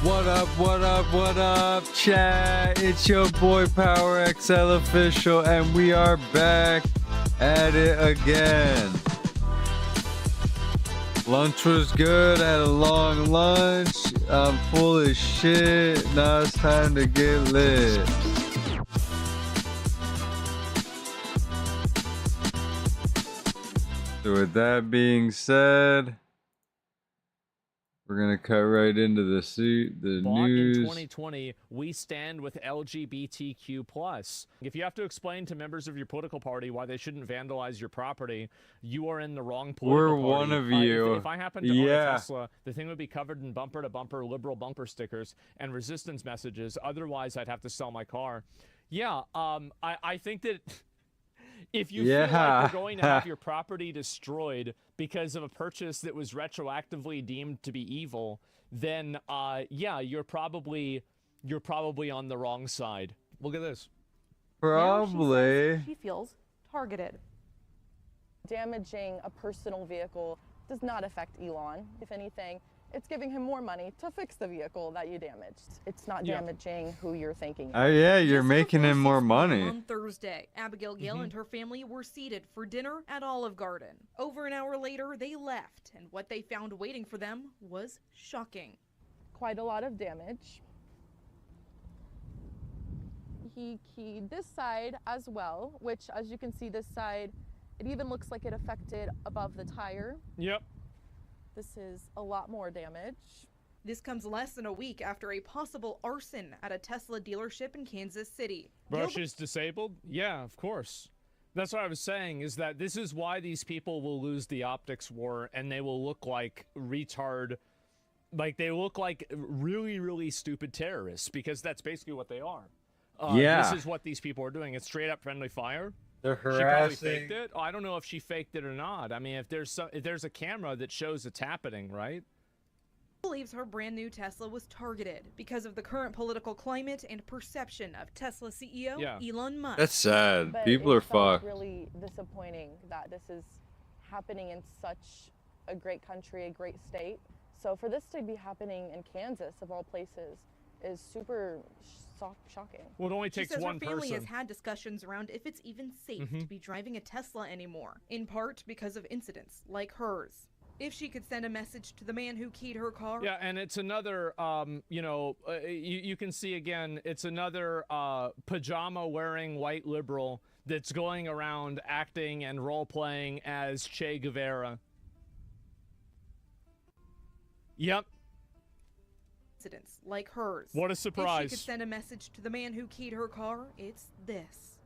What up, what up, what up, chat? It's your boy Power XL Official, and we are back at it again. Lunch was good, had a long lunch. I'm full of shit. Now it's time to get lit. So with that being said, we're gonna cut right into the news. In 2020, we stand with LGBTQ+. If you have to explain to members of your political party why they shouldn't vandalize your property, you are in the wrong political We're party. one of you. If I happen to own a Tesla, the thing would be covered in bumper-to-bumper liberal bumper stickers and resistance messages. Otherwise, I'd have to sell my car. Yeah, I think that... If you feel like you're going to have your property destroyed because of a purchase that was retroactively deemed to be evil, then yeah, you're probably on the wrong side. Look at this. Probably. She feels targeted. Damaging a personal vehicle does not affect Elon. If anything, it's giving him more money to fix the vehicle that you damaged. It's not damaging who you're thinking. Oh yeah, you're making him more money. On Thursday, Abigail Gale and her family were seated for dinner at Olive Garden. Over an hour later, they left, and what they found waiting for them was shocking. Quite a lot of damage. He keyed this side as well, which, as you can see, this side, it even looks like it affected above the tire. Yep. This is a lot more damage. This comes less than a week after a possible arson at a Tesla dealership in Kansas City. Bro, she's disabled? Yeah, of course. That's what I was saying, is that this is why these people will lose the optics war, and they will look like retard, like they look like really, really stupid terrorists, because that's basically what they are. Yeah. This is what these people are doing. It's straight up friendly fire. They're She probably harassing. faked it. Oh, I don't know if she faked it or not. I mean, if there's a camera that shows it's happening, right? Believes her brand new Tesla was targeted because of the current political climate and perception of Tesla CEO Elon Musk. That's sad. But People are it felt fucked. really disappointing that this is happening in such a great country, a great state. So for this to be happening in Kansas, of all places, is super shocking. Well, it only She takes says one her family person. has had discussions around if it's even safe to be driving a Tesla anymore, in part because of incidents like hers. If she could send a message to the man who keyed her car. Yeah, and it's another, you know, you can see again, it's another pajama-wearing white liberal that's going around acting and role-playing as Che Guevara. Yep. Incidents like hers. What a If she surprise. could send a message to the man who keyed her car, it's this.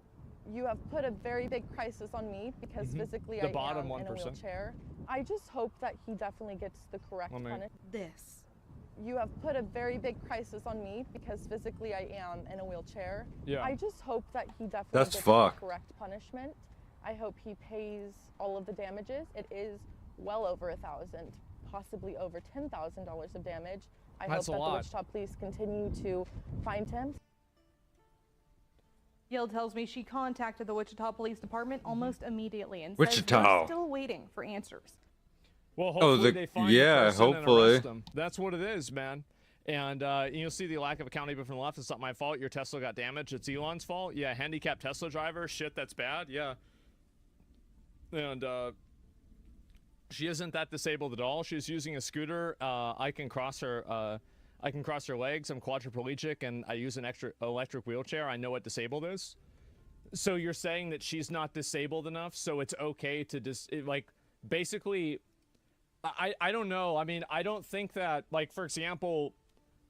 You have put a very big crisis on me because physically The I bottom am in a 1%. wheelchair. I just hope that he definitely gets the correct punishment. This. You have put a very big crisis on me because physically I am in a wheelchair. Yeah. I just hope that he definitely That's gets fucked. the correct punishment. I hope he pays all of the damages. It is well over $1,000, possibly over $10,000 of damage. I That's a hope that lot. the Wichita police continue to find him. Gail tells me she contacted the Wichita Police Department almost immediately and says Wichita. they're still waiting for answers. Well, hopefully they find the person and hopefully. arrest them. That's what it is, man. And you'll see the lack of accountability from the left. It's not my fault. Your Tesla got damaged. It's Elon's fault. Yeah, handicapped Tesla driver. Shit, that's bad. Yeah. And she isn't that disabled at all. She's using a scooter. I can cross her. I can cross her legs. I'm quadriplegic, and I use an extra electric wheelchair. I know what disabled is. So you're saying that she's not disabled enough, so it's okay to like basically. I don't know. I mean, I don't think that, like, for example,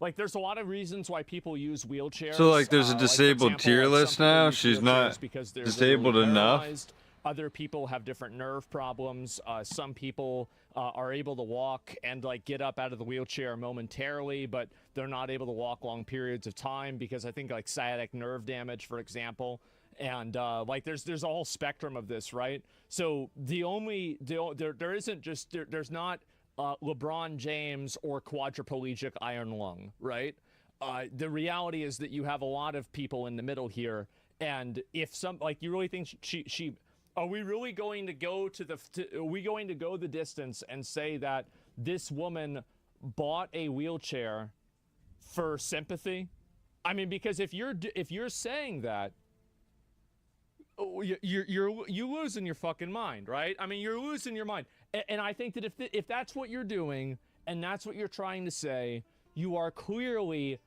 like, there's a lot of reasons why people use wheelchairs. So, like, there's a for disabled example, tier like, list some people now? use She's wheelchairs not because they're disabled literally enough? paralyzed. Other people have different nerve problems. Some people are able to walk and, like, get up out of the wheelchair momentarily, but they're not able to walk long periods of time because I think, like, sciatic nerve damage, for example. And like there's a whole spectrum of this, right? So there isn't just there's not LeBron James or quadriplegic iron lung, right? The reality is that you have a lot of people in the middle here, and if some, like, you really think she are we really going to go are we going to go the distance and say that this woman bought a wheelchair for sympathy? I mean, because if you're saying that, you're losing your fucking mind, right? I mean, you're losing your mind. And I think that if that's what you're doing and that's what you're trying to say, you are clearly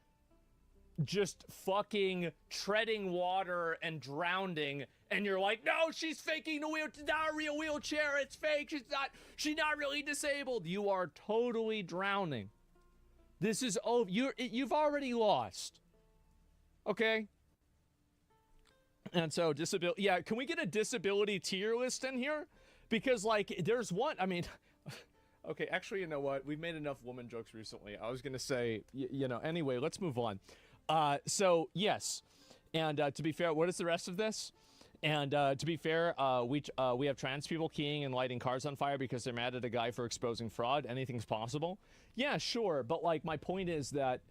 just fucking treading water and drowning. And you're like, no, she's faking the wheel. It's not a real wheelchair. It's fake. She's not really disabled. You are totally drowning. This is over. You've already lost. Okay. And so disability, yeah, can we get a disability tier list in here? Because like there's one, I mean, okay, actually, you know what? We've made enough woman jokes recently. I was going to say, you know, anyway, let's move on. So yes. And to be fair, what is the rest of this? And to be fair, we have trans people keying and lighting cars on fire because they're mad at a guy for exposing fraud. Anything's possible. Yeah, sure. But like my point is that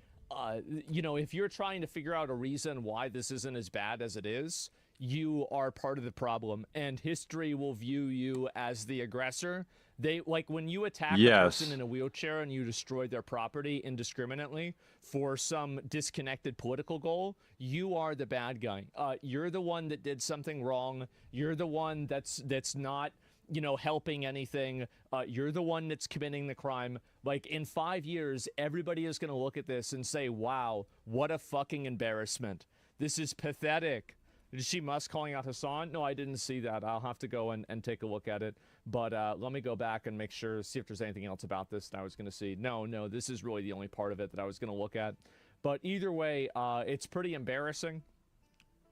you know, if you're trying to figure out a reason why this isn't as bad as it is, you are part of the problem, and history will view you as the aggressor. They like when you attack a person in a wheelchair and you destroy their property indiscriminately for some disconnected political goal, you are the bad guy. You're the one that did something wrong. You're the one that's not, you know, helping anything. You're the one that's committing the crime. Like in 5 years, everybody is going to look at this and say, wow, what a fucking embarrassment. This is pathetic. Did you see Musk calling out Hassan? No, I didn't see that. I'll have to go and take a look at it. But let me go back and make sure, see if there's anything else about this that I was going to see. No, this is really the only part of it that I was going to look at. But either way, it's pretty embarrassing.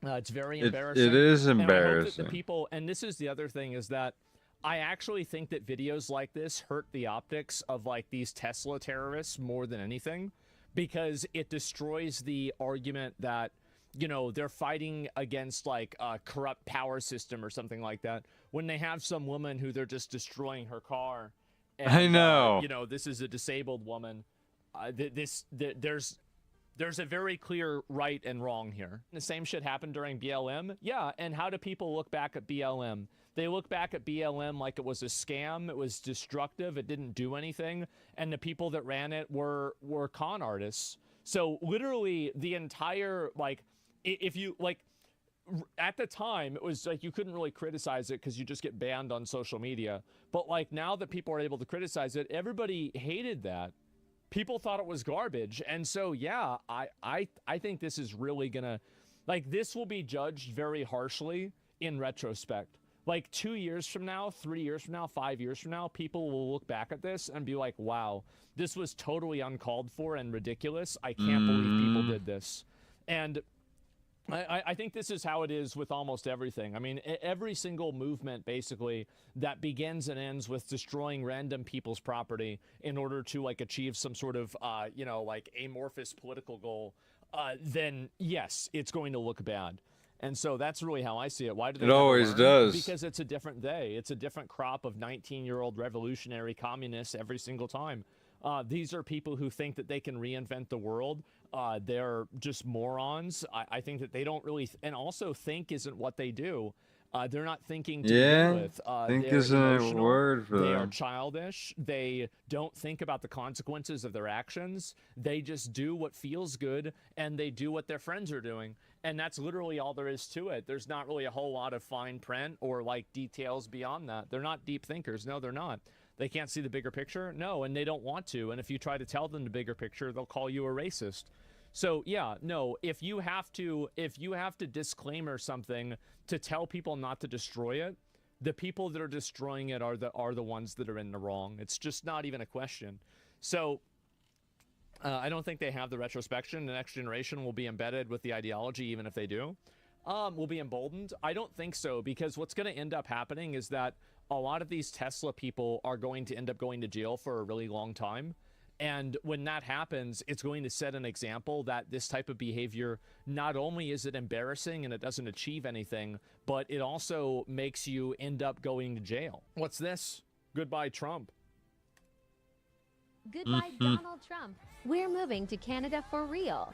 It's very embarrassing. It is embarrassing. And I hope that the people, and this is the other thing, is that I actually think that videos like this hurt the optics of like these Tesla terrorists more than anything, because it destroys the argument that, you know, they're fighting against like a corrupt power system or something like that when they have some woman who they're just destroying her car. And, I know. You know, this is a disabled woman. There's a very clear right and wrong here. The same shit happened during BLM. Yeah, and how do people look back at BLM? They look back at BLM like it was a scam, it was destructive, it didn't do anything, and the people that ran it were con artists. So literally the entire, like, if you, like, at the time, it was like you couldn't really criticize it because you just get banned on social media. But like now that people are able to criticize it, everybody hated that. People thought it was garbage. And so, yeah, I think this is really gonna, like, this will be judged very harshly in retrospect. Like 2 years from now, 3 years from now, 5 years from now, people will look back at this and be like, wow, this was totally uncalled for and ridiculous. I can't believe people did this. And I think this is how it is with almost everything. I mean, every single movement, basically, that begins and ends with destroying random people's property in order to, like, achieve some sort of, you know, like, amorphous political goal, then, yes, it's going to look bad. And so that's really how I see it. Why do they It always learn? does. Because it's a different day. It's a different crop of 19-year-old revolutionary communists every single time. These are people who think that they can reinvent the world. They're just morons. I think that they don't really, and also think isn't what they do. They're not thinking to begin with. Think They're isn't a emotional. word for They them. are childish. They don't think about the consequences of their actions. They just do what feels good, and they do what their friends are doing. And that's literally all there is to it. There's not really a whole lot of fine print or like details beyond that. They're not deep thinkers. No, they're not. They can't see the bigger picture. No, and they don't want to. And if you try to tell them the bigger picture, they'll call you a racist. So yeah, no, if you have to disclaimer something to tell people not to destroy it, the people that are destroying it are the ones that are in the wrong. It's just not even a question. So I don't think they have the retrospection. The next generation will be embedded with the ideology, even if they do. Will be emboldened. I don't think so, because what's going to end up happening is that a lot of these Tesla people are going to end up going to jail for a really long time. And when that happens, it's going to set an example that this type of behavior, not only is it embarrassing and it doesn't achieve anything, but it also makes you end up going to jail. What's this? Goodbye, Trump. Goodbye, Donald Trump. We're moving to Canada for real.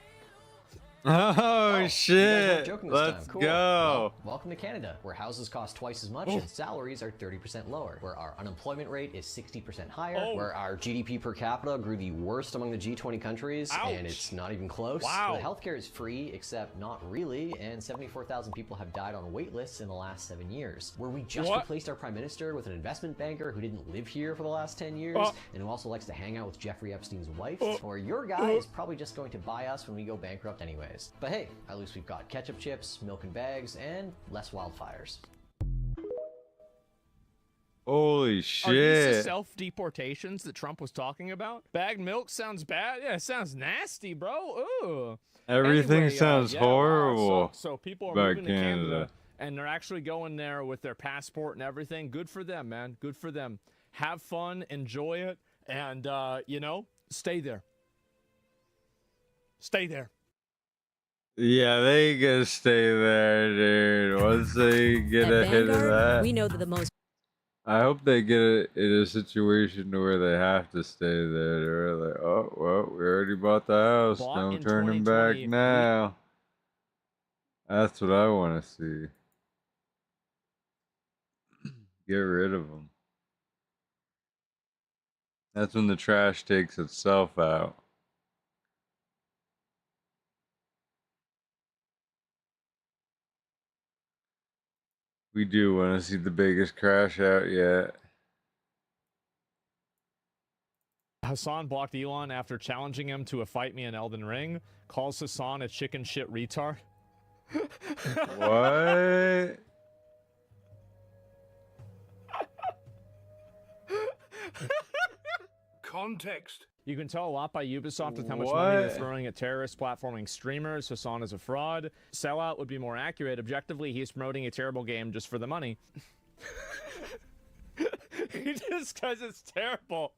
Oh, You guys shit. weren't joking this Let's time. Cool. go. Well, welcome to Canada, where houses cost twice as much and salaries are 30% lower, where our unemployment rate is 60% higher, where our GDP per capita grew the worst among the G20 countries, and it's not even close. Wow. Where the healthcare is free, except not really, and 74,000 people have died on wait lists in the last 7 years. Where we just replaced our prime minister with an investment banker who didn't live here for the last 10 years, and who also likes to hang out with Jeffrey Epstein's wife, or your guy is probably just going to buy us when we go bankrupt anyways. But hey, at least we've got ketchup chips, milk and bags, and less wildfires. Holy Are these the shit. self-deportations that Trump was talking about? Bagged milk sounds bad. Yeah, it sounds nasty, bro. Ooh. Everything Anyway, sounds yeah, wow, horrible. So people are about moving to Canada, Canada. and they're actually going there with their passport and everything. Good for them, man. Good for them. Have fun, enjoy it, and you know, stay there. Stay there. Yeah, they gotta stay there, dude. Once they get At a hit of Vanguard, that, we know that the most I hope they get it in a situation where they have to stay there. They're like, oh, well, we already bought the house. Bought No in turning 2020. back now. That's what I want to see. Get rid of them. That's when the trash takes itself out. We do want to see the biggest crash out yet. Hassan blocked Elon after challenging him to a fight me in Elden Ring. Calls Hassan a chicken shit retard. What? Context. You can tell a lot by Ubisoft with how much money they're What? throwing at terrorist platforming streamers. Hassan is a fraud. Sellout would be more accurate. Objectively, he's promoting a terrible game just for the money. Just because it's terrible.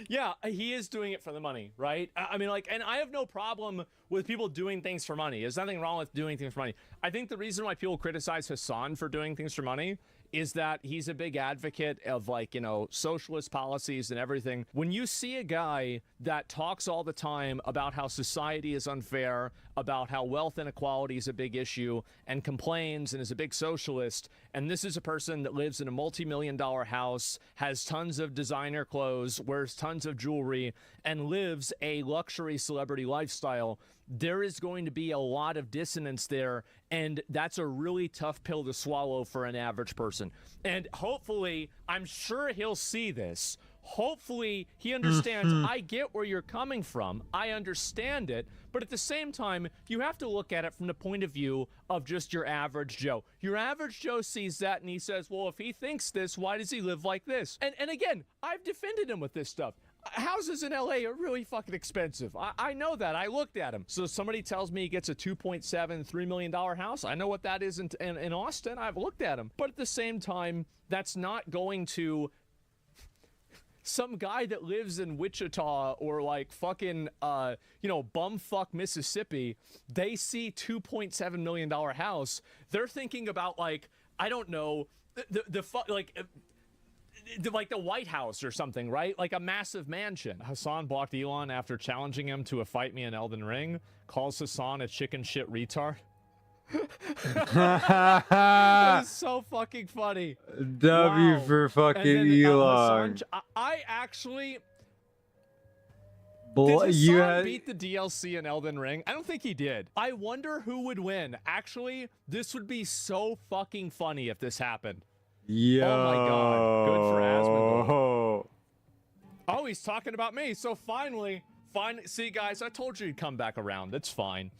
Yeah, he is doing it for the money, right? I mean, like, and I have no problem with people doing things for money. There's nothing wrong with doing things for money. I think the reason why people criticize Hassan for doing things for money is that he's a big advocate of, like, you know, socialist policies and everything. When you see a guy that talks all the time about how society is unfair, about how wealth inequality is a big issue, and complains and is a big socialist, and this is a person that lives in a multi-million-dollar house, has tons of designer clothes, wears tons of jewelry, and lives a luxury celebrity lifestyle, there is going to be a lot of dissonance there, and that's a really tough pill to swallow for an average person. And hopefully, I'm sure he'll see this. Hopefully, he understands, I get where you're coming from. I understand it. But at the same time, you have to look at it from the point of view of just your average Joe. Your average Joe sees that and he says, well, if he thinks this, why does he live like this? And again, I've defended him with this stuff. Houses in LA are really fucking expensive. I know that. I looked at them. So somebody tells me he gets a $2.7-3 million house. I know what that is in Austin. I've looked at them. But at the same time, that's not going to... Some guy that lives in Wichita or like fucking, you know, bumfuck Mississippi, they see $2.7 million house. They're thinking about, like, I don't know, like the White House or something, right? Like a massive mansion. Hassan blocked Elon after challenging him to a fight me in Elden Ring. Calls Hassan a chicken shit retard. That is so fucking funny. W Wow. for And fucking then, Elon. Hassan, I actually... Bl- Did you Hassan had beat the DLC in Elden Ring? I don't think he did. I wonder who would win. Actually, this would be so fucking funny if this happened. Yo. Oh my God. Good for Asmongold. Oh, he's talking about me. So finally, see, guys, I told you he'd come back around. That's fine.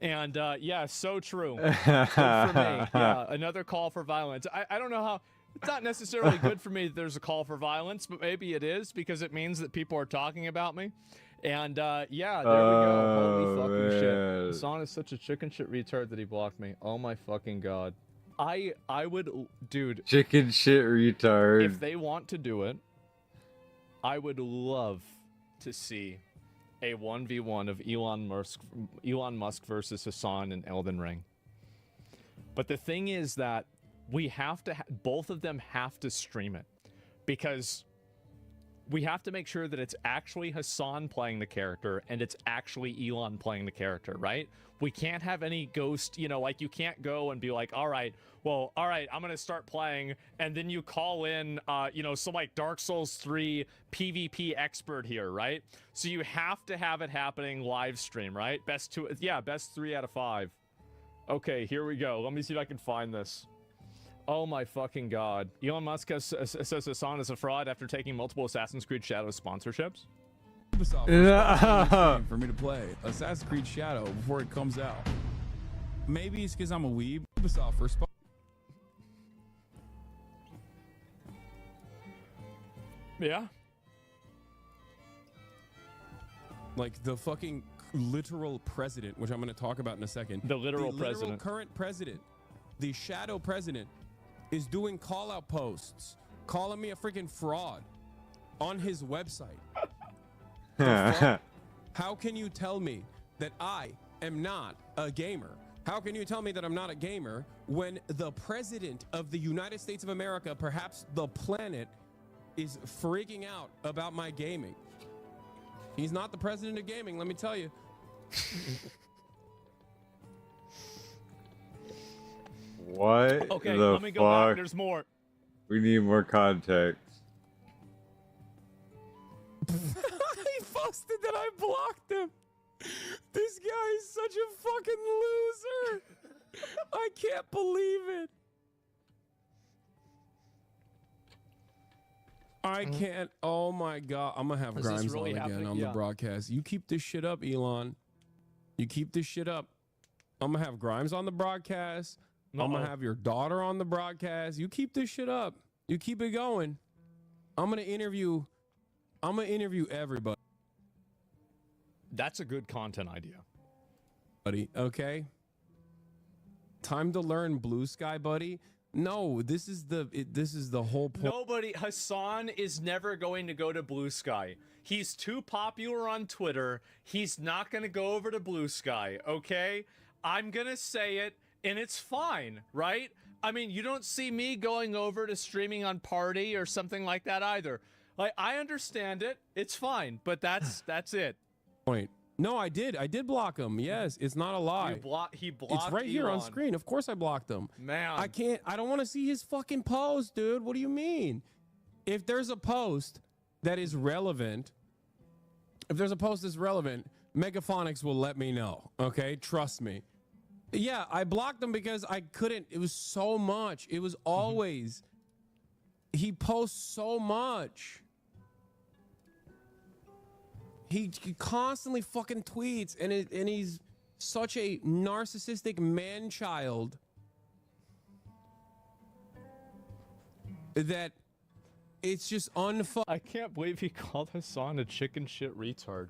And yeah, so true. Good for me. Yeah, another call for violence. I don't know how. It's not necessarily good for me that there's a call for violence, but maybe it is because it means that people are talking about me. And yeah, there we go. Holy fucking man. shit. Hassan is such a chicken shit retard that he blocked me. Oh my fucking God. I would, dude, Chicken shit retard. if they want to do it, I would love to see a 1v1 of Elon Musk versus Hassan in Elden Ring. But the thing is that we have to, both of them have to stream it, because we have to make sure that it's actually Hassan playing the character and it's actually Elon playing the character, right? We can't have any ghost, you know, like you can't go and be like, all right, I'm going to start playing. And then you call in, you know, some like Dark Souls 3 PvP expert here, right? So you have to have it happening live stream, right? Best 3 out of 5. Okay, here we go. Let me see if I can find this. Oh my fucking god. Elon Musk says Hassan is a fraud after taking multiple Assassin's Creed Shadows sponsorships. Ubisoft for me to play Assassin's Creed Shadow before it comes out. Maybe it's because I'm a weeb. Ubisoft for Yeah. like the fucking literal president, which I'm going to talk about in a second. The literal president. Current president, the shadow president, is doing call out posts, calling me a freaking fraud on his website. How can you tell me that I am not a gamer? How can you tell me that I'm not a gamer when the president of the United States of America, perhaps the planet, is freaking out about my gaming? He's not the president of gaming, let me tell you. What? Okay, the let me go back. fuck? There's more. We need more context. He posted that I blocked him. This guy is such a fucking loser. I can't believe it. I can't. Oh my god. I'm gonna have Is this Grimes really on again happening? on the Yeah. broadcast. You keep this shit up, Elon. You keep this shit up. I'm gonna have Grimes on the broadcast. I'm gonna have your daughter on the broadcast. You keep this shit up. You keep it going. I'm gonna interview everybody. That's a good content idea. Buddy, okay? Time to learn Blue Sky, buddy. No, this is the whole point. Nobody, Hassan is never going to go to Blue Sky. He's too popular on Twitter. He's not going to go over to Blue Sky, okay? I'm going to say it, and it's fine, right? I mean, you don't see me going over to streaming on Party or something like that either. Like, I understand it. It's fine, but that's it. Point. No, I did block him. Yes, it's not a lie. He blocked It's right here on Elon. screen. Of course I blocked him. Man. I don't want to see his fucking post, dude. What do you mean? If there's a post that is relevant, Megaphonics will let me know. Okay? Trust me. Yeah, I blocked him because I couldn't. It was so much. It was always. He posts so much. He constantly fucking tweets, and he's such a narcissistic man-child that it's just I can't believe he called Hassan a chicken shit retard.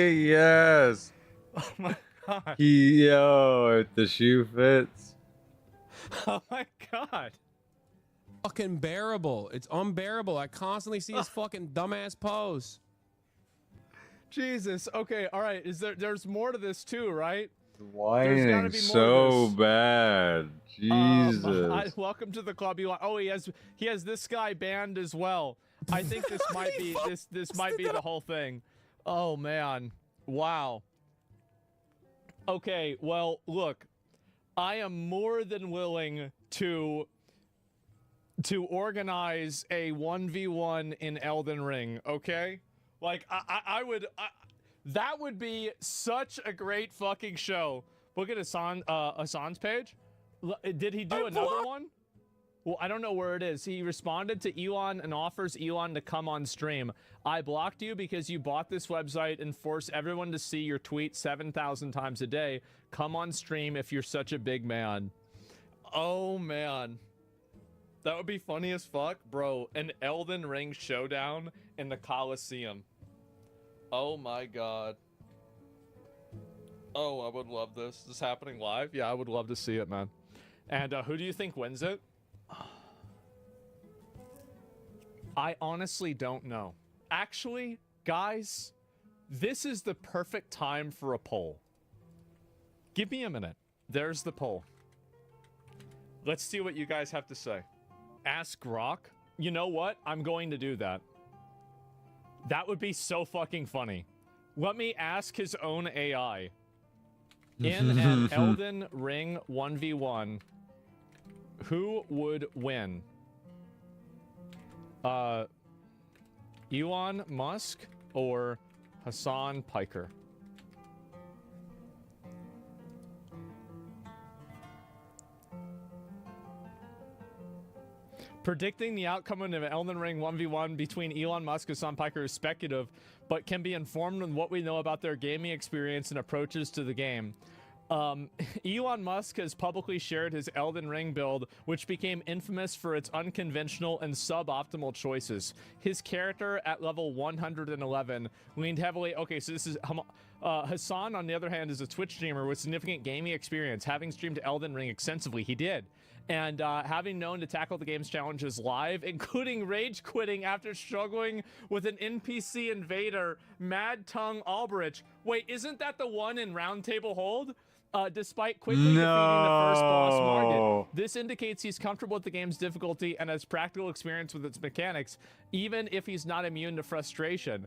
Yes. Oh my god. Yo, if the shoe fits. Oh my god. fucking bearable. It's unbearable. I constantly see his fucking dumbass posts. Jesus. Okay. All right. There's more to this too, right? Whining so bad. Jesus. Welcome to the club. Oh, he has this guy banned as well. I think this might be this might be the whole thing. Oh man. Wow. Okay, well, look. I am more than willing to organize a 1v1 in Elden Ring, okay? Like that would be such a great fucking show. Look at Hassan's page. Did he do another one? Well, I don't know where it is. He responded to Elon and offers Elon to come on stream. I blocked you because you bought this website and force everyone to see your tweet 7,000 times a day. Come on stream if you're such a big man. Oh, man. That would be funny as fuck. Bro, an Elden Ring showdown in the Coliseum. Oh, my God. Oh, I would love this. Is this happening live? Yeah, I would love to see it, man. And who do you think wins it? I honestly don't know. Actually, guys, this is the perfect time for a poll. Give me a minute. There's the poll. Let's see what you guys have to say. Ask Grok. You know what? I'm going to do that. That would be so fucking funny. Let me ask his own AI. In an Elden Ring 1v1, who would win? Elon Musk or Hassan Piker? Predicting the outcome of an Elden Ring 1v1 between Elon Musk and Hassan Piker is speculative, but can be informed on what we know about their gaming experience and approaches to the game. Elon Musk has publicly shared his Elden Ring build, which became infamous for its unconventional and suboptimal choices. His character at level 111 leaned heavily. Okay, so this is Hassan, on the other hand, is a Twitch streamer with significant gaming experience, having streamed Elden Ring extensively. He did. And having known to tackle the game's challenges live, including rage quitting after struggling with an NPC invader, Mad Tongue Alberich. Wait, isn't that the one in Round Table Hold? Despite quickly defeating the first boss, Margit. This indicates he's comfortable with the game's difficulty and has practical experience with its mechanics, even if he's not immune to frustration.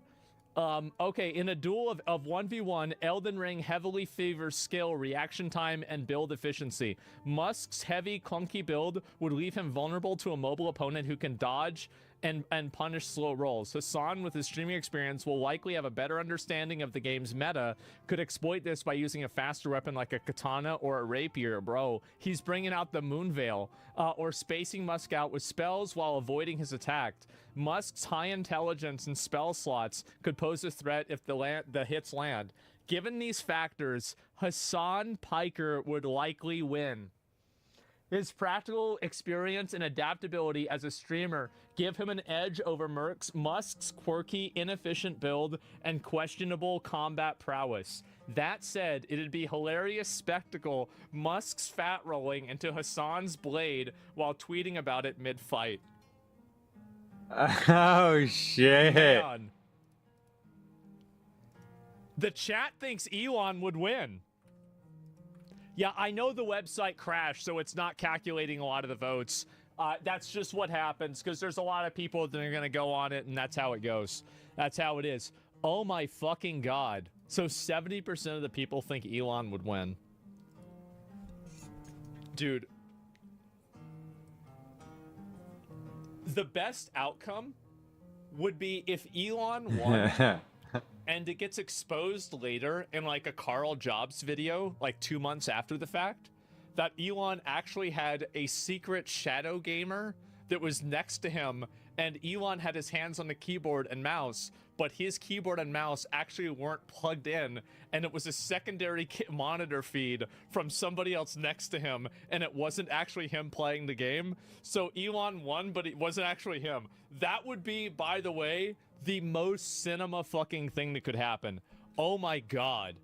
Okay, in a duel of 1v1, Elden Ring heavily favors skill, reaction time, and build efficiency. Musk's heavy, clunky build would leave him vulnerable to a mobile opponent who can dodge and punish slow rolls. Hassan, with his streaming experience, will likely have a better understanding of the game's meta, could exploit this by using a faster weapon like a katana or a rapier. Bro, he's bringing out the Moonveil, or spacing Musk out with spells while avoiding his attack. Musk's high intelligence and spell slots could pose a threat if the hits land. Given these factors, Hassan Piker would likely win. His practical experience and adaptability as a streamer give him an edge over Musk's quirky, inefficient build and questionable combat prowess. That said, it'd be hilarious spectacle Musk's fat rolling into Hassan's blade while tweeting about it mid-fight. Oh, shit. Man. The chat thinks Elon would win. Yeah, I know the website crashed, so it's not calculating a lot of the votes. That's just what happens, because there's a lot of people that are going to go on it, and that's how it goes. That's how it is. Oh my fucking god. So 70% of the people think Elon would win. Dude. The best outcome would be if Elon won... and it gets exposed later in like a Carl Jobs video, like 2 months after the fact, that Elon actually had a secret shadow gamer that was next to him, and Elon had his hands on the keyboard and mouse, but his keyboard and mouse actually weren't plugged in, and it was a secondary monitor feed from somebody else next to him, and it wasn't actually him playing the game. So Elon won, but it wasn't actually him. That would be, by the way, the most cinema fucking thing that could happen. Oh my god.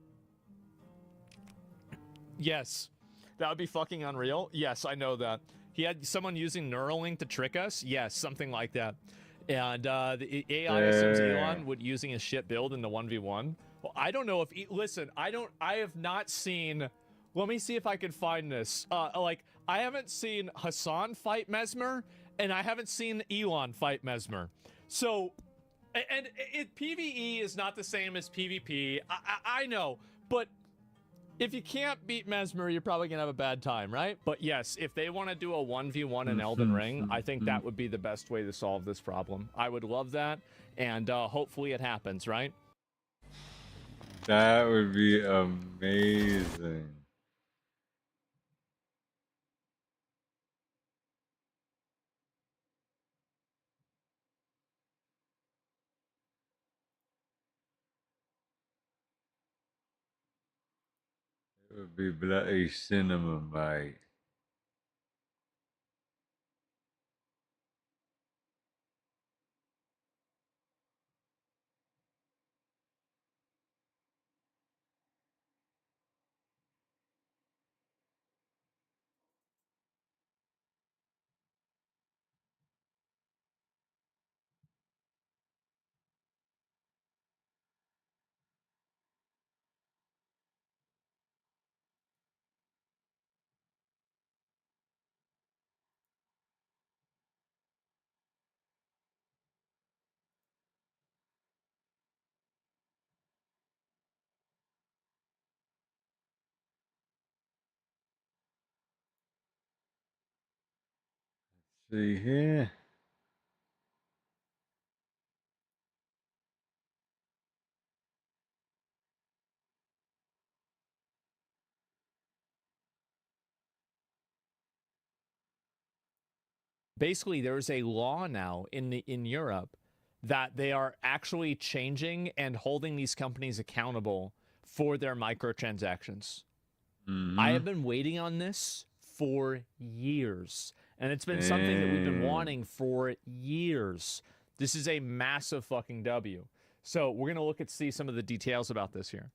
Yes. That would be fucking unreal. Yes, I know that. He had someone using Neuralink to trick us. Yes, something like that. And the AI assumes Elon would using his shit build in the 1v1. Well, I don't know if... Listen, I have not seen... Let me see if I can find this. Like, I haven't seen Hassan fight Mesmer, and I haven't seen Elon fight Mesmer. So... And PvE is not the same as PvP. I know, but if you can't beat Mesmer, you're probably gonna have a bad time, right? But yes, if they want to do a 1v1 in Elden Ring, I think that would be the best way to solve this problem. I would love that, and hopefully it happens, right? That would be amazing. It would be bloody cinema, mate. See here. Basically, there's a law now in Europe that they are actually changing and holding these companies accountable for their microtransactions. I have been waiting on this for years, and it's been something that we've been wanting for years. This is a massive fucking W. So we're gonna look at see some of the details about this here.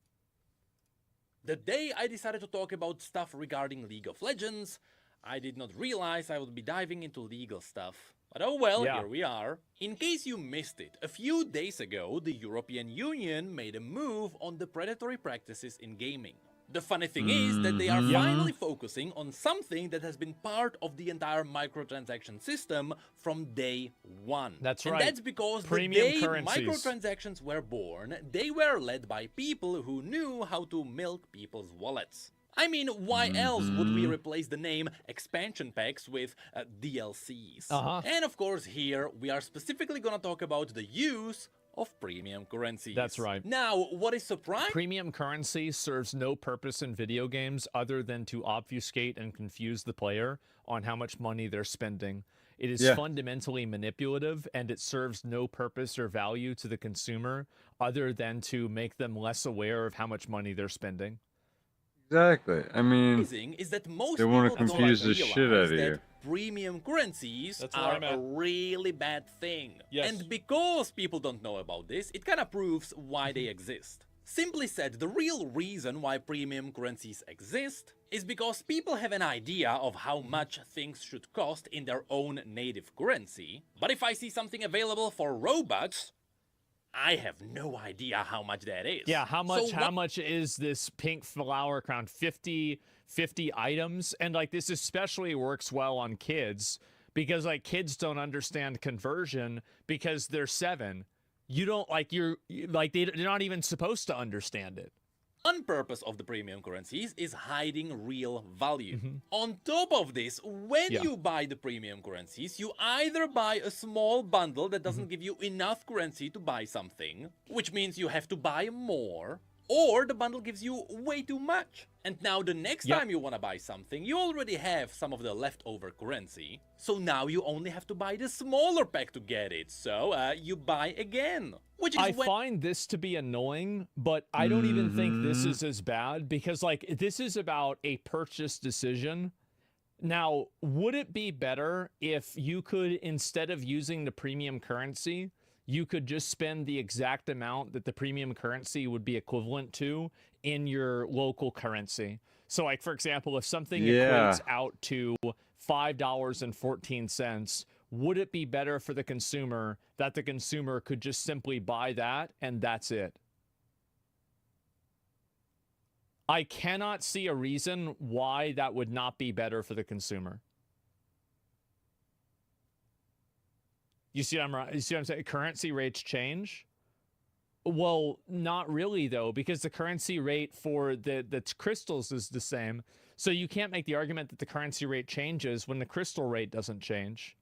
The day I decided to talk about stuff regarding League of Legends, I did not realize I would be diving into legal stuff. But oh well, Yeah. here we are. In case you missed it, a few days ago, the European Union made a move on the predatory practices in gaming. The funny thing is that they are finally focusing on something that has been part of the entire microtransaction system from day one. That's and right. that's because Premium the day currencies. microtransactions were born, they were led by people who knew how to milk people's wallets. I mean, why else would we replace the name expansion packs with DLCs? And of course, here we are specifically gonna talk about the use of premium currencies. That's right. Now, what is surprising? Premium currency serves no purpose in video games other than to obfuscate and confuse the player on how much money they're spending. It is fundamentally manipulative, and it serves no purpose or value to the consumer other than to make them less aware of how much money they're spending. Exactly. I mean, Is that most they wanna people don't confuse the realize shit outta that you. Premium currencies That's where are I'm at. a really bad thing. Yes. And because people don't know about this, it kind of proves why they exist. Simply said, the real reason why premium currencies exist is because people have an idea of how much things should cost in their own native currency. But if I see something available for Robux, I have no idea how much that is. Yeah, how much So how much is this pink flower crown? 50 items, and like this especially works well on kids because like kids don't understand conversion because they're 7. You don't like they're not even supposed to understand it. One purpose of the premium currencies is hiding real value. On top of this, when you buy the premium currencies, you either buy a small bundle that doesn't give you enough currency to buy something, which means you have to buy more, or the bundle gives you way too much. And now the next time you want to buy something, you already have some of the leftover currency, so now you only have to buy the smaller pack to get it, so you buy again. Which is I find this to be annoying, but I don't even think this is as bad because like this is about a purchase decision. Now, would it be better if you could, instead of using the premium currency, you could just spend the exact amount that the premium currency would be equivalent to in your local currency? So like, for example, if something equates out to $5.14, would it be better for the consumer that the consumer could just simply buy that and that's it? I cannot see a reason why that would not be better for the consumer. You see what I'm saying? Currency rates change? Well, not really though, because the currency rate for the crystals is the same. So you can't make the argument that the currency rate changes when the crystal rate doesn't change.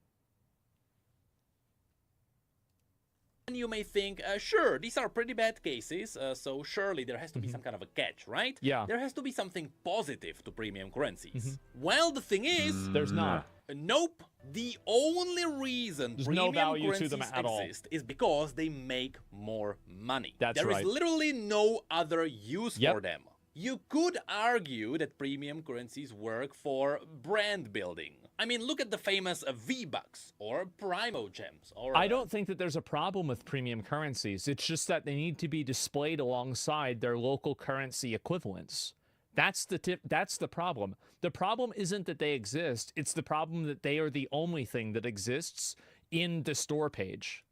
You may think, sure, these are pretty bad cases, so surely there has to be some kind of a catch, right? Yeah. There has to be something positive to premium currencies. Well, the thing is, There's not. Nope. The only reason There's premium no value to currencies them at all. exist is because they make more money. That's There is right. literally no other use for them. You could argue that premium currencies work for brand building. I mean, look at the famous V-Bucks or Primo Gems. Or I don't think that there's a problem with premium currencies. It's just that they need to be displayed alongside their local currency equivalents. That's the problem. The problem isn't that they exist. It's the problem that they are the only thing that exists in the store page.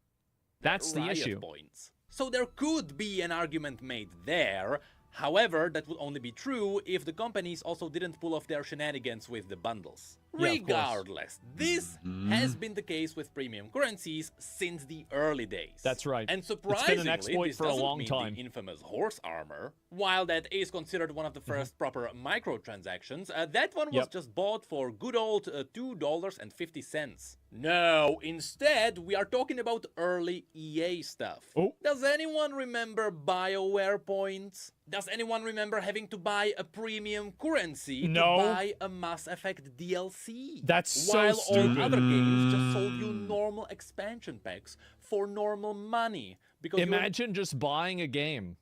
That's the riot issue. Points. So there could be an argument made there. However, that would only be true if the companies also didn't pull off their shenanigans with the bundles. Yeah, of course. Regardless, this has been the case with premium currencies since the early days. That's right. And It's been surprisingly, an exploit this for a doesn't long mean time. the infamous horse armor. While that is considered one of the first proper microtransactions, that one was just bought for good old $2.50. No, instead, we are talking about early EA stuff. Oh. Does anyone remember BioWare points? Does anyone remember having to buy a premium currency No. to buy a Mass Effect DLC? That's so While stupid. all other games just sold you normal expansion packs for normal money. Because you're Imagine just buying a game.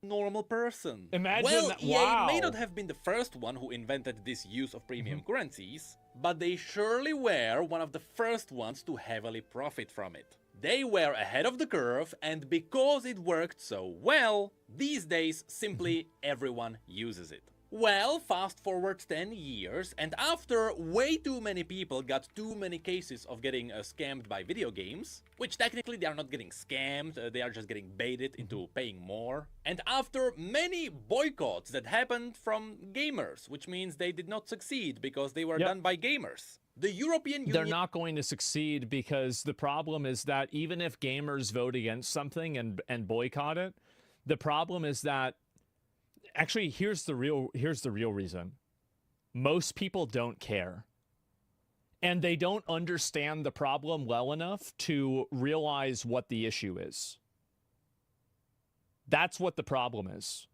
a normal person. Imagine well, that- EA wow. may not have been the first one who invented this use of premium currencies, but they surely were one of the first ones to heavily profit from it. They were ahead of the curve, and because it worked so well, these days simply everyone uses it. Well, fast forward 10 years, and after way too many people got too many cases of getting scammed by video games, which technically they are not getting scammed, they are just getting baited into paying more, and after many boycotts that happened from gamers, which means they did not succeed because they were Yep. done by gamers, the European They're Union not going to succeed because the problem is that even if gamers vote against something and boycott it, the problem is that actually here's the real reason. Most people don't care. And they don't understand the problem well enough to realize what the issue is. That's what the problem is.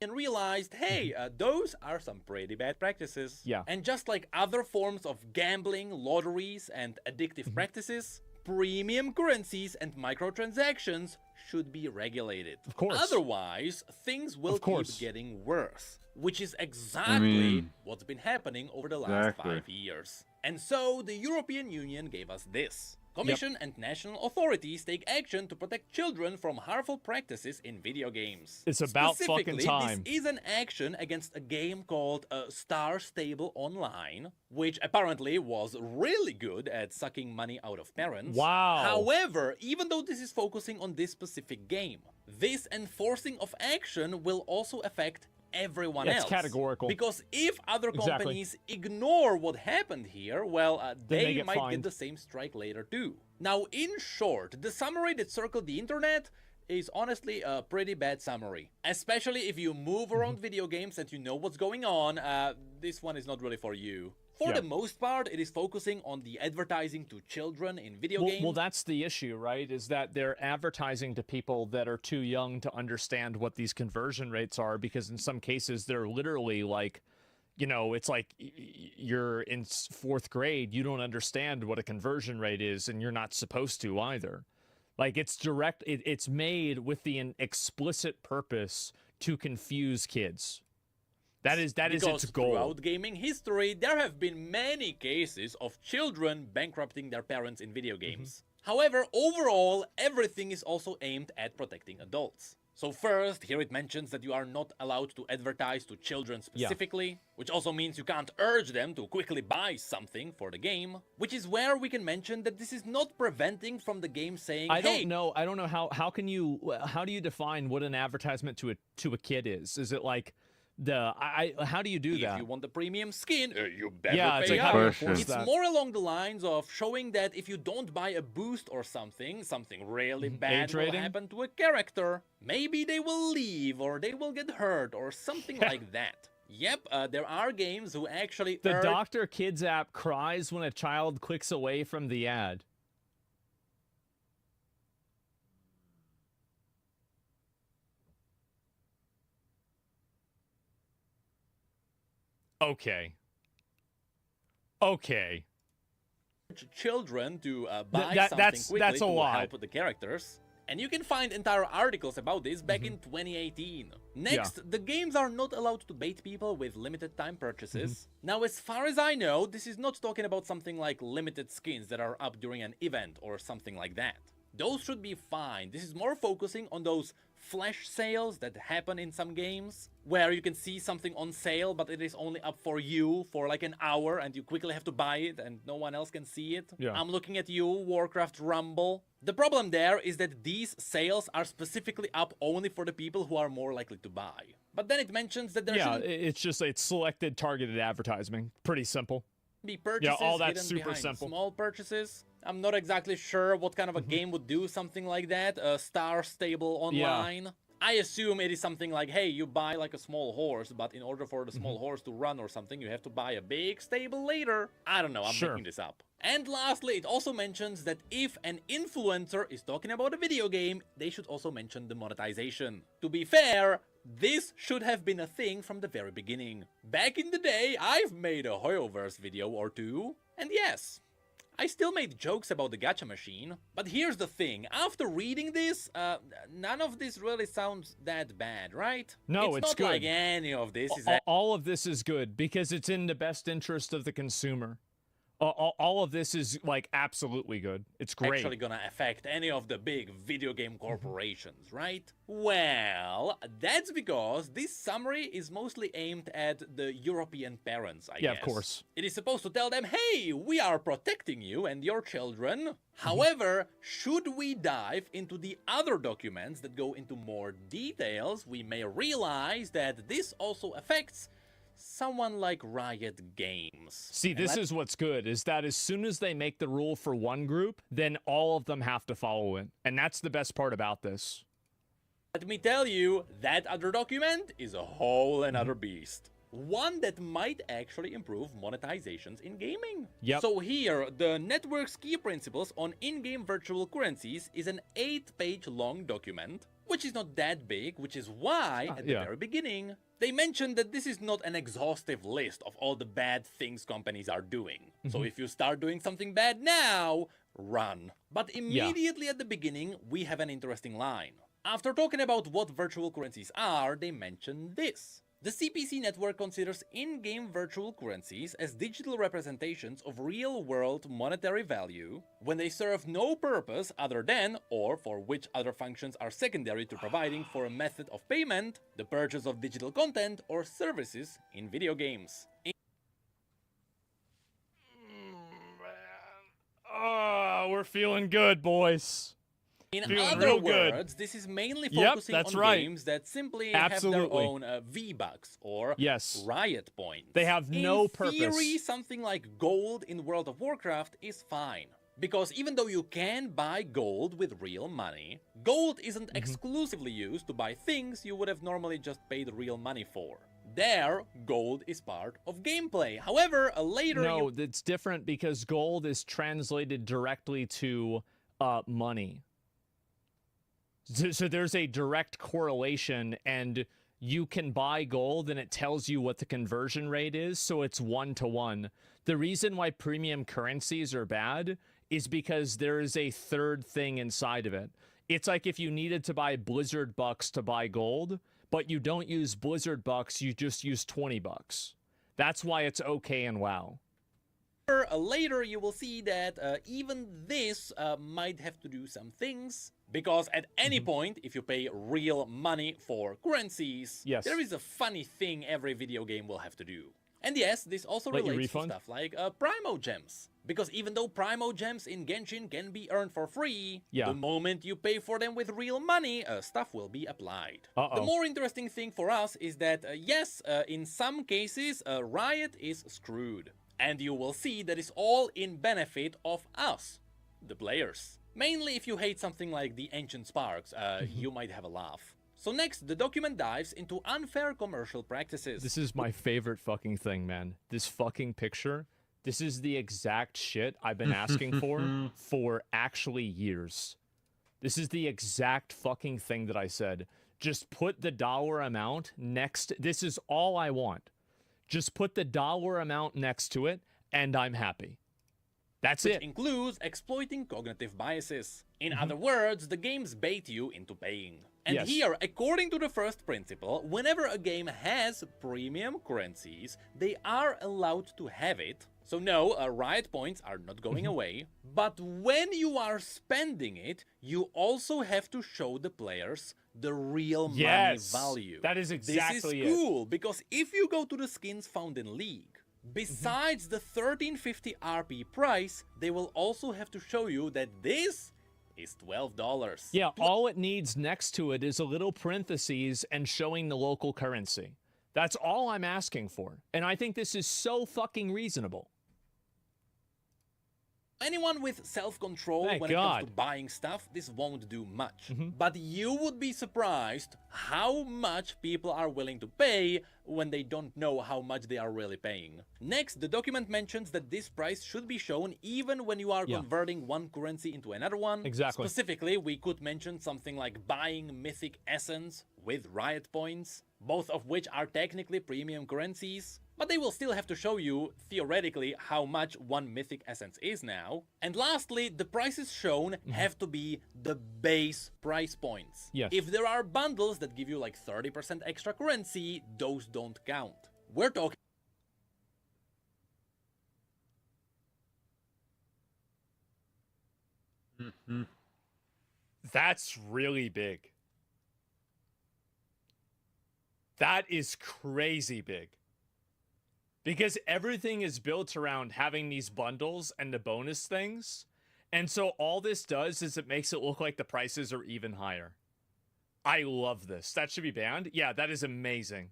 and realized, hey, those are some pretty bad practices. Yeah. And just like other forms of gambling, lotteries, and addictive practices, premium currencies and microtransactions should be regulated. Of course. Otherwise, things will Of course. keep getting worse, which is exactly mean, what's been happening over the last exactly. 5 years. And so the European Union gave us this. Commission and national authorities take action to protect children from harmful practices in video games. It's about fucking Specifically, time. This is an action against a game called Star Stable Online, which apparently was really good at sucking money out of parents. Wow. However, even though this is focusing on this specific game, this enforcing of action will also affect everyone Yeah, it's else. categorical. Because if other Exactly. companies ignore what happened here, well, they they get might fined. get the same strike later too. Now, in short, the summary that circled the internet is honestly a pretty bad summary. Especially if you move around video games and you know what's going on, this one is not really for you. For Yeah. the most part, it is focusing on the advertising to children in video games. Well, that's the issue, right? Is that they're advertising to people that are too young to understand what these conversion rates are, because in some cases they're literally like, you know, it's like you're in fourth grade, you don't understand what a conversion rate is, and you're not supposed to either. Like it's direct, it's made with the explicit purpose to confuse kids. That is Because its goal. throughout gaming history, there have been many cases of children bankrupting their parents in video games. However, overall, everything is also aimed at protecting adults. So first, here it mentions that you are not allowed to advertise to children specifically, which also means you can't urge them to quickly buy something for the game, which is where we can mention that this is not preventing from the game saying, I hey, don't know how do you define what an advertisement to a kid is? Is it like how do you do if that? you want the premium skin, you better Yeah, it's pay like, up. how do you Question. enforce It's that? more along the lines of showing that if you don't buy a boost or something really bad Age will rating? happen to a character. Maybe they will leave or they will get hurt or something like that. Yep, there are games who actually The urge Dr. Kids app cries when a child clicks away from the ad. Okay. children to buy that- something that's- quickly that's a to lot. help the characters. And you can find entire articles about this back in 2018. Next, the games are not allowed to bait people with limited time purchases. Now, as far as I know, this is not talking about something like limited skins that are up during an event or something like that. Those should be fine. This is more focusing on those flash sales that happen in some games, where you can see something on sale, but it is only up for you for like an hour, and you quickly have to buy it, and no one else can see it. Yeah. I'm looking at you, Warcraft Rumble. The problem there is that these sales are specifically up only for the people who are more likely to buy. But then it mentions that there Yeah, shouldn't it's selected targeted advertising. Pretty simple. be purchases all that's hidden super behind simple. small purchases. I'm not exactly sure what kind of a game would do something like that. Star Stable Online. I assume it is something like, hey, you buy like a small horse, but in order for the small horse to run or something, you have to buy a big stable later. I don't know, I'm making this up. And lastly, it also mentions that if an influencer is talking about a video game, they should also mention the monetization. To be fair, this should have been a thing from the very beginning. Back in the day, I've made a Hoyoverse video or two, and yes, I still made jokes about the gacha machine, but here's the thing, after reading this, none of this really sounds that bad, right? No, it's not good. Like any of this is all of this is good because it's in the best interest of the consumer. All of this is like absolutely good. It's great. Actually gonna affect any of the big video game corporations, right? Well, that's because this summary is mostly aimed at the European parents, I guess. Yeah, of course. It is supposed to tell them, hey, we are protecting you and your children. However, should we dive into the other documents that go into more details, we may realize that this also affects someone like Riot Games. See, this is what's good, is that as soon as they make the rule for one group, then all of them have to follow it. And that's the best part about this. Let me tell you, that other document is a whole another beast. One that might actually improve monetizations in gaming. Yep. So here, the network's key principles on in-game virtual currencies is an 8-page long document, which is not that big, which is why, at the very beginning, they mentioned that this is not an exhaustive list of all the bad things companies are doing. So if you start doing something bad now, run. But immediately at the beginning, we have an interesting line. After talking about what virtual currencies are, they mention this. The CPC network considers in-game virtual currencies as digital representations of real-world monetary value when they serve no purpose other than, or for which other functions are secondary to providing for a method of payment, the purchase of digital content or services in video games. Oh, we're feeling good, boys. In other words, this is mainly focusing on games that simply have their own V-Bucks or Riot points. They have no purpose. In theory, something like gold in World of Warcraft is fine. Because even though you can buy gold with real money, gold isn't exclusively used to buy things you would have normally just paid real money for. There, gold is part of gameplay. However, later... No, it's different because gold is translated directly to money. So there's a direct correlation, and you can buy gold and it tells you what the conversion rate is, so it's 1-to-1. The reason why premium currencies are bad is because there is a third thing inside of it. It's like if you needed to buy Blizzard bucks to buy gold, but you don't use Blizzard bucks, you just use 20 bucks. That's why it's okay in WoW. Later, you will see that even this might have to do some things, because at any point, if you pay real money for currencies, there is a funny thing every video game will have to do. And yes, this also relates to stuff like Primo Gems. Because even though Primo Gems in Genshin can be earned for free, the moment you pay for them with real money, stuff will be applied. The more interesting thing for us is that, yes, in some cases, Riot is screwed. And you will see that it's all in benefit of us, the players. Mainly if you hate something like the Ancient Sparks, you might have a laugh. So next, the document dives into unfair commercial practices. This is my favorite fucking thing, man. This fucking picture, this is the exact shit I've been asking for actually years. This is the exact fucking thing that I said. Just put the dollar amount next. This is all I want. Just put the dollar amount next to it, and I'm happy. That's it. Which includes exploiting cognitive biases. In other words, the games bait you into paying. And here, according to the first principle, whenever a game has premium currencies, they are allowed to have it. So no, Riot points are not going away. But when you are spending it, you also have to show the players the real money value. That is exactly it. This is cool, because if you go to the skins found in League, besides the 1350 RP price, they will also have to show you that this is $12. Yeah, all it needs next to it is a little parentheses and showing the local currency. That's all I'm asking for. And I think this is so fucking reasonable. Anyone with self-control Thank when it God. comes to buying stuff, this won't do much. But you would be surprised how much people are willing to pay when they don't know how much they are really paying. Next, the document mentions that this price should be shown even when you are converting one currency into another one. Exactly. Specifically, we could mention something like buying Mythic Essence with Riot Points, both of which are technically premium currencies. But they will still have to show you, theoretically, how much one Mythic Essence is now. And lastly, the prices shown have to be the base price points. Yes. If there are bundles that give you like 30% extra currency, those don't count. We're talking... That's really big. That is crazy big. Because everything is built around having these bundles and the bonus things. And so all this does is it makes it look like the prices are even higher. I love this. That should be banned. Yeah, that is amazing.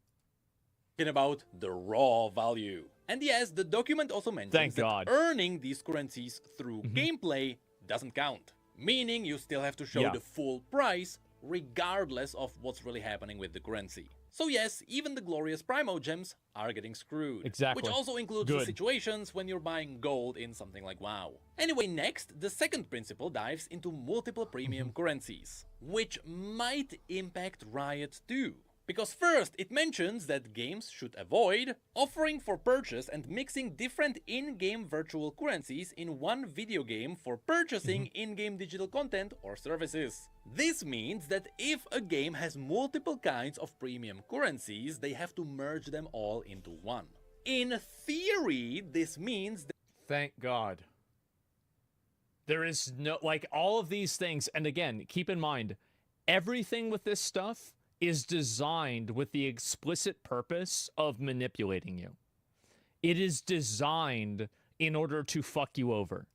About the raw value. And yes, the document also mentions that earning these currencies through gameplay doesn't count. Meaning you still have to show the full price regardless of what's really happening with the currency. So yes, even the glorious Primo gems are getting screwed. Exactly. Which also includes the situations when you're buying gold in something like WoW. Anyway, next, the second principle dives into multiple premium currencies, which might impact Riot too. Because first, it mentions that games should avoid offering for purchase and mixing different in-game virtual currencies in one video game for purchasing in-game digital content or services. This means that if a game has multiple kinds of premium currencies, they have to merge them all into one. In theory, this means that... Thank God. There is no... Like, all of these things, and again, keep in mind, everything with this stuff is designed with the explicit purpose of manipulating you. It is designed in order to fuck you over.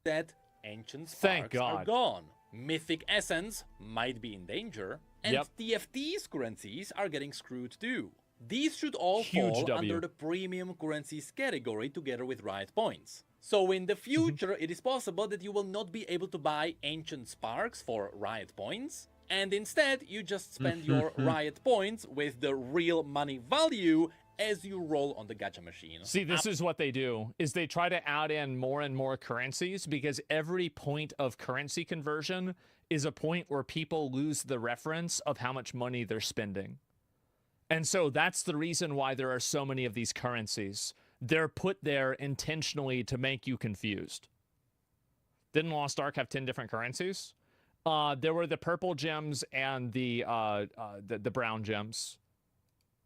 That ancient sparks are gone. Mythic Essence might be in danger, and TFT's currencies are getting screwed too. These should all fall under the premium currencies category together with Riot Points. So in the future, it is possible that you will not be able to buy Ancient Sparks for Riot Points, and instead you just spend your Riot Points with the real money value as you roll on the gacha machine. See, this is what they do, is they try to add in more and more currencies because every point of currency conversion is a point where people lose the reference of how much money they're spending. And so that's the reason why there are so many of these currencies. They're put there intentionally to make you confused. Didn't Lost Ark have 10 different currencies? There were the purple gems and the brown gems.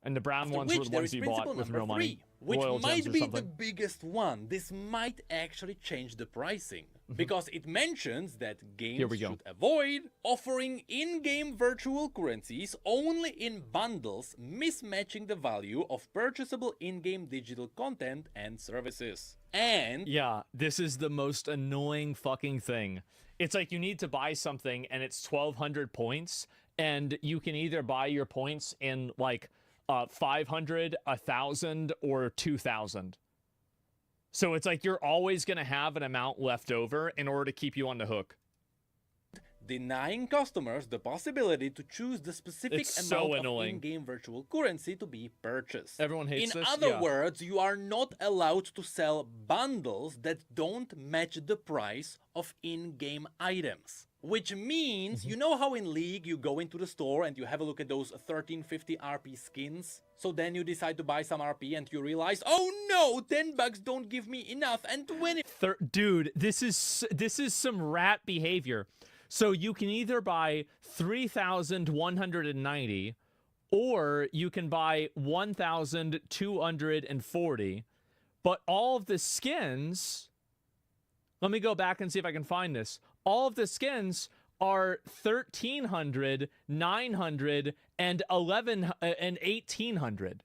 And the brown ones were the ones you bought with real money. Which might be the biggest one. This might actually change the pricing. Because it mentions that games should avoid offering in-game virtual currencies only in bundles, mismatching the value of purchasable in-game digital content and services. And... yeah, this is the most annoying fucking thing. It's like you need to buy something and it's 1,200 points, and you can either buy your points in like 500, 1,000, or 2,000. So it's like you're always going to have an amount left over in order to keep you on the hook. Denying customers the possibility to choose the specific amount of in-game virtual currency to be purchased. Everyone hates this. In other words, you are not allowed to sell bundles that don't match the price of in-game items. Which means, you know how in League you go into the store and you have a look at those 1350 RP skins? So then you decide to buy some RP and you realize, oh no, $10 don't give me enough, and 20... Dude, this is some rat behavior. So you can either buy 3,190 or you can buy 1,240, but all of the skins, let me go back and see if I can find this. All of the skins are 1,300, 900, and 1,800.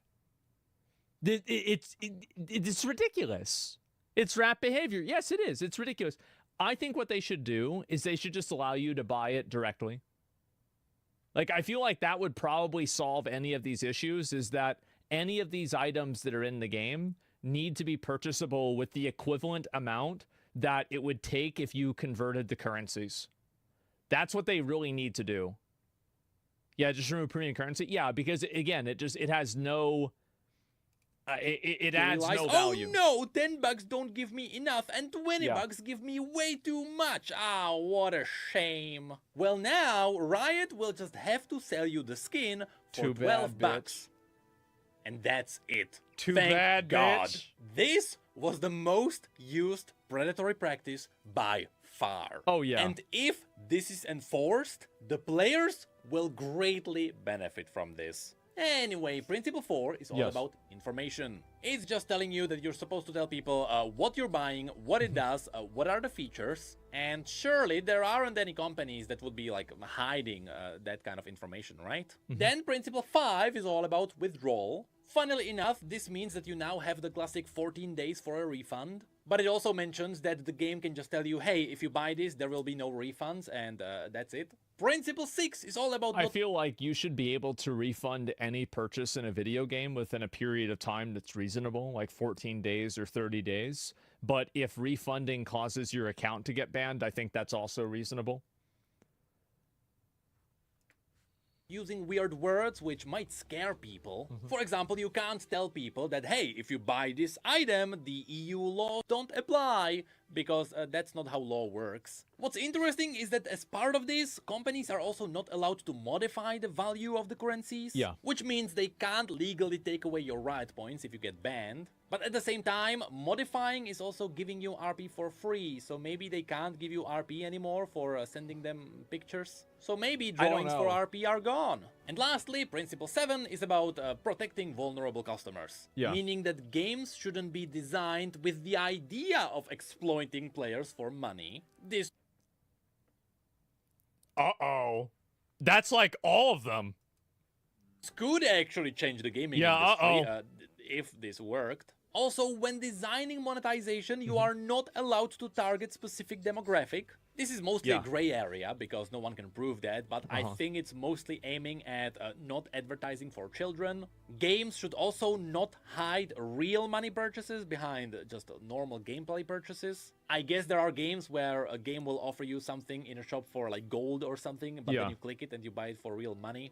It's ridiculous. It's rat behavior. Yes, it is. It's ridiculous. I think what they should do is they should just allow you to buy it directly. Like, I feel like that would probably solve any of these issues, is that any of these items that are in the game need to be purchasable with the equivalent amount that it would take if you converted the currencies. That's what they really need to do. Yeah, just remove premium currency. Yeah, because again, it has no... it adds no value. Oh no, $10 don't give me enough, and $20 give me way too much. Ah, what a shame. Well, now Riot will just have to sell you the skin for $12. And that's it. Too Thank bad, God. bitch. This was the most used predatory practice by far. Oh, yeah. And if this is enforced, the players will greatly benefit from this. Anyway, Principle 4 is all about information. It's just telling you that you're supposed to tell people what you're buying, what it does, what are the features, and surely there aren't any companies that would be like hiding that kind of information, right? Then Principle 5 is all about withdrawal. Funnily enough, this means that you now have the classic 14 days for a refund, but it also mentions that the game can just tell you, hey, if you buy this, there will be no refunds, and that's it. Principle 6 is all about... I feel like you should be able to refund any purchase in a video game within a period of time that's reasonable, like 14 days or 30 days. But if refunding causes your account to get banned, I think that's also reasonable. Using weird words which might scare people. For example, you can't tell people that, hey, if you buy this item, the EU laws don't apply, because that's not how law works. What's interesting is that as part of this, companies are also not allowed to modify the value of the currencies, which means they can't legally take away your riot points if you get banned. But at the same time, modifying is also giving you RP for free, so maybe they can't give you RP anymore for sending them pictures. So maybe drawings for RP are gone. And lastly, Principle 7 is about protecting vulnerable customers. Meaning that games shouldn't be designed with the idea of exploiting players for money. This... Uh-oh. That's like all of them. This could actually change the gaming industry if this worked. Also, when designing monetization, you are not allowed to target specific demographic. This is mostly a gray area because no one can prove that, but I think it's mostly aiming at not advertising for children. Games should also not hide real money purchases behind just normal gameplay purchases. I guess there are games where a game will offer you something in a shop for like gold or something, but then you click it and you buy it for real money.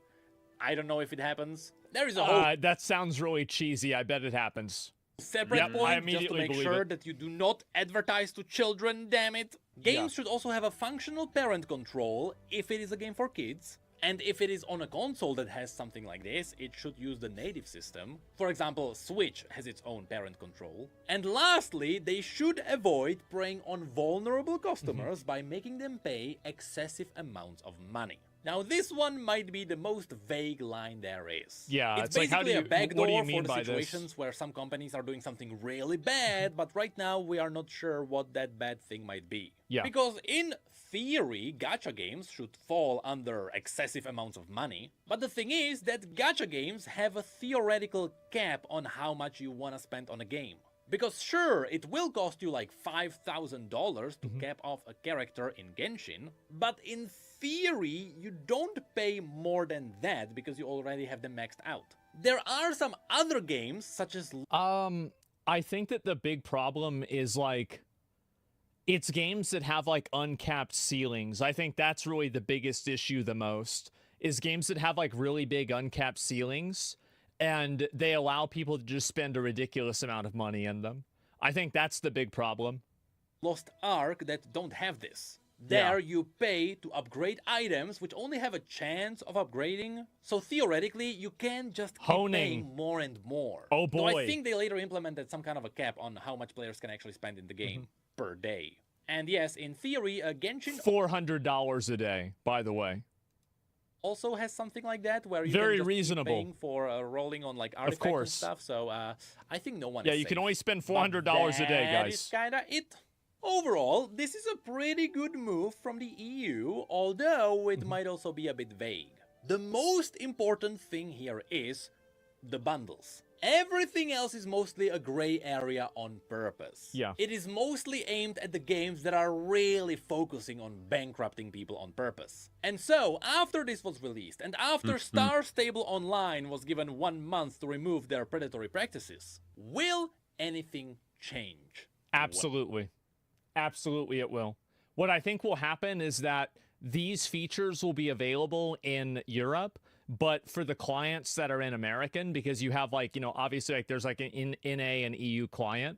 I don't know if it happens. There is a whole... that sounds really cheesy. I bet it happens. Separate point, just to make sure that you do not advertise to children, damn it. Games should also have a functional parent control if it is a game for kids. And if it is on a console that has something like this, it should use the native system. For example, Switch has its own parent control. And lastly, they should avoid preying on vulnerable customers by making them pay excessive amounts of money. Now, this one might be the most vague line there is. Yeah, it's like, basically how do you, a backdoor what do you mean for the by situations this? where some companies are doing something really bad, but right now we are not sure what that bad thing might be. Because in theory, gacha games should fall under excessive amounts of money. But the thing is that gacha games have a theoretical cap on how much you want to spend on a game. Because sure, it will cost you like $5,000 to cap off a character in Genshin, but in theory, you don't pay more than that because you already have them maxed out. There are some other games, such as... I think that the big problem is, like, it's games that have, like, uncapped ceilings. I think that's really the biggest issue the most, is games that have, like, really big uncapped ceilings, and they allow people to just spend a ridiculous amount of money in them. I think that's the big problem. Lost Ark that don't have this. There you pay to upgrade items which only have a chance of upgrading. So theoretically, you can just keep paying more and more. Oh boy. Though I think they later implemented some kind of a cap on how much players can actually spend in the game per day. And yes, in theory, Genshin... $400 a day, by the way. Also has something like that where you Very can just reasonable. keep paying for rolling on like artifacts and stuff. So I think no one is you safe. can only spend $400 a day, guys. That is kinda it. Overall, this is a pretty good move from the EU, although it might also be a bit vague. The most important thing here is the bundles. Everything else is mostly a gray area on purpose. It is mostly aimed at the games that are really focusing on bankrupting people on purpose. And so, after this was released, and after Star Stable Online was given 1 month to remove their predatory practices, will anything change? Absolutely. Absolutely, it will. What I think will happen is that these features will be available in Europe, but for the clients that are in American, because you have like, you know, obviously like there's like an NA and EU client.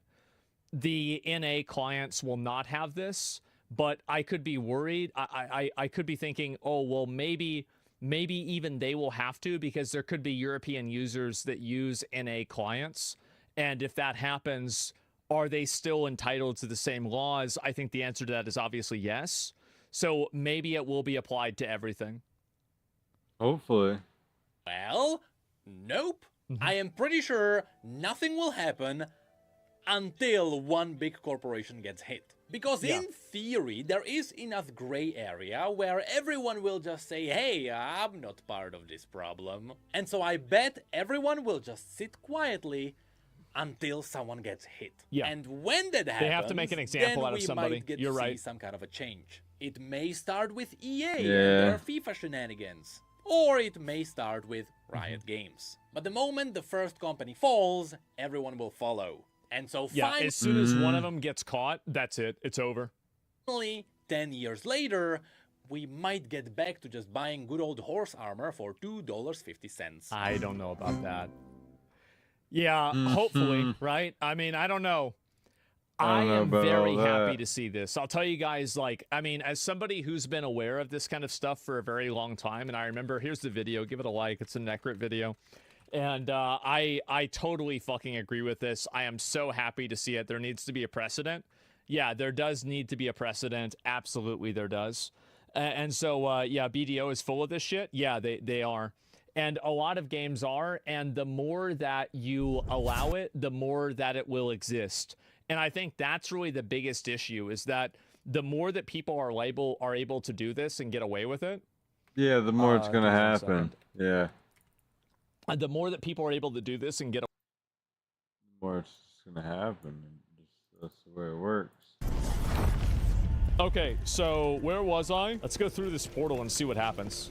The NA clients will not have this, but I could be worried. I could be thinking, oh, well, maybe even they will have to, because there could be European users that use NA clients. And if that happens, are they still entitled to the same laws? I think the answer to that is obviously yes. So maybe it will be applied to everything. Hopefully. Well, nope. I am pretty sure nothing will happen until one big corporation gets hit. Because in theory, there is enough gray area where everyone will just say, hey, I'm not part of this problem. And so I bet everyone will just sit quietly until someone gets hit. Yeah. And when that happens, they have to make an example then out of we somebody. might get You're to right. see some kind of a change. It may start with EA and Yeah. their FIFA shenanigans. Or it may start with Riot Games. But the moment the first company falls, everyone will follow. And so Yeah, finally, as soon as one of them gets caught, that's it. It's over. 10 years later, we might get back to just buying good old horse armor for $2.50. I don't know about that. Yeah, hopefully, right? I mean, I don't know. I don't know am about very all happy that. to see this. I'll tell you guys, like, I mean, as somebody who's been aware of this kind of stuff for a very long time, and I remember, here's the video, give it a like, it's a Necrit video. And I totally fucking agree with this. I am so happy to see it. There needs to be a precedent. Yeah, there does need to be a precedent. Absolutely, there does. And so, yeah, BDO is full of this shit. Yeah, they are. And a lot of games are. And the more that you allow it, the more that it will exist. And I think that's really the biggest issue, is that the more that people are able to do this and get away with it. Yeah, the more it's gonna hold on a happen. Yeah. And the more that people are able to do this and get The more it's gonna happen. That's the way it works. Okay, so where was I? Let's go through this portal and see what happens.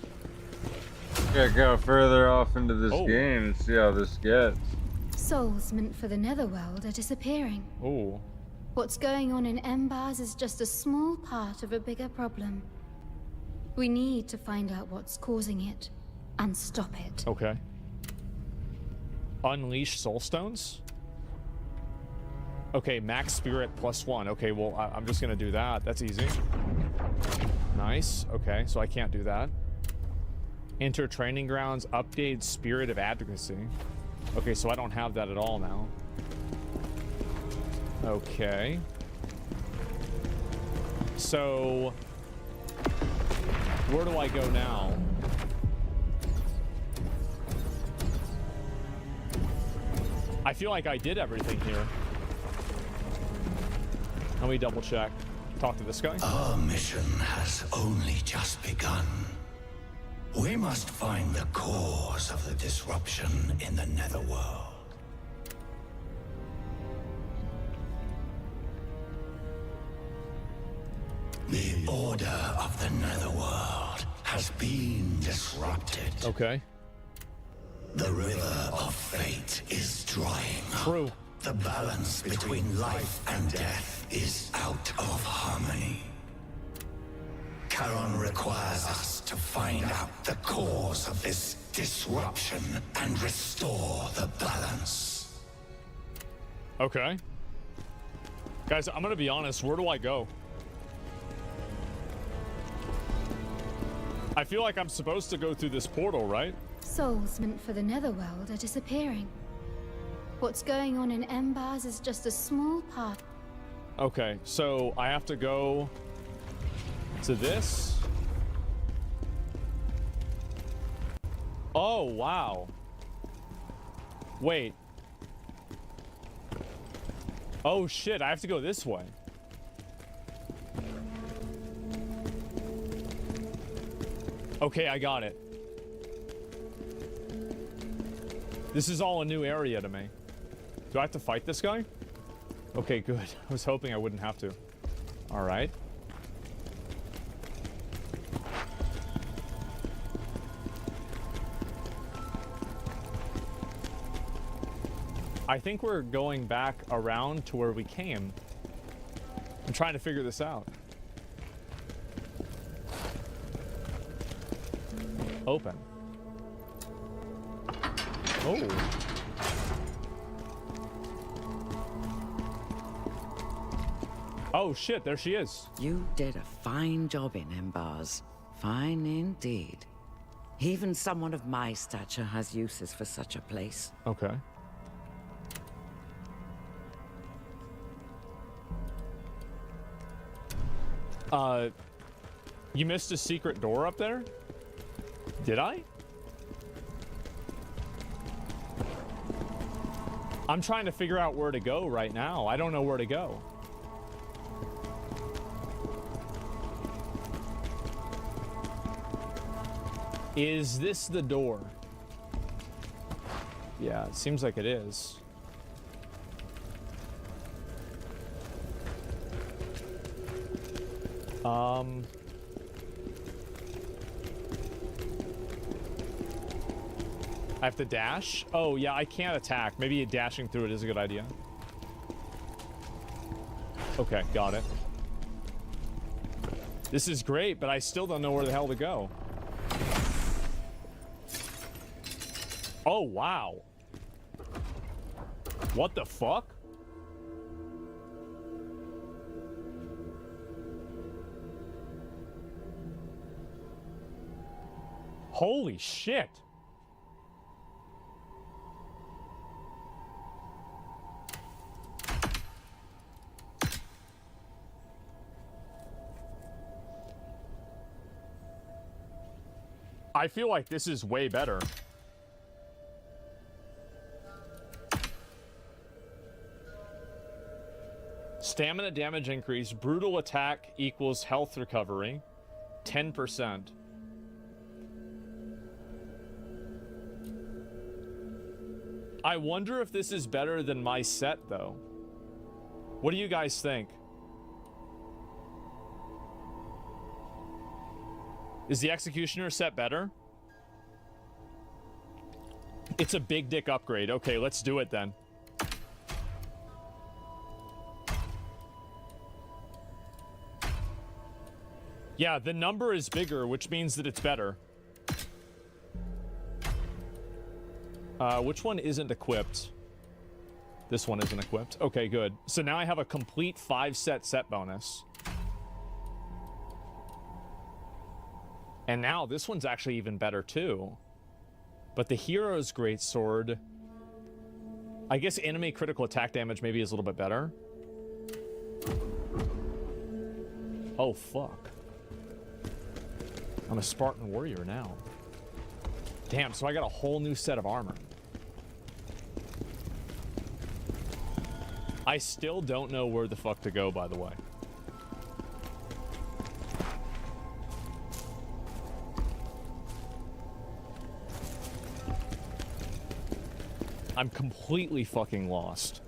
Yeah, go further off into this Oh. game and see how this gets. Souls meant for the netherworld are disappearing. Oh. What's going on in Embers is just a small part of a bigger problem. We need to find out what's causing it and stop it. Okay. Unleash Soulstones? Okay, max spirit +1. Okay, well, I'm just gonna do that. That's easy. Nice. Okay, so I can't do that. Enter training grounds, update spirit of advocacy. Okay, so I don't have that at all now. Okay. So, where do I go now? I feel like I did everything here. Let me double check. Talk to this guy. Our mission has only just begun. We must find the cause of the disruption in the Netherworld. The order of the Netherworld has been disrupted. Okay. The river of fate is drying up. True. The balance between life and death is out of harmony. Charon requires us to find out the cause of this disruption and restore the balance. Okay. Guys, I'm gonna be honest. Where do I go? I feel like I'm supposed to go through this portal, right? Souls meant for the netherworld are disappearing. What's going on in Embers is just a small part. Okay, so I have to go to this. Oh, wow. Wait. Oh, shit, I have to go this way. Okay, I got it. This is all a new area to me. Do I have to fight this guy? Okay, good. I was hoping I wouldn't have to. All right. I think we're going back around to where we came. trying to figure this out. Open. Oh. Oh shit, there she is. You did a fine job in Embars. Fine indeed. Even someone of my stature has uses for such a place. Okay. You missed a secret door up there? Did I? I'm trying to figure out where to go right now. I don't know where to go. Is this the door? Yeah, it seems like it is. I have to dash? Oh, yeah, I can't attack. Maybe dashing through it is a good idea. Okay, got it. This is great, but I still don't know where the hell to go. Oh, wow. What the fuck? Holy shit. I feel like this is way better. Stamina damage increase, brutal attack equals health recovery, 10%. I wonder if this is better than my set, though. What do you guys think? Is the Executioner set better? It's a big dick upgrade. Okay, let's do it then. Yeah, the number is bigger, which means that it's better. Which one isn't equipped? This one isn't equipped. Okay, good. So now I have a complete 5-set set bonus. And now this one's actually even better too. But the Hero's Greatsword, I guess enemy critical attack damage maybe is a little bit better. Oh, fuck. I'm a Spartan warrior now. Damn, so I got a whole new set of armor. I still don't know where the fuck to go, by the way. I'm completely fucking lost.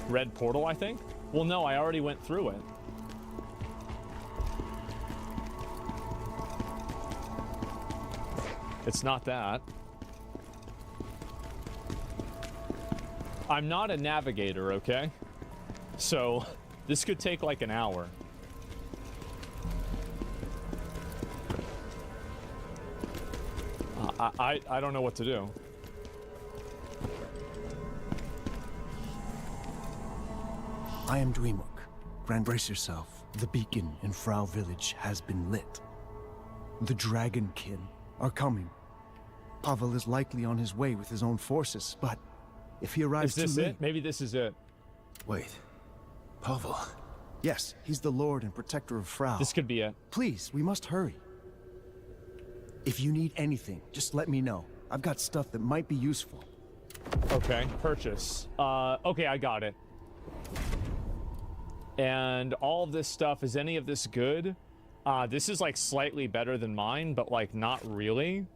Red portal, I think? Well, no, I already went through it. It's not that. I'm not a navigator, okay? So, this could take like an hour. I don't know what to do. I am Dweemuk. Grand brace yourself. The beacon in Frau Village has been lit. The Dragonkin are coming. Pavel is likely on his way with his own forces, but if he arrives too late... Is this it? Maybe this is it. Wait. Pavel? Yes, he's the Lord and Protector of Frau. This could be it. Please, we must hurry. If you need anything, just let me know. I've got stuff that might be useful. Okay, purchase. Okay, I got it. And all of this stuff, is any of this good? This is like slightly better than mine, but like not really.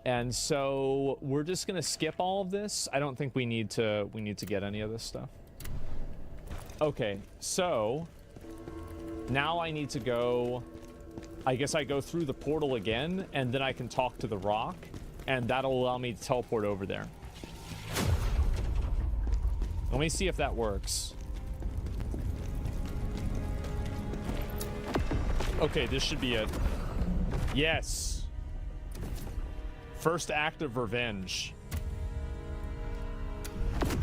And so we're just gonna skip all of this. I don't think we need to get any of this stuff. Okay, so now I need to go. I guess I go through the portal again, and then I can talk to the rock, and that'll allow me to teleport over there. Let me see if that works. Okay, this should be it. Yes. First act of revenge.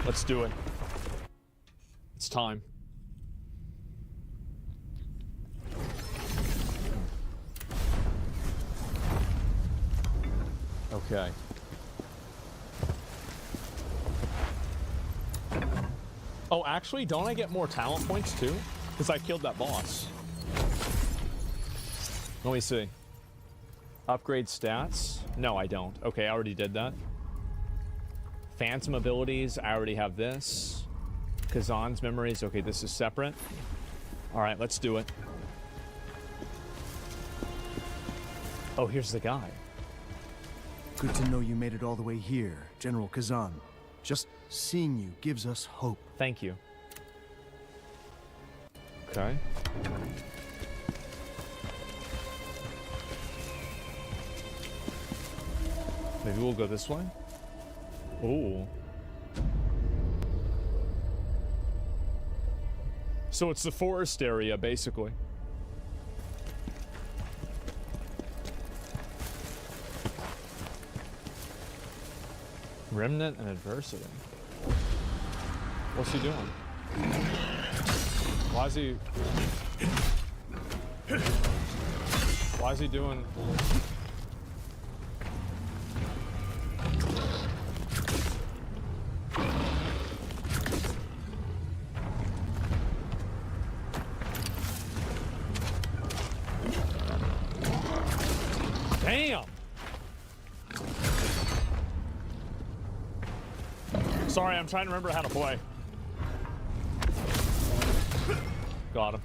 Let's do it. It's time. Okay. Oh, actually, don't I get more talent points too? Because I killed that boss. Let me see. Upgrade stats? No, I don't. Okay, I already did that. Phantom abilities, I already have this. Kazan's memories, okay, this is separate. All right, let's do it. Oh, here's the guy. Good to know you made it all the way here, General Kazan. Just seeing you gives us hope. Thank you. Okay. Maybe we'll go this way. Ooh. So it's the forest area, basically. Remnant and adversity. What's he doing? Why is he doing? Damn! Sorry, I'm trying to remember how to play. Got him.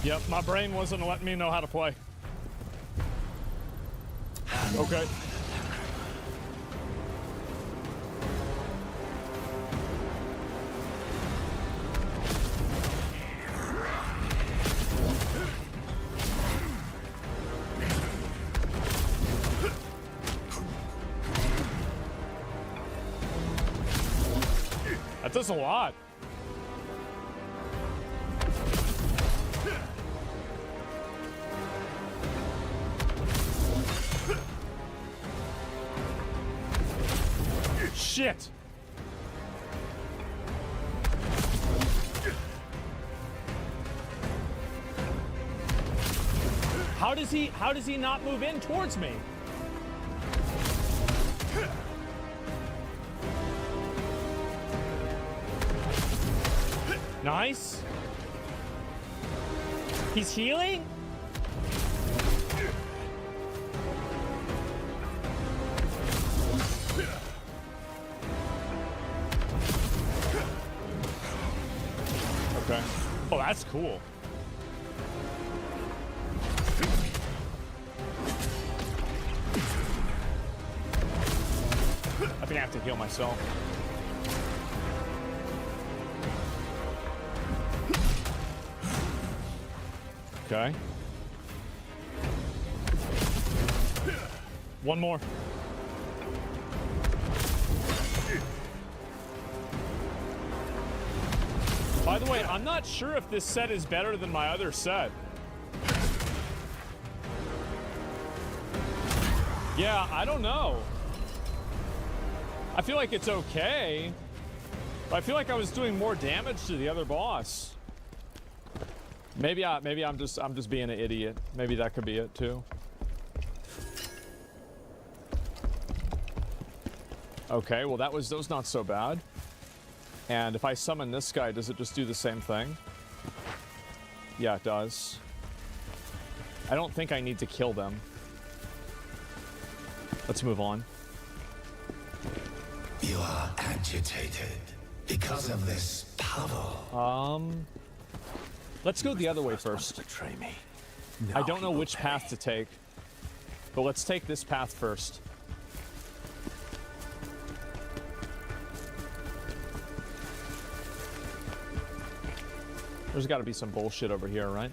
Yep, my brain wasn't letting me know how to play. Okay. That does a lot. Shit. How does he not move in towards me? Nice. He's healing? Okay. Oh, that's cool. I think I have to heal myself. Okay. One more. By the way, I'm not sure if this set is better than my other set. Yeah, I don't know. I feel like it's okay, but I feel like I was doing more damage to the other boss. Maybe I'm just being an idiot. Maybe that could be it too. Okay, well that was not so bad. And if I summon this guy, does it just do the same thing? Yeah, it does. I don't think I need to kill them. Let's move on. You are agitated because of this Pavel. Let's go the other way first. Betray me. I don't know which path to take, but let's take this path first. There's got to be some bullshit over here, right?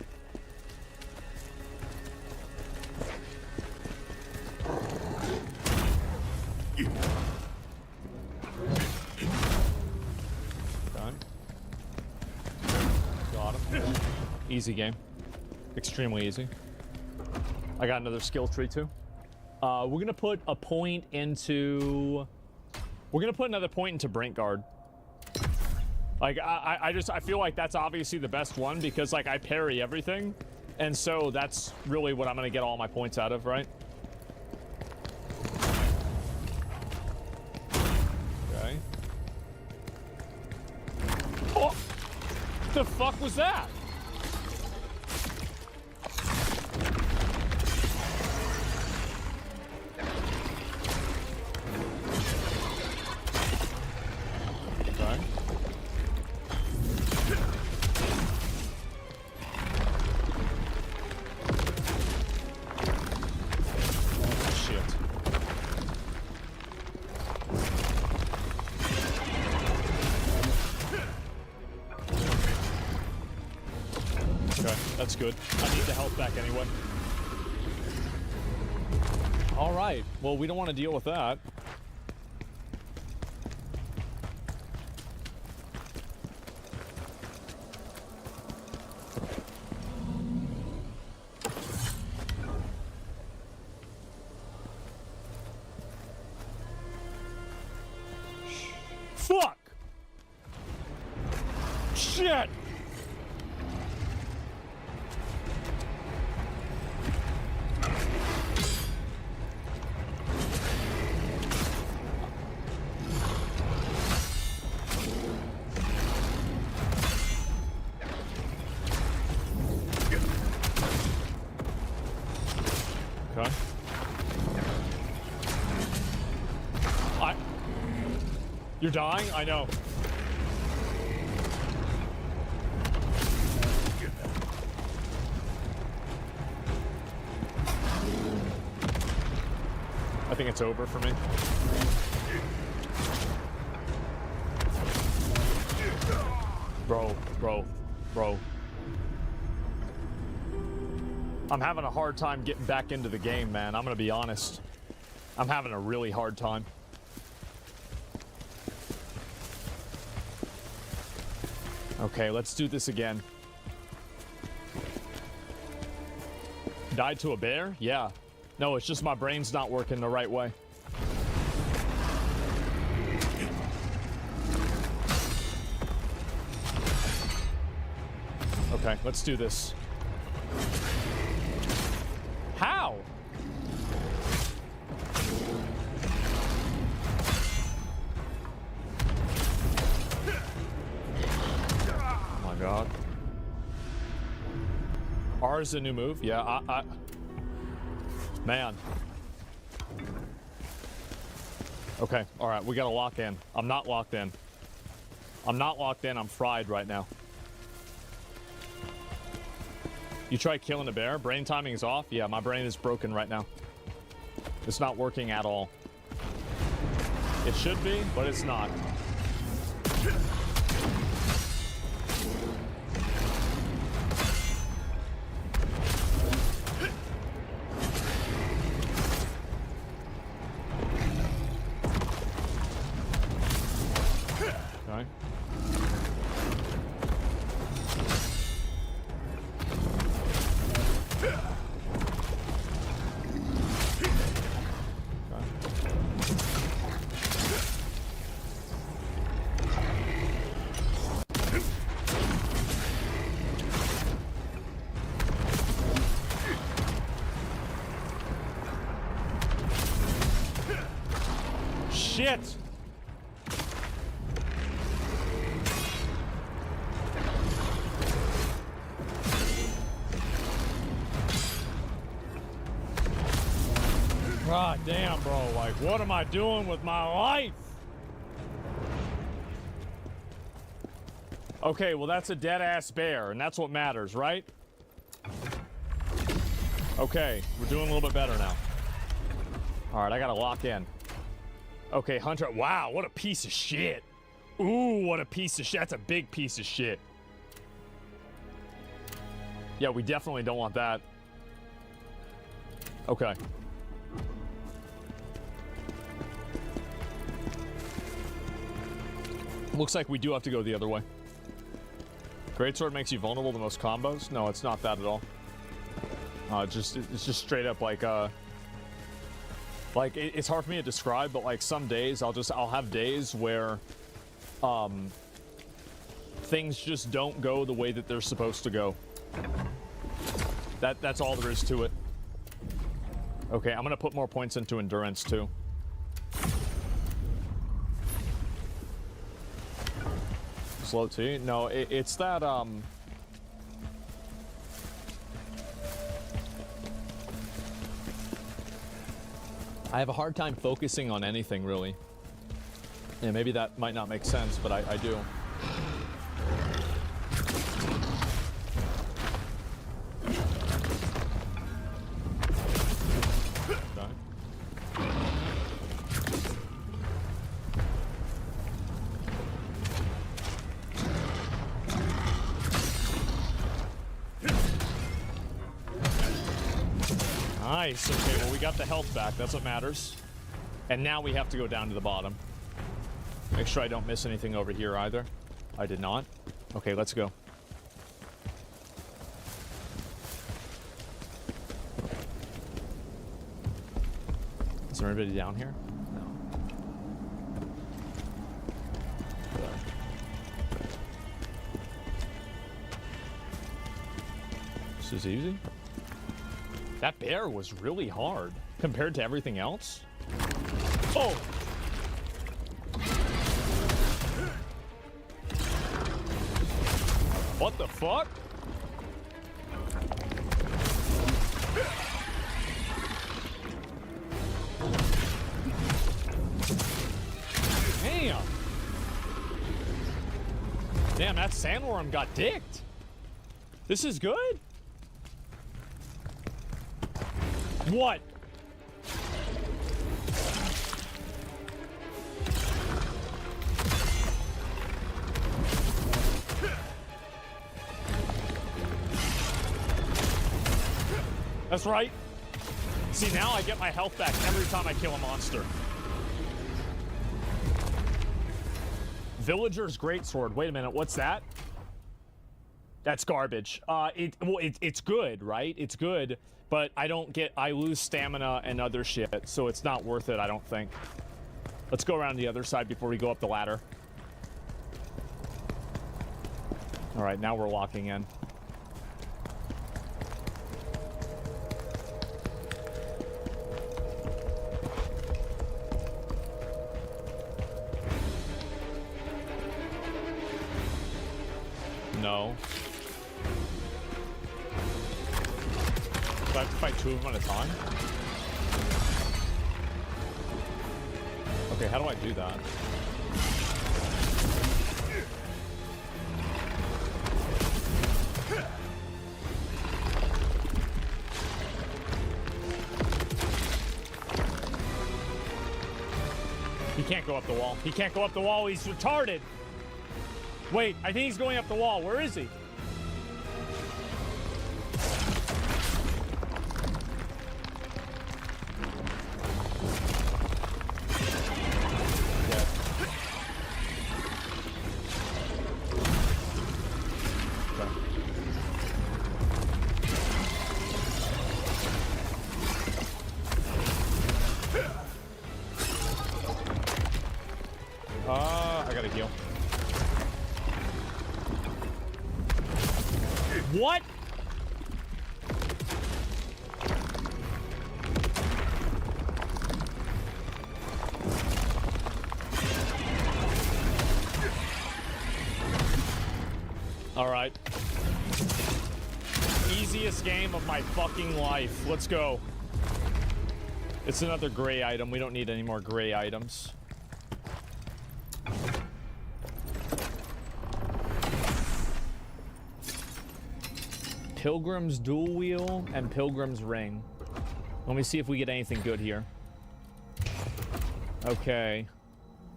bottom. Easy game. Extremely easy. I got another skill tree too. We're gonna put a point into... We're gonna put another point into Brink Guard. Like, I feel like that's obviously the best one because, like, I parry everything. And so that's really what I'm gonna get all my points out of, right? Okay. Oh! The fuck was that? Okay. That's good. I need the health back anyway. All right. Well, we don't want to deal with that. Fuck! Shit! Okay. You're dying? I know. I think it's over for me. Bro. I'm having a hard time getting back into the game, man. I'm gonna be honest. I'm having a really hard time. Okay, let's do this again. Died to a bear? Yeah. No, it's just my brain's not working the right way. Okay, let's do this. How? Oh my god. R is a new move? Yeah, man. Okay, alright, we gotta lock in. I'm not locked in. I'm not locked in, I'm fried right now. You try killing a bear? Brain timing is off? Yeah, my brain is broken right now. It's not working at all. It should be, but it's not. Okay. Shit! God damn, bro. Like, what am I doing with my life? Okay, well, that's a dead-ass bear, and that's what matters, right? Okay, we're doing a little bit better now. All right, I gotta lock in. Okay, Hunter. Wow, what a piece of shit. Ooh, what a piece of shit. That's a big piece of shit. Yeah, we definitely don't want that. Okay. Looks like we do have to go the other way. Greatsword makes you vulnerable to most combos? No, it's not that at all. It's just straight up like it's hard for me to describe, but like some days I'll have days where things just don't go the way that they're supposed to go. That's all there is to it. Okay, I'm gonna put more points into endurance too. Slow T? No, it's that I have a hard time focusing on anything, really. Yeah, maybe that might not make sense, but I do. Nice. Okay, well, we got the health back. That's what matters. And now we have to go down to the bottom. Make sure I don't miss anything over here either. I did not. Okay, let's go. Is there anybody down here? No. This is easy. That bear was really hard compared to everything else. Oh! What the fuck? Damn! Damn, that sandworm got dicked. This is good? What? That's right. See, now I get my health back every time I kill a monster. Villager's Greatsword. Wait a minute, what's that? That's garbage. It's good, right? It's good, but I lose stamina and other shit, so it's not worth it, I don't think. Let's go around the other side before we go up the ladder. All right, now we're locking in. No. Do I have to fight two of them at a time? Okay, how do I do that? He can't go up the wall. He can't go up the wall. He's retarded. Wait, I think he's going up the wall. Where is he? I gotta heal. What? All right. Easiest game of my fucking life. Let's go. It's another gray item. We don't need any more gray items. Pilgrim's Dual Wheel and Pilgrim's Ring. Let me see if we get anything good here. Okay.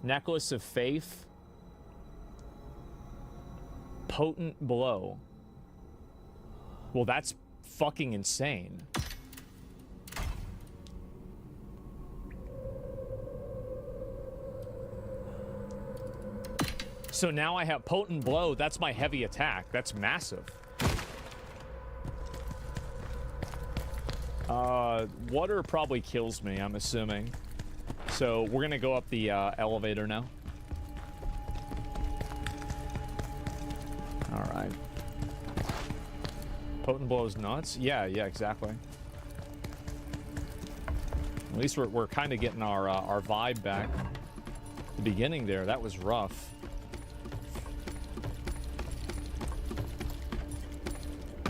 Necklace of Faith. Potent Blow. Well, that's fucking insane. So now I have Potent Blow. That's my heavy attack. That's massive. Water probably kills me, I'm assuming. So we're gonna go up the elevator now. All right. Potent Blow is nuts. Yeah, exactly. At least we're kind of getting our vibe back. The beginning there, that was rough.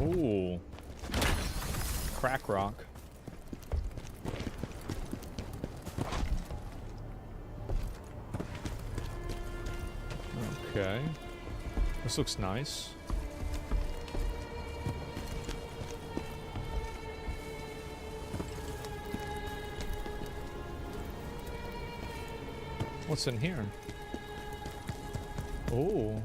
Ooh. Crack rock. Okay. This looks nice. What's in here? Oh.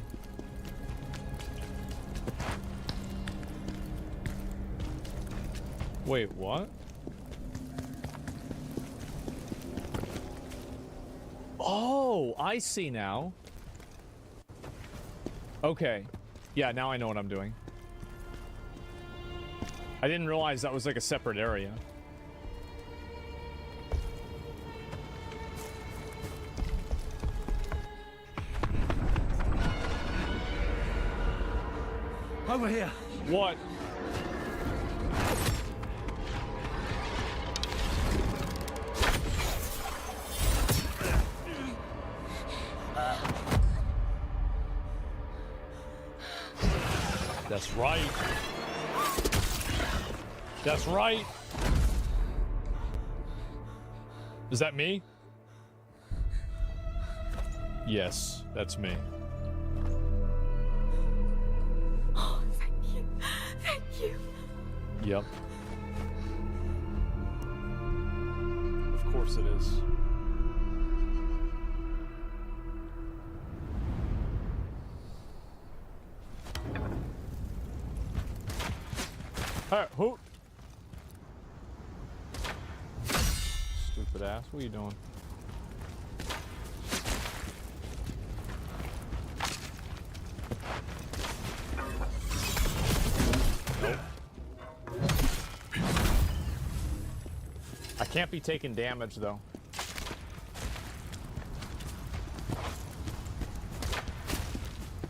Wait, what? Oh, I see now. Okay. Yeah, now I know what I'm doing. I didn't realize that was like a separate area. Over here. What? That's right. That's right. Is that me? Yes, that's me. Oh, thank you. Thank you. Yep. Of course it is. Hey, who? Stupid ass. What are you doing? Nope. I can't be taking damage though.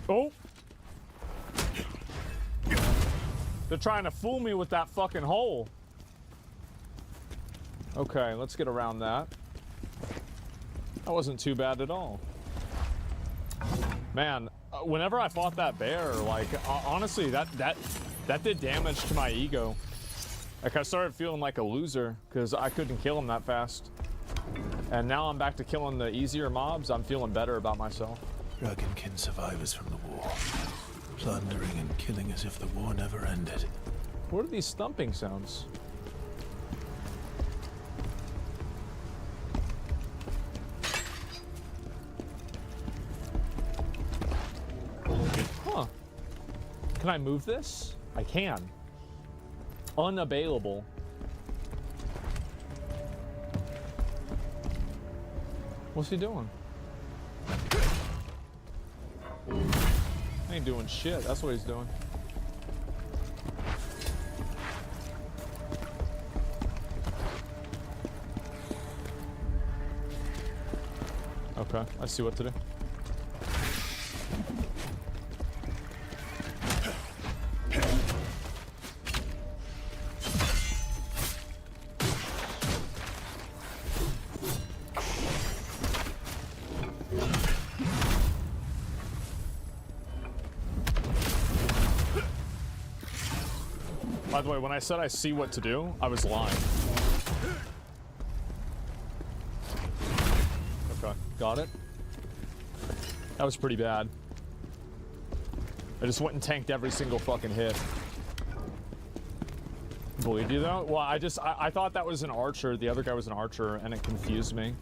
Oh! They're trying to fool me with that fucking hole. Okay, let's get around that. That wasn't too bad at all. Man, whenever I fought that bear, like, honestly, that did damage to my ego. Like, I started feeling like a loser because I couldn't kill him that fast. And now I'm back to killing the easier mobs. I'm feeling better about myself. Dragonkin survivors from the war. Plundering and killing as if the war never ended. What are these thumping sounds? Huh. Can I move this? I can. Unavailable. What's he doing? Ain't doing shit. That's what he's doing. Okay, I see what to do. By the way, when I said I see what to do, I was lying. Okay, got it. That was pretty bad. I just went and tanked every single fucking hit. Believe you though? Well, I thought that was an archer. The other guy was an archer, and it confused me.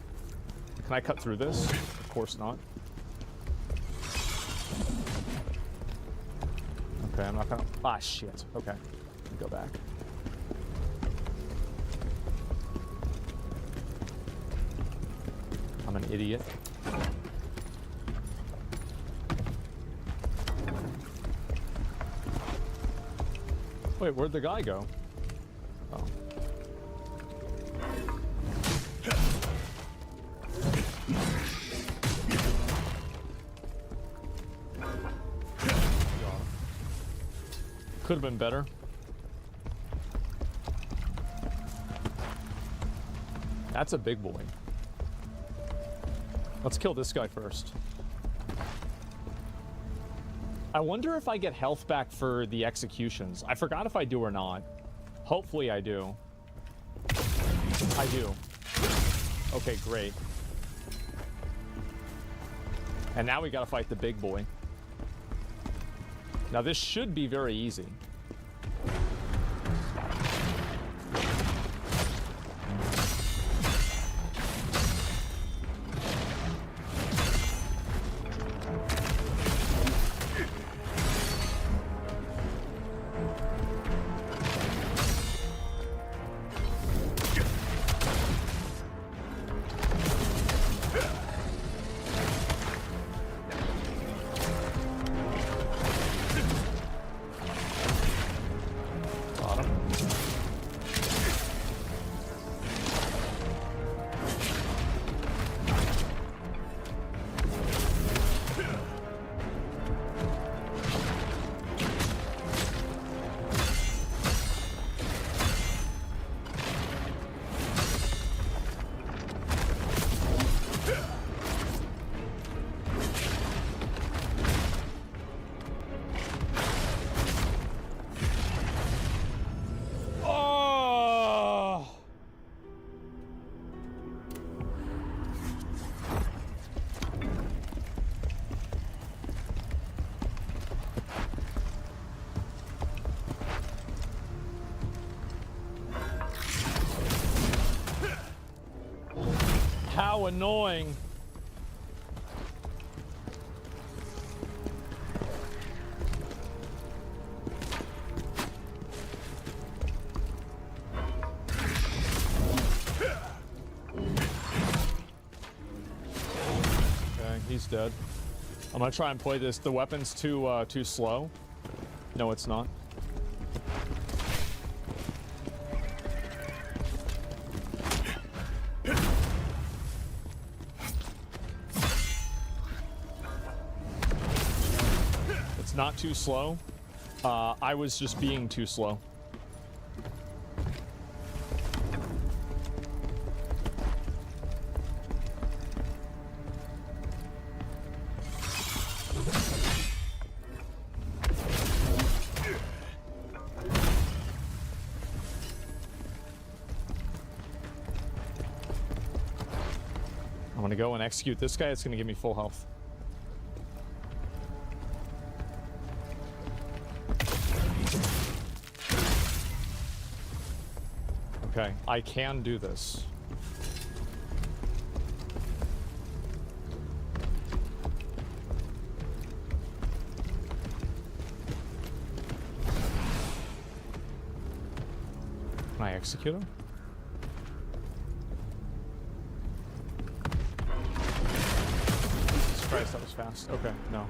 Can I cut through this? Of course not. Okay, I'm not gonna. Ah, shit. Okay. Go back. I'm an idiot. Wait, where'd the guy go? Oh. Could have been better. That's a big boy. Let's kill this guy first. I wonder if I get health back for the executions. I forgot if I do or not. Hopefully I do. I do. Okay, great. And now we gotta fight the big boy. Now this should be very easy. How annoying. Okay, he's dead. I'm gonna try and play this. The weapon's too slow. No, it's not. Not too slow. I was just being too slow. I'm gonna go and execute this guy. It's gonna give me full health. Okay, I can do this. Can I execute him? Jesus Christ, that was fast. Okay, no.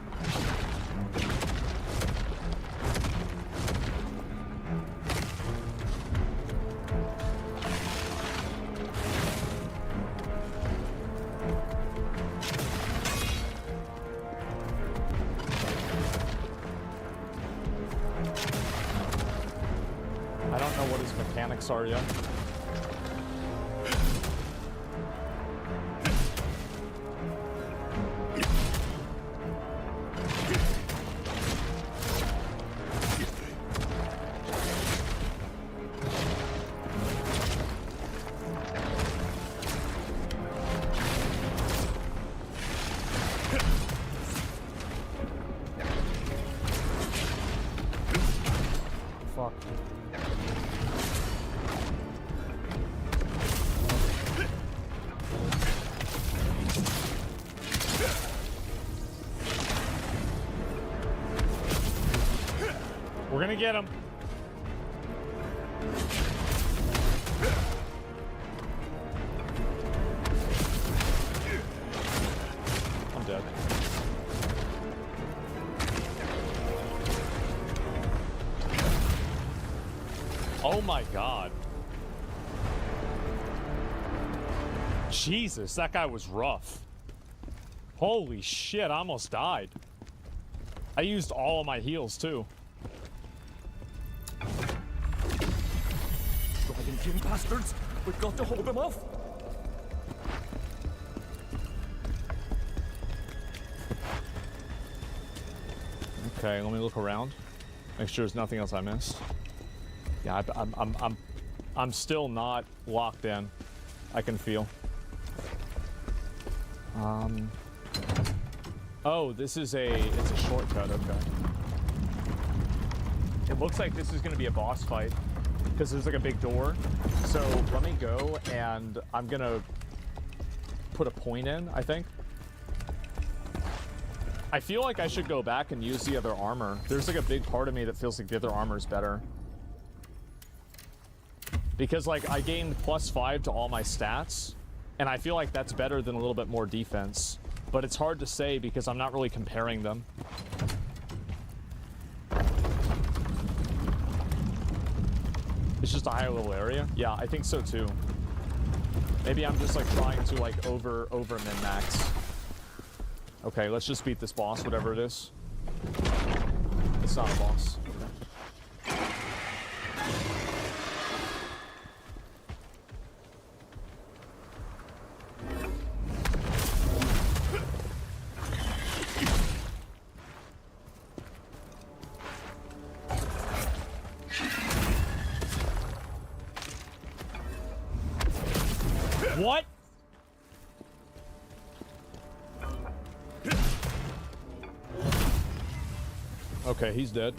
Sorry, yeah. Fuck. We're gonna get him. I'm dead. Oh my god. Jesus, that guy was rough. Holy shit, I almost died. I used all of my heals too. Dragon King bastards! We've got to hold them off! Okay, let me look around. Make sure there's nothing else I missed. Yeah, I'm still not locked in. I can feel. Oh, this is it's a shortcut, okay. It looks like this is gonna be a boss fight because there's like a big door. So let me go and I'm gonna put a point in, I think. I feel like I should go back and use the other armor. There's like a big part of me that feels like the other armor is better. Because like I gained +5 to all my stats, and I feel like that's better than a little bit more defense. But it's hard to say because I'm not really comparing them. It's just a higher level area? Yeah, I think so too. Maybe I'm just like trying to like over min-max. Okay, let's just beat this boss, whatever it is. It's not a boss. Okay. What? Okay, he's dead.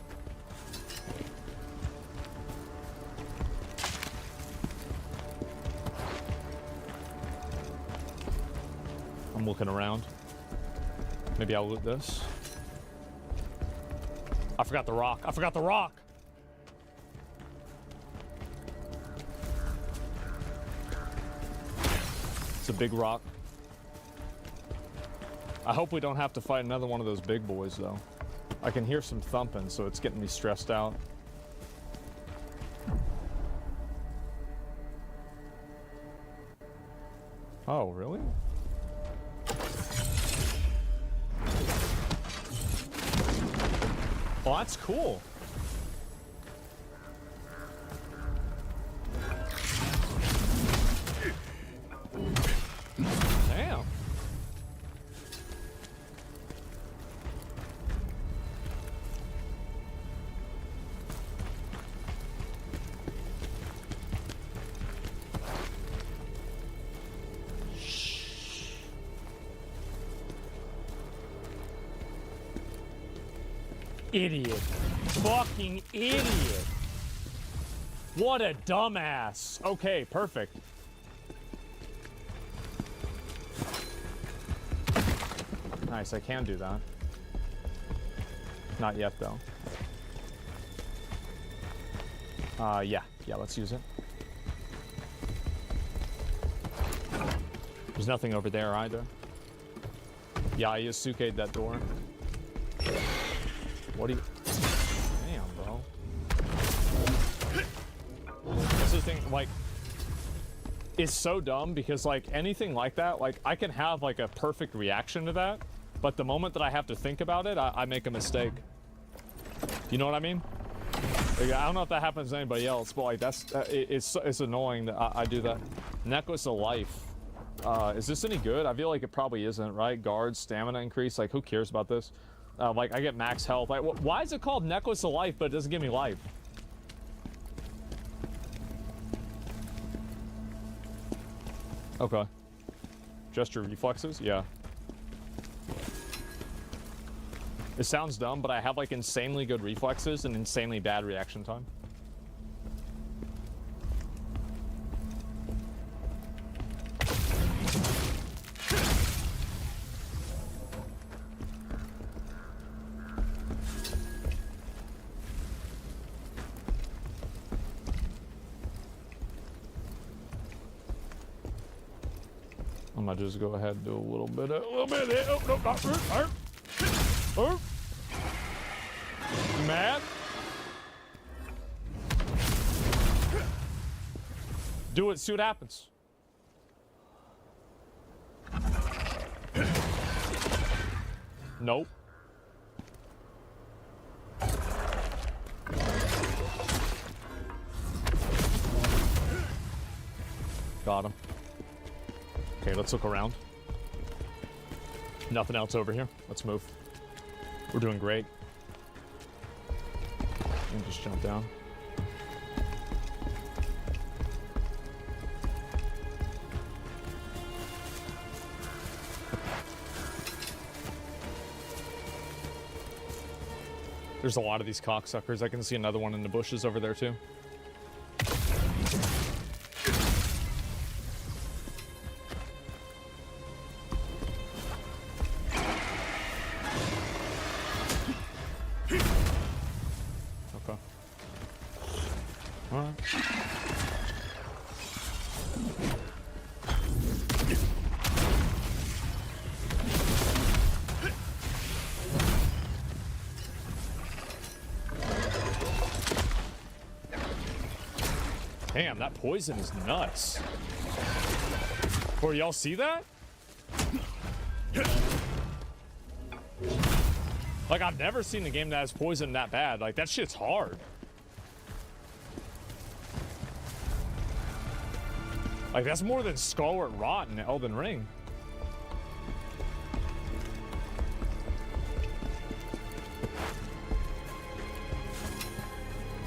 I'm looking around. Maybe I'll loot this. I forgot the rock. I forgot the rock! It's a big rock. I hope we don't have to fight another one of those big boys, though. I can hear some thumping, so it's getting me stressed out. Oh, really? Well, that's cool. Damn. Idiot. Fucking idiot. What a dumbass. Okay, perfect. Nice, I can do that. Not yet, though. Yeah, let's use it. There's nothing over there either. Yeah, I Yasuka'd that door. What do you... Damn, bro. That's the thing, like... It's so dumb because, like, anything like that, like, I can have, like, a perfect reaction to that, but the moment that I have to think about it, I make a mistake. You know what I mean? Like, I don't know if that happens to anybody else, but, like, that's... it's annoying that I do that. Necklace of Life. Is this any good? I feel like it probably isn't, right? Guard, stamina increase, like, who cares about this? Like, I get max health. Like, why is it called Necklace of Life, but it doesn't give me life? Okay. Just your reflexes? Yeah. It sounds dumb, but I have, like, insanely good reflexes and insanely bad reaction time. I might just go ahead and do a little bit of it. Oh, no, not hurt. Oh. You mad? Do it, see what happens. Nope. Got him. Okay, let's look around. Nothing else over here. Let's move. We're doing great. And just jump down. There's a lot of these cocksuckers. I can see another one in the bushes over there too. Okay. All right. Damn, that poison is nuts. Bro, y'all see that? Like, I've never seen a game that has poison that bad. Like, that shit's hard. Like, that's more than Scarlet Rot in Elden Ring.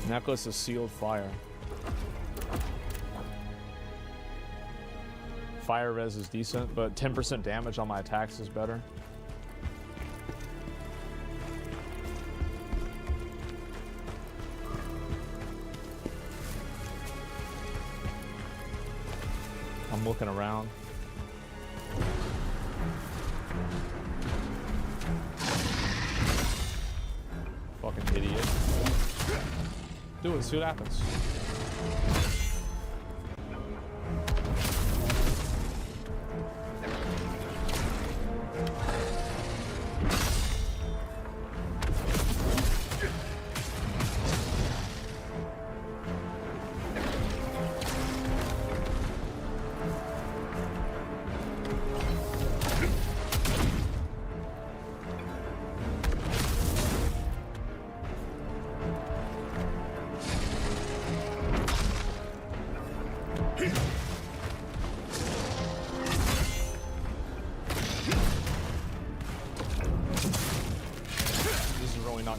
Necklace of Sealed Fire. Fire res is decent, but 10% damage on my attacks is better. I'm looking around. Fucking idiot. Do it, see what happens.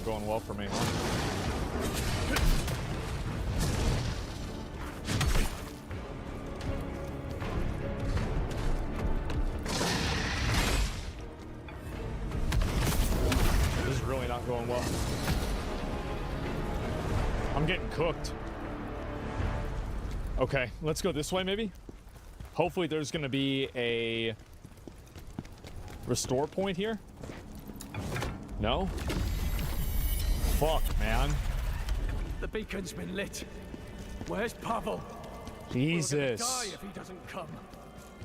Going well for me, huh? This is really not going well. I'm getting cooked. Okay, let's go this way maybe. Hopefully there's gonna be a restore point here. No? Fuck, man. The beacon's been lit. Where's Pavel? Jesus. We're gonna die if he doesn't come.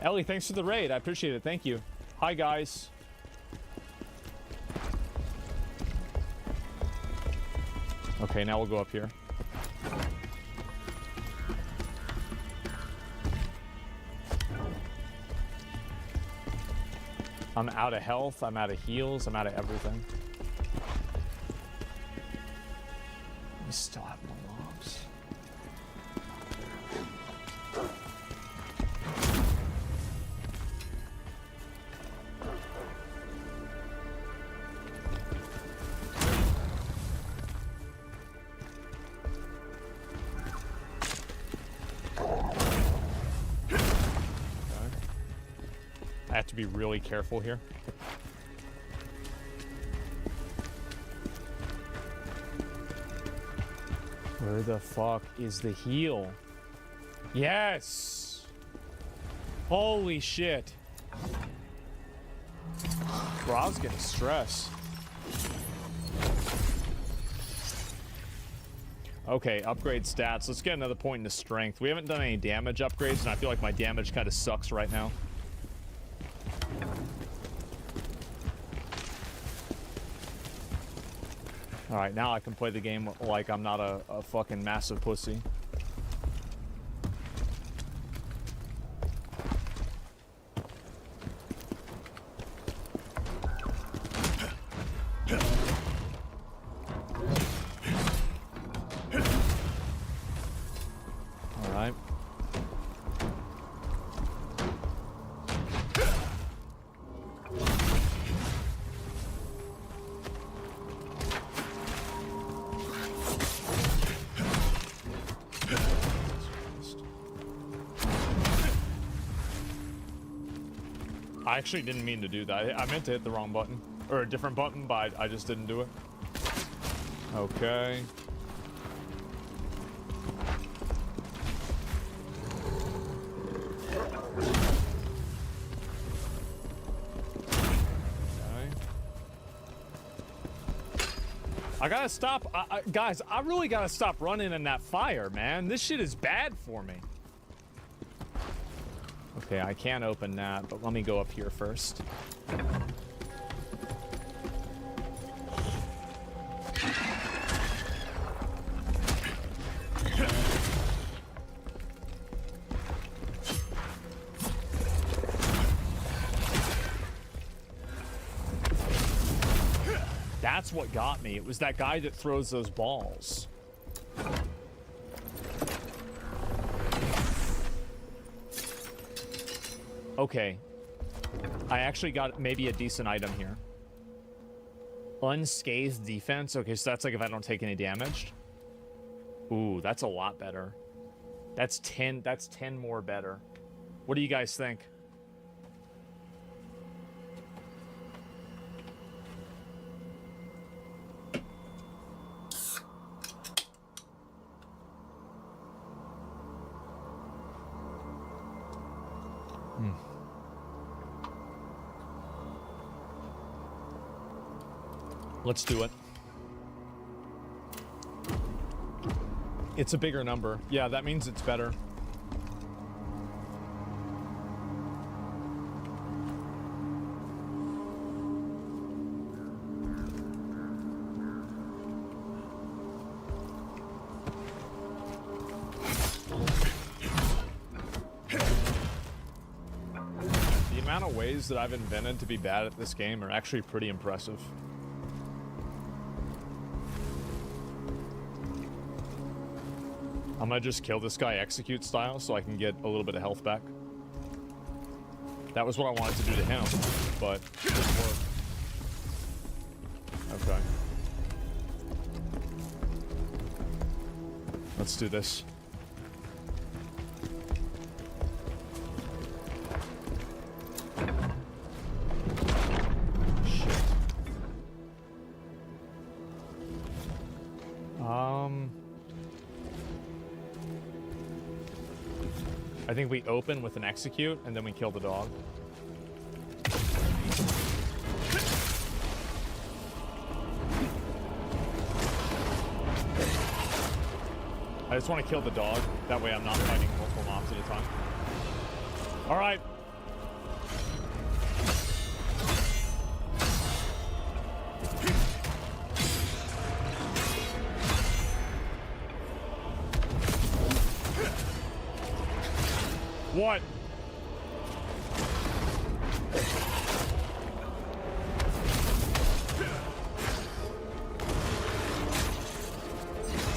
Ellie, thanks for the raid. I appreciate it. Thank you. Hi, guys. Okay, now we'll go up here. I'm out of health. I'm out of heals. I'm out of everything. We still have more mobs. I have to be really careful here. Where the fuck is the heal? Yes! Holy shit. Bro, I was getting stressed. Okay, upgrade stats. Let's get another point into strength. We haven't done any damage upgrades, and I feel like my damage kind of sucks right now. Alright, now I can play the game like I'm not a fucking massive pussy. I actually didn't mean to do that. I meant to hit the wrong button. Or a different button, but I just didn't do it. Okay. I gotta stop, guys, I really gotta stop running in that fire, man. This shit is bad for me. Okay, I can't open that, but let me go up here first. That's what got me. It was that guy that throws those balls. Okay. I actually got maybe a decent item here. Unscathed defense. Okay, so that's like if I don't take any damage. Ooh, that's a lot better. That's 10 more better. What do you guys think? Let's do it. It's a bigger number. Yeah, that means it's better. The amount of ways that I've invented to be bad at this game are actually pretty impressive. I'm gonna just kill this guy execute style so I can get a little bit of health back. That was what I wanted to do to him, but it didn't work. Okay. Let's do this. Shit. I think we open with an execute, and then we kill the dog. I just want to kill the dog. That way I'm not fighting multiple mobs at a time. All right. What?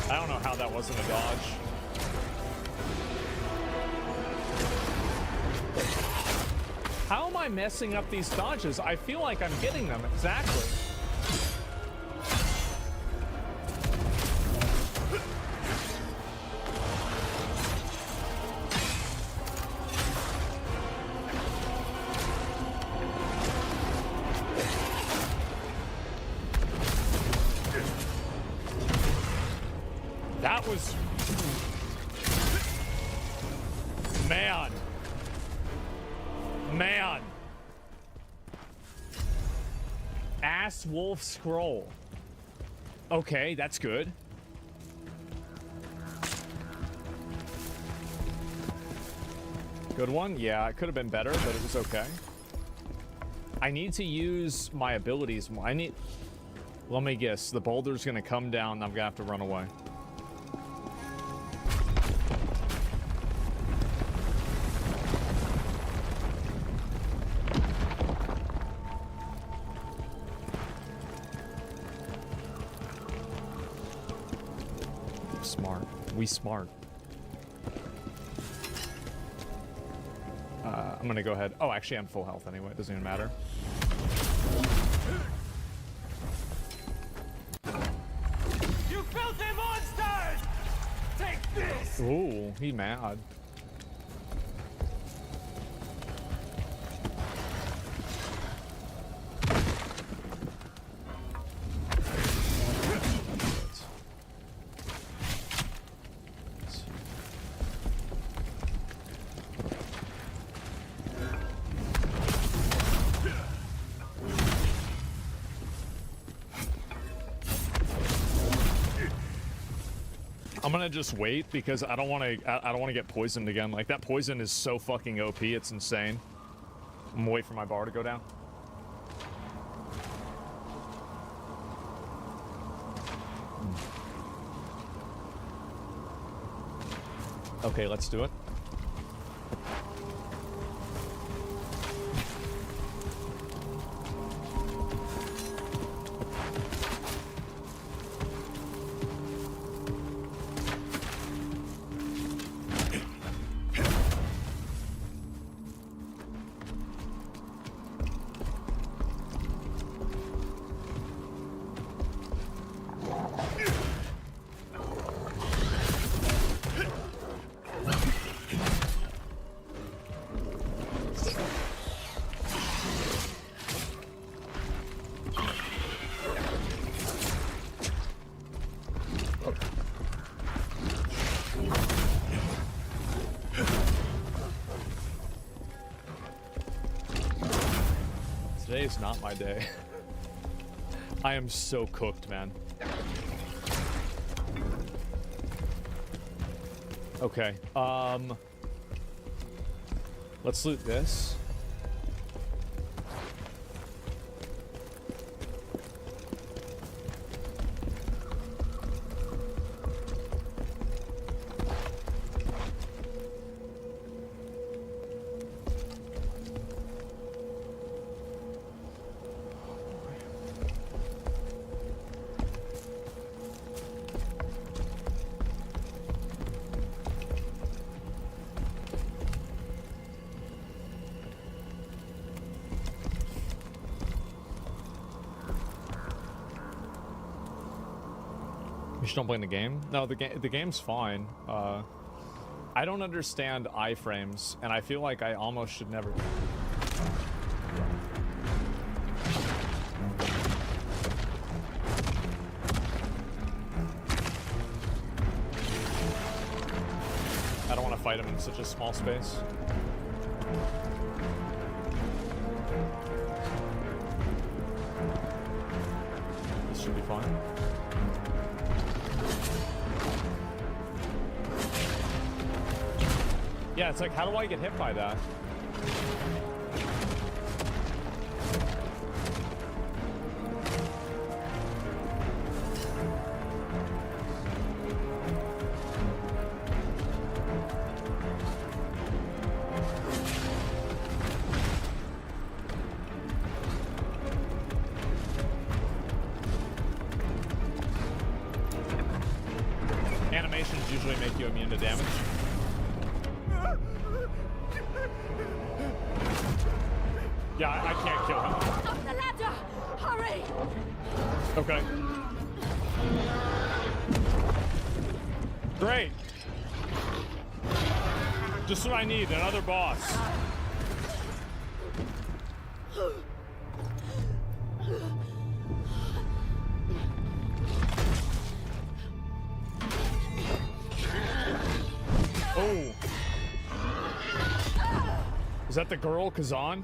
I don't know how that wasn't a dodge. How am I messing up these dodges? I feel like I'm getting them exactly. That was... Man. Man. Ass Wolf Scroll. Okay, that's good. Good one. Yeah, it could have been better, but it was okay. I need to use my abilities more. Let me guess. The boulder's gonna come down and I'm gonna have to run away. Smart. We smart. I'm gonna go ahead. Oh, actually, I'm full health anyway. It doesn't even matter. You filthy monsters! Take this! Ooh, he mad. I'm gonna just wait because I don't want to get poisoned again. Like, that poison is so fucking OP, it's insane. I'm gonna wait for my bar to go down. Okay, let's do it. Today is not my day. I am so cooked, man. Okay, let's loot this. You just don't play in the game? No, the game's fine. I don't understand iframes, and I feel like I almost should never. I don't want to fight him in such a small space. This should be fine. Yeah, it's like, how do I get hit by that? Animations usually make you immune to damage. Yeah, I can't kill him. Up the ladder! Hurry! Okay. Great. Just what I need, another boss. Oh. Is that the girl, Kazan?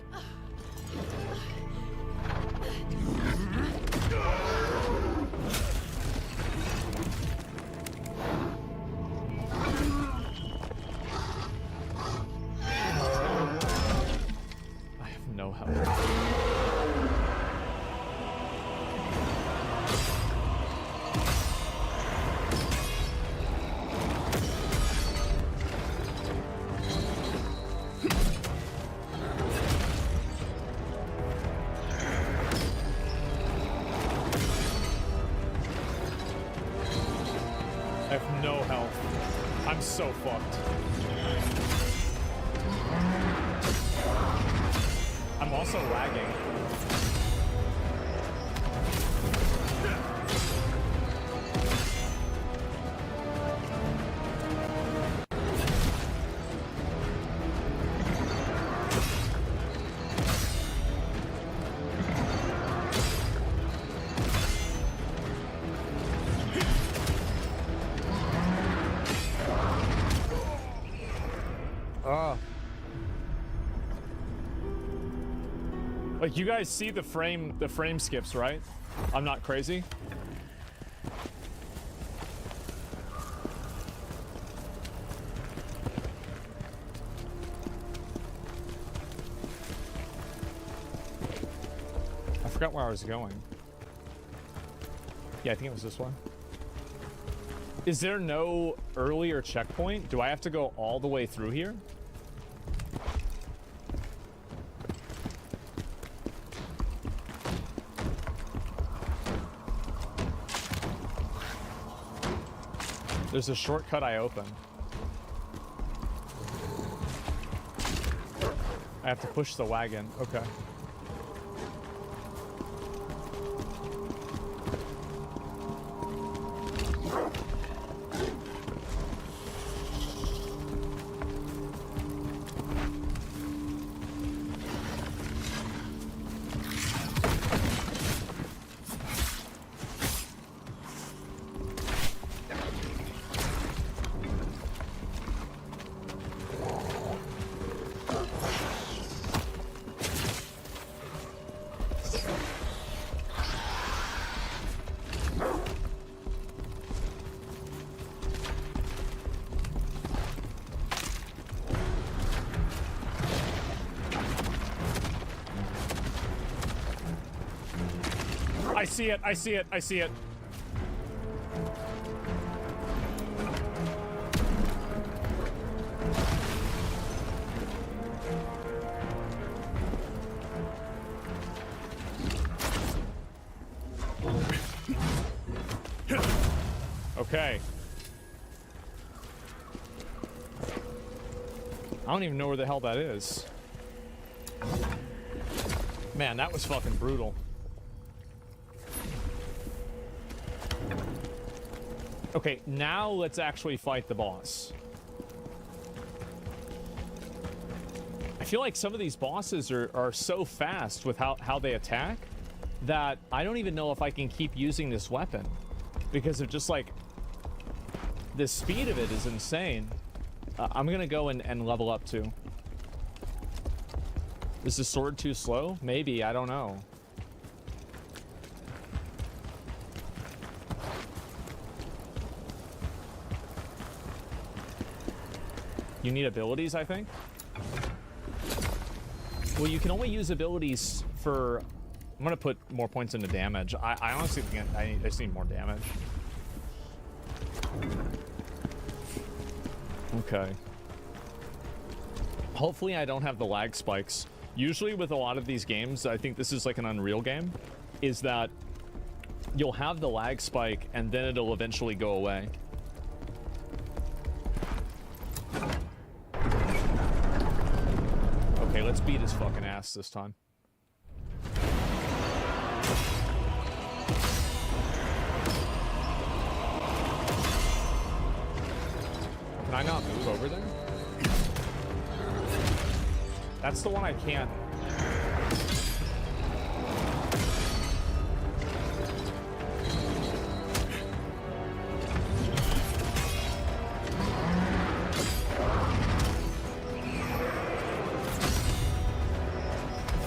I have no health. I have no health. I'm so fucked. I'm also lagging. Like, you guys see the frame skips, right? I'm not crazy. forgot where I was going. Yeah, I think it was this one. Is there no earlier checkpoint? Do I have to go all the way through here? There's a shortcut I opened. I have to push the wagon. Okay. I see it, I see it, I see it. Okay. I don't even know where the hell that is. Man, that was fucking brutal. Okay, now let's actually fight the boss. I feel like some of these bosses are so fast with how they attack that I don't even know if I can keep using this weapon because of just like the speed of it is insane. I'm gonna go and level up too. Is the sword too slow? Maybe, I don't know. You need abilities, I think? Well, you can only use abilities for... I'm gonna put more points into damage. I honestly think I just need more damage. Okay. Hopefully I don't have the lag spikes. Usually with a lot of these games, I think this is like an Unreal game, is that you'll have the lag spike and then it'll eventually go away. Okay, let's beat his fucking ass this time. Can I not move over there? That's the one I can't.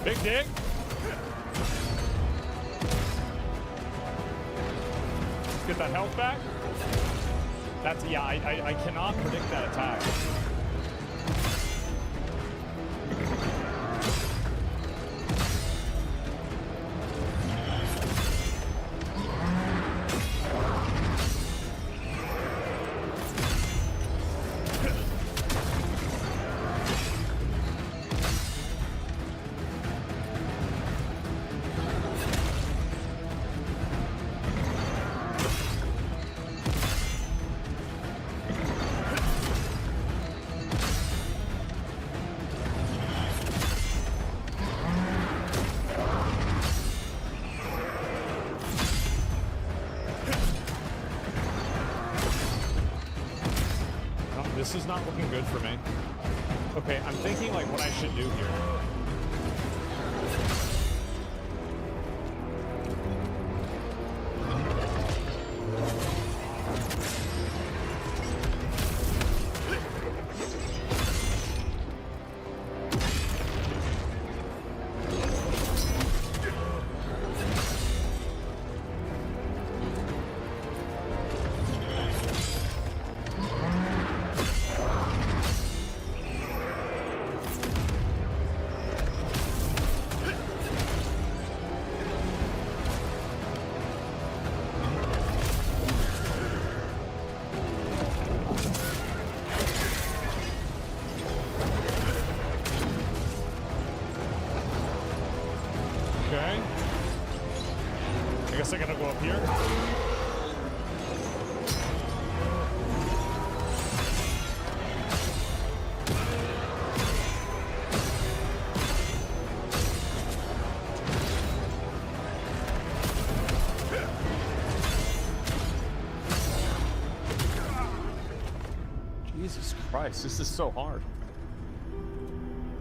Big dick. Get that health back. That's, yeah, I cannot predict that attack. This is not looking good for me. Okay, I'm thinking like what I should do here. here. Jesus Christ, this is so hard.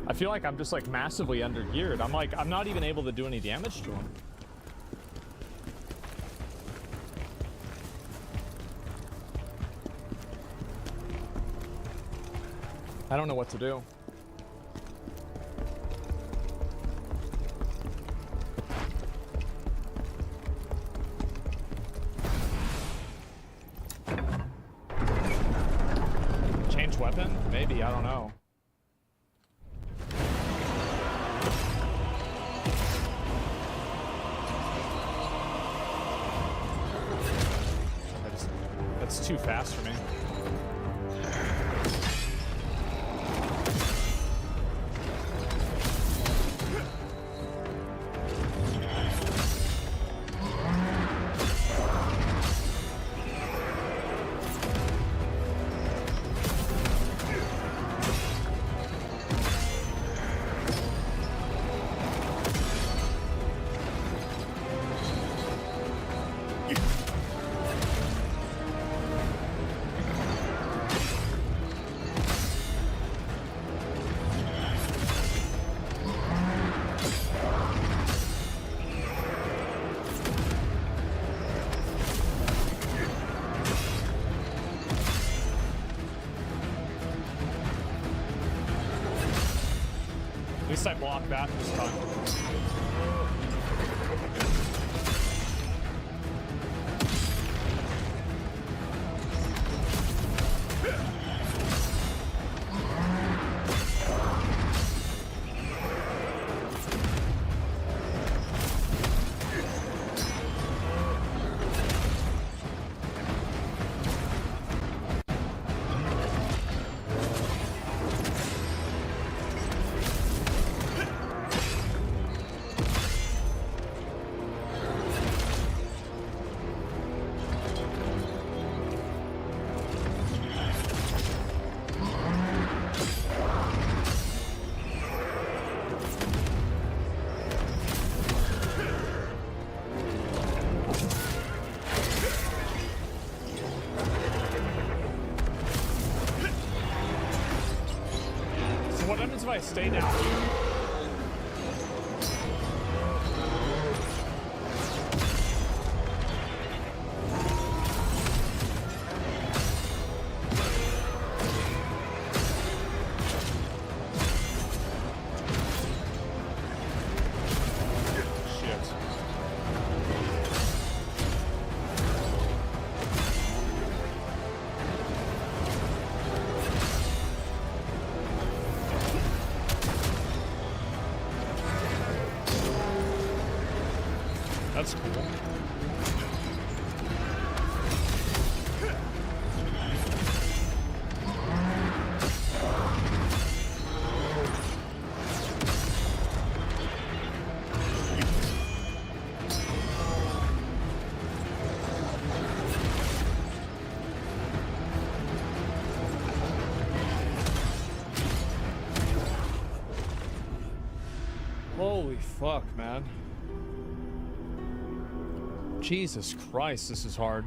I feel like I'm just like massively undergeared. I'm not even able to do any damage to him. I don't know what to do. Change weapon? Maybe, I don't know. That's too fast for me. At least I blocked that this time. What happens if I stay down here? That's cool. Holy fuck, man. Jesus Christ, this is hard.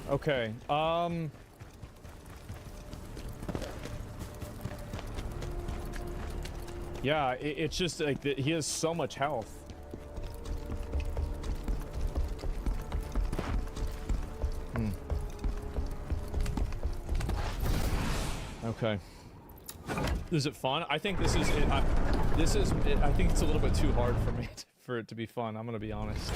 Okay, yeah, it's just like he has so much health. Okay. Is it fun? I think this is it. I think it's a little bit too hard for me for it to be fun. I'm gonna be honest.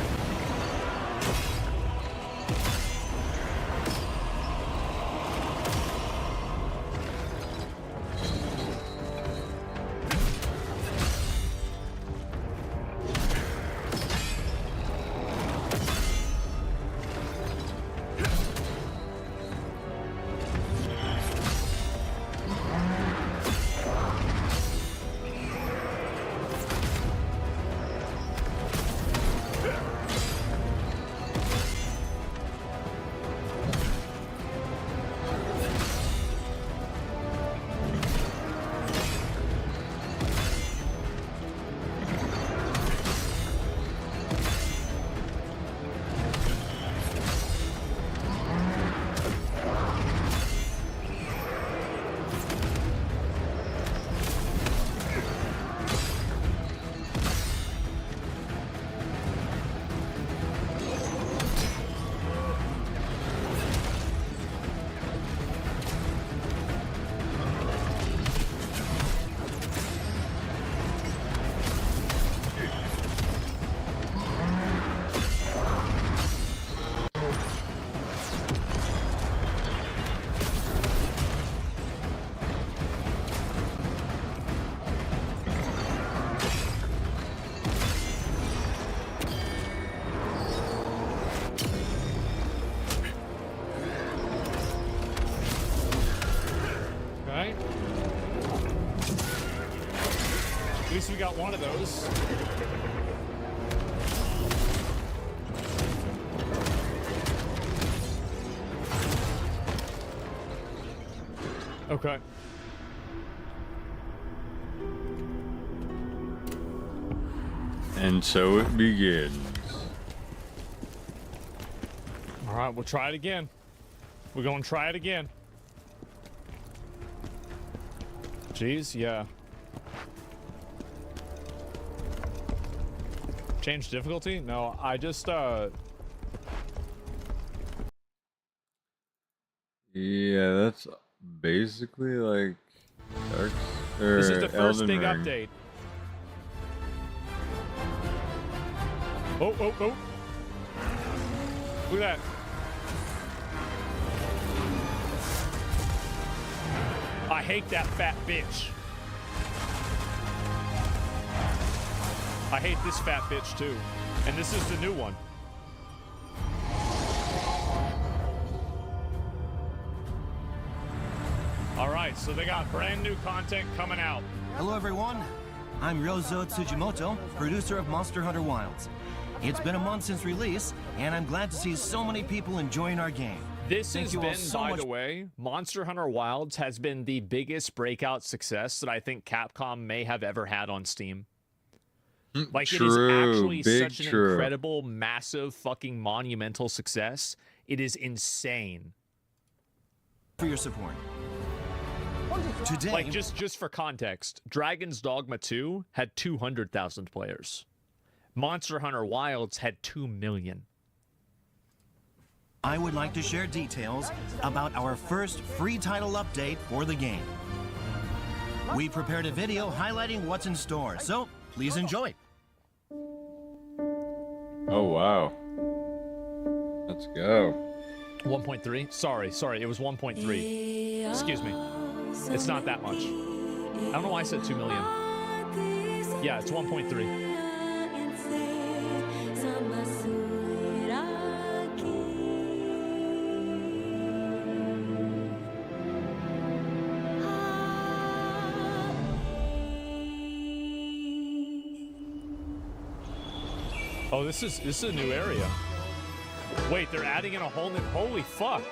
least we got one of those. Okay. And so it begins. All right, we'll try it again. We're going to try it again. Jeez, yeah. Change difficulty? No, I just, Yeah, that's basically like Dark This is the first Elden big Ring. update. Oh, oh, oh. Look at that. I hate that fat bitch. I hate this fat bitch too. And this is the new one. All right, so they got brand new content coming out. Hello everyone, I'm Ryozo Tsujimoto, producer of Monster Hunter Wilds. It's been a month since release, and I'm glad to see so many people enjoying our game. This Thank has you all been, so by much. the way, Monster Hunter Wilds has been the biggest breakout success that I think Capcom may have ever had on Steam. Like, it is True, actually big such an true. incredible, massive, fucking monumental success. It is insane. For your support. Today, Like, just for context, Dragon's Dogma 2 had 200,000 players. Monster Hunter Wilds had 2 million. I would like to share details about our first free title update for the game. We prepared a video highlighting what's in store, so please enjoy. Oh wow. Let's go. 1.3? Sorry, it was 1.3. Excuse me. It's not that much. I don't know why I said 2 million. Yeah, it's 1.3. Oh, this is a new area. Wait, they're adding in a whole new... Holy fuck.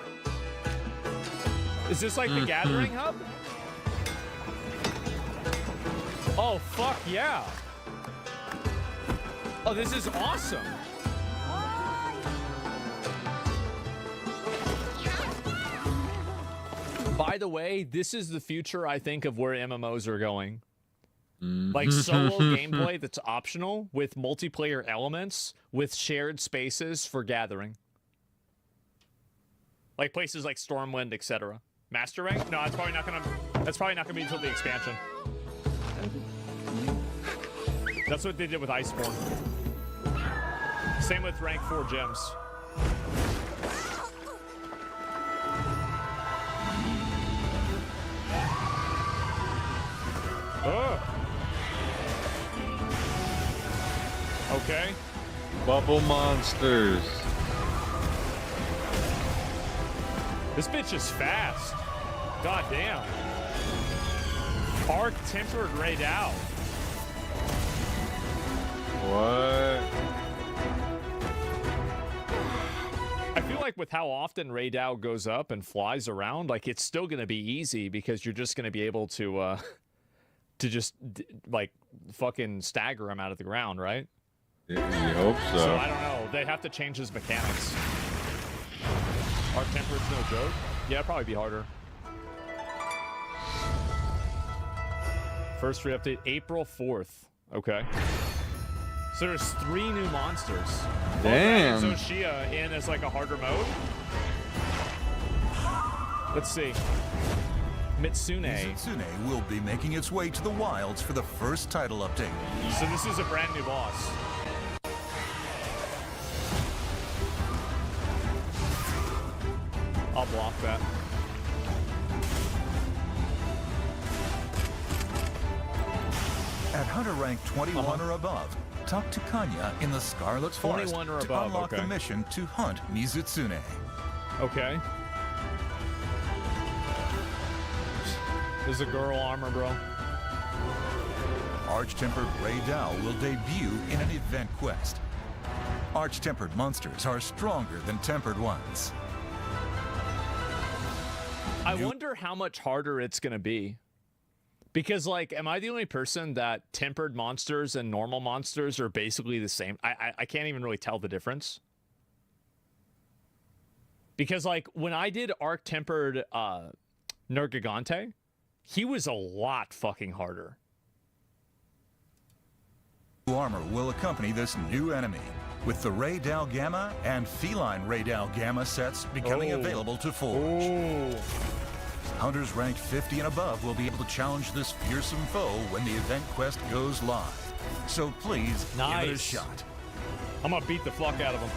Is this like the Gathering Hub? Oh, fuck yeah. Oh, this is awesome. By the way, this is the future, I think, of where MMOs are going. Like solo gameplay that's optional with multiplayer elements with shared spaces for gathering. Like places like Stormwind, etc. Master rank? No, that's probably not gonna be until the expansion. That's what they did with Iceborne. Same with rank 4 gems. Oh. Okay. Bubble monsters. This bitch is fast. God damn. Arc tempered Raid out. What? I feel like with how often Raydao goes up and flies around, like it's still going to be easy because you're just going to be able to just like fucking stagger him out of the ground, right? You hope so. So I don't know. They have to change his mechanics. Arc tempered's no joke. Yeah, it'd probably be harder. First free update, April 4th. Okay. So there's 3 new monsters. Damn. Okay, so Shia in as like a harder mode. Let's see. Mitsune. Mitsune will be making its way to the wilds for the first title update. So this is a brand new boss. I'll block that. At hunter rank 21 or above, talk to Kanya in the Scarlet Forest 21 or to above, unlock okay. the mission to hunt Mizutsune. Okay. There's a girl armor, bro. Arch-Tempered Ray Dow will debut in an event quest. Arch-Tempered monsters are stronger than tempered ones. I wonder how much harder it's going to be. Because, like, am I the only person that tempered monsters and normal monsters are basically the same? I can't even really tell the difference. Because, like, when I did Arch-Tempered Nergigante, he was a lot fucking harder. Armor will accompany this new enemy, with the Ray Dow Gamma and Feline Ray Dow Gamma sets becoming available to forge. Hunters ranked 50 and above will be able to challenge this fearsome foe when the event quest goes live. So please give it a shot. I'm gonna beat the fuck out of him.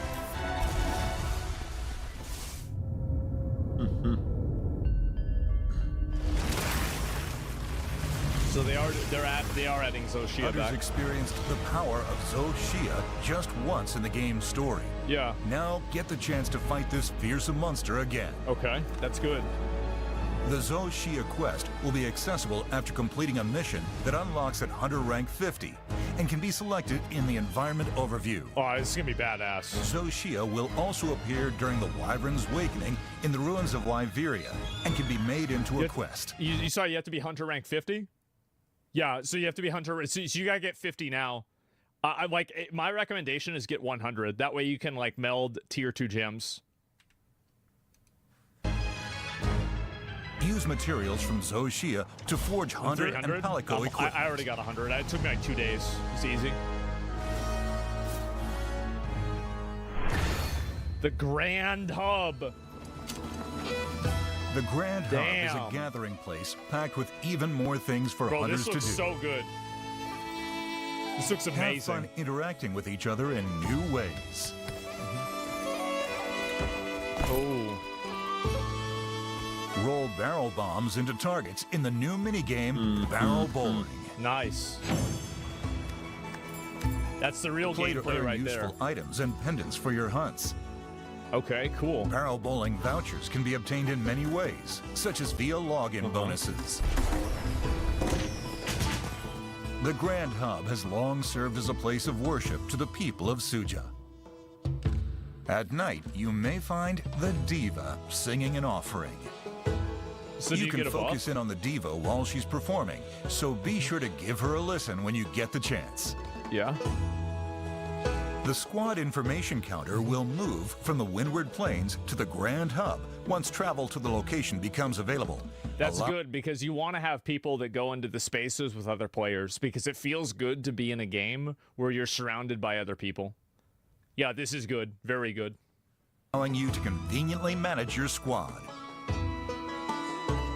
So they are adding Zoshia Hunters back. experienced the power of Zoshia just once in the game's story. Yeah. Now get the chance to fight this fearsome monster again. Okay, that's good. The Zoshia quest will be accessible after completing a mission that unlocks at Hunter rank 50 and can be selected in the environment overview. Oh, this is gonna be badass. Zoshia will also appear during the Wyvern's Awakening in the ruins of Wyveria and can be made into a quest. You saw you have to be Hunter rank 50? Yeah, so you have to be Hunter. So you gotta get 50 now. My recommendation is get 100. That way you can like meld tier 2 gems. Use materials from Zoshia to forge Hunter and 300? Palico equipment. I already got 100. It took me like 2 days. It's easy. The Grand Hub. The Grand Hub is a gathering place packed with even more things for hunters to do. This looks so good. This looks amazing. Have fun interacting with each other in new ways. Oh. Roll barrel bombs into targets in the new minigame Barrel Bowling. Nice. That's the real Play to gameplay earn right useful there. items and pendants for your hunts. Okay, cool. Barrel bowling vouchers can be obtained in many ways, such as via login bonuses. The Grand Hub has long served as a place of worship to the people of Suja. At night, you may find the Diva singing an offering. So do you can get a focus buff? in on the Diva while she's performing, so be sure to give her a listen when you get the chance. Yeah. The squad information counter will move from the Windward Plains to the Grand Hub once travel to the location becomes available. That's good because you want to have people that go into the spaces with other players because it feels good to be in a game where you're surrounded by other people. Yeah, this is good. Very good. Allowing you to conveniently manage your squad.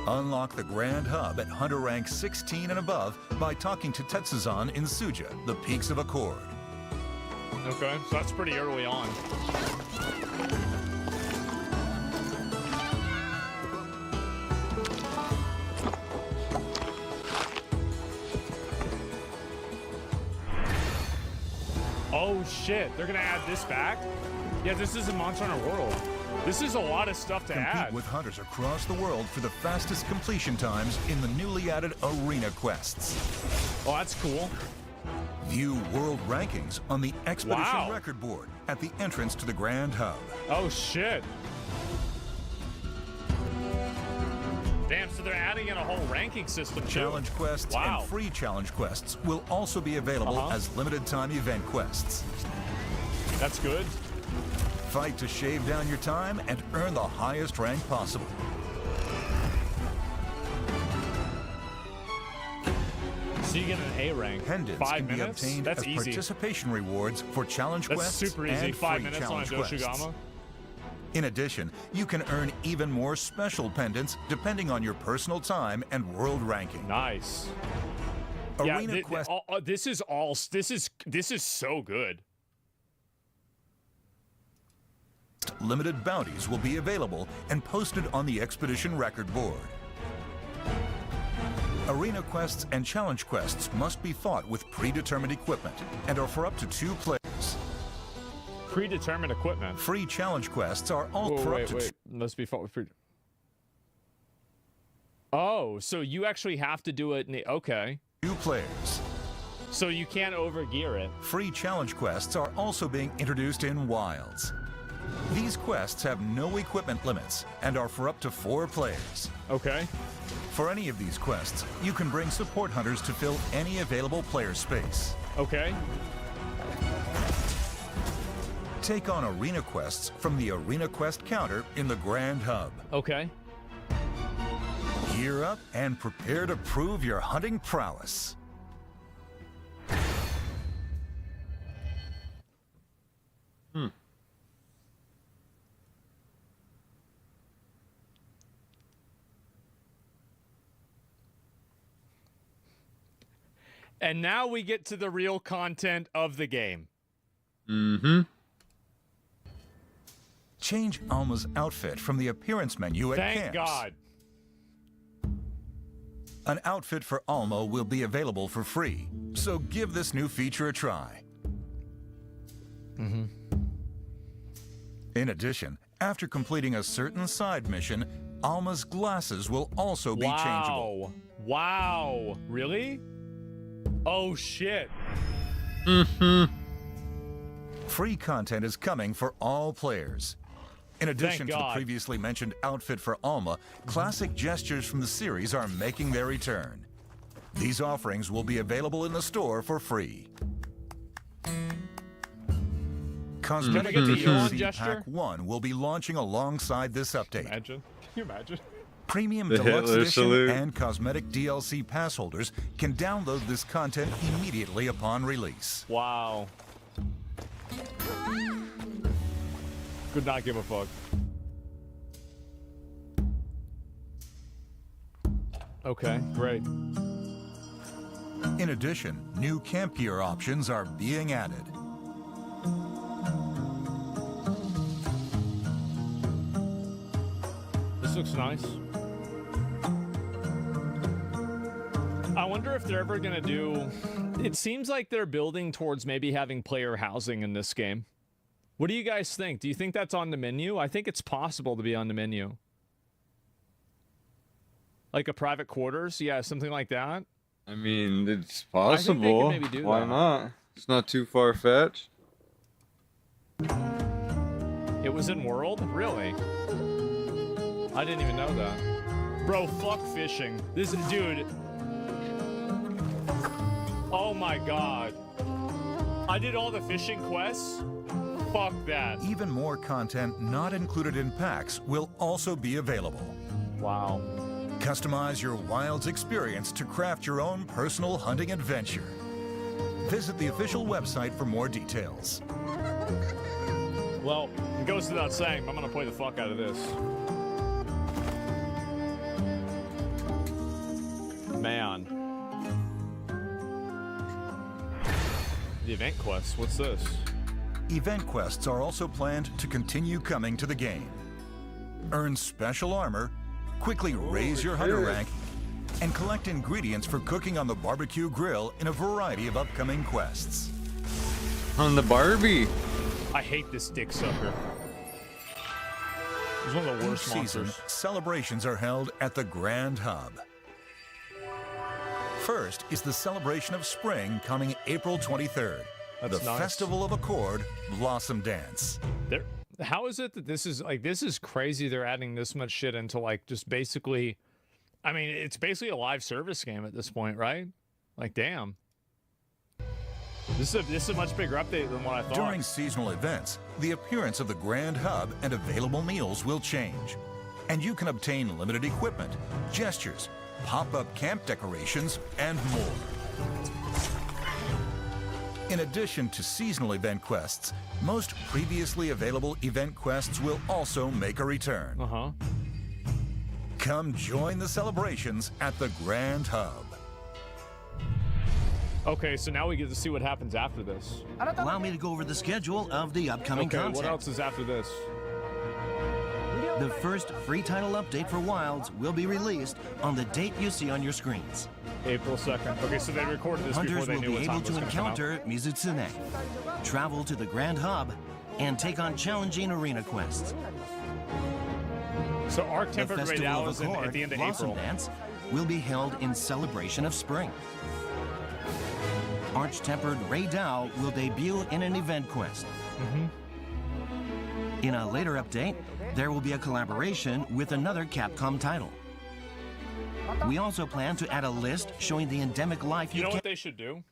Unlock the Grand Hub at Hunter rank 16 and above by talking to Tetsuzan in Suja, the Peaks of Accord. Okay, so that's pretty early on. Oh shit, they're gonna add this back? Yeah, this is a Monster Hunter World. This is a lot of stuff to Compete add. with hunters across the world for the fastest completion times in the newly added Arena quests. Oh, that's cool. View world rankings on the Expedition record board at the entrance to the Grand Hub. Oh shit. Damn, so they're adding in a whole ranking system too. Challenge quests and free challenge quests will also be available as limited time event quests. That's good. Fight to shave down your time and earn the highest rank possible. So you get an A rank. Pendants 5 can be minutes? obtained That's as easy. participation rewards for challenge That's quests super easy. and 5 free minutes on a challenge quests. Doshigama. In addition, you can earn even more special pendants depending on your personal time and world ranking. Nice. Arena Yeah, quest. this is so good. Limited bounties will be available and posted on the Expedition record board. Arena quests and challenge quests must be fought with predetermined equipment and are for up to 2 players. Predetermined equipment. Free challenge quests are all for up to wait. Must be fought with pre. Oh, so you actually have to do it. Okay. 2 players. So you can't overgear it. Free challenge quests are also being introduced in Wilds. These quests have no equipment limits and are for up to 4 players. Okay. For any of these quests, you can bring support hunters to fill any available player space. Okay. Take on arena quests from the Arena Quest counter in the Grand Hub. Okay. Gear up and prepare to prove your hunting prowess. And now we get to the real content of the game. Mm-hmm. Change Alma's outfit from the appearance menu at Thank camps. God. An outfit for Alma will be available for free, so give this new feature a try. Mm-hmm. In addition, after completing a certain side mission, Alma's glasses will also be changeable. Wow. Really? Oh, shit. Mm-hmm. Free content is coming for all players. In addition to the God. previously mentioned outfit for Alma, classic gestures from the series are making their return. These offerings will be available in the store for free. Cosmetic Can I get the Elon DLC gesture? Pack 1 will be launching alongside this update. Imagine. Can you imagine? Premium The Deluxe Hitler Edition salute. and Cosmetic DLC pass holders can download this content immediately upon release. Wow. Could not give a fuck. Okay, great. In addition, new camp gear options are being added. This looks nice. I wonder if they're ever gonna do... It seems like they're building towards maybe having player housing in this game. What do you guys think? Do you think that's on the menu? I think it's possible to be on the menu. Like a private quarters? Yeah, something like that. I mean, it's I think they possible. could maybe do Why that. not? It's not too far-fetched. It was in World? Really? I didn't even know that. Bro, fuck fishing. This dude. Oh my god. I did all the fishing quests? Fuck that. Even more content not included in packs will also be available. Wow. Customize your Wilds experience to craft your own personal hunting adventure. Visit the official website for more details. Well, it goes without saying, but I'm gonna play the fuck out of this. Man. The event quest, what's this? Event quests are also planned to continue coming to the game. Earn special armor, quickly raise your hunter shit. rank, and collect ingredients for cooking on the barbecue grill in a variety of upcoming quests. On the Barbie. I hate this dick sucker. He's one of the Each worst season, monsters. celebrations are held at the Grand Hub. First is the celebration of spring coming April 23rd. That's the nice. Festival of Accord Blossom Dance. How is it that this is crazy they're adding this much shit into like just basically, I mean, it's basically a live service game at this point, right? Like, damn. This is a much bigger update than what I thought. During seasonal events, the appearance of the Grand Hub and available meals will change. And you can obtain limited equipment, gestures, pop-up camp decorations, and more. In addition to seasonal event quests, most previously available event quests will also make a return. Come join the celebrations at the Grand Hub. Okay, so now we get to see what happens after this. Allow me to go over the schedule of the upcoming Okay, content. what else is after this? The first free title update for Wilds will be released on the date you see on your screens. April 2nd. Okay, so they recorded this before Hunters they will knew be what time able it was to gonna come out. encounter Mizutsune, travel to the Grand Hub, and take on challenging arena quests. So Arc The Tempered Great Festival Owl of is at Accord the end of Blossom April. Dance will be held in celebration of spring. Arch-tempered Ray Dow will debut in an event quest. In a later update, there will be a collaboration with another Capcom title. We also plan to add a list showing the endemic life You know what they should do?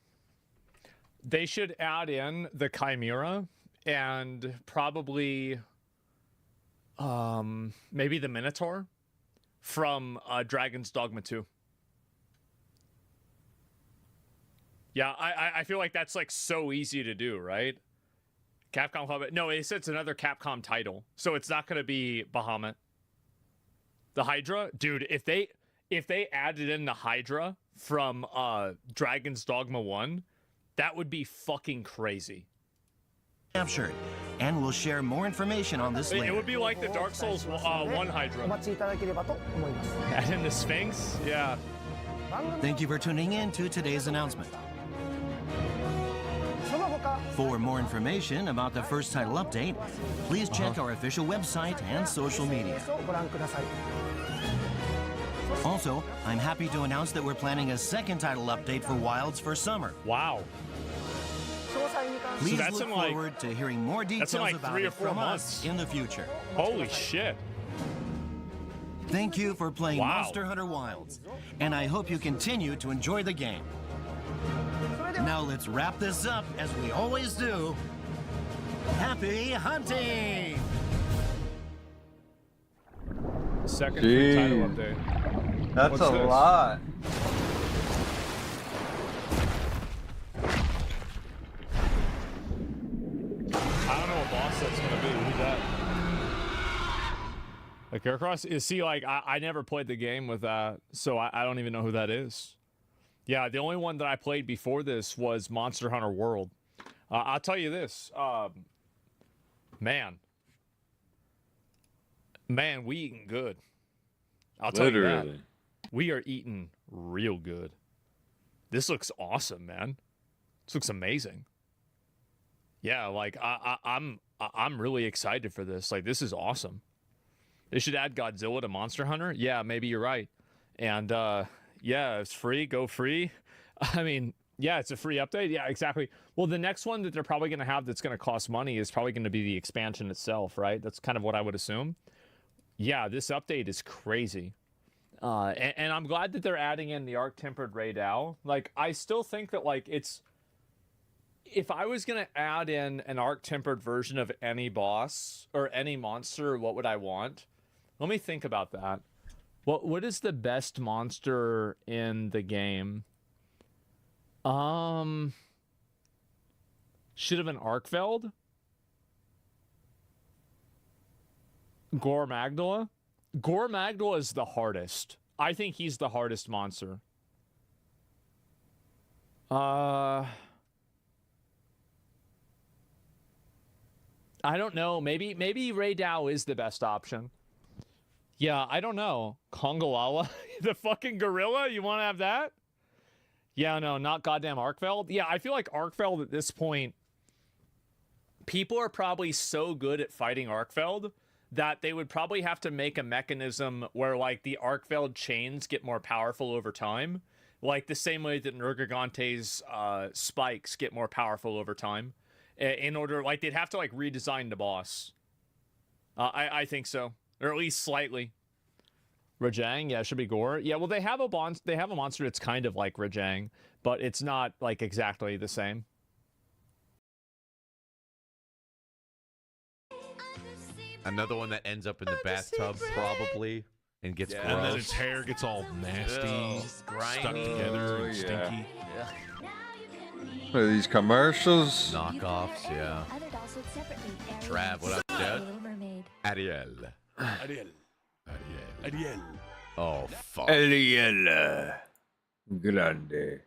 They should add in the Chimera and probably maybe the Minotaur from Dragon's Dogma 2. Yeah, I feel like that's like so easy to do, right? Capcom Club. No, it's another Capcom title, so it's not going to be Bahamut. The Hydra, dude. If they added in the Hydra from Dragon's Dogma 1, that would be fucking crazy. Captured, and we'll share more information on this later. It would be like the Dark Souls 1 Hydra. Add in the Sphinx, yeah. Thank you for tuning in to today's announcement. For more information about the first title update, please check our official website and social media. Also, I'm happy to announce that we're planning a second title update for Wilds for summer. Wow. Please So that's look in, like- forward to hearing more that's details in, like, about 3 or it 4 from months. us in the future. Holy shit. Thank you for playing Wow. Monster Hunter Wilds, and I hope you continue to enjoy the game. Now let's wrap this up as we always do. Happy hunting! Second free title update. That's What's a this? lot. I don't know what boss that's gonna be. Who's that? Like Aircross? See, like I never played the game with that, so I don't even know who that is. Yeah, the only one that I played before this was Monster Hunter World. I'll tell you this, man, we eating good. I'll tell you that. Literally. We are eating real good. This looks awesome, man. This looks amazing. Yeah, like I'm really excited for this. Like, this is awesome. They should add Godzilla to Monster Hunter. Yeah, maybe you're right. And yeah, it's free. Go free. I mean, yeah, it's a free update. Yeah, exactly. Well, the next one that they're probably going to have that's going to cost money is probably going to be the expansion itself, right? That's kind of what I would assume. Yeah, this update is crazy. And I'm glad that they're adding in the Arc-Tempered Ray Dow. Like, I still think that, like, it's... If I was going to add in an Arc-Tempered version of any boss or any monster, what would I want? Let me think about that. What is the best monster in the game? Should have been Arkfeld? Gore Magdala? Gore Magdala is the hardest. I think he's the hardest monster. I don't know. Maybe Ray Dow is the best option. Yeah, I don't know. Kongolala? The fucking gorilla? You want to have that? Yeah, no, not goddamn Arkfeld. Yeah, I feel like Arkfeld at this point, people are probably so good at fighting Arkfeld that they would probably have to make a mechanism where, like, the Arkfeld chains get more powerful over time. Like the same way that Nergigante's spikes get more powerful over time. In order, like, they'd have to, like, redesign the boss. I think so. Or at least slightly. Rajang, yeah, it should be Gore. Yeah, well, they have a monster that's kind of like Rajang, but it's not, like, exactly the same. Another one that ends up in the bathtub, probably, and gets gross. And then its hair gets all nasty, stuck together, and stinky. What are these commercials? Knockoffs, yeah. Trav, what up, Dad? Ariel. Ariel. Oh, fuck. Ariel. Grande.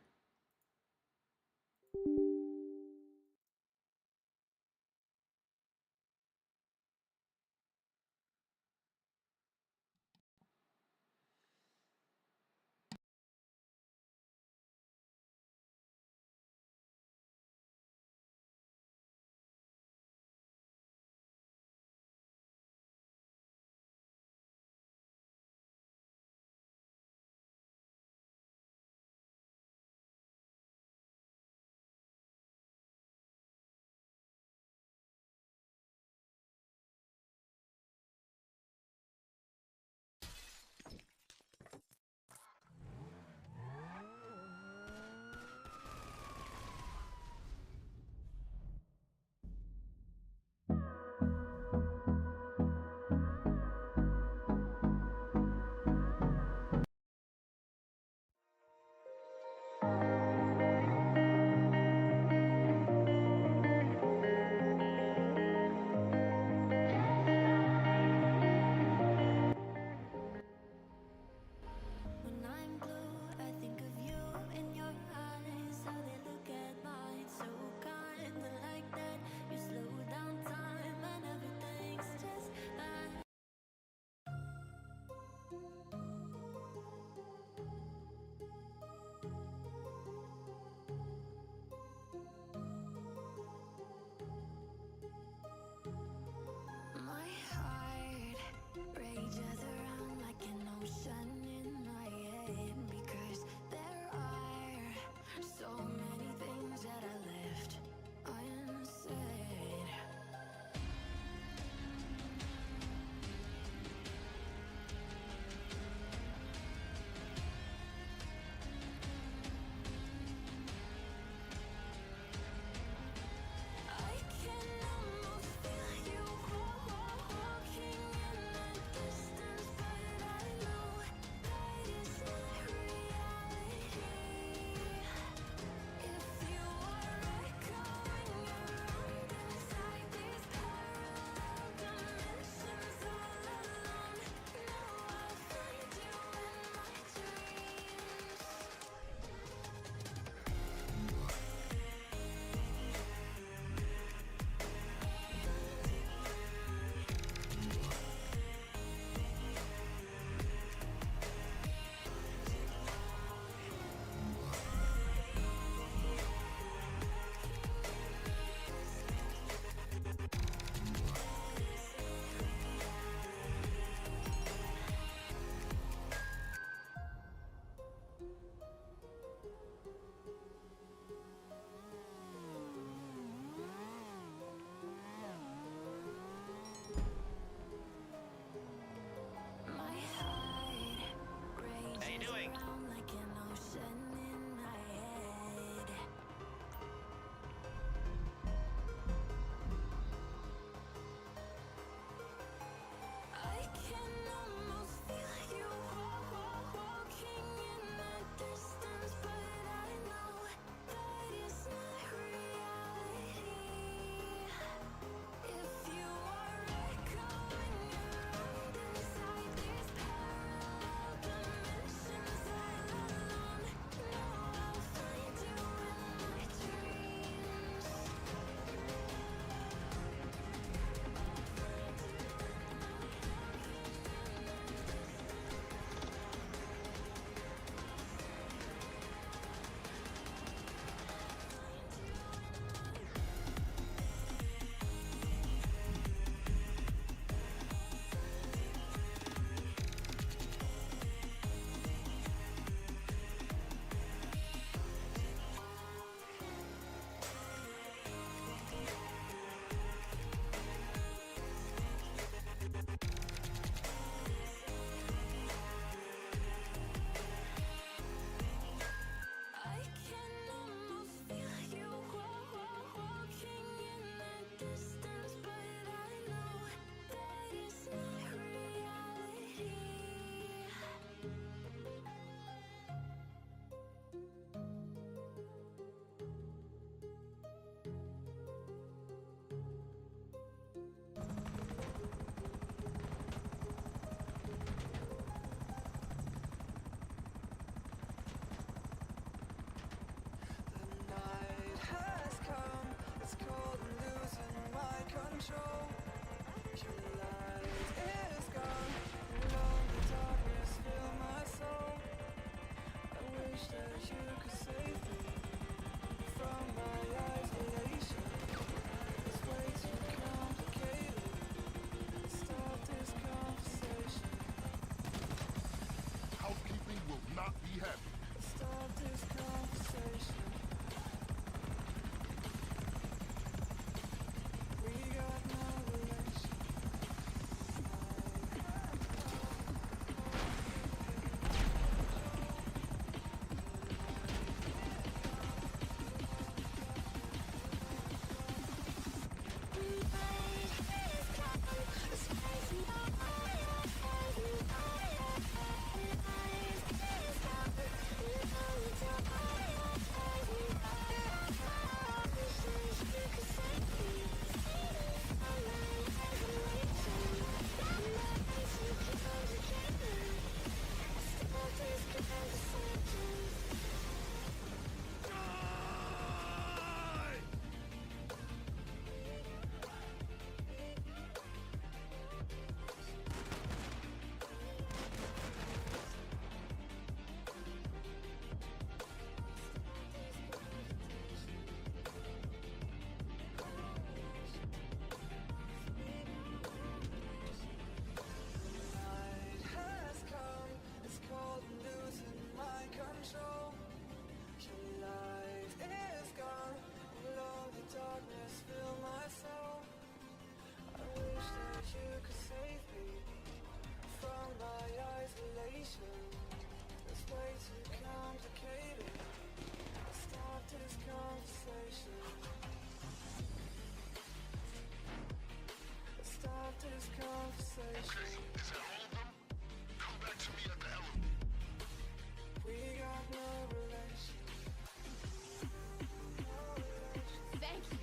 Thank you.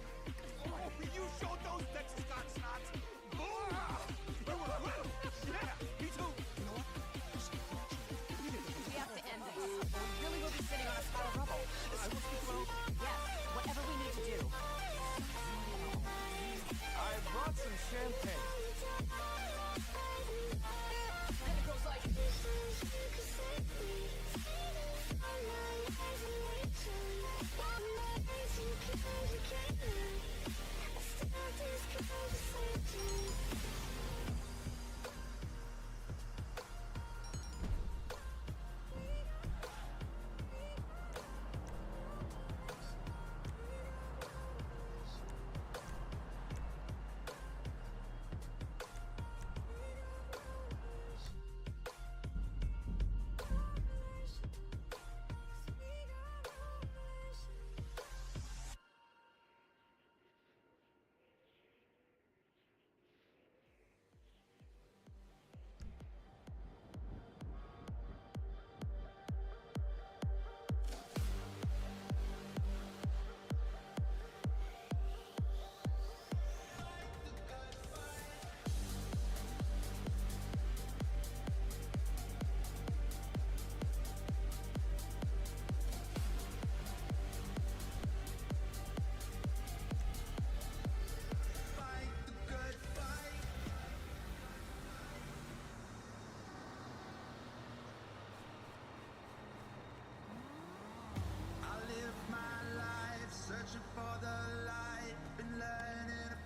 You showed those Texas cocksnots. Yeah, me too. You know what? We have to end this. We really will be sitting on a pile of rubble. Yes, whatever we need to do. I brought some champagne. And it goes like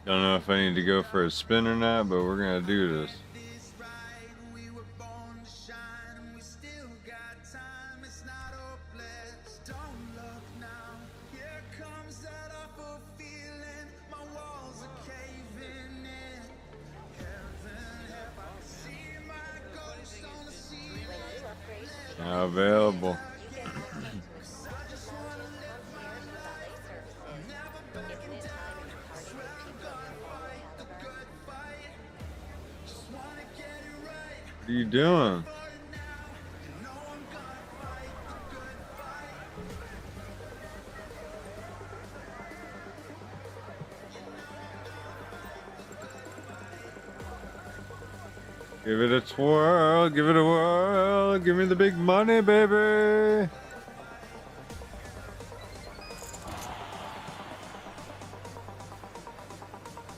Don't know if I need to go for a spin or not, but we're gonna do this. Now available. What are you doing? Give it a twirl, give it a whirl, give me the big money, baby.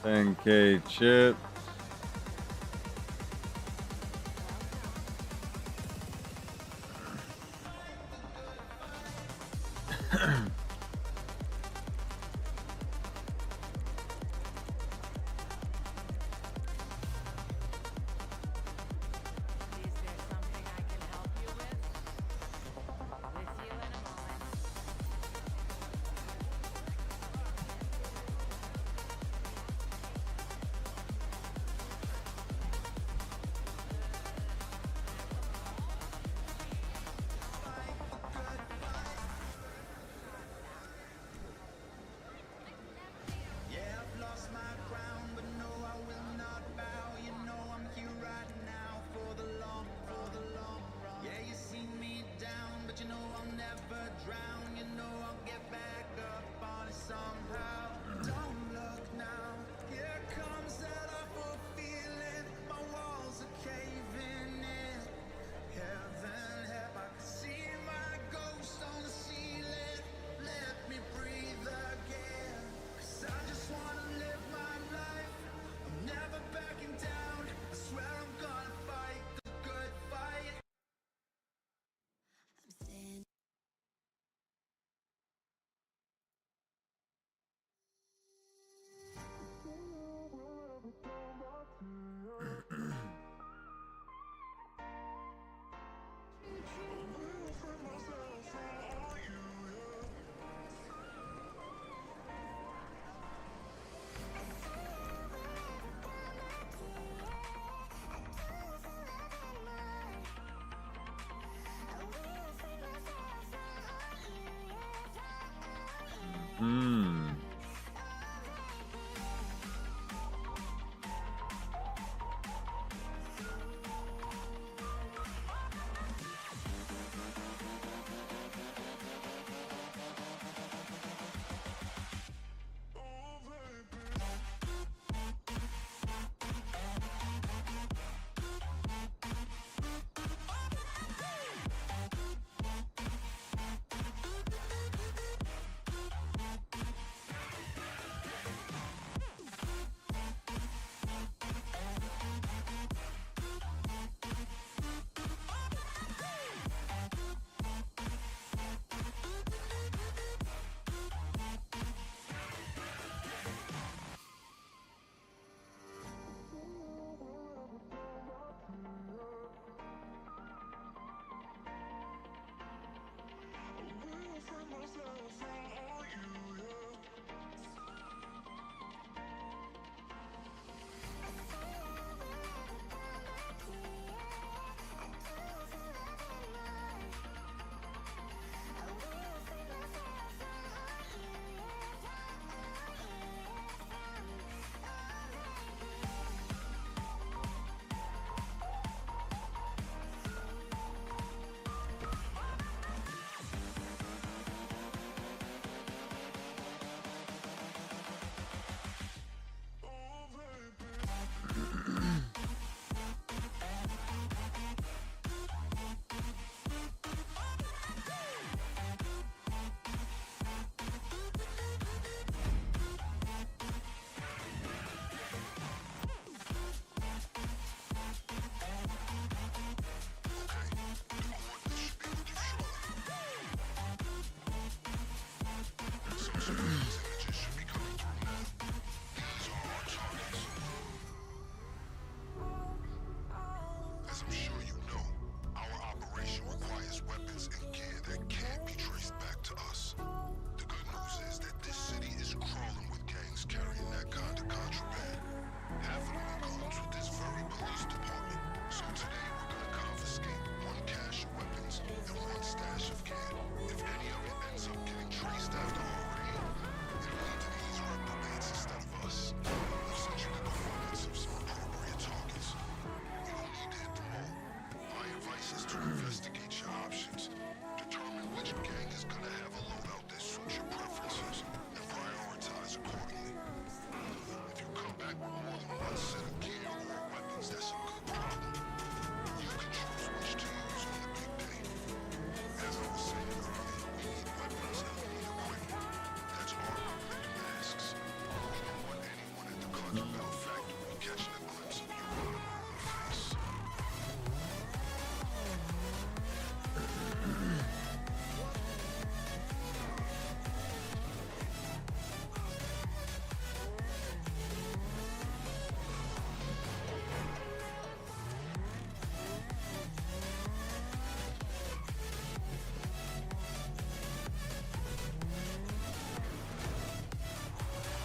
$10K chip.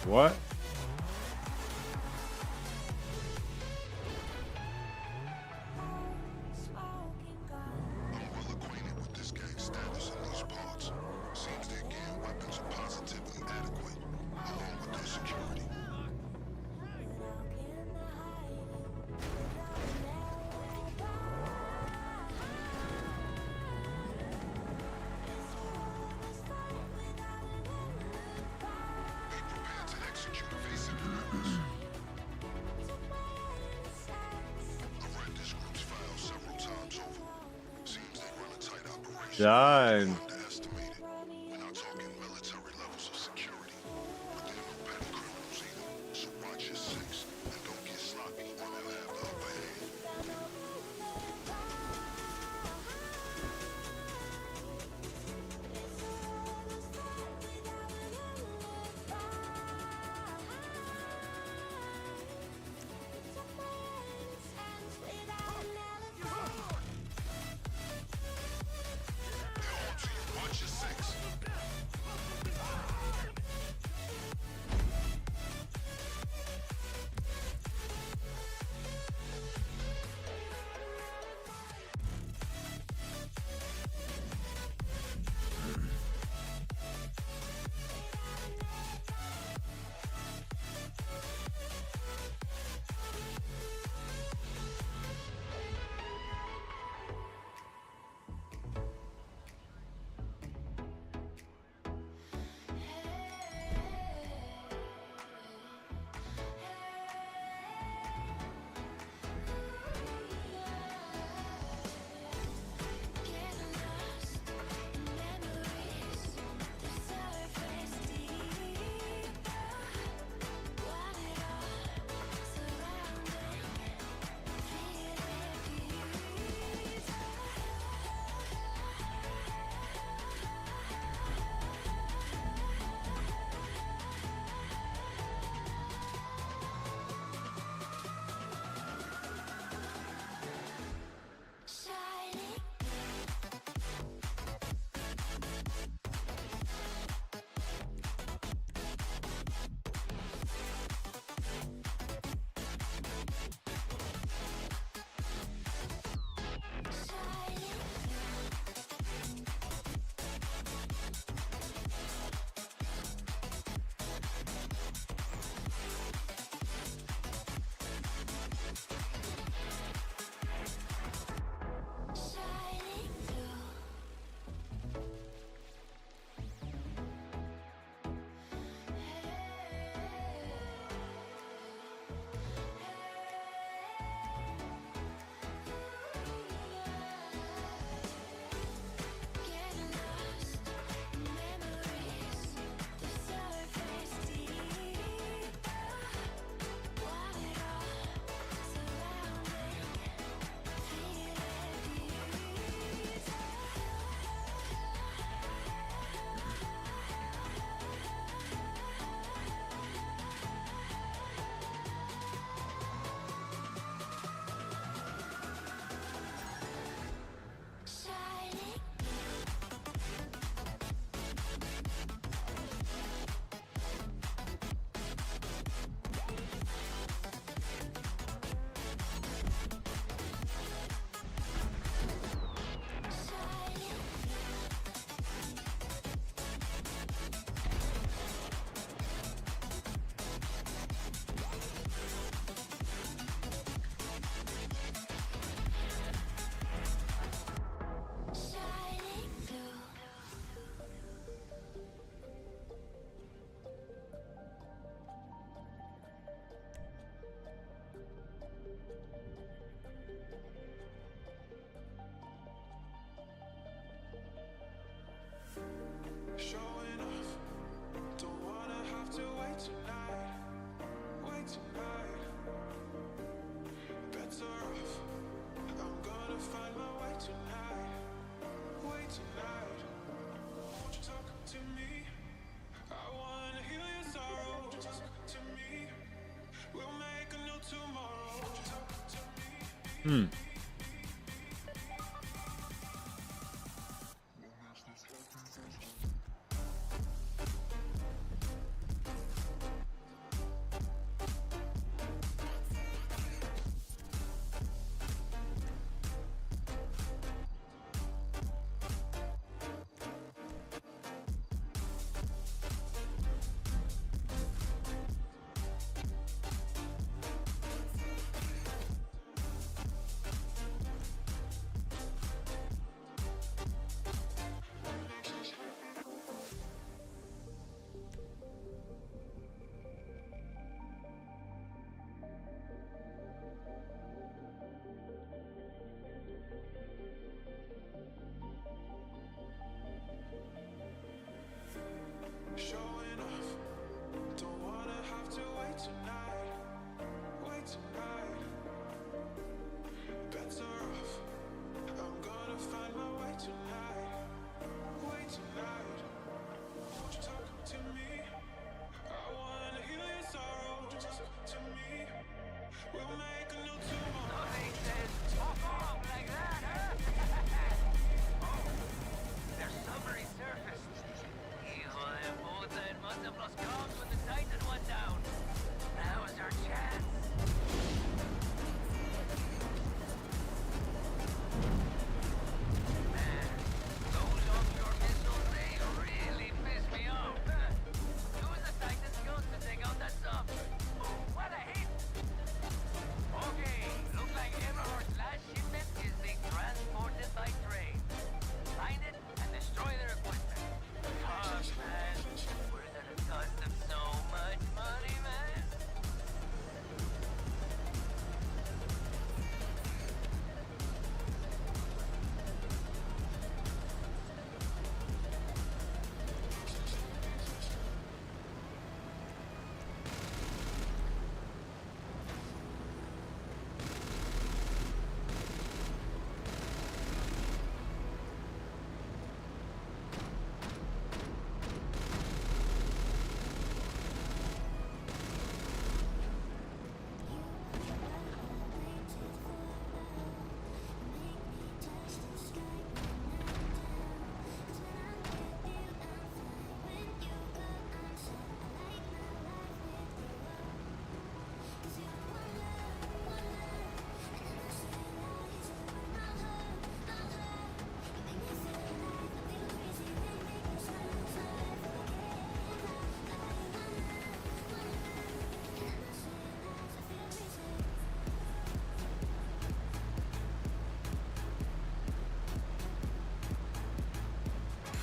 What? Done. Hmm.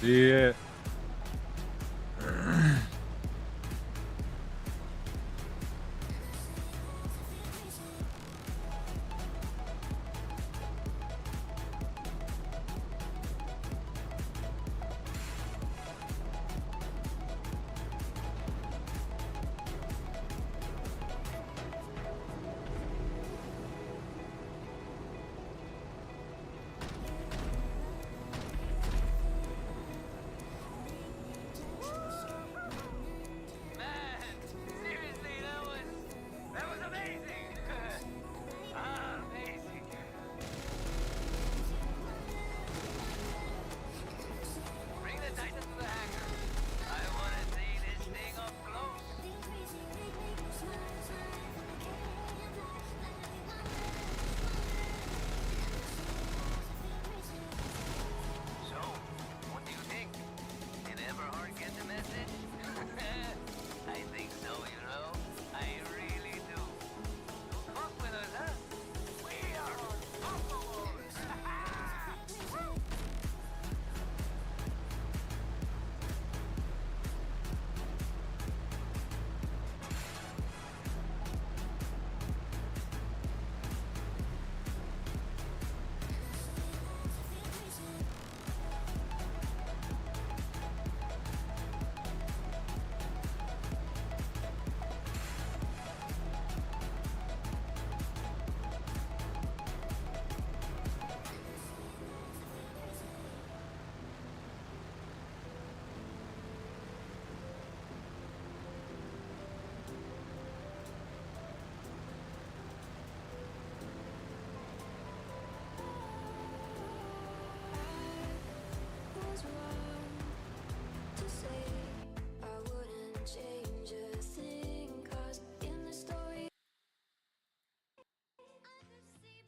See it.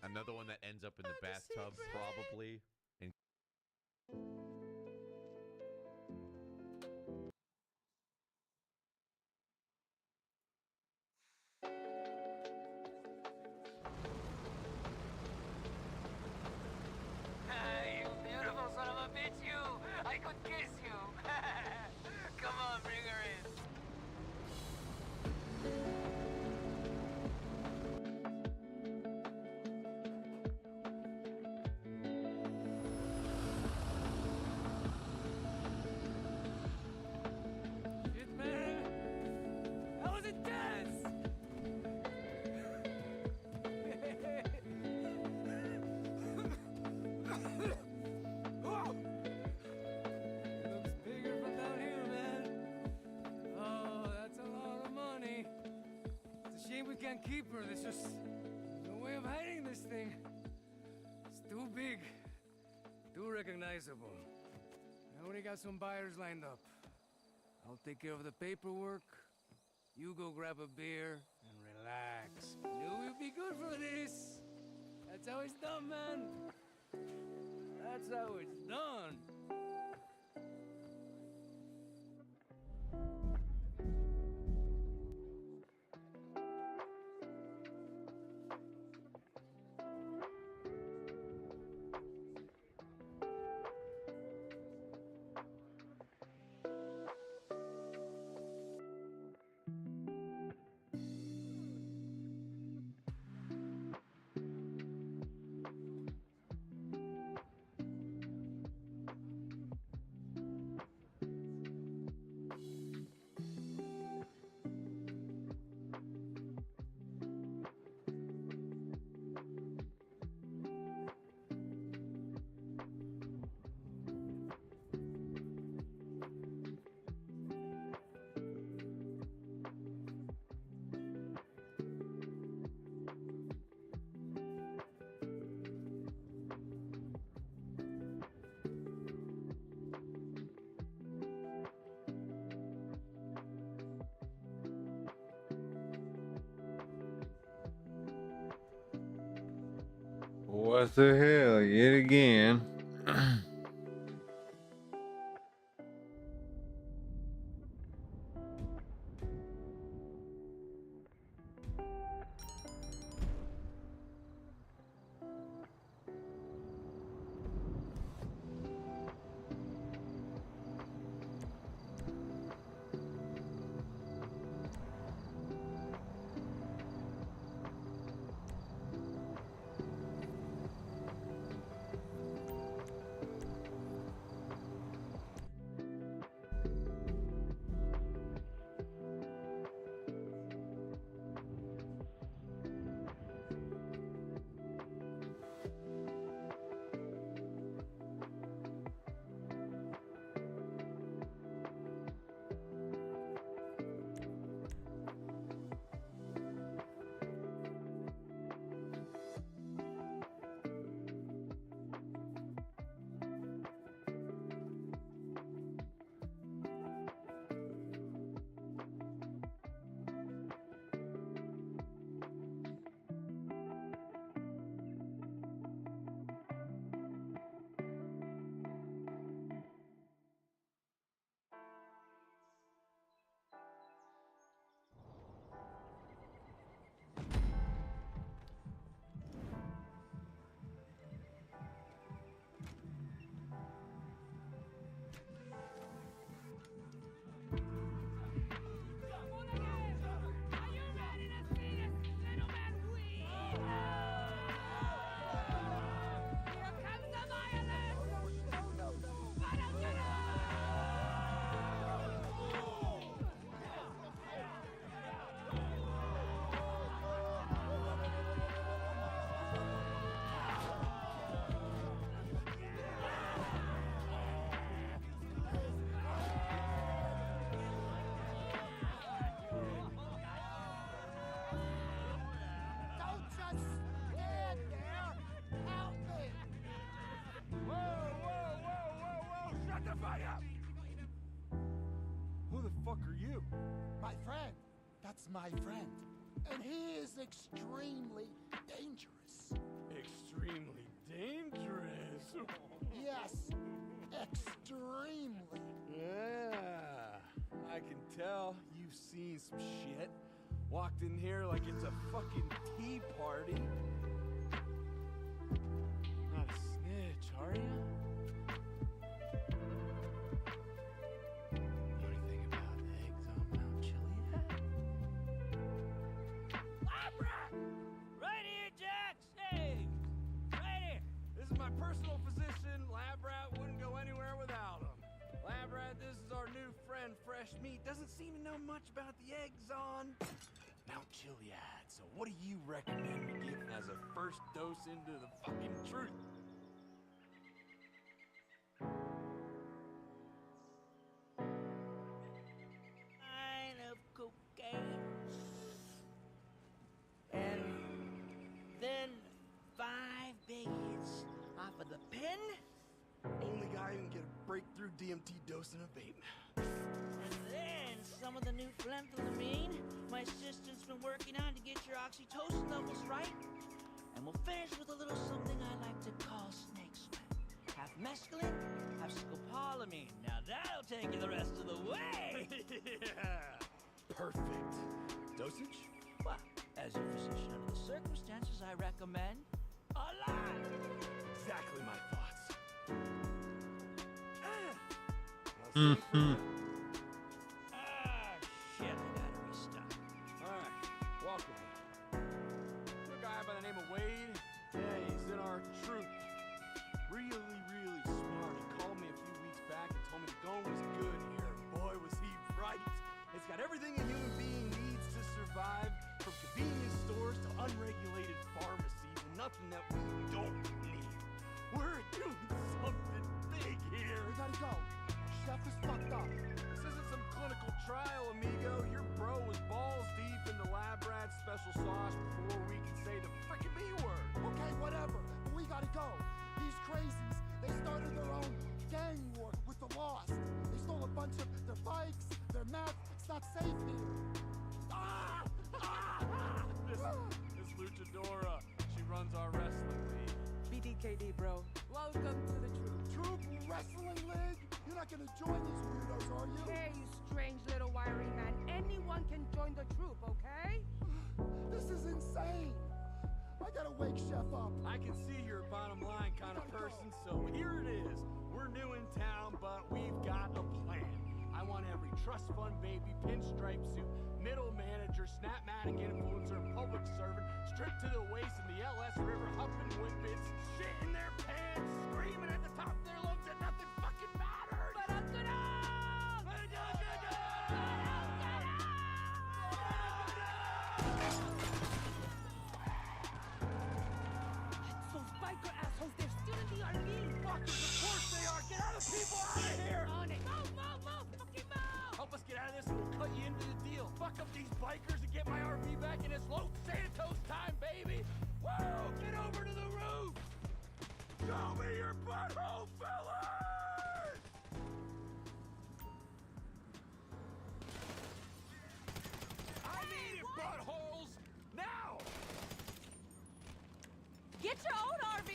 Another one that ends up in the bathtub, probably. And You beautiful son of a bitch, you! I could kiss you! Come on, bring her in. Shit, man! That was intense! Looks bigger from down here, man. Oh, that's a lot of money. It's a shame we can't keep her. There's just no way of hiding this thing. It's too big, too recognizable. I already got some buyers lined up. I'll take care of the paperwork. You go grab a beer and relax. Knew you'd be good for this. That's how it's done, man. That's how it's done. What the hell? Yet again. you? My friend. That's my friend. And he is extremely dangerous. Extremely dangerous? Yes, extremely. Yeah, I can tell you've seen some shit. Walked in here like it's a fucking tea party. Not a snitch, are you? Know anything about the eggs on Mount Chiliad? Labra! Right here, Jax! Hey! Right here! This is my personal physician. Lab Rat wouldn't go anywhere without him. Lab Rat, this is our new friend, Fresh Meat. Doesn't seem to know much about the eggs on Mount Chiliad. So what do you recommend we give as a first dose into the fucking truth? Kind of cocaine. And then 5 big hits off of the pen. Only guy who can get a breakthrough DMT dose in a vape. And then some of the new phenethylamine my assistant's been working on to get your oxytocin levels right. And we'll finish with a little something I like to call snake sweat. Half mescaline, half scopolamine. Now that'll take you the rest of the way! Yeah! Perfect. Dosage? Well, as your physician under the circumstances, I recommend a lot! Exactly my thoughts. Mm-hmm. Shit, I gotta restock. Alright, welcome. A guy by the name of Wade. Yeah, he's in our troop. Really, really smart. He called me a few weeks back and told me the going was good here. Boy, was he right. It's got everything a human being needs to survive, from convenience stores to unregulated pharmacies, and nothing that we don't need. We're doing something big here. We gotta go. Chef is fucked up. This isn't some clinical trial, amigo. Your bro was balls deep into Lab Rat's special sauce before we could say the frickin' B word. Okay, whatever. But we gotta go. These crazies, they started their own gang war with the Lost. They stole a bunch of their bikes, their meth. It's not safe here. Ah! Ah! This luchadora, she runs our wrestling league. BDKD, bro. Welcome to the troop. Troop Wrestling League? You're not gonna join these weirdos, are you? Hey, you strange little wiry man. Anyone can join the troop, okay? This is insane. I gotta wake Chef up. I can see you're a bottom line kind of person, so here it is. We're new in town, but we've got a plan. I want every trust fund baby, pinstripe suit, middle manager, snapmatic influencer, public servant, stripped to the waist in the LS River, huffing whippets, shit in their pants, screaming at the top of their lungs that nothing fucking matters. But I'm gonna... Those biker assholes, they're still in the RV. Fuckers, of course they are. Get other people out of here. On it. Move, fucking move. Help us get out of this and we'll cut you into the deal. Fuck up these bikers and get my RV back in its Los Santos time, baby. Whoa, get over to the roof. Show me your butthole, fellas. I need it, buttholes. Now. Get your own RV!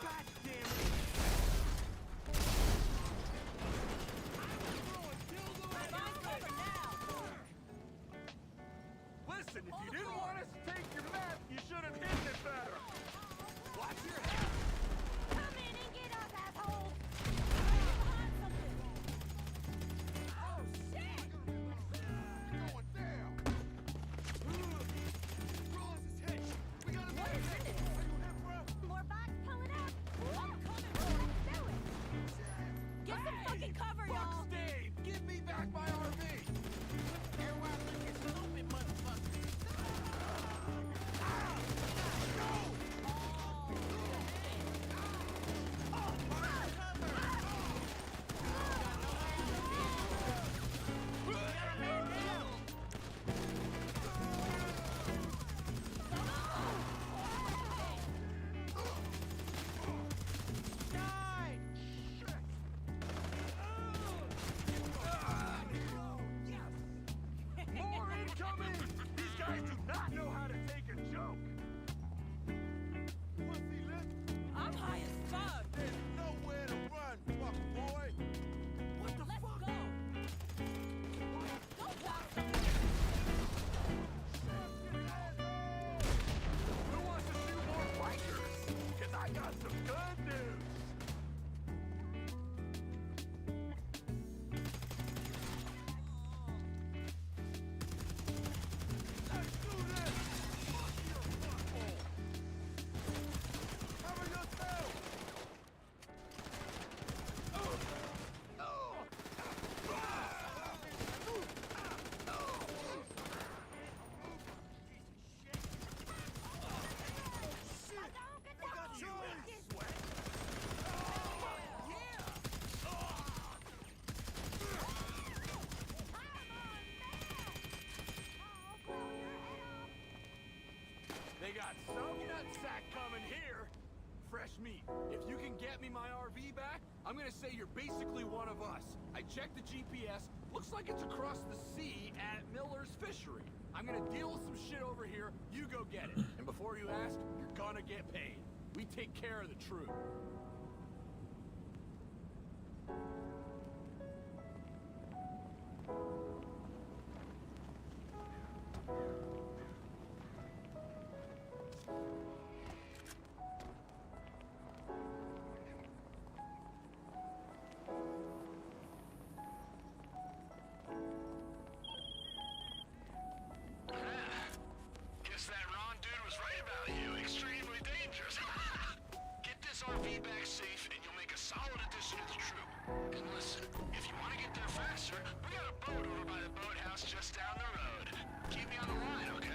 God damn it. Listen, if you didn't want us to take your meth, you should have hidden it better. Watch your head. Come in and get us, assholes! Oh, shit! Going down. Rollins is hit. We got some nutsack coming here. Fresh meat. If you can get me my RV back, I'm gonna say you're basically one of us. I checked the GPS. Looks like it's across the sea at Miller's Fishery. I'm gonna deal with some shit over here. You go get it. And before you ask, you're gonna get paid. We take care of the truth. Guess that Ron dude was right about you. Extremely dangerous. Get this RV back safe and you'll make a solid addition to the troop. And listen, if you want to get there faster, we got a boat over by the boathouse just down the road. Keep me on the line, okay?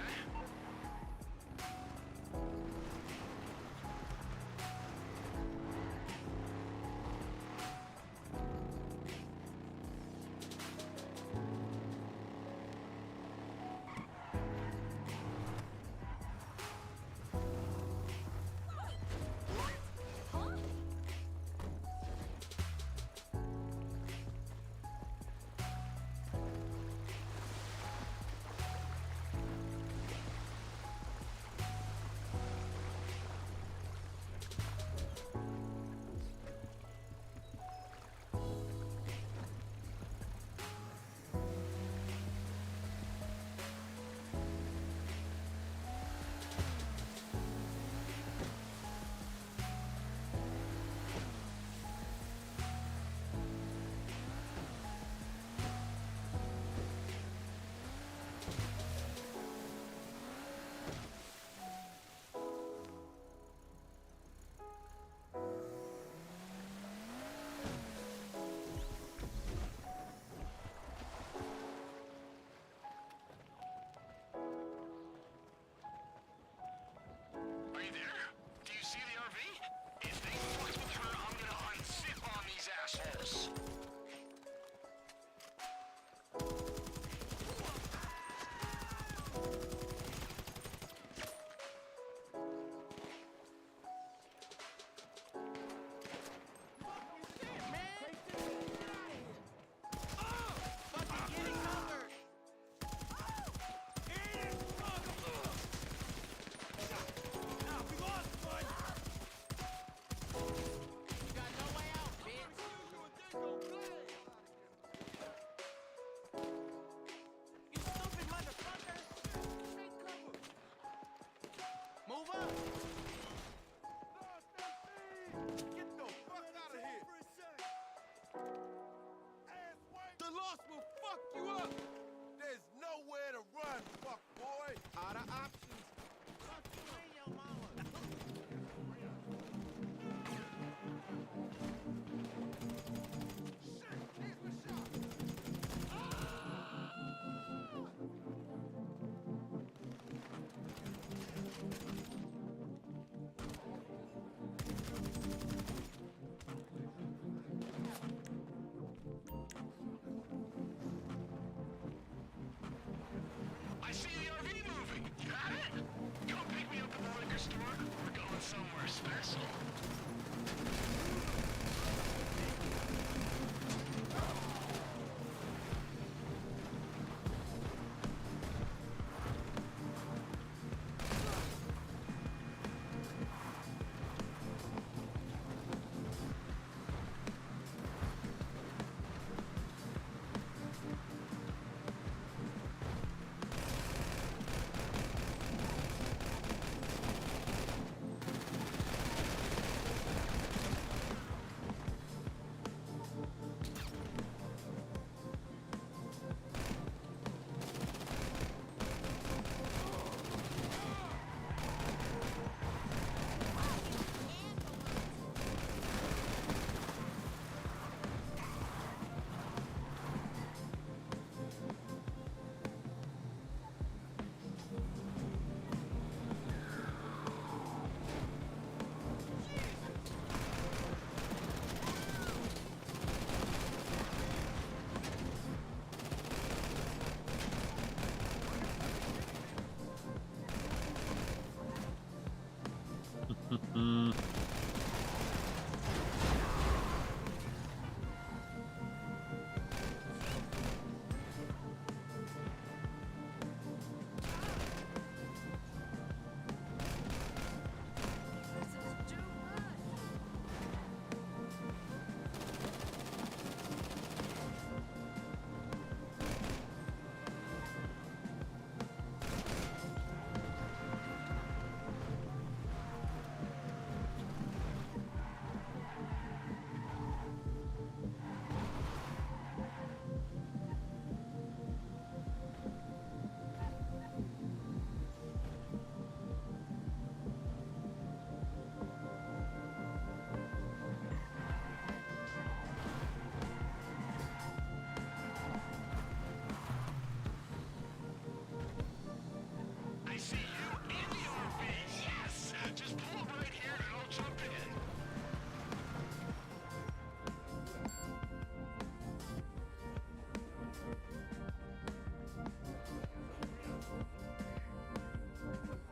I see you in the RV. Yes! Just pull up right here and I'll jump in.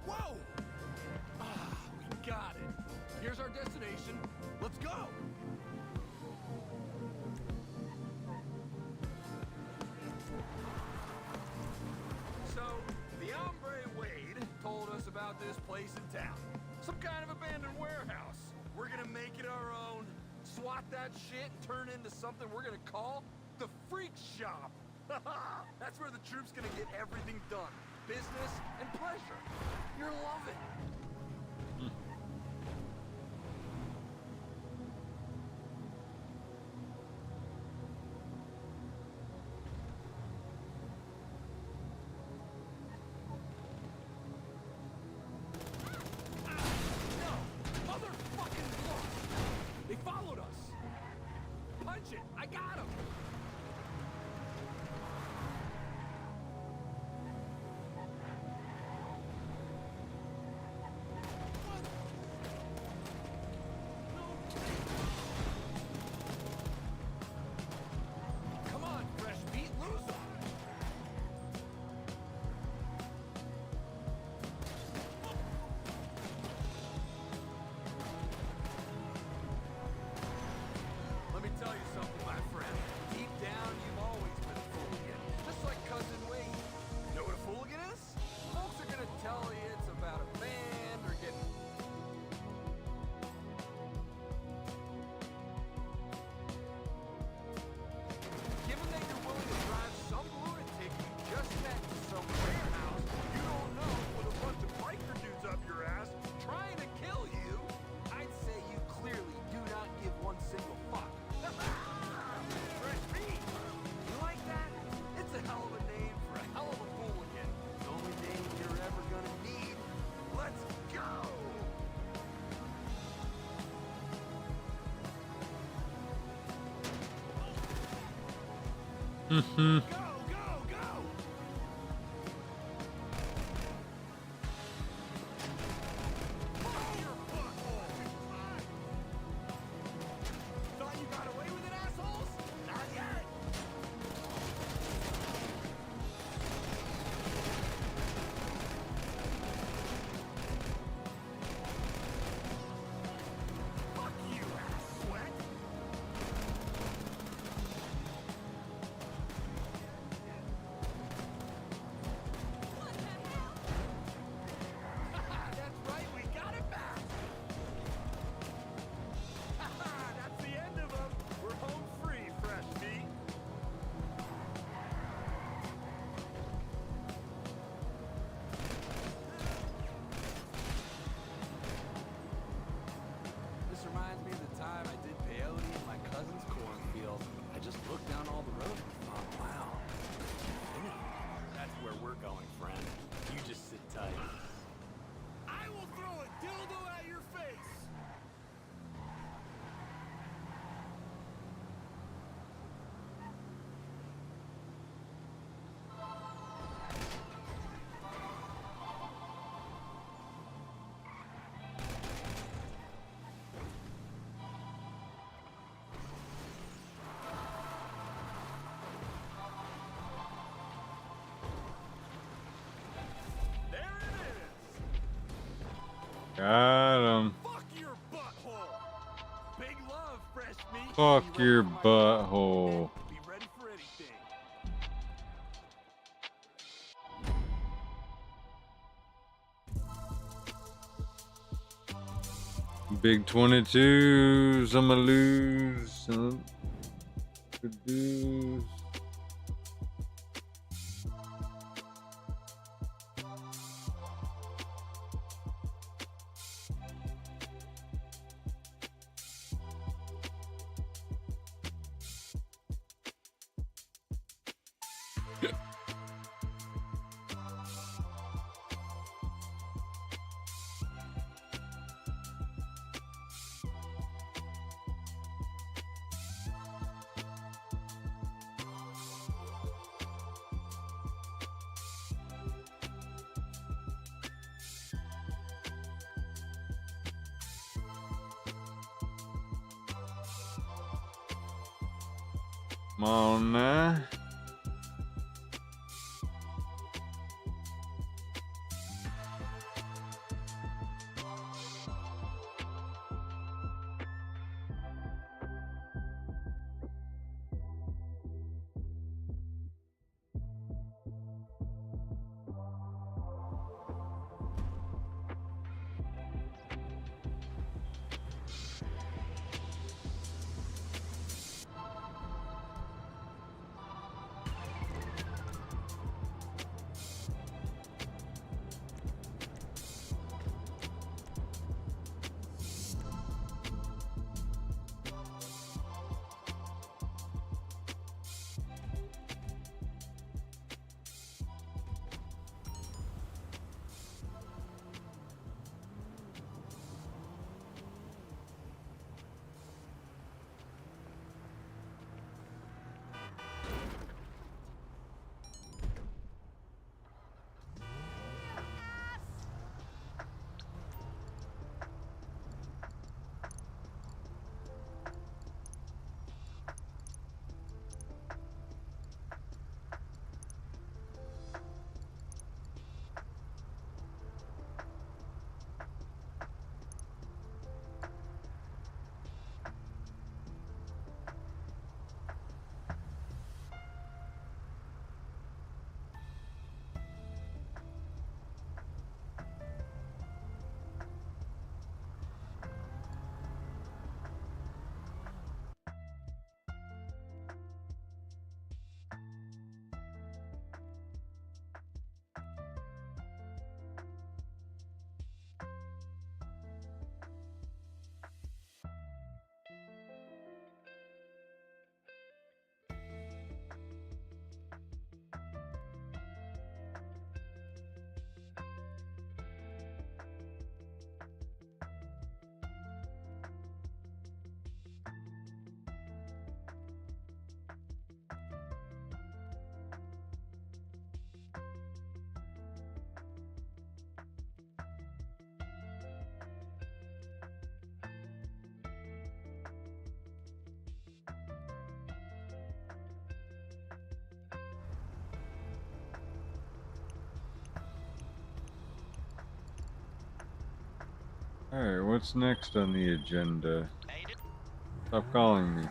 Whoa! Ah, we got it. Here's our destination. Let's go! So, the hombre Wade told us about this place in town. Some kind of abandoned warehouse. We're gonna make it our own, swat that shit, and turn into something we're gonna call the Freak Shop. That's where the troop's gonna get everything done. Business and pleasure. You'll love it. No! Motherfucking lost! They followed us! Punch it! I got him! Come on, Fresh Meat, lose them! Let me tell you something, my friend. Deep down, you've always been a fooligan. Just like Cousin Wade. You know what a fooligan is? Folks are gonna tell you it's about a band or getting... Given that you're willing to drive some lunatic you just met to some warehouse you don't know with a bunch of biker dudes up your ass trying to kill you, I'd say you clearly do not give one single fuck. Fresh meat! You like that? It's a hell of a name for a hell of a hooligan. The only name you're ever gonna need. Let's go! Mhm. Go, go, go! Thought you got away with it, assholes? Not yet! Fuck you, ass sweat! That's right, we got it back! That's the end of them! We're home free, Fresh Meat! This reminds me of the time I did peyote in my cousin's cornfield. I just looked down all the roads and thought, wow, infinity. That's where we're going, friend. You just sit tight. I will throw a dildo at your face! Got him. Fuck Fuck your butthole. Be ready for anything. Big 22s, I'ma lose. Good dudes. Come on now. Alright, what's next on the agenda? Stop calling me.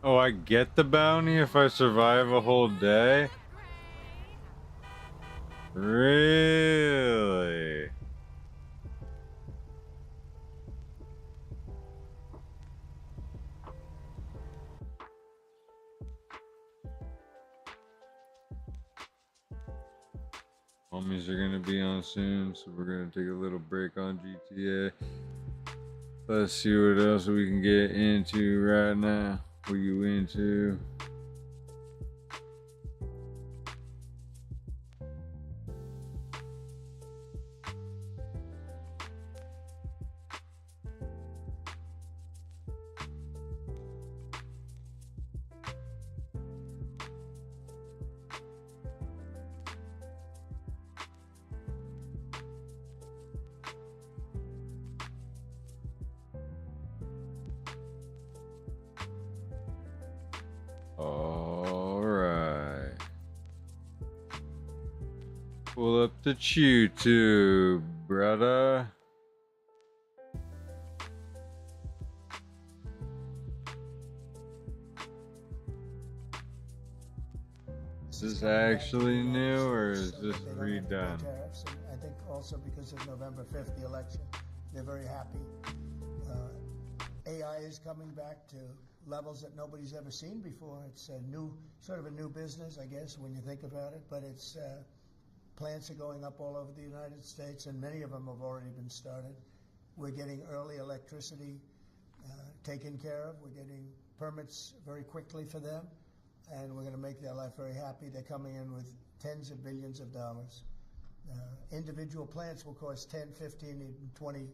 Oh, I get the bounty if I survive a whole day? Really? Homies are gonna be on soon, so we're gonna take a little break on GTA. Let's see what else we can get into right now. What you into? Alright. Pull up the YouTube, brother. Is this actually new or is this redone? Tariffs, and I think also because of November 5th, the election, they're very happy. AI is coming back to levels that nobody's ever seen before. It's a new, sort of a new business, I guess, when you think about it. But it's plants are going up all over the United States, and many of them have already been started. We're getting early electricity taken care of. We're getting permits very quickly for them, and we're going to make their life very happy. They're coming in with tens of billions of dollars. Individual plants will cost 10, 15, even 20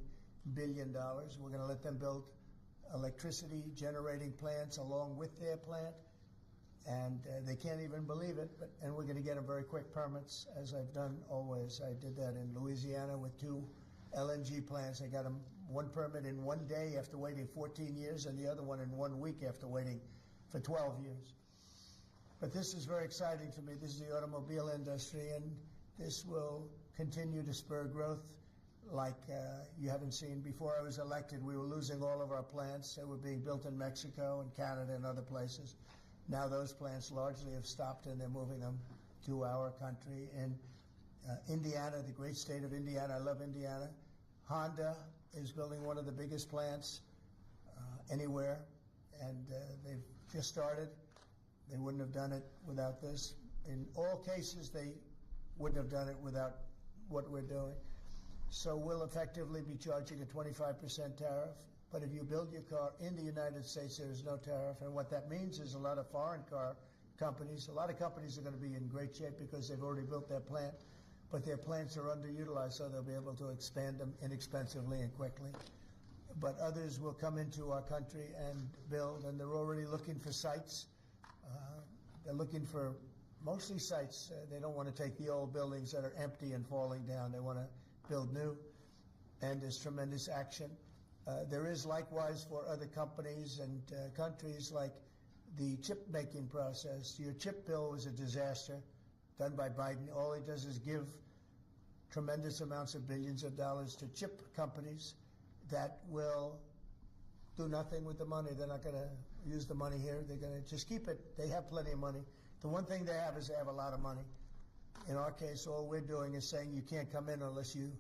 billion dollars. We're going to let them build electricity generating plants along with their plant, and they can't even believe it, and we're going to get them very quick permits, as I've done always. I did that in Louisiana with 2 LNG plants. I got them one permit in 1 day after waiting 14 years, and the other one in 1 week after waiting for 12 years. But this is very exciting to me. This is the automobile industry, and this will continue to spur growth like you haven't seen. Before I was elected, we were losing all of our plants. They were being built in Mexico and Canada and other places. Now those plants largely have stopped, and they're moving them to our country. In Indiana, the great state of Indiana, I love Indiana. Honda is building one of the biggest plants anywhere, and they've just started. They wouldn't have done it without this. In all cases, they wouldn't have done it without what we're doing. So we'll effectively be charging a 25% tariff. But if you build your car in the United States, there is no tariff. And what that means is a lot of foreign car companies, a lot of companies are going to be in great shape because they've already built their plant, but their plants are underutilized, so they'll be able to expand them inexpensively and quickly. But others will come into our country and build, and they're already looking for sites. They're looking for mostly sites. They don't want to take the old buildings that are empty and falling down. They want to build new, and there's tremendous action. There is likewise for other companies and countries, like the chip making process. Your chip bill was a disaster done by Biden. All he does is give tremendous amounts of billions of dollars to chip companies that will do nothing with the money. They're not going to use the money here. They're going to just keep it. They have plenty of money. The one thing they have is they have a lot of money. In our case, all we're doing is saying you can't come in unless you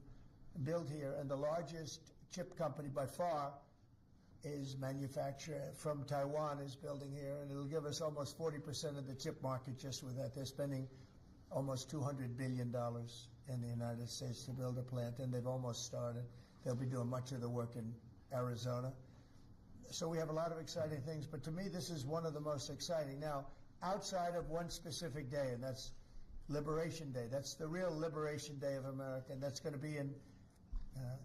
build here. And the largest chip company by far is manufacturer from Taiwan is building here, and it'll give us almost 40% of the chip market just with that. They're spending almost $200 billion in the United States to build a plant, and they've almost started. They'll be doing much of the work in Arizona. So we have a lot of exciting things, but to me this is one of the most exciting. Now, outside of one specific day, and that's Liberation Day. That's the real Liberation Day of America, and that's going to be in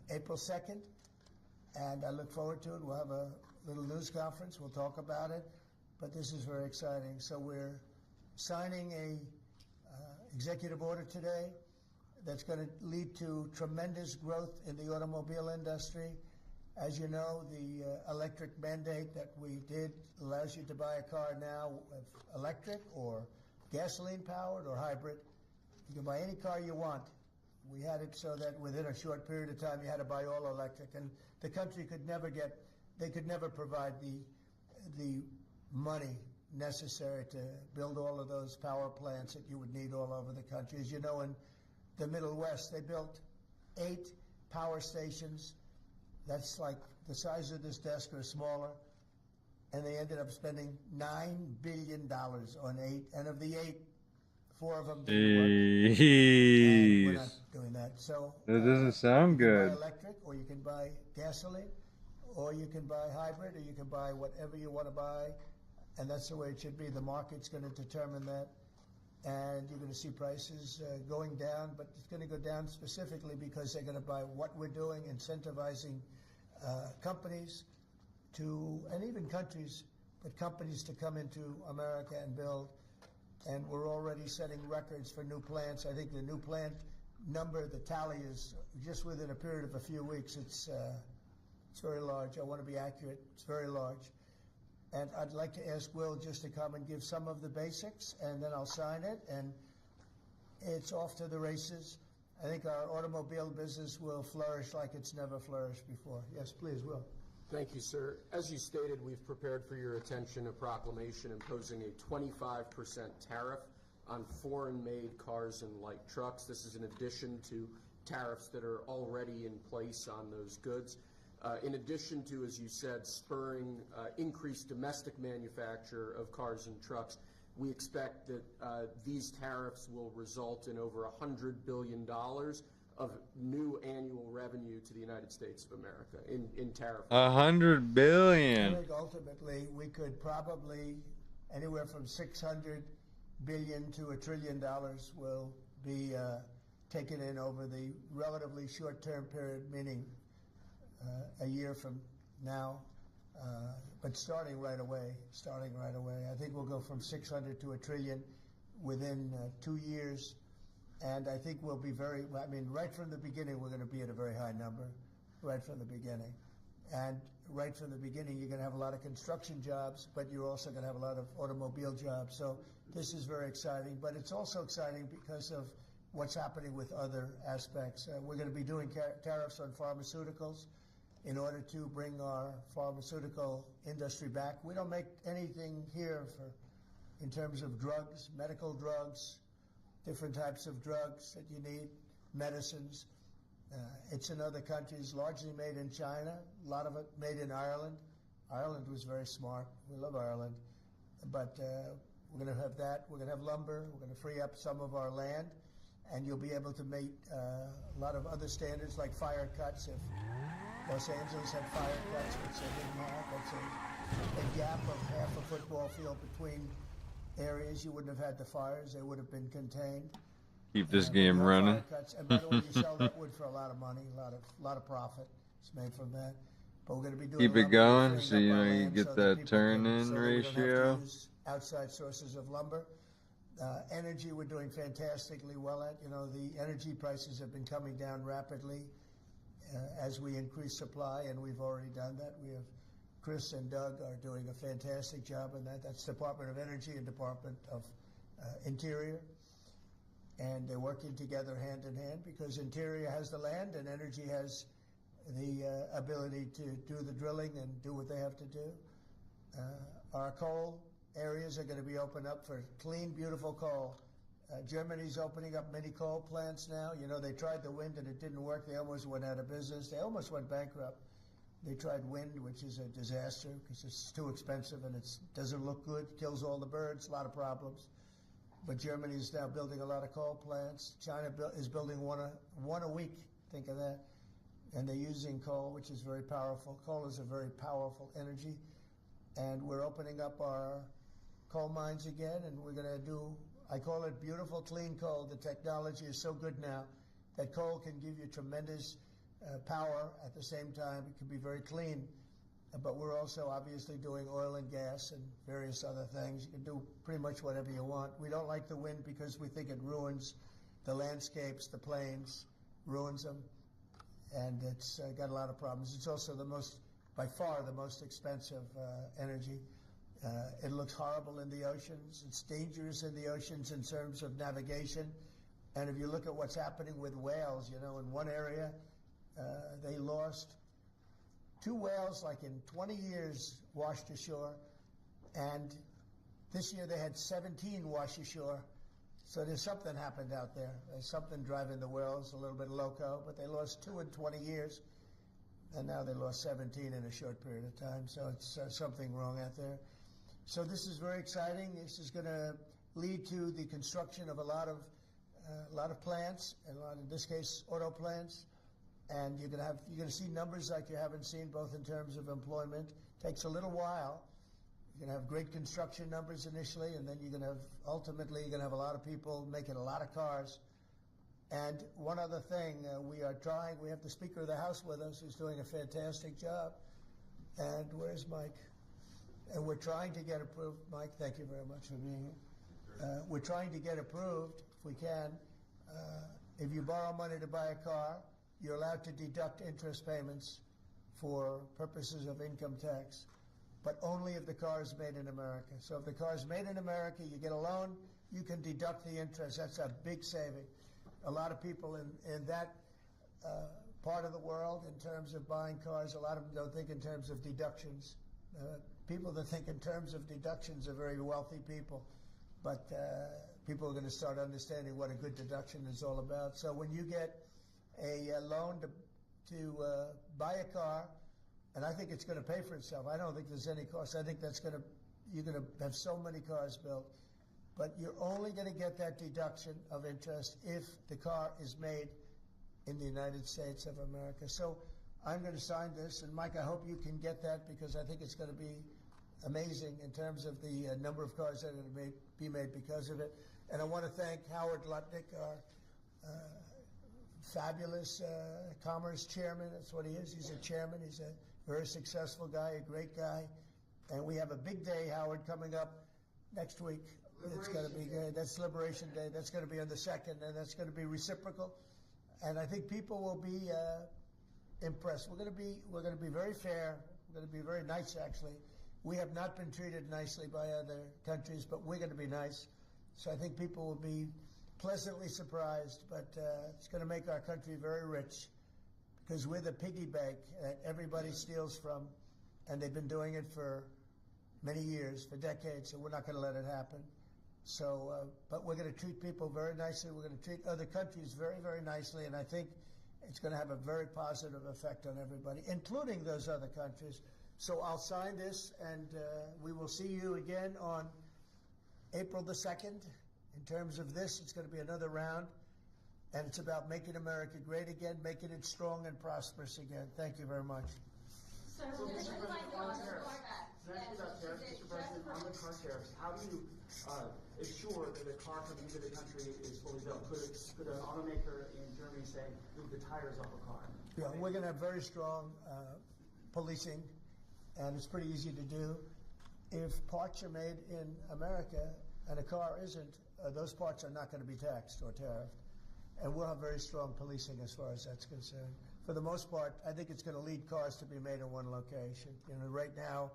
April 2nd, and I look forward to it. We'll have a little news conference. We'll talk about it, but this is very exciting. So we're signing a executive order today that's going to lead to tremendous growth in the automobile industry. As you know, the electric mandate that we did allows you to buy a car now, electric or gasoline powered or hybrid. You can buy any car you want. We had it so that within a short period of time you had to buy all electric, and the country could never provide the money necessary to build all of those power plants that you would need all over the country. As you know, in the Middle West, they built 8 power stations. That's like the size of this desk or smaller, and they ended up spending $9 billion on 8, and of the 8, 4 of them didn't work. And we're not Jeez. doing that. So That doesn't sound you can good. buy electric, or you can buy gasoline, or you can buy hybrid, or you can buy whatever you want to buy, and that's the way it should be. The market's going to determine that, and you're going to see prices going down, but it's going to go down specifically because they're going to buy what we're doing, incentivizing companies to, and even countries, but companies to come into America and build. And we're already setting records for new plants. I think the new plant number, the tally is just within a period of a few weeks. It's very large. I want to be accurate. It's very large. And I'd like to ask Will just to come and give some of the basics, and then I'll sign it, and it's off to the races. I think our automobile business will flourish like it's never flourished before. Yes, please, Will. Thank you, sir. As you stated, we've prepared for your attention a proclamation imposing a 25% tariff on foreign-made cars and light trucks. This is in addition to tariffs that are already in place on those goods. In addition to, as you said, spurring increased domestic manufacture of cars and trucks, we expect that these tariffs will result in over $100 billion of new annual revenue to the United States of America in tariff. $100 I billion. think ultimately we could probably anywhere from $600 billion to $1 trillion will be taken in over the relatively short-term period, meaning a year from now, but starting right away. I think we'll go from 600 to $1 trillion within 2 years. And I think we'll be right from the beginning, we're going to be at a very high number, right from the beginning. And right from the beginning, you're going to have a lot of construction jobs, but you're also going to have a lot of automobile jobs. So this is very exciting, but it's also exciting because of what's happening with other aspects. We're going to be doing tariffs on pharmaceuticals in order to bring our pharmaceutical industry back. We don't make anything here in terms of drugs, medical drugs, different types of drugs that you need, medicines. It's in other countries, largely made in China, a lot of it made in Ireland. Ireland was very smart. We love Ireland. But we're going to have that. We're going to have lumber. We're going to free up some of our land. And you'll be able to meet a lot of other standards like fire cuts. If Los Angeles had fire cuts, which they didn't have, that's a gap of half a football field between areas, you wouldn't have had the fires. They would have been contained. Keep this game running. And by the way, you sell that wood for a lot of money, a lot of profit. It's made from that. But we're going to be doing Keep it lumber, going freeing so up you our know you land get so that people turn-in so that we don't have to ratio. use outside sources of lumber. Energy, we're doing fantastically well at. You know, the energy prices have been coming down rapidly as we increase supply, and we've already done that. We have Chris and Doug are doing a fantastic job in that. That's Department of Energy and Department of Interior. And they're working together hand in hand because Interior has the land and Energy has the ability to do the drilling and do what they have to do. Our coal areas are going to be opened up for clean, beautiful coal. Germany's opening up many coal plants now. You know, they tried the wind and it didn't work. They almost went out of business. They almost went bankrupt. They tried wind, which is a disaster because it's too expensive and it doesn't look good, kills all the birds, a lot of problems. But Germany is now building a lot of coal plants. China is building one a week, think of that. And they're using coal, which is very powerful. Coal is a very powerful energy. And we're opening up our coal mines again, and we're going to do, I call it beautiful, clean coal. The technology is so good now that coal can give you tremendous power. At the same time, it can be very clean. But we're also obviously doing oil and gas and various other things. You can do pretty much whatever you want. We don't like the wind because we think it ruins the landscapes, the plains, ruins them. And it's got a lot of problems. It's also by far the most expensive energy. It looks horrible in the oceans. It's dangerous in the oceans in terms of navigation. And if you look at what's happening with whales, you know, in one area, they lost 2 whales, like in 20 years, washed ashore. And this year they had 17 wash ashore. So there's something happened out there. There's something driving the whales a little bit loco, but they lost 2 in 20 years. And now they lost 17 in a short period of time. So it's something wrong out there. So this is very exciting. This is going to lead to the construction of a lot of plants, and in this case, auto plants. And you're going to see numbers like you haven't seen, both in terms of employment. Takes a little while. You're going to have great construction numbers initially, and then ultimately you're going to have a lot of people making a lot of cars. And one other thing, we have the Speaker of the House with us, who's doing a fantastic job. And where's Mike? And we're trying to get approved. Mike, thank you very much for being here. We're trying to get approved, if we can. If you borrow money to buy a car, you're allowed to deduct interest payments for purposes of income tax, but only if the car is made in America. So if the car is made in America, you get a loan, you can deduct the interest. That's a big saving. A lot of people in that part of the world, in terms of buying cars, a lot of them don't think in terms of deductions. People that think in terms of deductions are very wealthy people, but people are going to start understanding what a good deduction is all about. So when you get a loan to buy a car, and I think it's going to pay for itself. I don't think there's any cost. I think you're going to have so many cars built. But you're only going to get that deduction of interest if the car is made in the United States of America. So I'm going to sign this, and Mike, I hope you can get that, because I think it's going to be amazing in terms of the number of cars that are going to be made because of it. And I want to thank Howard Lutnick, our fabulous commerce chairman. That's what he is. He's a chairman. He's a very successful guy, a great guy. And we have a big day, Howard, coming up next week. It's going to be good. That's Liberation Day. That's going to be on the 2nd, and that's going to be reciprocal. And I think people will be impressed. We're going to be very fair. We're going to be very nice, actually. We have not been treated nicely by other countries, but we're going to be nice. So I think people will be pleasantly surprised, but it's going to make our country very rich, because we're the piggy bank that everybody steals from, and they've been doing it for many years, for decades, so we're not going to let it happen. So, but we're going to treat people very nicely. We're going to treat other countries very, very nicely, and I think it's going to have a very positive effect on everybody, including those other countries. So I'll sign this, and we will see you again on April the 2nd. In terms of this, it's going to be another round, and it's about making America great again, making it strong and prosperous again. Thank you very much. Sir, Mr. President, on the car tariffs, Mr. President, on the car tariffs, how do you ensure that a car coming into the country is fully built? Could an automaker in Germany say, move the tires off a car? Yeah, we're going to have very strong policing, and it's pretty easy to do. If parts are made in America and a car isn't, those parts are not going to be taxed or tariffed. And we'll have very strong policing as far as that's concerned. For the most part, I think it's going to lead cars to be made in one location. You know, right now,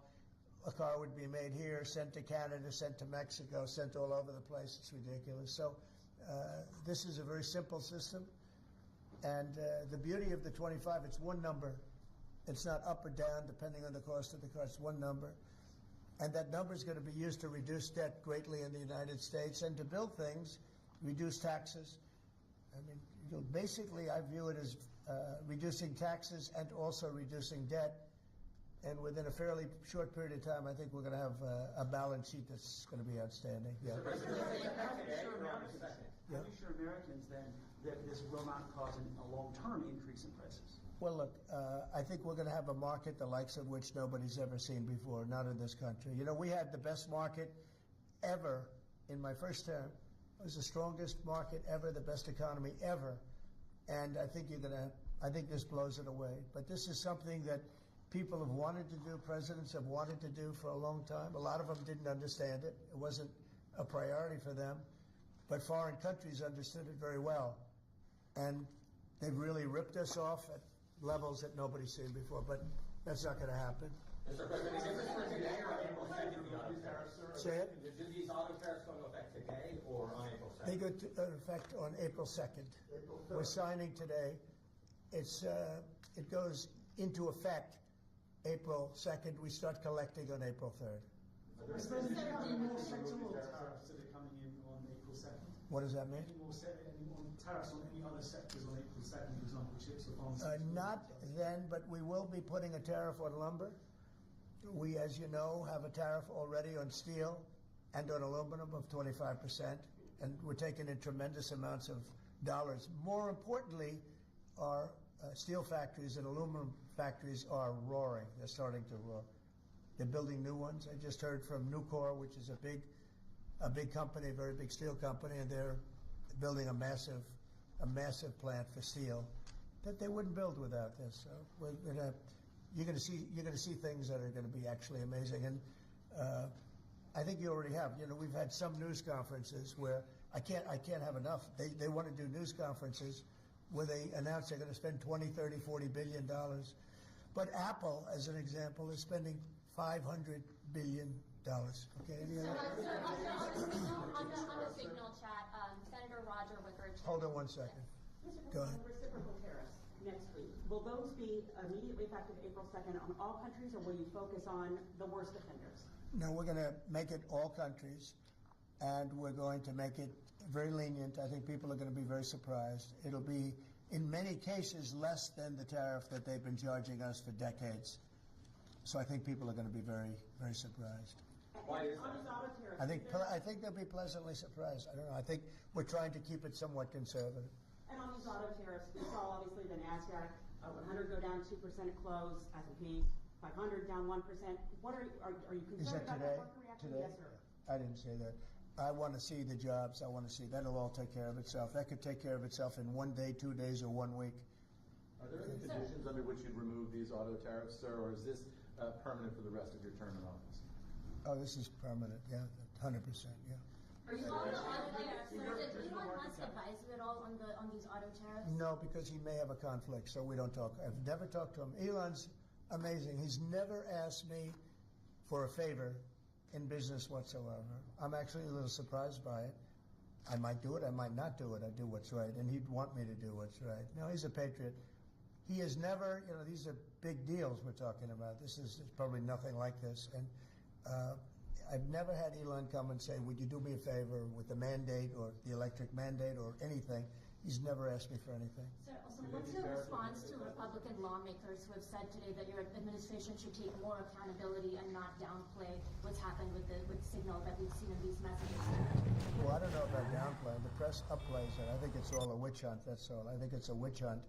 a car would be made here, sent to Canada, sent to Mexico, sent all over the place. It's ridiculous. So this is a very simple system. And the beauty of the 25, it's one number. It's not up or down depending on the cost of the car. It's one number. And that number is going to be used to reduce debt greatly in the United States and to build things, reduce taxes. I mean, basically, I view it as reducing taxes and also reducing debt. And within a fairly short period of time, I think we're going to have a balance sheet that's going to be outstanding. Yeah. How do you assure Americans then that this will not cause a long-term increase in prices? Well, look, I think we're going to have a market the likes of which nobody's ever seen before, not in this country. You know, we had the best market ever in my first term. It was the strongest market ever, the best economy ever. And I think I think this blows it away. But this is something that people have wanted to do, presidents have wanted to do for a long time. A lot of them didn't understand it. It wasn't a priority for them. But foreign countries understood it very well. And they've really ripped us off at levels that nobody's seen before. But that's not going to happen. Mr. President, is this for today or on April 2nd? The auto tariffs, sir? Say it? Do these auto tariffs go into effect today or on April 2nd? They go into effect on April 2nd. We're signing today. It goes into effect April 2nd. We start collecting on April 3rd. Mr. President, do you have any more sectoral tariffs that are coming in on April 2nd? What does that mean? Any more tariffs on any other sectors on April 2nd, for example, chips or pharmaceuticals? Not then, but we will be putting a tariff on lumber. We, as you know, have a tariff already on steel, and on aluminum of 25%, and we're taking in tremendous amounts of dollars. More importantly, our steel factories and aluminum factories are roaring. They're starting to roar. They're building new ones. I just heard from Nucor, which is a big company, a very big steel company, and they're building a massive plant for steel that they wouldn't build without this. So you're going to see things that are going to be actually amazing. And I think you already have. You know, we've had some news conferences where I can't have enough. They want to do news conferences where they announce they're going to spend $20, $30, $40 billion. But Apple, as an example, is spending $500 billion. Okay. On the Signal chat, Senator Roger Wicker. Hold on one second. Go ahead. Reciprocal tariffs next week. Will those be immediately effective April 2nd on all countries, or will you focus on the worst offenders? No, we're going to make it all countries, and we're going to make it very lenient. I think people are going to be very surprised. It'll be, in many cases, less than the tariff that they've been charging us for decades. So I think people are going to be very, very surprised. Why is that? I think they'll be pleasantly surprised. I don't know. I think we're trying to keep it somewhat conservative. And on these auto tariffs, we saw obviously the NASDAQ 100 go down 2% at close, S&P 500 down 1%. What are you concerned Is that about today? that market reaction? Today? Yes, sir. I didn't say that. I want to see the jobs. I want to see that'll all take care of itself. That could take care of itself in 1 day, 2 days, or 1 week. Are there any conditions under which you'd remove these auto tariffs, sir, or is this permanent for the rest of your term in office? Oh, this is permanent. Yeah, 100%. Yeah. Are you on the auto tariffs? Did Elon Musk advise you at all on these auto tariffs? No, because he may have a conflict, so we don't talk. I've never talked to him. Elon's amazing. He's never asked me for a favor in business whatsoever. I'm actually a little surprised by it. I might do it, I might not do it. I do what's right, and he'd want me to do what's right. No, he's a patriot. He has never, you know, these are big deals we're talking about. This is probably nothing like this. And I've never had Elon come and say, would you do me a favor with the mandate or the electric mandate or anything? He's never asked me for anything. Sir, also, what's your response to Republican lawmakers who have said today that your administration should take more accountability and not downplay what's happened with Signal that we've seen in these messages? Well, I don't know about downplaying. The press upplays it. I think it's all a witch hunt, that's all. I think it's a witch hunt.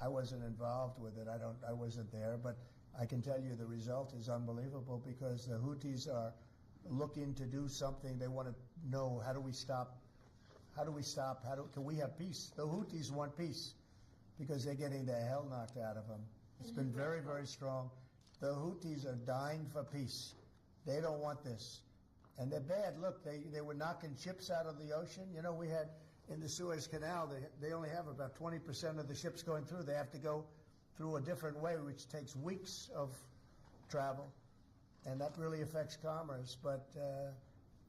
I wasn't involved with it. I wasn't there, but I can tell you the result is unbelievable because the Houthis are looking to do something. They want to know, how do we stop? Can we have peace? The Houthis want peace because they're getting the hell knocked out of them. It's been very, very strong. The Houthis are dying for peace. They don't want this. And they're bad. Look, they were knocking ships out of the ocean. You know, we had in the Suez Canal, they only have about 20% of the ships going through. They have to go through a different way, which takes weeks of travel. And that really affects commerce. But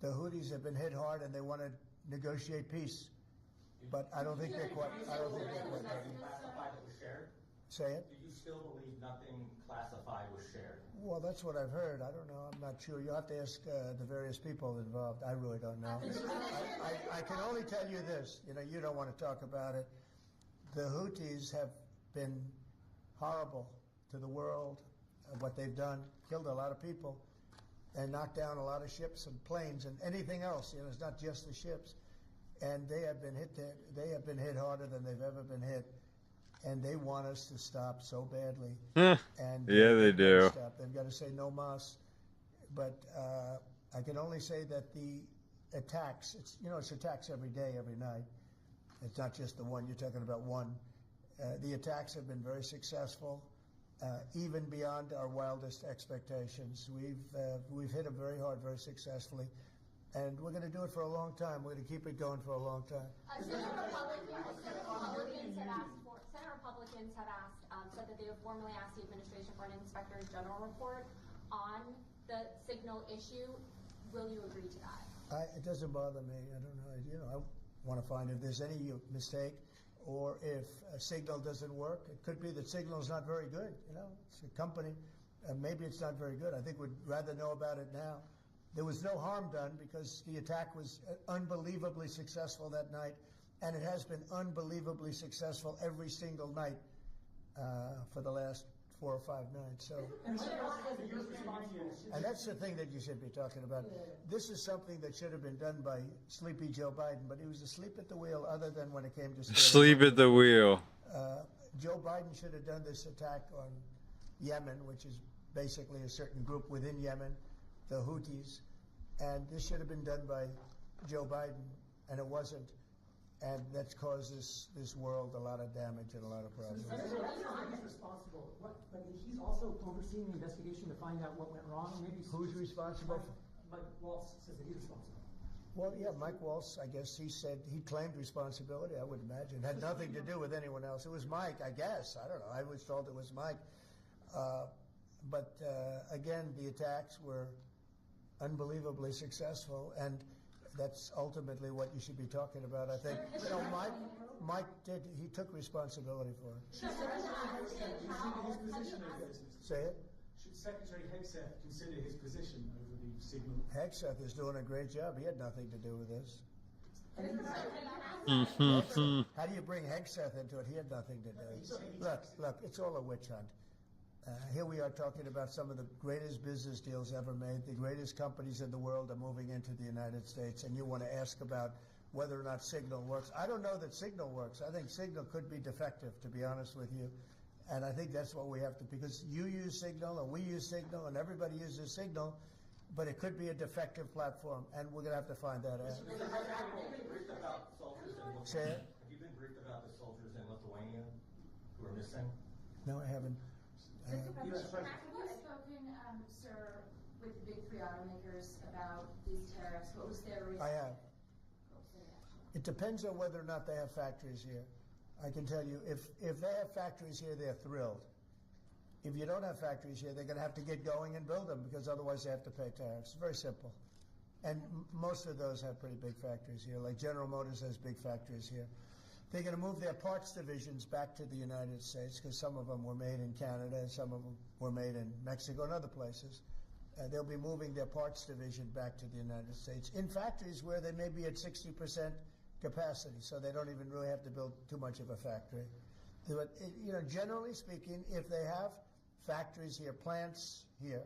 the Houthis have been hit hard, and they want to negotiate peace. But I don't think they're quite. Classified was shared? Say it? Do you still believe nothing classified was shared? Well, that's what I've heard. I don't know. I'm not sure. You'll have to ask the various people involved. I really don't know. I can only tell you this. You know, you don't want to talk about it. The Houthis have been horrible to the world. What they've done, killed a lot of people, and knocked down a lot of ships and planes and anything else. You know, it's not just the ships. And they have been hit. They have been hit harder than they've ever been hit. And they want us to stop so badly. And yeah, they do. They've got to say no mas. But I can only say that the attacks, it's attacks every day, every night. It's not just the one. You're talking about one. The attacks have been very successful, even beyond our wildest expectations. We've hit them very hard, very successfully. And we're going to do it for a long time. We're going to keep it going for a long time. Senate Republicans have said that they have formally asked the administration for an Inspector General report on the Signal issue. Will you agree to that? It doesn't bother me. I don't know. You know, I want to find if there's any mistake or if Signal doesn't work. It could be that Signal is not very good. You know, it's a company. Maybe it's not very good. I think we'd rather know about it now. There was no harm done because the attack was unbelievably successful that night, and it has been unbelievably successful every single night for the last 4 or 5 nights. So, and that's the thing that you should be talking about. This is something that should have been done by Sleepy Joe Biden, but he was asleep at the wheel other than when it came to Sleep at the wheel. Joe Biden should have done this attack on Yemen, which is basically a certain group within Yemen, the Houthis, and this should have been done by Joe Biden, and it wasn't. And that's caused this world a lot of damage and a lot of problems. He's responsible. But he's also overseeing the investigation to find out what went wrong. Maybe who's responsible? Mike Waltz says that he's responsible. Well, yeah, Mike Waltz, I guess he claimed responsibility, I would imagine. It had nothing to do with anyone else. It was Mike, I guess. I don't know. I was told it was Mike. But again, the attacks were unbelievably successful, and that's ultimately what you should be talking about, I think. You know, Mike he took responsibility for it. Say it? Should Secretary Hegseth consider his position over the signal? Hegseth is doing a great job. He had nothing to do with this. How do you bring Hegseth into it? He had nothing to do. Look, it's all a witch hunt. Here we are talking about some of the greatest business deals ever made. The greatest companies in the world are moving into the United States, and you want to ask about whether or not Signal works. I don't know that Signal works. I think Signal could be defective, to be honest with you. And I think that's what we have to, because you use Signal, and we use Signal, and everybody uses Signal, but it could be a defective platform, and we're going to have to find that out. Say it? Have you been briefed about the soldiers in Lithuania who are missing? No, I haven't. Have you spoken, sir, with the big 3 automakers about these tariffs? What was their reaction? I have. It depends on whether or not they have factories here. I can tell you, if they have factories here, they're thrilled. If you don't have factories here, they're going to have to get going and build them, because otherwise they have to pay tariffs. Very simple. And most of those have pretty big factories here, like General Motors has big factories here. They're going to move their parts divisions back to the United States, because some of them were made in Canada and some of them were made in Mexico and other places. They'll be moving their parts division back to the United States in factories where they may be at 60% capacity, so they don't even really have to build too much of a factory. But, you know, generally speaking, if they have factories here, plants here,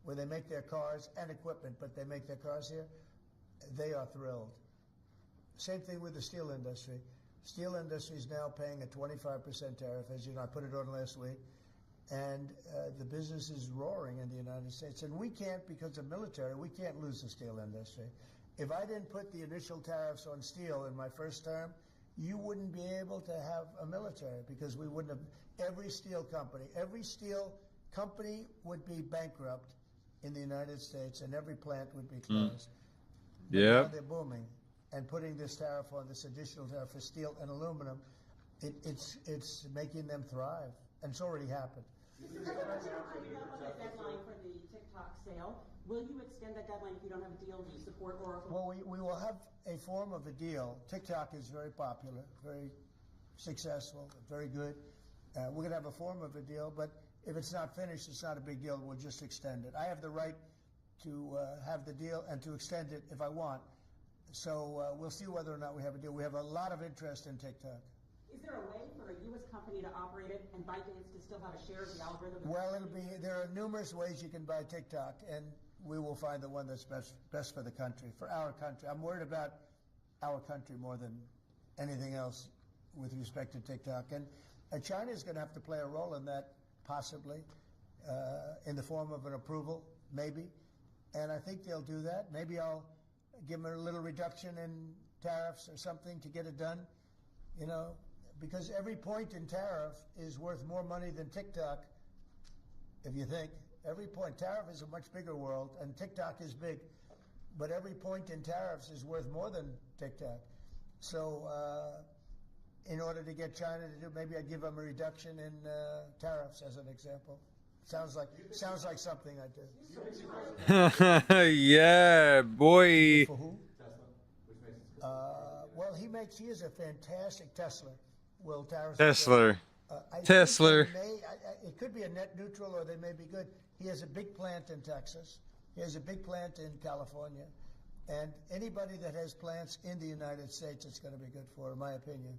where they make their cars and equipment, but they make their cars here, they are thrilled. Same thing with the steel industry. Steel industry is now paying a 25% tariff, as you know, I put it on last week, and the business is roaring in the United States. And we can't, because of military, we can't lose the steel industry. If I didn't put the initial tariffs on steel in my first term, you wouldn't be able to have a military, because we wouldn't have, every steel company would be bankrupt in the United States, and every plant would be closed. Yeah. They're booming. And putting this tariff on, this additional tariff for steel and aluminum, it's making them thrive, and it's already happened. Mr. President, on the deadline for the TikTok sale, will you extend that deadline if you don't have a deal? Do you support Oracle? Well, we will have a form of a deal. TikTok is very popular, very successful, very good. We're going to have a form of a deal, but if it's not finished, it's not a big deal. We'll just extend it. I have the right to have the deal and to extend it if I want. So we'll see whether or not we have a deal. We have a lot of interest in TikTok. Is there a way for a U.S. company to operate it and ByteDance to still have a share of the algorithm? Well, there are numerous ways you can buy TikTok, and we will find the one that's best for the country, for our country. I'm worried about our country more than anything else with respect to TikTok. And China is going to have to play a role in that, possibly, in the form of an approval, maybe. And I think they'll do that. Maybe I'll give them a little reduction in tariffs or something to get it done, you know, because every point in tariff is worth more money than TikTok, if you think. Every point. Tariff is a much bigger world, and TikTok is big, but every point in tariffs is worth more than TikTok. So in order to get China to do, maybe I'd give them a reduction in tariffs as an example. Sounds like something I do. Yeah, boy. For who? Well, he is a fantastic Tesla. Will tariffs? Tesla. It could be a net neutral, or they may be good. He has a big plant in Texas. He has a big plant in California. And anybody that has plants in the United States, it's going to be good for, in my opinion.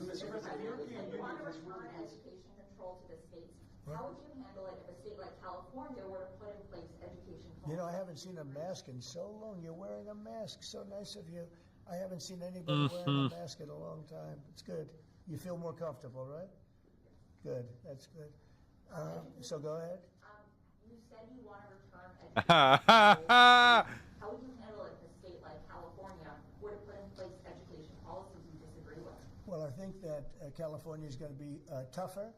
Mr. President, the European Union has education control to the states. How would you handle it if a state like California were to put in place education policy? You know, I haven't seen a mask in so long. You're wearing a mask. So nice of you. I haven't seen anybody wearing a mask in a long time. It's good. You feel more comfortable, right? Good. That's good. So go ahead. You said you want to return education. How would you handle it if a state like California were to put in place education policies you disagree with? Well, I think that California is going to be tougher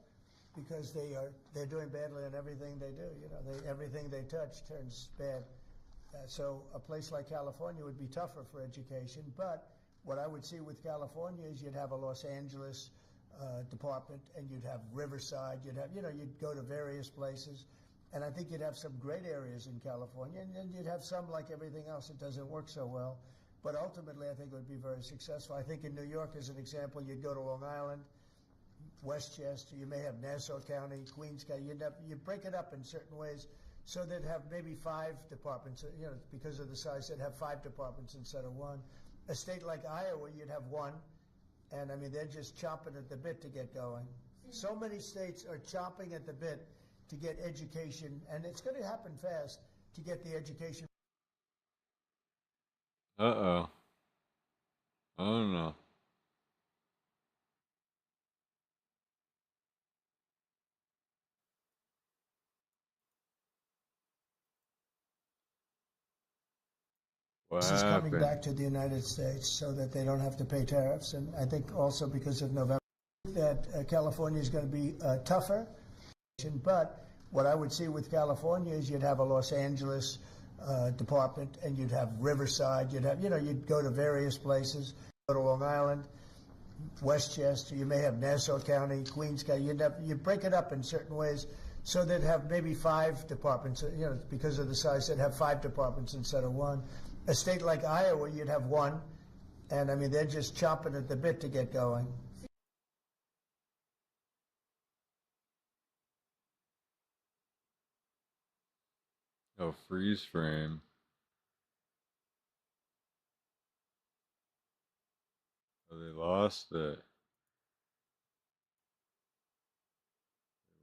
because they're doing badly on everything they do. You know, everything they touch turns bad. So a place like California would be tougher for education. But what I would see with California is you'd have a Los Angeles department, and you'd have Riverside. You'd go to various places. And I think you'd have some great areas in California, and then you'd have some, like everything else, that doesn't work so well. But ultimately, I think it would be very successful. I think in New York, as an example, you'd go to Long Island, Westchester, you may have Nassau County, Queens County. You break it up in certain ways so they'd have maybe 5 departments, because of the size, they'd have 5 departments instead of 1. A state like Iowa, you'd have 1. And, I mean, they're just chomping at the bit to get going. So many states are chomping at the bit to get education, and it's going to happen fast, to get the education. Uh-oh. Oh, no. What This is coming happened? back to the United States so that they don't have to pay tariffs. And I think also because of November that California is going to be tougher. But what I would see with California is you'd have a Los Angeles department, and you'd have Riverside. You'd go to various places, go to Long Island, Westchester. You may have Nassau County, Queens County. You break it up in certain ways so they'd have maybe 5 departments. Because of the size, they'd have 5 departments instead of 1. A state like Iowa, you'd have 1, and I mean, they're just chomping at the bit to get going. Oh, freeze frame. Oh, they lost it.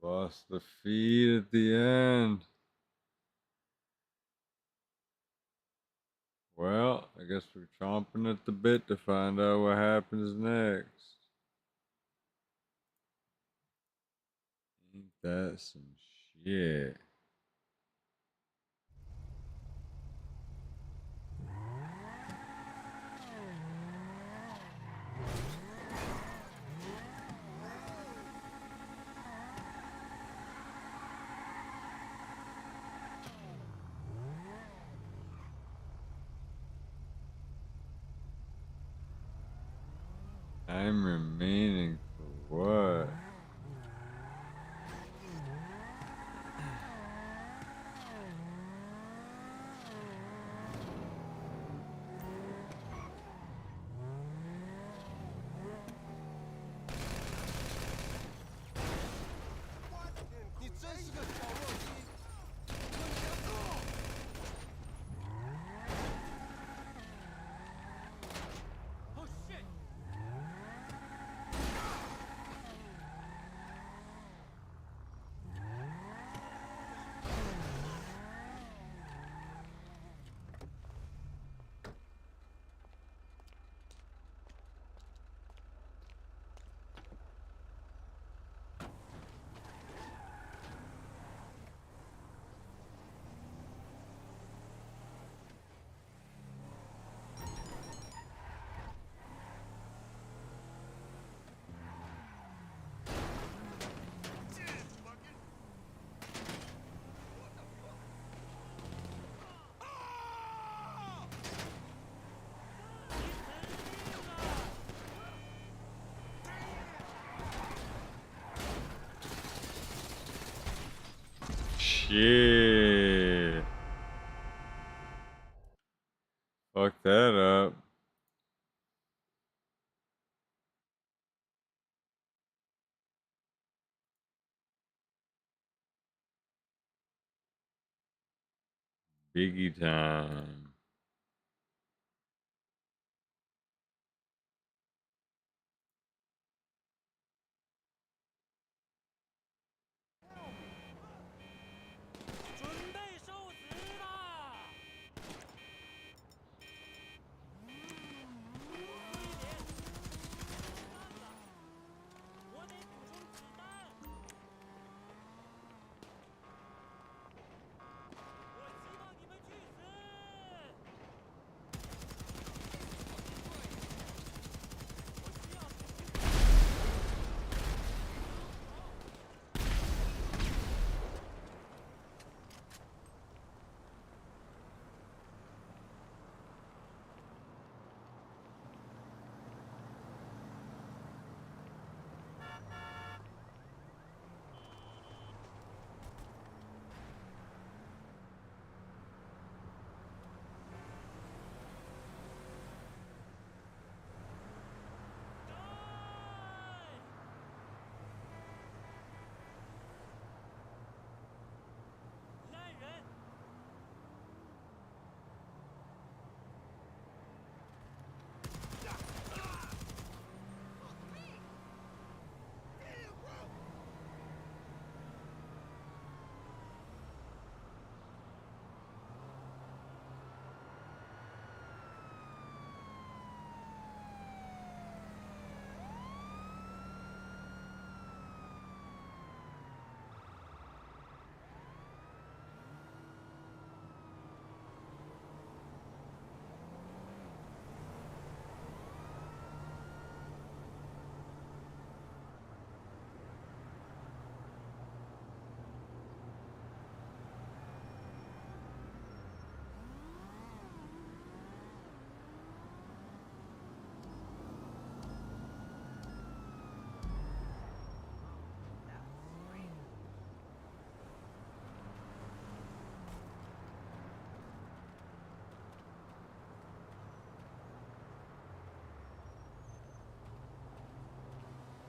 They lost the feed at the end. Well, I guess we're chomping at the bit to find out what happens next. Ain't that some shit? Time remaining for what? Shit. Fuck that up. Biggie time.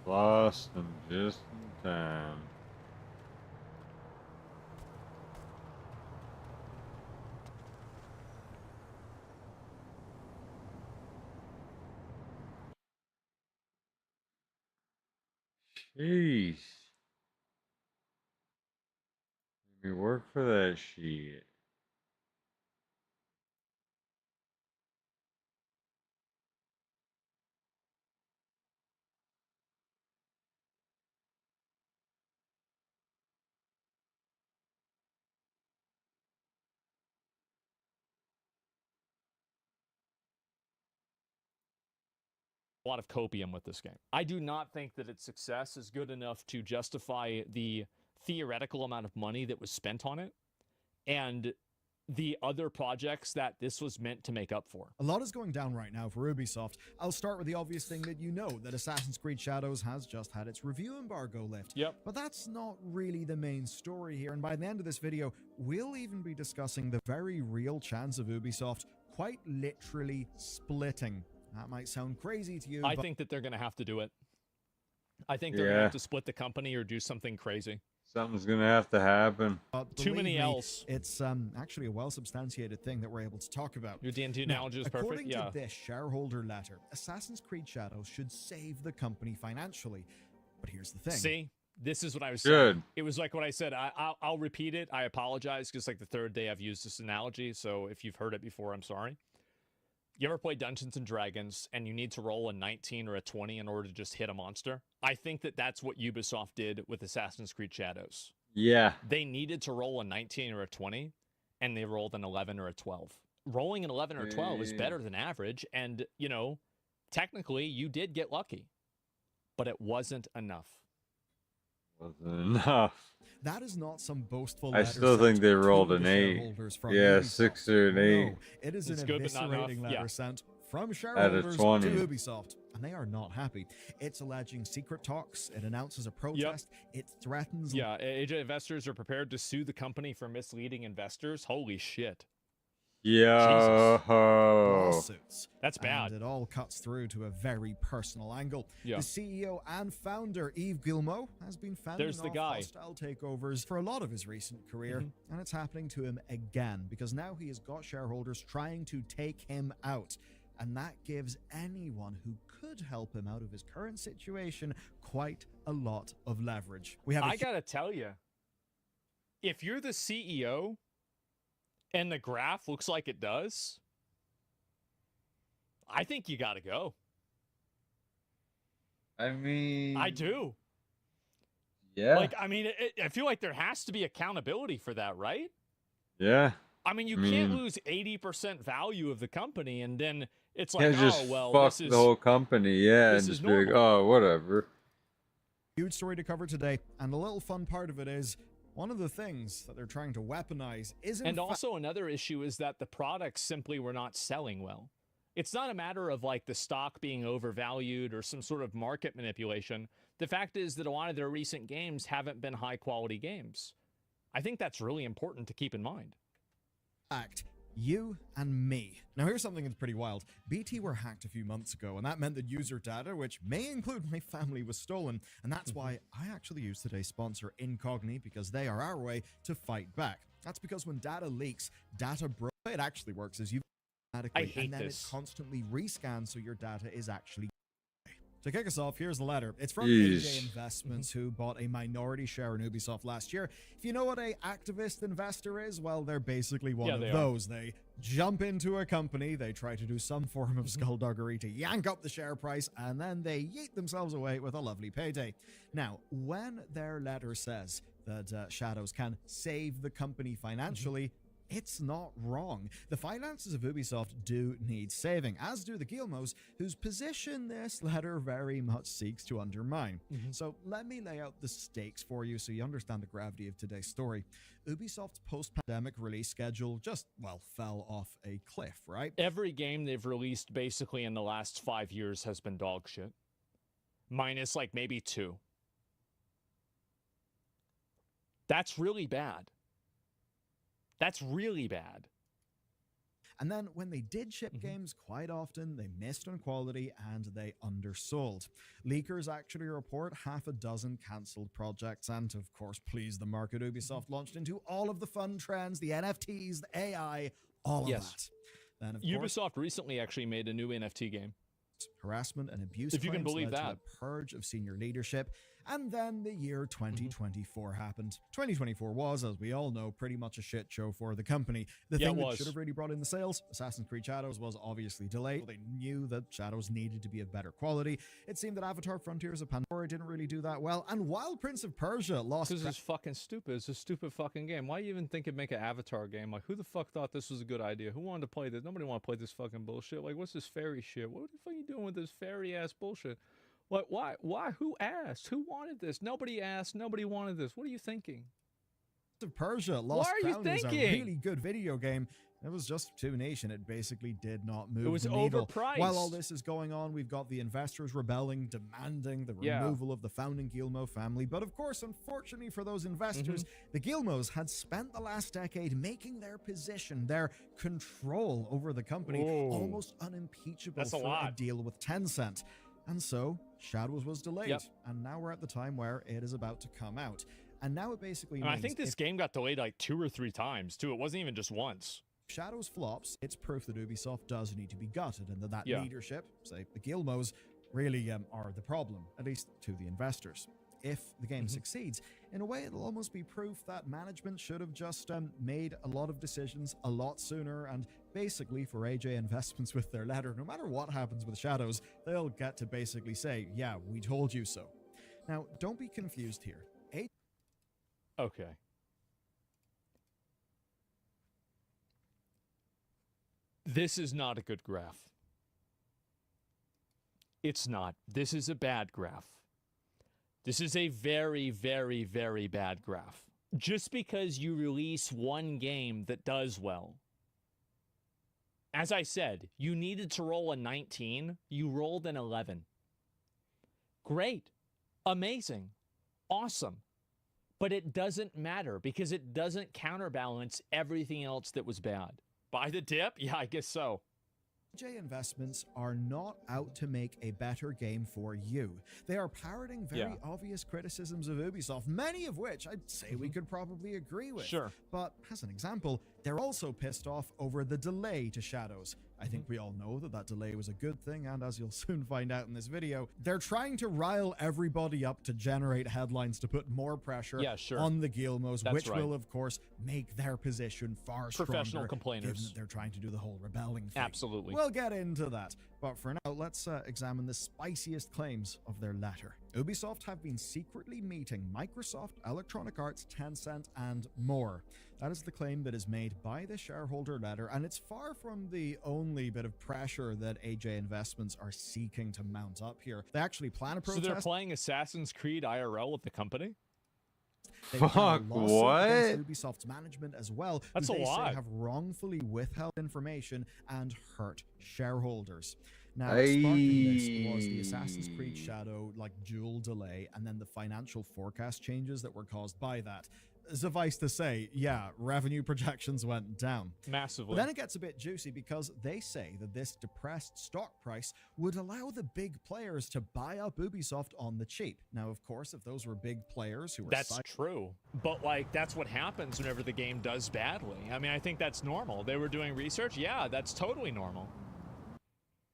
Boston just in time. Jeez. Let me work for that shit. A lot of copium with this game. I do not think that its success is good enough to justify the theoretical amount of money that was spent on it and the other projects that this was meant to make up for. A lot is going down right now for Ubisoft. I'll start with the obvious thing that you know, that Assassin's Creed Shadows has just had its review embargo lift. Yep. But that's not really the main story here, and by the end of this video, we'll even be discussing the very real chance of Ubisoft quite literally splitting. That might sound crazy to you, I but think that they're going to have to do it. I think they're going to have to split the company or do something crazy. Something's gonna have to happen. Too many believe me, L's. It's actually a well-substantiated thing that we're able to talk about. Your D&D Now, analogy is perfect. according Yeah. to this shareholder letter, Assassin's Creed Shadows should save the company financially. But here's the thing. See, this is what I was Good. saying. It was like what I said. I'll repeat it. I apologize because like the third day I've used this analogy. So if you've heard it before, I'm sorry. You ever play Dungeons and Dragons and you need to roll a 19 or a 20 in order to just hit a monster? I think that that's what Ubisoft did with Assassin's Creed Shadows. Yeah. They needed to roll a 19 or a 20 and they rolled an 11 or a 12. Rolling an 11 or 12 is better than average. And, you know, technically you did get lucky, but it wasn't enough. Wasn't enough. That is not some boastful I letter still sent think they to rolled the an 8. shareholders from Yeah, Ubisoft. 6 or an 8. No, it is It's an good, but not enough. eviscerating letter Yeah. sent from shareholders to 20. Ubisoft, and they are not happy. It's alleging secret talks, it announces a protest, it threatens... Yeah, AJ investors are prepared to sue the company for misleading investors. Holy shit. Yo. lawsuits. That's bad. And it all cuts through to a very personal angle. Yeah. The CEO and founder, Yves Guillemot, has been fending There's the off guy. hostile takeovers for a lot of his recent career, and it's happening to him again, because now he has got shareholders trying to take him out. And that gives anyone who could help him out of his current situation quite a lot of leverage. We have I gotta tell you, if you're the CEO and the graph looks like it does, I think you gotta go. I mean, I do. Yeah. Like, I mean, I feel like there has to be accountability for that, right? Yeah. I mean, you can't lose 80% value of the company and then it's like, Yeah, just oh, well, fuck this is the whole company, yeah, this and is just be like, normal. oh, whatever. Huge story to cover today, and the little fun part of it is one of the things that they're trying to weaponize is in And fact- also another issue is that the products simply were not selling well. It's not a matter of like the stock being overvalued or some sort of market manipulation. The fact is that a lot of their recent games haven't been high quality games. I think that's really important to keep in mind. fact, you and me. Now here's something that's pretty wild. BT were hacked a few months ago, and that meant that user data, which may include my family, was stolen. And that's why I actually use today's sponsor, Incogni, because they are our way to fight back. That's because when data leaks, data it actually works as you automatically, hate and then this. it constantly rescans so your data is actually. To kick us off, here's the letter. It's from Jeez. AJ Investments, who bought a minority share in Ubisoft last year. If you know what a activist investor is, well, they're basically one Yeah, of they are. those. They jump into a company, they try to do some form of skullduggery to yank up the share price, and then they yeet themselves away with a lovely payday. Now, when their letter says that Shadows can save the company financially, it's not wrong. The finances of Ubisoft do need saving, as do the Guillemots, whose position this letter very much seeks to undermine. So let me lay out the stakes for you so you understand the gravity of today's story. Ubisoft's post-pandemic release schedule just, well, fell off a cliff, right? Every game they've released basically in the last 5 years has been dog shit. Minus like maybe 2. That's really bad. That's really bad. And then when they did ship games, quite often they missed on quality and they undersold. Leakers actually report half a dozen cancelled projects, and of course, please the market, Ubisoft launched into all of the fun trends, the NFTs, the AI, all of that. Then, of course, Ubisoft recently actually made a new NFT game. Harassment and abuse If you can claims believe led to that. a purge of senior leadership, and then the year 2024 happened. 2024 was, as we all know, pretty much a shit show for the company. The Yeah, thing it that was. should have really brought in the sales, Assassin's Creed Shadows, was obviously delayed. They knew that Shadows needed to be of better quality. It seemed that Avatar Frontiers of Pandora didn't really do that well, and while Prince of Persia lost... This is fucking stupid. It's a stupid fucking game. Why you even think it'd make an Avatar game? Like, who the fuck thought this was a good idea? Who wanted to play this? Nobody want to play this fucking bullshit. Like, what's this fairy shit? What the fuck are you doing with this fairy-ass bullshit? What? Why? Who asked? Who wanted this? Nobody asked. Nobody wanted this. What are you thinking? of Persia Lost Why are you Crown is a thinking? really good video game. It was just too niche and it basically did not move was the needle. overpriced. While all this is going on, we've got the investors rebelling, demanding the Yeah. removal of the founding Guillemot family. But of course, unfortunately for those investors, the Guillemots had spent the last decade making their position, their control over the company, Whoa. almost unimpeachable That's a for a lot. deal with Tencent. And so, Shadows was delayed. Yep. And now we're at the time where it is about to come out. And now it basically And I means think this if game got delayed like 2 or 3 times too. It wasn't even just once. Shadows flops, it's proof that Ubisoft does need to be gutted and that Yeah. leadership, say the Guillemots, really are the problem, at least to the investors. If the game succeeds, in a way it'll almost be proof that management should have just made a lot of decisions a lot sooner, and basically for AJ Investments with their letter, no matter what happens with Shadows, they'll get to basically say, yeah, we told you so. Now, don't be confused here. Okay. This is not a good graph. It's not. This is a bad graph. This is a very, very, very bad graph. Just because you release one game that does well. As I said, you needed to roll a 19. You rolled an 11. Great. Amazing. Awesome. But it doesn't matter because it doesn't counterbalance everything else that was bad. Buy the dip? Yeah, I guess so. AJ Investments are not out to make a better game for you. They are parroting very obvious criticisms of Ubisoft, many of which I'd say we could probably agree with. Sure. But as an example, they're also pissed off over the delay to Shadows. I think we all know that that delay was a good thing, and as you'll soon find out in this video, they're trying to rile everybody up to generate headlines to put more pressure on the Guillemots, That's which right. will, of course, make their position far stronger. Professional complainers. Given that they're trying to do the whole rebelling thing. Absolutely. We'll get into that. But for now, let's examine the spiciest claims of their letter. Ubisoft have been secretly meeting Microsoft, Electronic Arts, Tencent, and more. That is the claim that is made by the shareholder letter, and it's far from the only bit of pressure that AJ Investments are seeking to mount up here. They actually plan a So protest. they're playing Assassin's Creed IRL with the company? They began a Fuck, lawsuit what? against Ubisoft's management as well, who That's a they say lot. have wrongfully withheld information and hurt shareholders. Now, sparking this was the Assassin's Creed Shadow dual delay, and then the financial forecast changes that were caused by that. Suffice to say, yeah, revenue projections went down. Massively. But then it gets a bit juicy because they say that this depressed stock price would allow the big players to buy up Ubisoft on the cheap. Now, of course, if those were big players who were That's true. But, that's what happens whenever the game does badly. I mean, I think that's normal. They were doing research. Yeah, that's totally normal.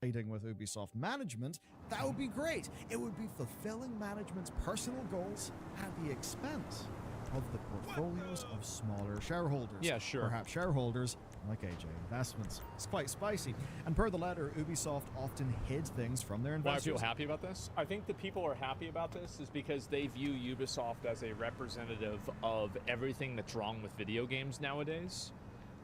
siding with Ubisoft management, that would be great. It would be fulfilling management's personal goals at the expense of the portfolios of smaller shareholders. Yeah, sure. Perhaps shareholders like AJ Investments. It's quite spicy. And per the letter, Ubisoft often hid things from their Why I investors. feel happy about this? I think the people are happy about this is because they view Ubisoft as a representative of everything that's wrong with video games nowadays.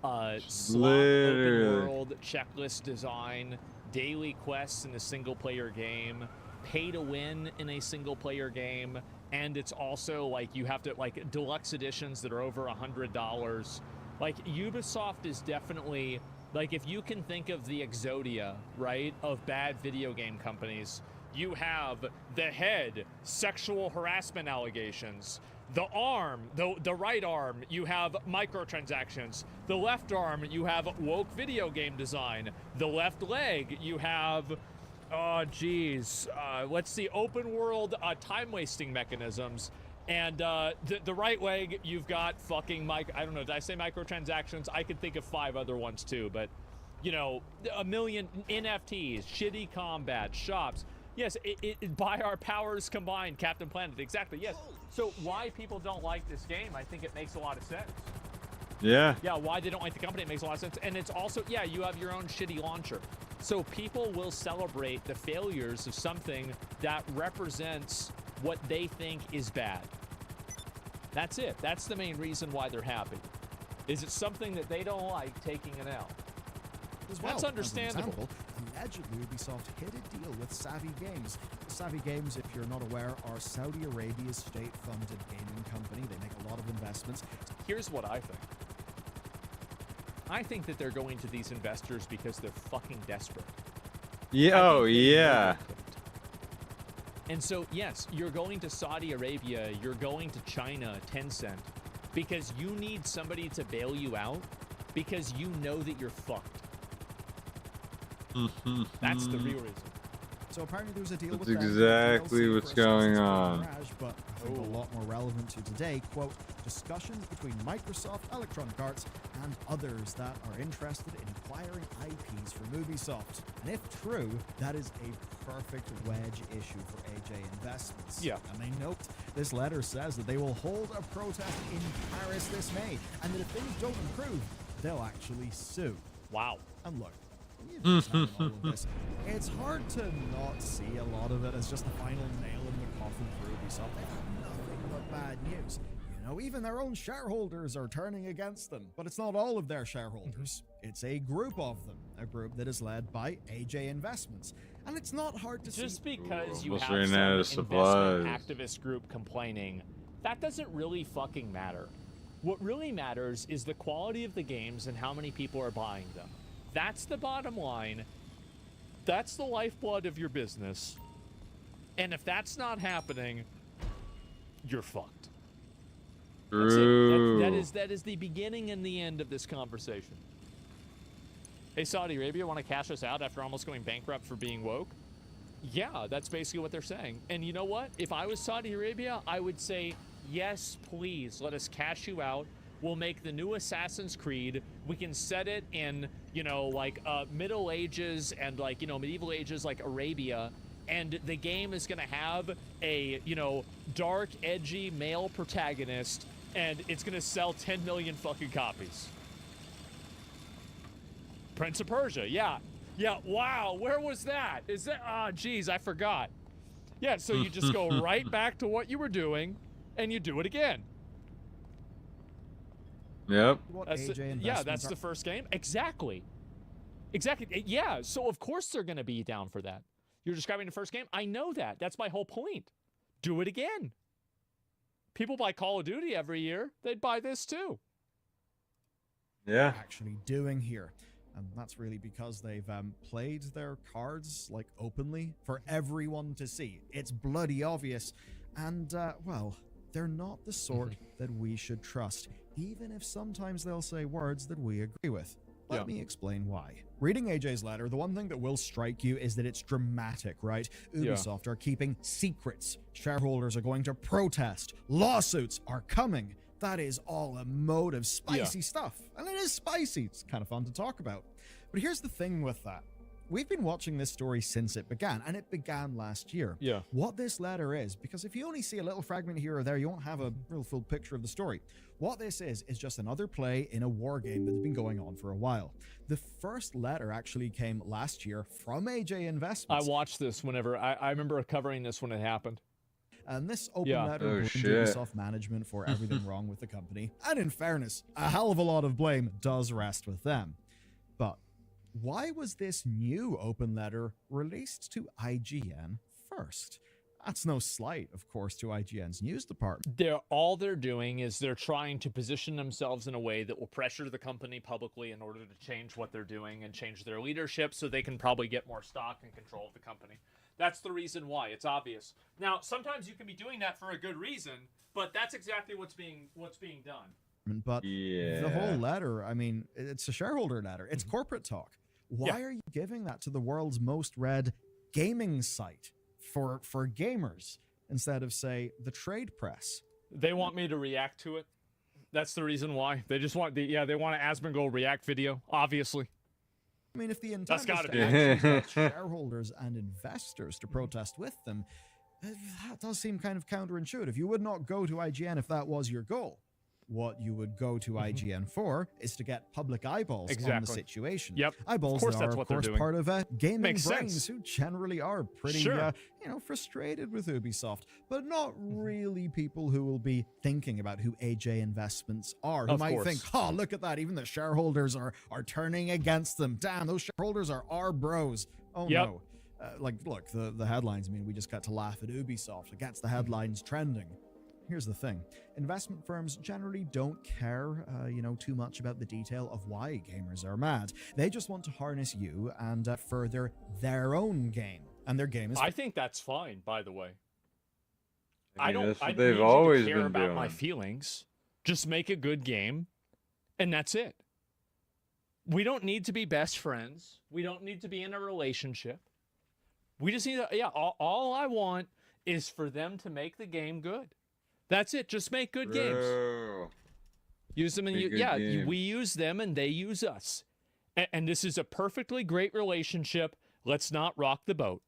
Slog open world, checklist design, daily quests in a single-player game, pay to win in a single-player game, and it's also you have to deluxe editions that are over $100. Ubisoft is definitely if you can think of the Exodia, right, of bad video game companies, you have the head, sexual harassment allegations. The arm, the right arm, you have microtransactions. The left arm, you have woke video game design. The left leg, you have, let's see, open world time wasting mechanisms. And the right leg, you've got fucking I don't know, did I say microtransactions? I could think of 5 other ones too, but you know, a million NFTs, shitty combat, shops. Yes, by our powers combined, Captain Planet, exactly, yes. So why people don't like this game, I think it makes a lot of sense. Yeah. Yeah, why they don't like the company, it makes a lot of sense. And it's also, yeah, you have your own shitty launcher. So people will celebrate the failures of something that represents what they think is bad. That's it. That's the main reason why they're happy. Is it something that they don't like taking an L? That's understandable. Allegedly, Ubisoft hit a deal with Savvy Games. Savvy Games, if you're not aware, are Saudi Arabia's state-funded gaming company. They make a lot of investments. Here's what I think. I think that they're going to these investors because they're fucking desperate. Yeah. Oh, yeah. And so, yes, you're going to Saudi Arabia, you're going to China, Tencent, because you need somebody to bail you out because you know that you're fucked. That's the real reason. So apparently there's a deal That's with exactly DLC what's for going Assassin's Creed on. Mirage, but I think a lot more relevant to today, quote, discussions between Microsoft, Electronic Arts, and others that are interested in acquiring IPs from Ubisoft. And if true, that is a perfect wedge issue for AJ Investments. Yeah. And they note this letter says that they will hold a protest in Paris this May, and that if things don't improve, they'll actually sue. Wow. And look, all of this, it's hard to not see a lot of it as just the final nail in the coffin for Ubisoft. They've had nothing but bad news. You know, even their own shareholders are turning against them. But it's not all of their shareholders. It's a group of them. A group that is led by AJ Investments. And it's not hard to Just see. because you Must have ran some out of investment supplies. activist group complaining, that doesn't really fucking matter. What really matters is the quality of the games and how many people are buying them. That's the bottom line. That's the lifeblood of your business. And if that's not happening, you're fucked. That's True. it. That is the beginning and the end of this conversation. Hey, Saudi Arabia, want to cash us out after almost going bankrupt for being woke? Yeah, that's basically what they're saying. And you know what? If I was Saudi Arabia, I would say, yes, please, let us cash you out. We'll make the new Assassin's Creed. We can set it in, you know, like Middle Ages and like, you know, medieval ages like Arabia. And the game is going to have a, you know, dark, edgy male protagonist. And it's going to sell 10 million fucking copies. Prince of Persia, yeah. Yeah, wow, where was that? Is that, geez, I forgot. Yeah, so you just go right back to what you were doing, and you do it again. Yep. Yeah, that's the first game. Exactly. Exactly. Yeah, so of course they're going to be down for that. You're describing the first game? I know that. That's my whole point. Do it again. People buy Call of Duty every year. They'd buy this too. Yeah. Actually doing here. And that's really because they've played their cards, like, openly for everyone to see. It's bloody obvious. And, well, they're not the sort that we should trust, even if sometimes they'll say words that we agree with. Let me explain why. Reading AJ's letter, the one thing that will strike you is that it's dramatic, right? Ubisoft are keeping secrets. Shareholders are going to protest. Lawsuits are coming. That is all emotive, spicy stuff. And it is spicy. It's kind of fun to talk about. But here's the thing with that. We've been watching this story since it began, and it began last year. Yeah. What this letter is, because if you only see a little fragment here or there, you won't have a real full picture of the story. What this is just another play in a war game that's been going on for a while. The first letter actually came last year from AJ Investments. I watched this whenever, I remember covering this when it happened. And this open letter blamed Ubisoft management for everything wrong with the company. And in fairness, a hell of a lot of blame does rest with them. But why was this new open letter released to IGN first? That's no slight, of course, to IGN's news department. All they're doing is they're trying to position themselves in a way that will pressure the company publicly in order to change what they're doing and change their leadership so they can probably get more stock and control of the company. That's the reason why. It's obvious. Now, sometimes you can be doing that for a good reason, but that's exactly what's being done. But the whole letter, I mean, it's a shareholder letter. It's corporate talk. Why are you giving that to the world's most read gaming site for gamers instead of, say, the trade press? They want me to react to it. That's the reason why. They just want they want an Asmongold react video, obviously. I mean, if the intent is to gotta be. actually get shareholders and investors to protest with them, that does seem kind of counterintuitive. You would not go to IGN if that was your goal. What you would go to IGN for is to get public eyeballs on the situation. Yep. Eyeballs Of course that that's are, what of they're course, doing. part of gaming Makes brains sense. who generally are pretty, Sure. frustrated with Ubisoft, but not really people who will be thinking about who AJ Investments are, who Of might course. think, oh, look at that, even the shareholders are turning against them. Damn, those shareholders are our bros. Oh, Yep. no. Look, the headlines, I mean, we just got to laugh at Ubisoft. It gets the headlines trending. Here's the thing. Investment firms generally don't care, too much about the detail of why gamers are mad. They just want to harness you and further their own game. And their game is... I think that's fine, by the way. I mean, that's what I don't they've need you always to care been about my doing. feelings. Just make a good game, and that's it. We don't need to be best friends. We don't need to be in a relationship. We just need to, all I want is for them to make the game good. That's it. Just make good games. Bro. Use them and Make good games. we use them and they use us. And this is a perfectly great relationship. Let's not rock the boat.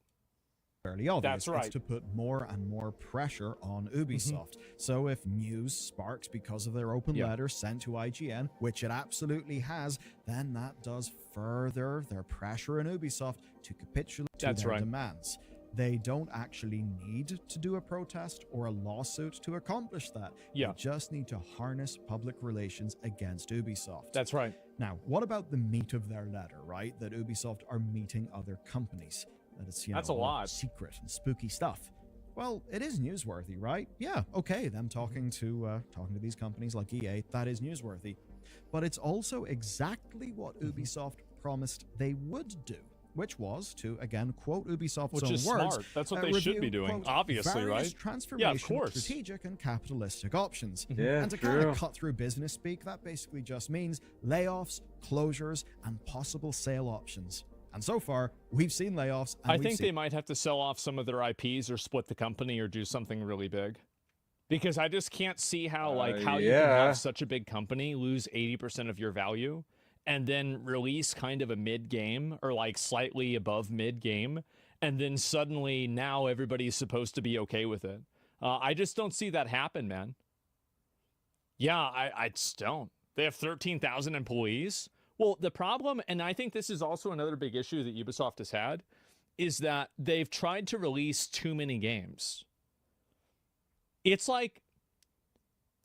Fairly obvious. That's right. It's to put more and more pressure on Ubisoft. So if news sparks because of their open letter sent to IGN, which it absolutely has, then that does further their pressure on Ubisoft to capitulate to their demands. They don't actually need to do a protest or a lawsuit to accomplish that. They just need to harness public relations against Ubisoft. That's right. Now, what about the meat of their letter, right? That Ubisoft are meeting other companies. That it's, That's a lot. Secret and spooky stuff. Well, it is newsworthy, right? Yeah, okay, them talking to these companies like EA, that is newsworthy. But it's also exactly what Ubisoft promised they would do, which was to, again, quote Ubisoft's Which own is words. smart. That's what they should be doing, quote, obviously, various right? transformation, Yeah, of course. strategic, and capitalistic options. Yeah, and to true. kind of cut through business speak, that basically just means layoffs, closures, and possible sale options. And so far, we've seen layoffs. And I we've think seen they might have to sell off some of their IPs or split the company or do something really big. Because I just can't see how you can have such a big company lose 80% of your value and then release kind of a mid game or like slightly above mid game. And then suddenly now everybody's supposed to be okay with it. I just don't see that happen, man. Yeah, I just don't. They have 13,000 employees. Well, the problem, and I think this is also another big issue that Ubisoft has had, is that they've tried to release too many games. It's like,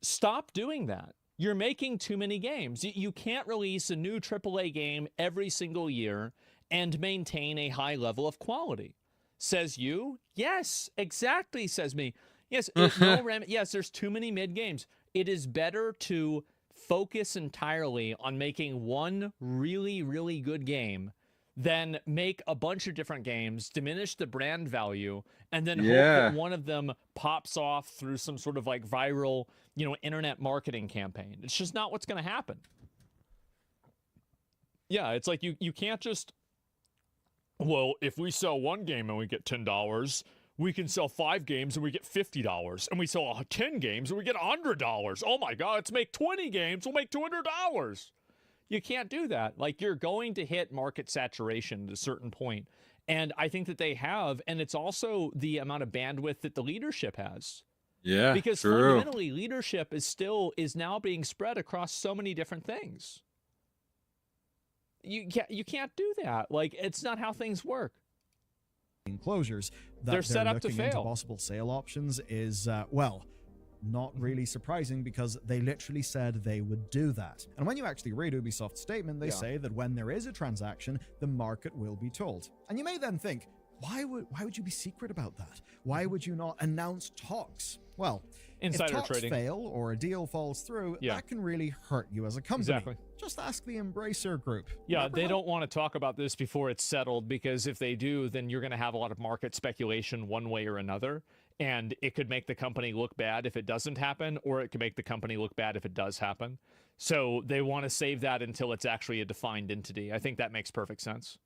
stop doing that. You're making too many games. You can't release a new AAA game every single year and maintain a high level of quality. Says you? Yes, exactly, says me. Yes, yes, there's too many mid games. It is better to focus entirely on making one really, really good game than make a bunch of different games, diminish the brand value, and then hope that one of them pops off through some sort of like viral, internet marketing campaign. It's just not what's going to happen. Yeah, it's like you can't just, well, if we sell one game and we get $10, we can sell 5 games and we get $50. And we sell 10 games and we get $100. Oh my God, let's make 20 games, we'll make $200. You can't do that. Like, you're going to hit market saturation at a certain point. And I think that they have, and it's also the amount of bandwidth that the leadership has. Yeah, because true. fundamentally, leadership is now being spread across so many different things. You can't do that. Like, it's not how things work. Closures that They're set up to looking into fail. possible sale options is not really surprising because they literally said they would do that. And when you actually read Ubisoft's statement, they say that when there is a transaction, the market will be told. And you may then think, why would you be secret about that? Why would you not announce talks? Well, Insider if talks trading. fail or a deal falls through, Yeah. that can really hurt you as a company. Exactly. Just ask the Embracer Group. Yeah, Remember they how- don't want to talk about this before it's settled, because if they do, then you're going to have a lot of market speculation one way or another, and it could make the company look bad if it doesn't happen, or it could make the company look bad if it does happen. So they want to save that until it's actually a defined entity. I think that makes perfect sense.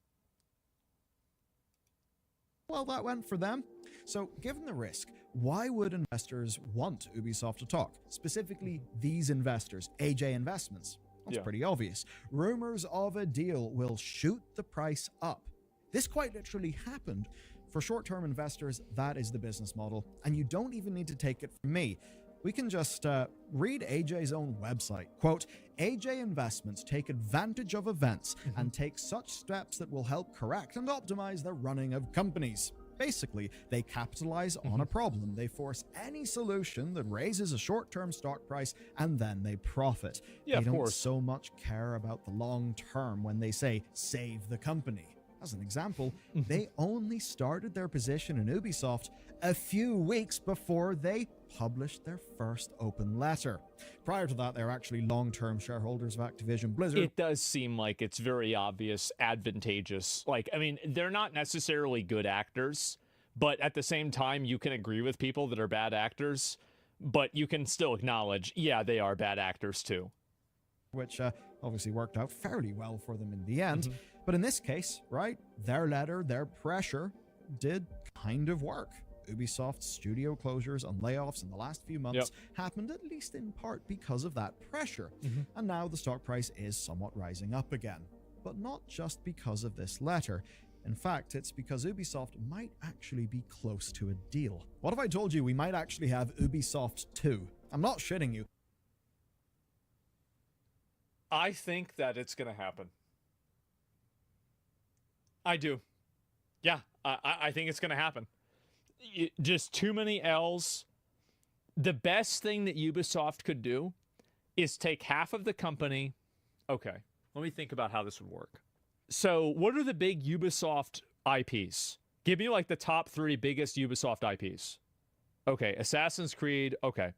Well, that went for them. So, given the risk, why would investors want Ubisoft to talk? Specifically, these investors, AJ Investments. That's Yeah. pretty obvious. Rumors of a deal will shoot the price up. This quite literally happened. For short-term investors, that is the business model, and you don't even need to take it from me. We can just read AJ's own website. Quote, AJ Investments take advantage of events and take such steps that will help correct and optimize the running of companies. Basically, they capitalize on a problem. They force any solution that raises a short-term stock price, and then they profit. Yeah, they of don't course. so much care about the long term when they say, save the company. As an example, they only started their position in Ubisoft a few weeks before they published their first open letter. Prior to that, they're actually long-term shareholders of Activision Blizzard. It does seem like it's very obvious, advantageous. Like, I mean, they're not necessarily good actors, but at the same time, you can agree with people that are bad actors, but you can still acknowledge, yeah, they are bad actors too. Which obviously worked out fairly well for them in the end. But in this case, right, their letter, their pressure did kind of work. Ubisoft's studio closures and layoffs in the last few months happened at least in part because of that pressure. And now the stock price is somewhat rising up again. But not just because of this letter. In fact, it's because Ubisoft might actually be close to a deal. What if I told you we might actually have Ubisoft 2? I'm not shitting you. I think that it's going to happen. I do. Yeah, I think it's going to happen. Just too many L's. The best thing that Ubisoft could do is take half of the company. Okay, let me think about how this would work. So what are the big Ubisoft IPs? Give me like the top 3 biggest Ubisoft IPs. Okay, Assassin's Creed. Okay.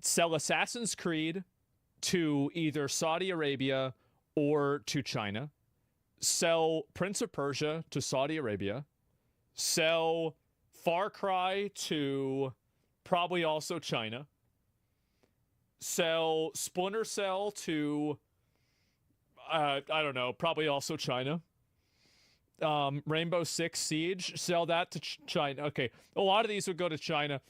Sell Assassin's Creed to either Saudi Arabia or to China. Sell Prince of Persia to Saudi Arabia. Sell Far Cry to probably also China. Sell Splinter Cell to, I don't know, probably also China. Rainbow Six Siege, sell that to China. Okay, a lot of these would go to China.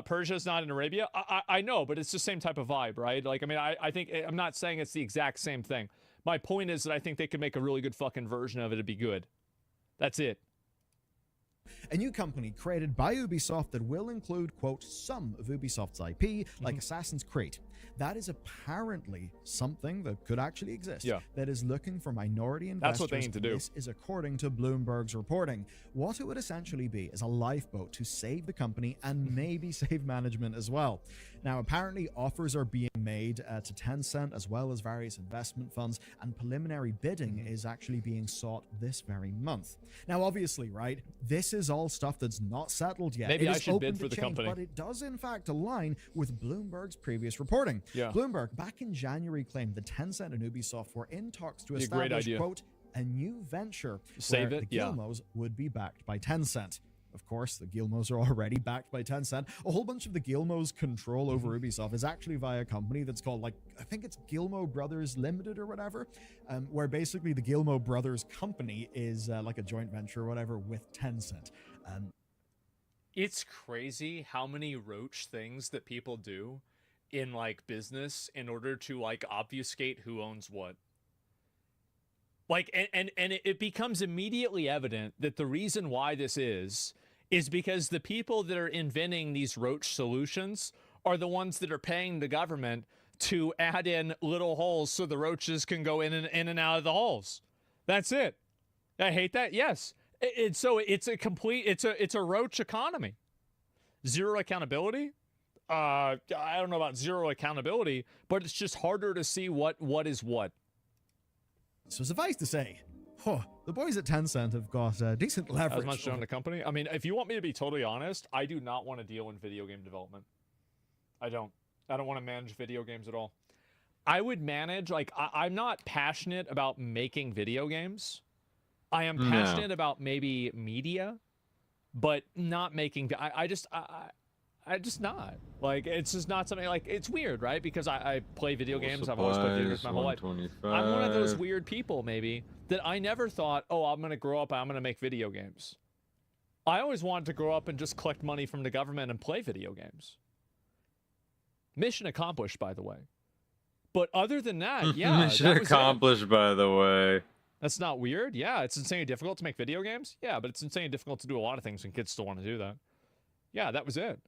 Persia's not in Arabia. I know, but it's the same type of vibe, right? Like, I mean, I think, I'm not saying it's the exact same thing. My point is that I think they could make a really good fucking version of it. It'd be good. That's it. A new company created by Ubisoft that will include, quote, some of Ubisoft's IP, like Assassin's Creed. That is apparently something that could actually exist. Yeah. That is looking for minority investors. That's what they need to do. This is according to Bloomberg's reporting. What it would essentially be is a lifeboat to save the company and maybe save management as well. Now, apparently offers are being made to Tencent as well as various investment funds, and preliminary bidding is actually being sought this very month. Now, obviously, right, this is all stuff that's not settled yet. Maybe It I is should open bid to for the change, company. But it does, in fact, align with Bloomberg's previous reporting. Yeah. Bloomberg, back in January, claimed that Tencent and Ubisoft were in talks to Be a great establish, idea. quote, a new venture Save where it, the yeah. Gilmos would be backed by Tencent. Of course, the Gilmos are already backed by Tencent. A whole bunch of the Gilmos' control over Ubisoft is actually via a company that's called, like, I think it's Gilmo Brothers Limited or whatever, where basically the Gilmo Brothers company is like a joint venture or whatever with Tencent. It's crazy how many roach things that people do in like business in order to like obfuscate who owns what. Like, and it becomes immediately evident that the reason why this is because the people that are inventing these roach solutions are the ones that are paying the government to add in little holes so the roaches can go in and out of the holes. That's it. I hate that. Yes. It's a roach economy. Zero accountability. I don't know about zero accountability, but it's just harder to see what is what. So suffice to say, The boys at Tencent have got decent leverage. As much to own the company. I mean, if you want me to be totally honest, I do not want to deal in video game development. I don't want to manage video games at all. I would manage, like, I'm not passionate about making video games. I am passionate about maybe media, but not making. I just not. Like, it's just not something, like, it's weird, right? Because I play video games. I've always played video games my whole life. I'm one of those weird people, maybe, that I never thought, oh, I'm going to grow up, I'm going to make video games. I always wanted to grow up and just collect money from the government and play video games. Mission accomplished, by the way. But other than that, yeah. Mission accomplished, by the way. That's not weird. Yeah, it's insanely difficult to make video games. Yeah, but it's insanely difficult to do a lot of things, and kids still want to do that. Yeah, that was it.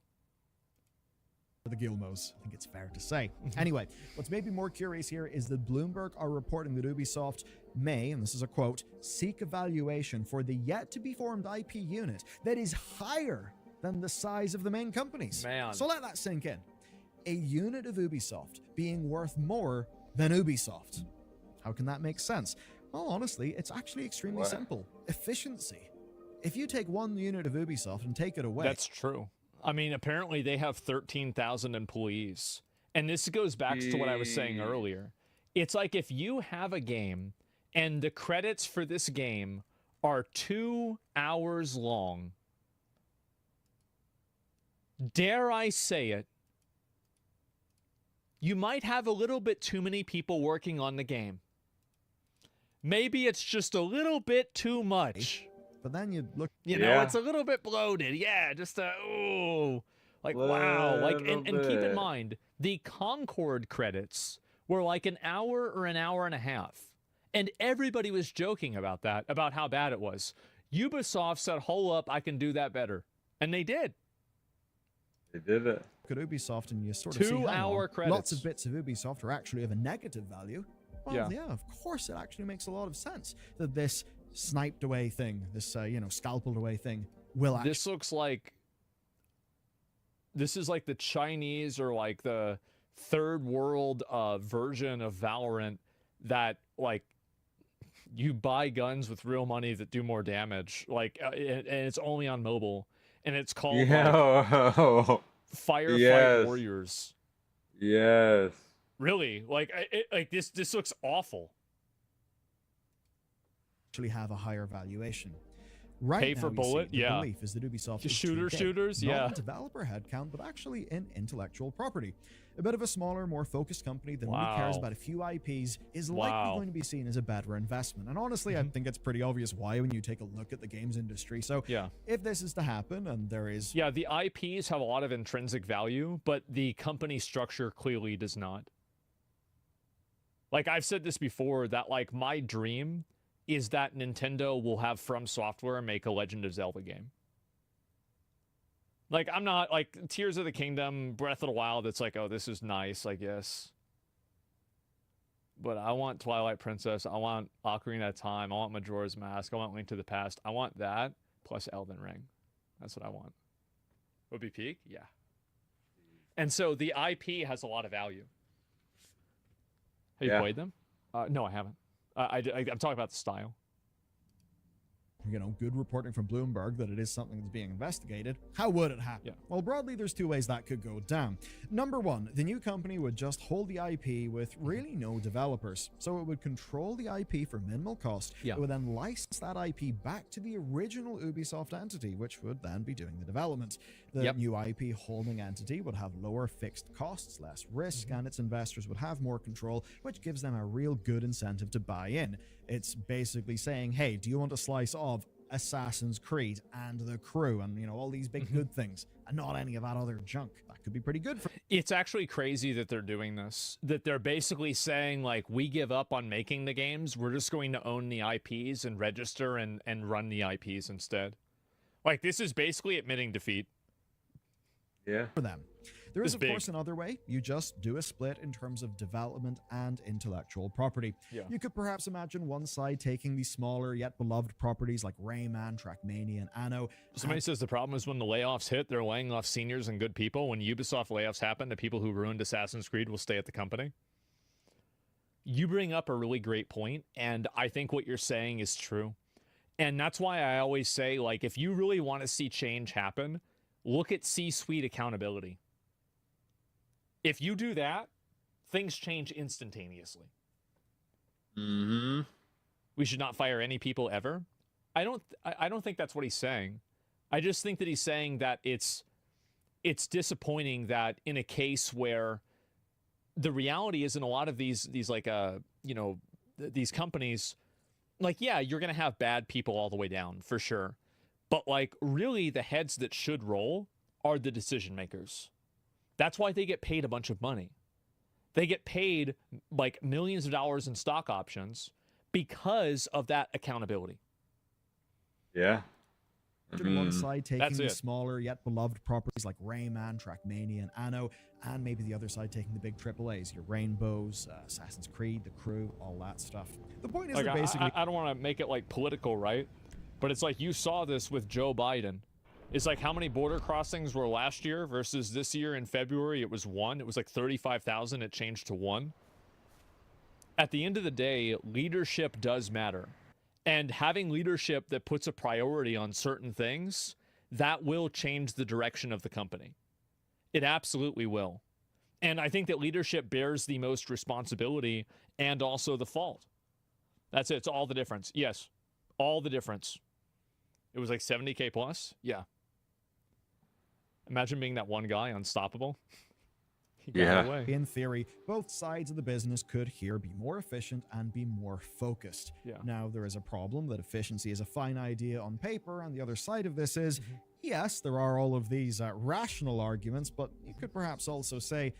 The Gilmos, I think it's fair to say. Anyway, what's maybe more curious here is that Bloomberg are reporting that Ubisoft may, and this is a quote, seek evaluation for the yet-to-be-formed IP unit that is higher than the size of the main companies. Man. So let that sink in. A unit of Ubisoft being worth more than Ubisoft. How can that make sense? Well, honestly, it's actually extremely simple. Efficiency. If you take one unit of Ubisoft and take it away... That's true. I mean, apparently they have 13,000 employees. And this goes back to what I was saying earlier. It's like if you have a game and the credits for this game are 2 hours long, dare I say it, you might have a little bit too many people working on the game. Maybe it's just a little bit too much. But then you look... You know, it's a little bit bloated. Yeah, just like, wow. Like, and keep in mind, the Concord credits were like an hour or an hour and a half. And everybody was joking about that, about how bad it was. Ubisoft said, hold up, I can do that better. And they did. They did it. Look at Ubisoft and you sort of see, 2 hour credits. Lots of bits of Ubisoft are actually of a negative value. Well, yeah, of course it actually makes a lot of sense that this sniped away thing, this, scalpeled away thing will actually... This looks like... This is like the Chinese or like the third world version of Valorant that, like, you buy guns with real money that do more damage. Like, and it's only on mobile. And it's called like, Firefight Warriors. Yes. Really? Like, this looks awful. Actually have a higher valuation. Right Pay now, for bullet, the belief is that Ubisoft is shooters, not in developer headcount, but actually in intellectual property. A bit of a smaller, more focused company that only cares about a few IPs is likely going to be seen as a better investment. And honestly, I think it's pretty obvious why when you take a look at the games industry. So if this is to happen, and there is... Yeah, the IPs have a lot of intrinsic value, but the company structure clearly does not. Like, I've said this before, that, like, my dream is that Nintendo will have From Software make a Legend of Zelda game. Like, I'm not, like, Tears of the Kingdom, Breath of the Wild, it's like, oh, this is nice, I guess. But I want Twilight Princess, I want Ocarina of Time, I want Majora's Mask, I want Link to the Past. I want that, plus Elden Ring. That's what I want. Would be peak? Yeah. And so the IP has a lot of value. Have you played them? No, I haven't. I'm talking about the style. Good reporting from Bloomberg that it is something that's being investigated. How would it happen? Well, broadly, there's two ways that could go down. Number one, the new company would just hold the IP with really no developers. So it would control the IP for minimal cost. It would then license that IP back to the original Ubisoft entity, which would then be doing the development. The new IP holding entity would have lower fixed costs, less risk, and its investors would have more control, which gives them a real good incentive to buy in. It's basically saying, hey, do you want a slice of Assassin's Creed and The Crew and, all these big good things and not any of that other junk? That could be pretty good for... It's actually crazy that they're doing this, that they're basically saying, like, we give up on making the games. We're just going to own the IPs and register and run the IPs instead. Like, this is basically admitting defeat. Yeah. For them. There is, of course, another way. You just do a split in terms of development and intellectual property. You could perhaps imagine one side taking these smaller yet beloved properties like Rayman, Trackmania, and Anno. Somebody says the problem is when the layoffs hit, they're laying off seniors and good people. When Ubisoft layoffs happen, the people who ruined Assassin's Creed will stay at the company. You bring up a really great point, and I think what you're saying is true. And that's why I always say, like, if you really want to see change happen, look at C-suite accountability. If you do that, things change instantaneously. Mm-hmm. We should not fire any people ever. I don't think that's what he's saying. I just think that he's saying that it's disappointing that in a case where the reality is in a lot of these like these companies, like, yeah, you're going to have bad people all the way down for sure. But like really the heads that should roll are the decision makers. That's why they get paid a bunch of money. They get paid like millions of dollars in stock options because of that accountability. Yeah. One side taking the smaller yet beloved properties like Rayman, Trackmania, and Anno, and maybe the other side taking the big AAAs, your Rainbows, Assassin's Creed, The Crew, all that stuff. The point is like, that basically... I don't want to make it like political, right? But it's like you saw this with Joe Biden. It's like how many border crossings were last year versus this year in February? It was 1. It was like 35,000. It changed to 1. At the end of the day, leadership does matter. And having leadership that puts a priority on certain things, that will change the direction of the company. It absolutely will. And I think that leadership bears the most responsibility and also the fault. That's it. It's all the difference. Yes. All the difference. It was like 70K plus. Yeah. Imagine being that one guy unstoppable. Yeah. In theory, both sides of the business could here be more efficient and be more focused. Yeah. Now, there is a problem that efficiency is a fine idea on paper, and the other side of this is, yes, there are all of these rational arguments, but you could perhaps also say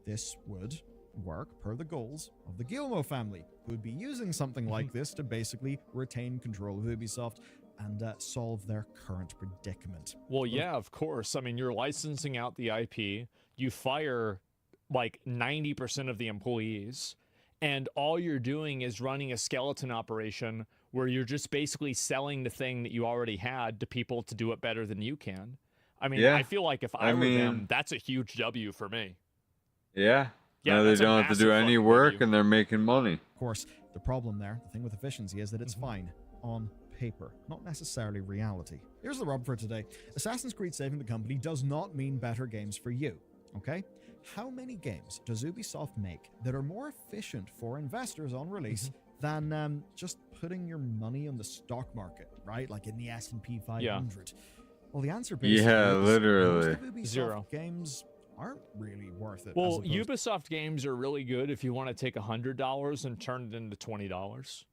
this would work per the goals of the Guillemot family, who would be using something like this to basically retain control of Ubisoft and solve their current predicament. Well, yeah, of course. I mean, you're licensing out the IP, you fire like 90% of the employees, and all you're doing is running a skeleton operation where you're just basically selling the thing that you already had to people to do it better than you can. I mean, I feel like if I were them, that's a huge W for me. Yeah. Yeah, now they that's a don't have to do massive any fucking work W. and they're making money. Of course, the problem there, the thing with efficiency, is that it's fine on paper, not necessarily reality. Here's the rub for today. Assassin's Creed saving the company does not mean better games for you, okay? How many games does Ubisoft make that are more efficient for investors on release than just putting your money on the stock market, right? Like in the S&P 500. Yeah. Well, the answer basically Yeah, is literally. most of Ubisoft Zero. games aren't really worth it. Well, as opposed- Ubisoft games are really good if you want to take $100 and turn it into $20.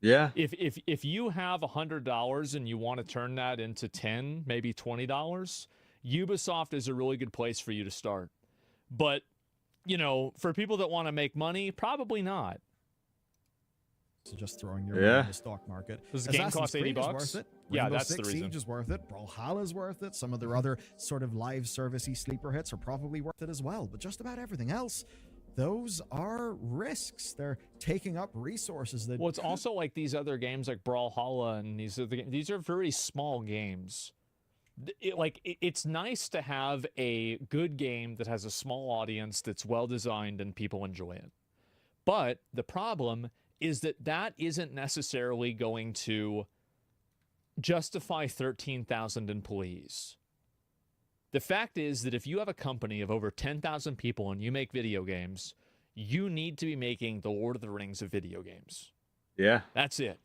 Yeah. If you have $100 and you want to turn that into $10, maybe $20, Ubisoft is a really good place for you to start. But, you know, for people that want to make money, probably not. So just throwing your money in the stock market. Does the game Assassin's cost Creed is $80? worth it. Yeah, Rainbow that's the Six reason. Siege is worth it. Brawlhalla is worth it. Some of their other sort of live servicey sleeper hits are probably worth it as well. But just about everything else, those are risks. They're taking up resources that... Well, it's also like these other games like Brawlhalla and these are very small games. It's nice to have a good game that has a small audience that's well designed and people enjoy it. But the problem is that isn't necessarily going to justify 13,000 employees. The fact is that if you have a company of over 10,000 people and you make video games, you need to be making the Lord of the Rings of video games. Yeah. That's it.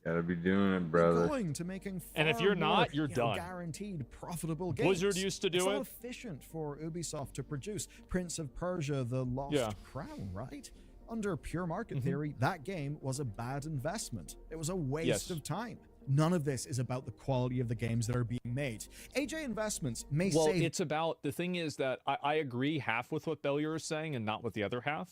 Gotta be doing it, brother. Going to making And if far you're not, more, you're done. Guaranteed profitable games. Blizzard used to do it's it. It's not efficient for Ubisoft to produce Prince of Persia: The Lost Crown, right? Under pure market theory, that game was a bad investment. It was a waste of time. None of this is about the quality of the games that are being made. AJ Investments may say... Well, it's about... The thing is that I agree half with what Bellier is saying and not with the other half,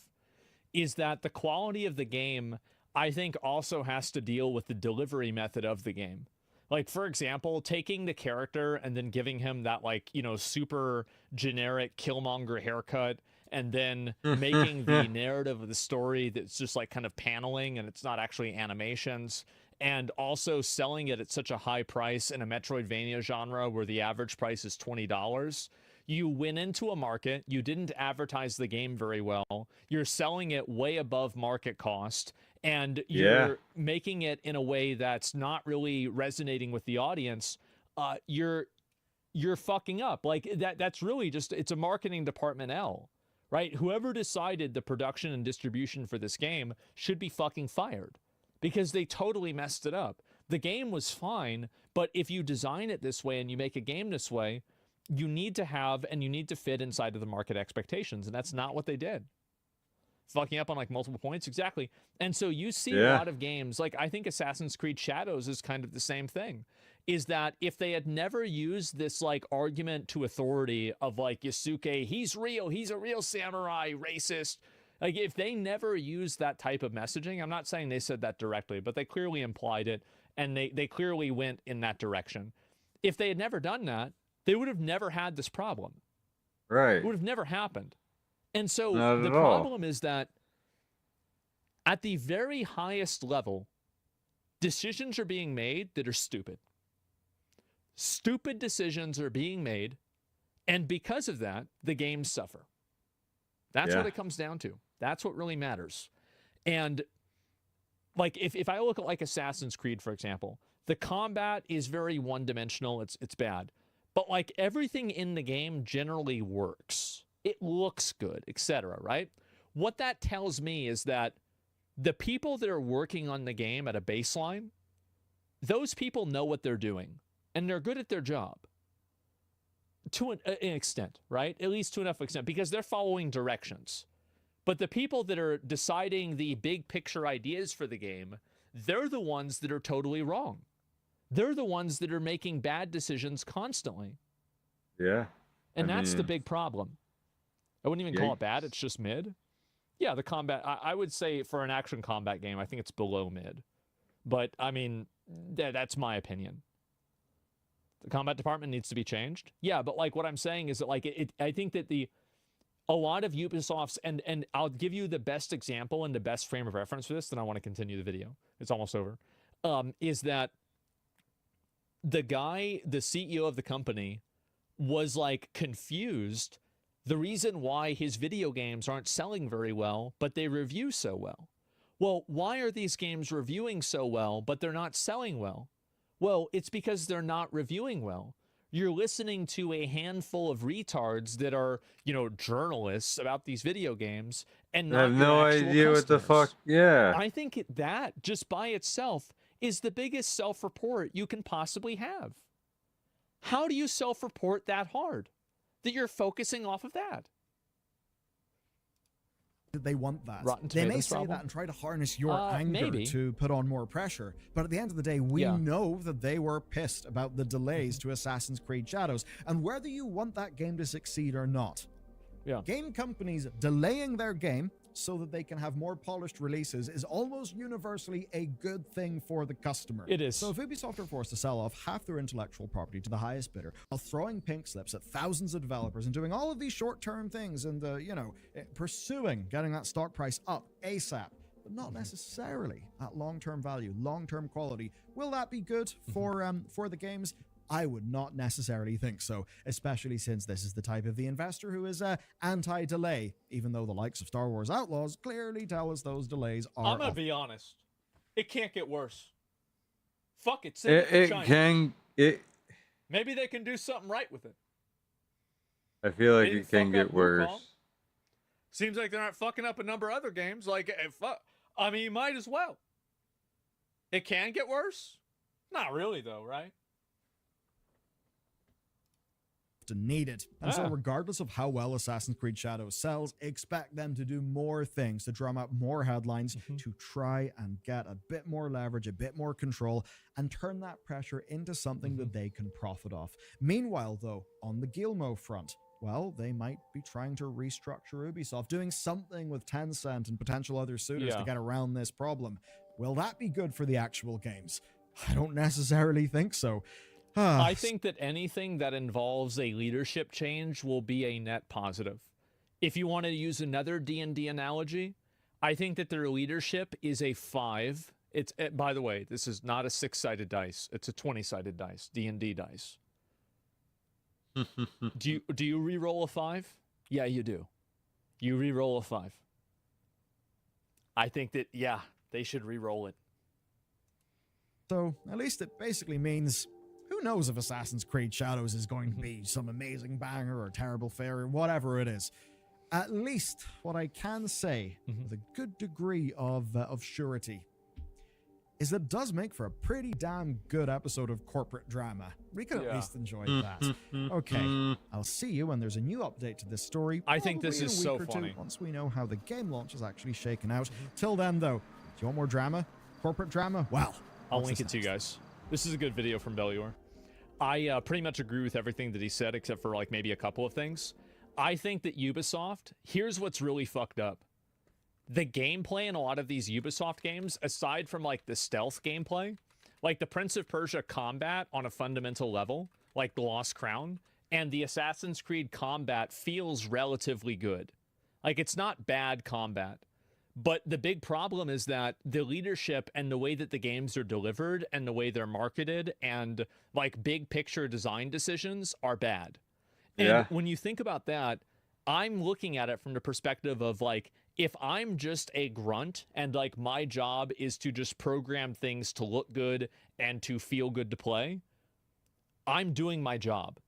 is that the quality of the game, I think, also has to deal with the delivery method of the game. Like, for example, taking the character and then giving him that, like, you know, super generic Killmonger haircut and then making the narrative of the story that's just, like, kind of paneling and it's not actually animations, and also selling it at such a high price in a Metroidvania genre where the average price is $20. You went into a market, you didn't advertise the game very well, you're selling it way above market cost, and you're making it in a way that's not really resonating with the audience, you're fucking up. Like that's really just, it's a marketing department L, right? Whoever decided the production and distribution for this game should be fucking fired because they totally messed it up. The game was fine, but if you design it this way and you make a game this way, you need to have and you need to fit inside of the market expectations, and that's not what they did. Fucking up on like multiple points, exactly. And so you see a lot of games, like I think Assassin's Creed Shadows is kind of the same thing, is that if they had never used this like argument to authority of like Yasuke, he's real, he's a real samurai, racist, like if they never used that type of messaging, I'm not saying they said that directly, but they clearly implied it, and they clearly went in that direction. If they had never done that, they would have never had this problem. Right. It would have never happened. And so Not the at all. problem is that at the very highest level, decisions are being made that are stupid. Stupid decisions are being made, and because of that, the games suffer. That's what it comes down to. That's what really matters. And like if I look at like Assassin's Creed, for example, the combat is very one-dimensional. It's bad. But like everything in the game generally works. It looks good, etc., right? What that tells me is that the people that are working on the game at a baseline, those people know what they're doing, and they're good at their job to an extent, right? At least to enough extent, because they're following directions. But the people that are deciding the big picture ideas for the game, they're the ones that are totally wrong. They're the ones that are making bad decisions constantly. Yeah. And that's the big problem. I wouldn't even call it bad. It's just mid. Yeah, the combat, I would say for an action combat game, I think it's below mid. But, I mean, that's my opinion. The combat department needs to be changed. Yeah, but like what I'm saying is that like I think that a lot of Ubisoft's, and I'll give you the best example and the best frame of reference for this, then I want to continue the video. It's almost over. Is that the guy, the CEO of the company, was like confused the reason why his video games aren't selling very well, but they review so well. Well, why are these games reviewing so well, but they're not selling well? Well, it's because they're not reviewing well. You're listening to a handful of retards that are, you know, journalists about these video games and not I have no your actual idea what the customers. fuck. Yeah. I think that just by itself is the biggest self-report you can possibly have. How do you self-report that hard? That you're focusing off of that. They want that. Rotten They may Tomatoes say problem? that and try to harness your anger maybe. to put on more pressure. But at the end of the day, we know that they were pissed about the delays to Assassin's Creed Shadows. And whether you want that game to succeed or not, game companies delaying their game so that they can have more polished releases is almost universally a good thing for the customer. It is. So if Ubisoft are forced to sell off half their intellectual property to the highest bidder while throwing pink slips at thousands of developers and doing all of these short-term things and, pursuing getting that stock price up ASAP, but not necessarily at long-term value, long-term quality, will that be good for the games? I would not necessarily think so, especially since this is the type of the investor who is anti-delay, even though the likes of Star Wars Outlaws clearly tell us those delays are I'm gonna off. be honest. It can't get worse. Fuck it. Maybe they can do something right with it. I feel like They it can fuck get up worse. Wukong. Seems like they're not fucking up a number of other games. Like, I mean, you might as well. It can get worse. Not really, though, right? Needed. And so regardless of how well Assassin's Creed Shadows sells, expect them to do more things, to drum up more headlines, to try and get a bit more leverage, a bit more control, and turn that pressure into something that they can profit off. Meanwhile, though, on the Guillemot front, well, they might be trying to restructure Ubisoft, doing something with Tencent and potential other suitors to get around this problem. Will that be good for the actual games? I don't necessarily think so. I think that anything that involves a leadership change will be a net positive. If you want to use another D&D analogy, I think that their leadership is a 5. It's by the way, this is not a 6-sided dice. It's a 20-sided dice, D&D dice. Do you re-roll a 5? Yeah, you do. You re-roll a 5. I think that They should re-roll it. So at least it basically means, who knows if Assassin's Creed Shadows is going to be some amazing banger or terrible failure, whatever it is. At least what I can say with a good degree of surety is that it does make for a pretty damn good episode of corporate drama. We could at least enjoy that. Okay, I'll see you when there's a new update to this story. I think this is so funny. Once we know how the game launch is actually shaken out. Till then, though, do you want more drama? Corporate drama? Well, I'll link it to you guys. This is a good video from Belluor. I pretty much agree with everything that he said, except for like maybe a couple of things. I think that Ubisoft, here's what's really fucked up. The gameplay in a lot of these Ubisoft games, aside from like the stealth gameplay, like the Prince of Persia combat on a fundamental level, like the Lost Crown, and the Assassin's Creed combat feels relatively good. Like, it's not bad combat. But the big problem is that the leadership and the way that the games are delivered and the way they're marketed and like big picture design decisions are bad. And when you think about that, I'm looking at it from the perspective of like, if I'm just a grunt and like my job is to just program things to look good and to feel good to play, I'm doing my job.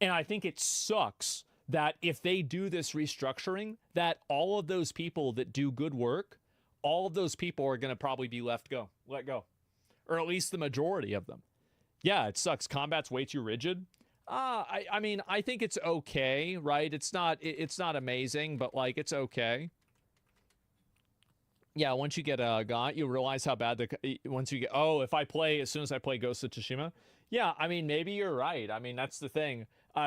And I think it sucks that if they do this restructuring, that all of those people that do good work, all of those people are going to probably be let go, or at least the majority of them. Yeah, it sucks. Combat's way too rigid. I mean, I think it's okay, right? It's not amazing, but like, it's okay. Yeah, once you get got, you realize how bad once you get, as soon as I play Ghost of Tsushima. Yeah, I mean, maybe you're right. I mean, that's the thing.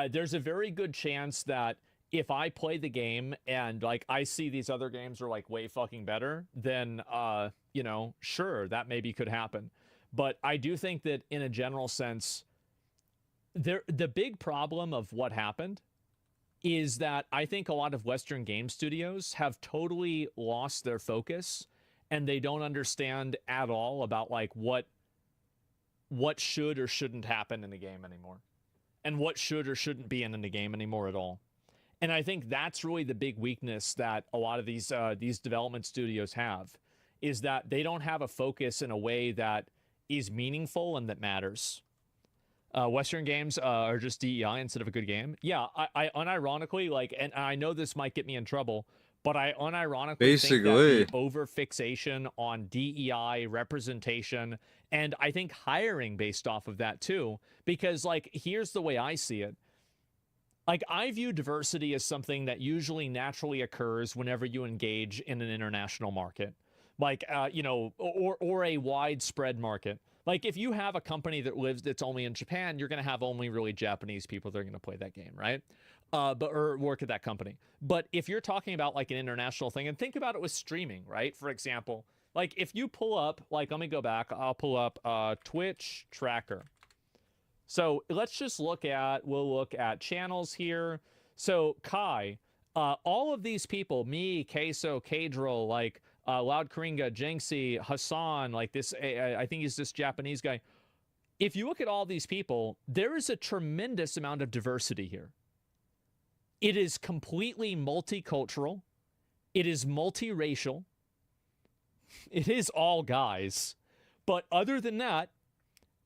There's a very good chance that if I play the game and like I see these other games are like way fucking better, then you know, sure, that maybe could happen. But I do think that in a general sense, the big problem of what happened is that I think a lot of Western game studios have totally lost their focus and they don't understand at all about like what should or shouldn't happen in the game anymore and what should or shouldn't be in the game anymore at all. And I think that's really the big weakness that a lot of these development studios have, is that they don't have a focus in a way that is meaningful and that matters. Western games are just DEI instead of a good game. Yeah, I unironically, like, and I know this might get me in trouble, but I unironically think that the over-fixation on DEI representation, and I think hiring based off of that too, because, like, here's the way I see it. Like, I view diversity as something that usually naturally occurs whenever you engage in an international market. Like, you know, or a widespread market. Like, if you have a company that's only in Japan, you're going to have only really Japanese people that are going to play that game, right? Or work at that company. But if you're talking about like an international thing, and think about it with streaming, right? For example, like if you pull up, like, let me go back, I'll pull up Twitch tracker. So let's just we'll look at channels here. So Kai, all of these people, me, Queso, Kadril, like, Loud Karinga, Jinxie, Hassan, like this, I think he's this Japanese guy. If you look at all these people, there is a tremendous amount of diversity here. It is completely multicultural. It is multiracial. It is all guys. But other than that,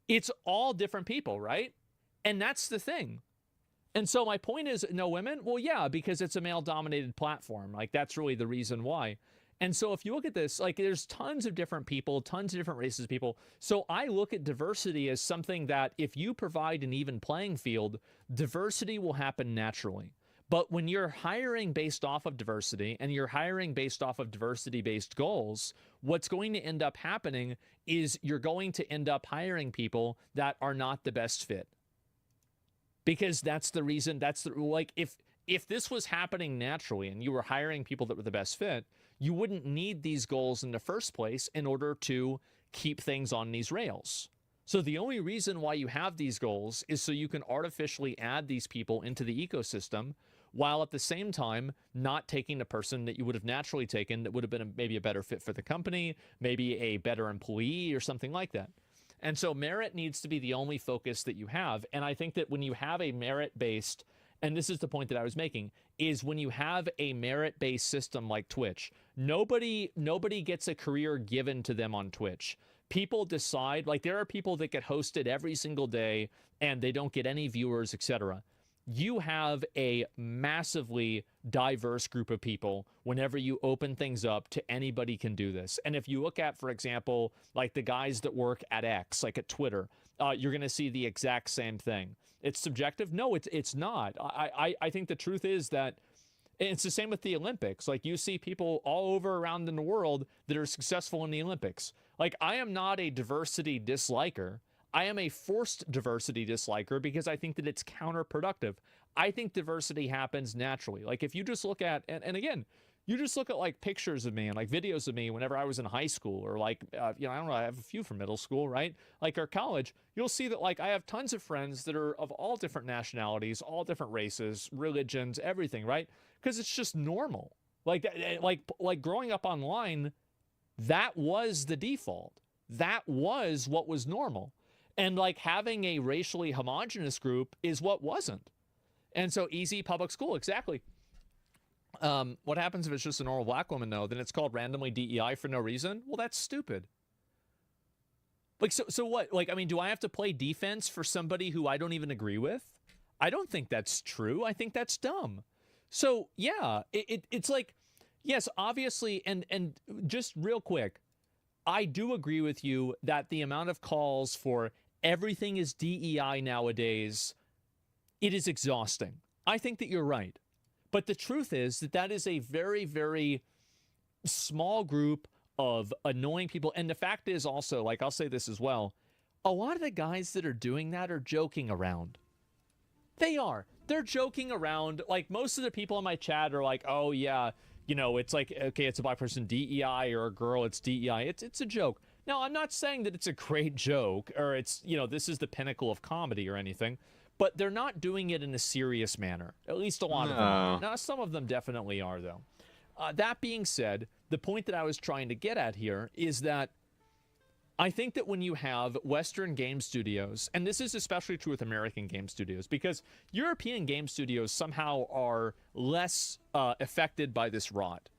it's all different people, right? And that's the thing. And so my point is, no women? Well, yeah, because it's a male-dominated platform. Like, that's really the reason why. And so if you look at this, like, there's tons of different people, tons of different races of people. So I look at diversity as something that if you provide an even playing field, diversity will happen naturally. But when you're hiring based off of diversity and you're hiring based off of diversity-based goals, what's going to end up happening is you're going to end up hiring people that are not the best fit. Because that's the reason, like, if this was happening naturally and you were hiring people that were the best fit, you wouldn't need these goals in the first place in order to keep things on these rails. So the only reason why you have these goals is so you can artificially add these people into the ecosystem while at the same time not taking the person that you would have naturally taken that would have been maybe a better fit for the company, maybe a better employee or something like that. And so merit needs to be the only focus that you have. And I think that when you have a merit-based and this is the point that I was making, is when you have a merit-based system like Twitch, nobody gets a career given to them on Twitch. People decide, like there are people that get hosted every single day and they don't get any viewers, etc. You have a massively diverse group of people whenever you open things up to anybody can do this. And if you look at, for example, like the guys that work at X, like at Twitter, you're going to see the exact same thing. It's subjective? No, it's not. I think the truth is that it's the same with the Olympics. Like you see people all over around in the world that are successful in the Olympics. Like I am not a diversity disliker. I am a forced diversity disliker because I think that it's counterproductive. I think diversity happens naturally. Like if you just look at, and again, you just look at like pictures of me and like videos of me whenever I was in high school or like, I don't know, I have a few from middle school, right? Like or college, you'll see that like I have tons of friends that are of all different nationalities, all different races, religions, everything, right? Because it's just normal. Like growing up online, that was the default. That was what was normal. And like having a racially homogenous group is what wasn't. And so easy public school, exactly. What happens if it's just a normal black woman though? Then it's called randomly DEI for no reason? Well, that's stupid. Like, so what? Like, I mean, do I have to play defense for somebody who I don't even agree with? I don't think that's true. I think that's dumb. So yeah, it's like, yes, obviously, and just real quick, I do agree with you that the amount of calls for everything is DEI nowadays, it is exhausting. I think that you're right. But the truth is that that is a very, very small group of annoying people. And the fact is also, like, I'll say this as well, a lot of the guys that are doing that are joking around. They are. They're joking around. Like, most of the people in my chat are like, oh, yeah, you know, it's like, okay, it's a black person, DEI, or a girl, it's DEI. It's a joke. Now, I'm not saying that it's a great joke or it's, you know, this is the pinnacle of comedy or anything, but they're not doing it in a serious manner. At least a lot of them. Now, some of them definitely are, though. That being said, the point that I was trying to get at here is that I think that when you have Western game studios, and this is especially true with American game studios, because European game studios somehow are less affected by this rot.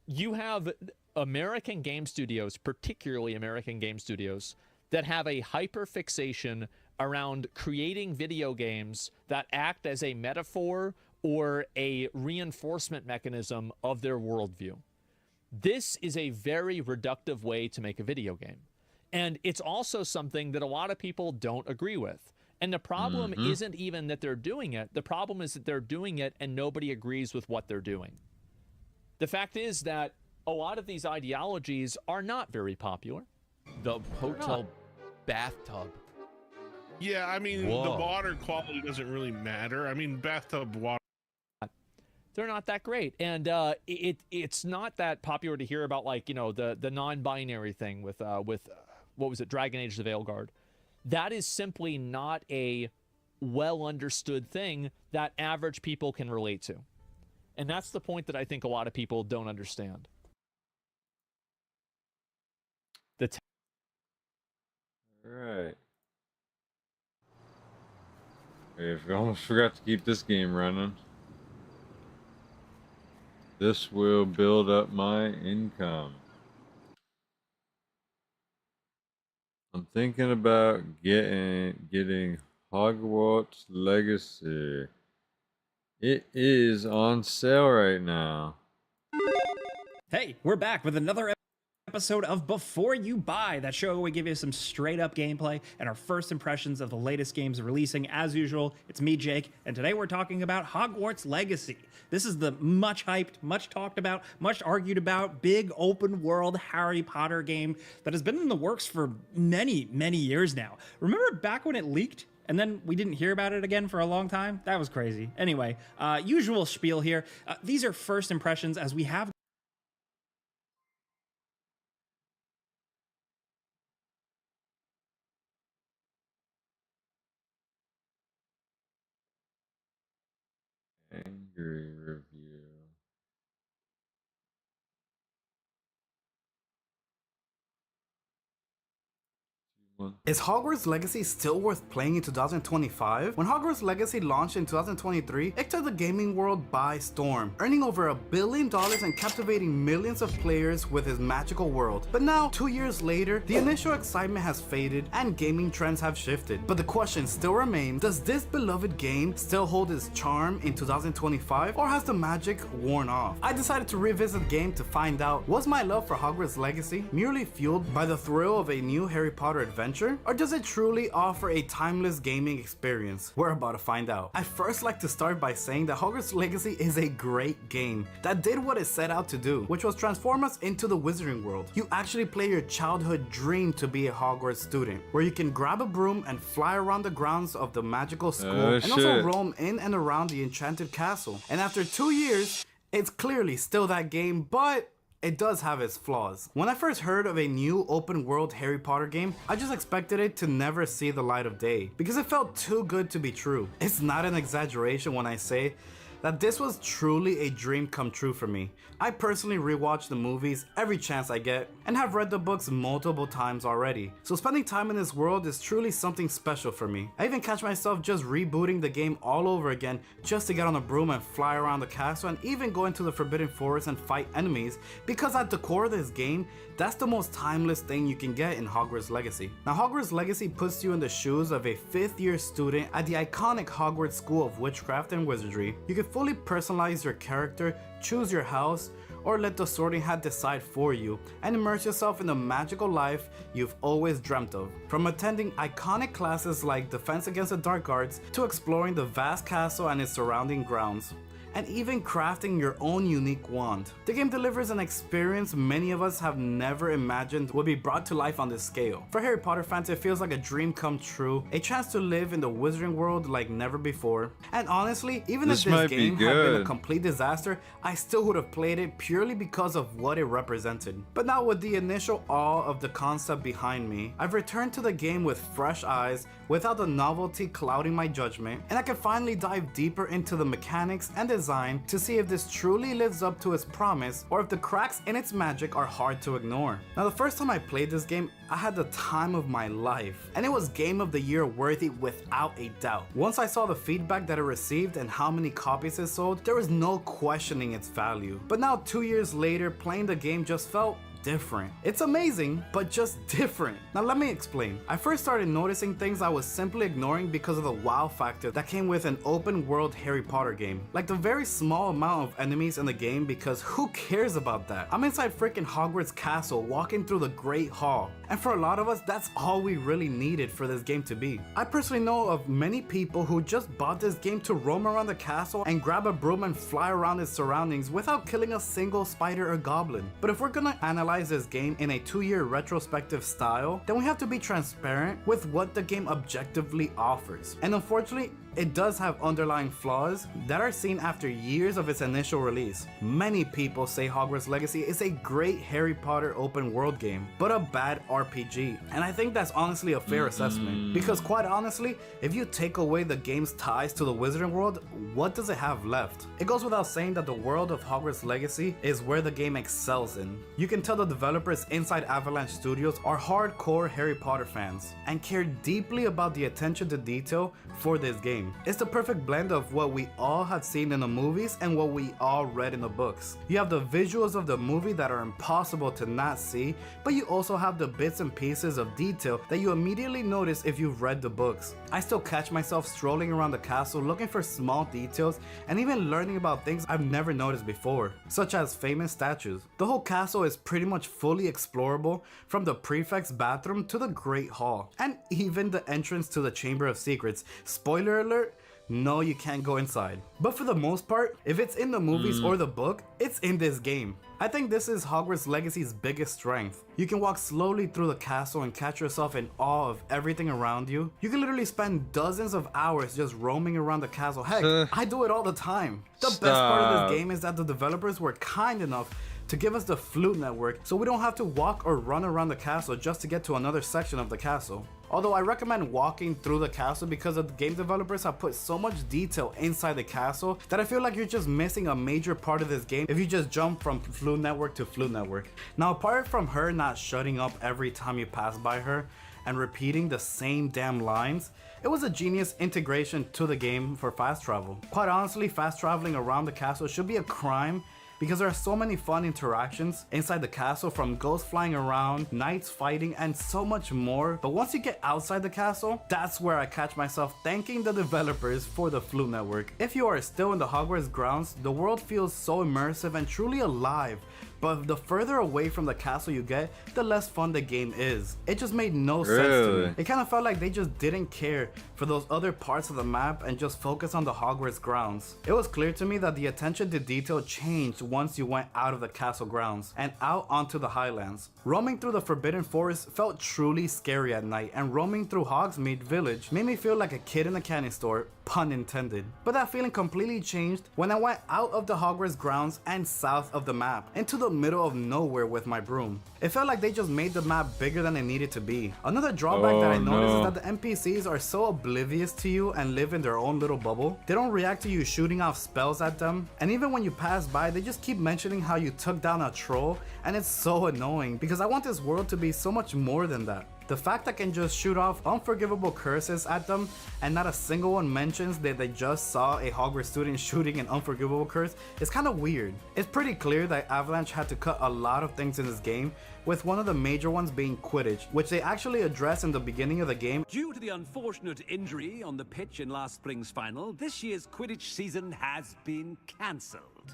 You have American game studios, particularly American game studios, that have a hyperfixation around creating video games that act as a metaphor or a reinforcement mechanism of their worldview. This is a very reductive way to make a video game. And it's also something that a lot of people don't agree with. And the problem isn't even that they're doing it. The problem is that they're doing it and nobody agrees with what they're doing. The fact is that a lot of these ideologies are not very popular. The hotel bathtub. Yeah, I mean, the water quality doesn't really matter. I mean, bathtub water. They're not that great. And it's not that popular to hear about, like, you know, the non-binary thing with what was it, Dragon Age the Veilguard. That is simply not a well-understood thing that average people can relate to. And that's the point that I think a lot of people don't understand. Alright. If I almost forgot to keep this game running. This will build up my income. I'm thinking about getting Hogwarts Legacy. It is on sale right now. Hey, we're back with another episode of Before You Buy. That show we give you some straight up gameplay and our first impressions of the latest games releasing. As usual, it's me, Jake, and today we're talking about Hogwarts Legacy. This is the much hyped, much talked about, much argued about, big open world Harry Potter game that has been in the works for many, many years now. Remember back when it leaked? And then we didn't hear about it again for a long time? That was crazy. Anyway, usual spiel here. These are first impressions as we have Angry review. one. Is Hogwarts Legacy still worth playing in 2025? When Hogwarts Legacy launched in 2023, it took the gaming world by storm, earning over $1 billion and captivating millions of players with his magical world. But now, 2 years later, the initial excitement has faded and gaming trends have shifted. But the question still remains, does this beloved game still hold its charm in 2025, or has the magic worn off? I decided to revisit the game to find out, was my love for Hogwarts Legacy merely fueled by the thrill of a new Harry Potter adventure, or does it truly offer a timeless gaming experience? We're about to find out. I first like to start by saying that Hogwarts Legacy is a great game that did what it set out to do, which was transform us into the wizarding world. You actually play your childhood dream to be a Hogwarts student, where you can grab a broom and fly around the grounds of the magical school and also roam in and around the enchanted castle. And after 2 years, it's clearly still that game, but it does have its flaws. When I first heard of a new open world Harry Potter game, I just expected it to never see the light of day because it felt too good to be true. It's not an exaggeration when I say that this was truly a dream come true for me. I personally rewatch the movies every chance I get and have read the books multiple times already. So spending time in this world is truly something special for me. I even catch myself just rebooting the game all over again just to get on a broom and fly around the castle and even go into the Forbidden Forest and fight enemies, because at the core of this game, that's the most timeless thing you can get in Hogwarts Legacy. Now, Hogwarts Legacy puts you in the shoes of a 5th year student at the iconic Hogwarts School of Witchcraft and Wizardry. You can fully personalize your character, choose your house, or let the Sorting Hat decide for you, and immerse yourself in the magical life you've always dreamt of. From attending iconic classes like Defense Against the Dark Arts, to exploring the vast castle and its surrounding grounds, and even crafting your own unique wand. The game delivers an experience many of us have never imagined would be brought to life on this scale. For Harry Potter fans, it feels like a dream come true, a chance to live in the wizarding world like never before. And honestly, even if this game had been a complete disaster, I still would have played it purely because of what it represented. But now, with the initial awe of the concept behind me, I've returned to the game with fresh eyes, without the novelty clouding my judgment, and I can finally dive deeper into the mechanics and design to see if this truly lives up to its promise, or if the cracks in its magic are hard to ignore. Now, the first time I played this game, I had the time of my life, and it was Game of the Year worthy without a doubt. Once I saw the feedback that it received and how many copies it sold, there was no questioning its value. But now, 2 years later, playing the game just felt different. It's amazing, but just different. Now let me explain. I first started noticing things I was simply ignoring because of the wow factor that came with an open world Harry Potter game. Like the very small amount of enemies in the game, because who cares about that? I'm inside freaking Hogwarts Castle walking through the Great Hall. And for a lot of us, that's all we really needed for this game to be. I personally know of many people who just bought this game to roam around the castle and grab a broom and fly around its surroundings without killing a single spider or goblin. But if we're gonna analyze this game in a 2-year retrospective style, then we have to be transparent with what the game objectively offers. And unfortunately, it does have underlying flaws that are seen after years of its initial release. Many people say Hogwarts Legacy is a great Harry Potter open world game, but a bad RPG. And I think that's honestly a fair assessment, because quite honestly, if you take away the game's ties to the wizarding world, what does it have left? It goes without saying that the world of Hogwarts Legacy is where the game excels in. You can tell the developers inside Avalanche Studios are hardcore Harry Potter fans and care deeply about the attention to detail for this game. It's the perfect blend of what we all have seen in the movies and what we all read in the books. You have the visuals of the movie that are impossible to not see, but you also have the bits and pieces of detail that you immediately notice if you've read the books. I still catch myself strolling around the castle looking for small details and even learning about things I've never noticed before, such as famous statues. The whole castle is pretty much fully explorable, from the prefect's bathroom to the Great Hall, and even the entrance to the Chamber of Secrets. Spoiler alert, no, you can't go inside. But for the most part, if it's in the movies or the book, it's in this game. I think this is Hogwarts Legacy's biggest strength. You can walk slowly through the castle and catch yourself in awe of everything around you. You can literally spend dozens of hours just roaming around the castle. Heck, I do it all the time. The best part of this game is that the developers were kind enough to give us the Flute Network, so we don't have to walk or run around the castle just to get to another section of the castle. Although I recommend walking through the castle because the game developers have put so much detail inside the castle that I feel like you're just missing a major part of this game if you just jump from Flute Network to Flute Network. Now, apart from her not shutting up every time you pass by her, and repeating the same damn lines, it was a genius integration to the game for fast travel. Quite honestly, fast traveling around the castle should be a crime because there are so many fun interactions inside the castle, from ghosts flying around, knights fighting, and so much more. But once you get outside the castle, that's where I catch myself thanking the developers for the Flute Network. If you are still in the Hogwarts grounds, the world feels so immersive and truly alive. But the further away from the castle you get, the less fun the game is. It just made no sense to me. It kind of felt like they just didn't care for those other parts of the map and just focused on the Hogwarts grounds. It was clear to me that the attention to detail changed once you went out of the castle grounds and out onto the Highlands. Roaming through the Forbidden Forest felt truly scary at night, and roaming through Hogsmeade Village made me feel like a kid in a candy store, pun intended. But that feeling completely changed when I went out of the Hogwarts grounds and south of the map, into the middle of nowhere with my broom. It felt like they just made the map bigger than it needed to be. Another drawback that I noticed is that the NPCs are so oblivious to you and live in their own little bubble. They don't react to you shooting off spells at them, and even when you pass by, they just keep mentioning how you took down a troll, and it's so annoying because I want this world to be so much more than that. The fact I can just shoot off unforgivable curses at them and not a single one mentions that they just saw a Hogwarts student shooting an unforgivable curse is kind of weird. It's pretty clear that Avalanche had to cut a lot of things in this game, with one of the major ones being Quidditch, which they actually address in the beginning of the game. Due to the unfortunate injury on the pitch in last spring's final, this year's Quidditch season has been cancelled.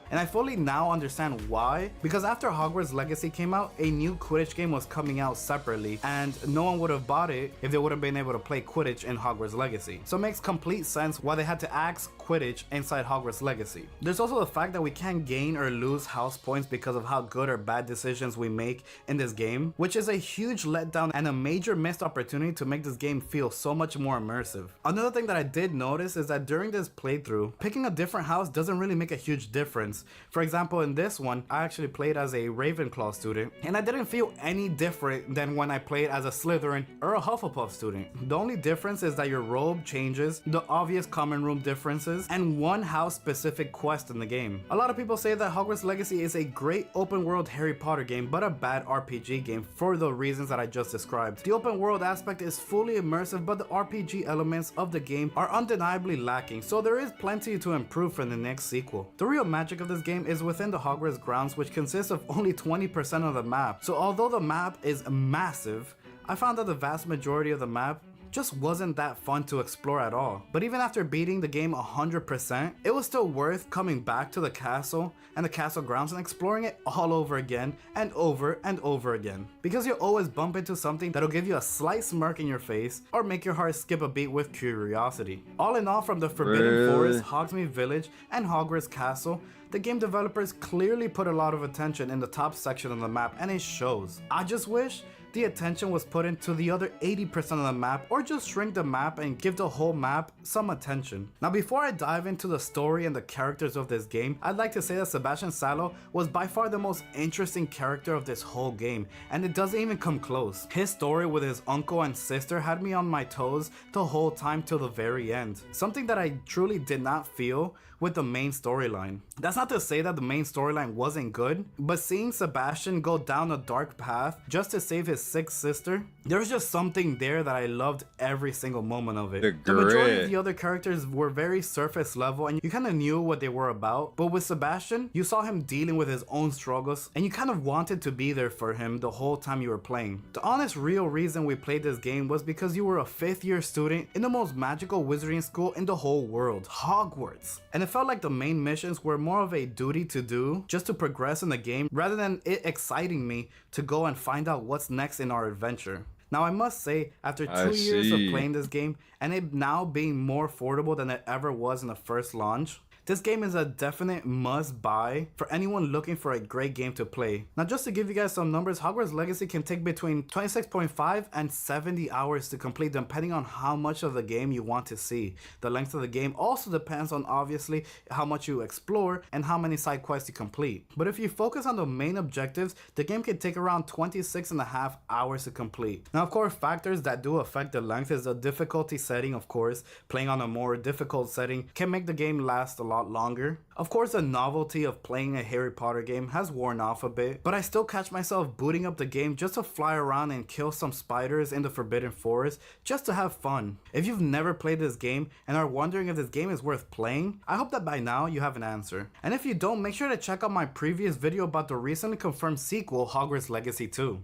And I fully now understand why, because after Hogwarts Legacy came out, a new Quidditch game was coming out separately, and no one would have bought it if they would have been able to play Quidditch in Hogwarts Legacy. So it makes complete sense why they had to axe Quidditch inside Hogwarts Legacy. There's also the fact that we can't gain or lose house points because of how good or bad decisions we make in this game, which is a huge letdown and a major missed opportunity to make this game feel so much more immersive. Another thing that I did notice is that during this playthrough, picking a different house doesn't really make a huge difference. For example, in this one, I actually played as a Ravenclaw student, and I didn't feel any different than when I played as a Slytherin or a Hufflepuff student. The only difference is that your robe changes, the obvious common room differences, and one house specific quest in the game. A lot of people say that Hogwarts Legacy is a great open world Harry Potter game, but a bad RPG game for the reasons that I just described. The open world aspect is fully immersive, but the RPG elements of the game are undeniably lacking, so there is plenty to improve for the next sequel. The real magic of this game is within the Hogwarts grounds, which consists of only 20% of the map. So although the map is massive, I found that the vast majority of the map just wasn't that fun to explore at all. But even after beating the game 100%, it was still worth coming back to the castle and the castle grounds and exploring it all over again and over and over again. Because you'll always bump into something that'll give you a slight smirk in your face or make your heart skip a beat with curiosity. All in all, from the Forbidden Forest, Hogsmeade Village, and Hogwarts Castle, the game developers clearly put a lot of attention in the top section of the map, and it shows. I just wish the attention was put into the other 80% of the map, or just shrink the map and give the whole map some attention. Now, before I dive into the story and the characters of this game, I'd like to say that Sebastian Sallow was by far the most interesting character of this whole game, and it doesn't even come close. His story with his uncle and sister had me on my toes the whole time till the very end, something that I truly did not feel with the main storyline. That's not to say that the main storyline wasn't good, but seeing Sebastian go down a dark path just to save his sick sister, there was just something there that I loved every single moment of it. The majority of the other characters were very surface level and you kind of knew what they were about, but with Sebastian, you saw him dealing with his own struggles and you kind of wanted to be there for him the whole time you were playing. The honest real reason we played this game was because you were a 5th year student in the most magical wizarding school in the whole world, Hogwarts. And it felt like the main missions were more of a duty to do just to progress in the game rather than it exciting me to go and find out what's next in our adventure. Now, I must say, after 2 years of playing this game and it now being more affordable than it ever was in the first launch, this game is a definite must-buy for anyone looking for a great game to play. Now, just to give you guys some numbers, Hogwarts Legacy can take between 26.5 and 70 hours to complete, depending on how much of the game you want to see. The length of the game also depends on, obviously, how much you explore and how many side quests you complete. But if you focus on the main objectives, the game can take around 26.5 hours to complete. Now, of course, factors that do affect the length is the difficulty setting, of course. Playing on a more difficult setting can make the game last a lot lot longer. Of course, the novelty of playing a Harry Potter game has worn off a bit, but I still catch myself booting up the game just to fly around and kill some spiders in the Forbidden Forest just to have fun. If you've never played this game and are wondering if this game is worth playing, I hope that by now you have an answer. And if you don't, make sure to check out my previous video about the recently confirmed sequel, Hogwarts Legacy 2.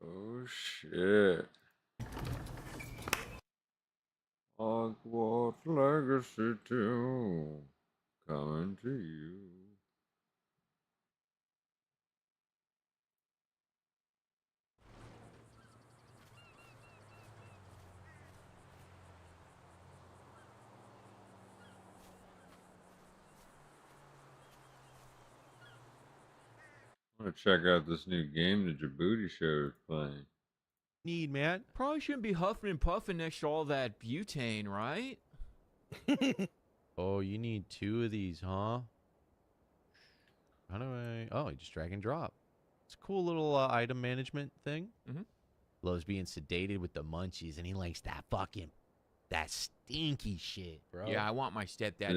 Oh shit. Hogwarts Legacy 2 coming to you. I want to check out this new game the Djibouti show is playing. Need, man. Probably shouldn't be huffing and puffing next to all that butane, right? Oh, you need 2 of these, huh? How do I... Oh, you just drag and drop. It's a cool little item management thing. Loves being sedated with the munchies, and he likes that stinky shit, bro. Yeah, I want my stepdad to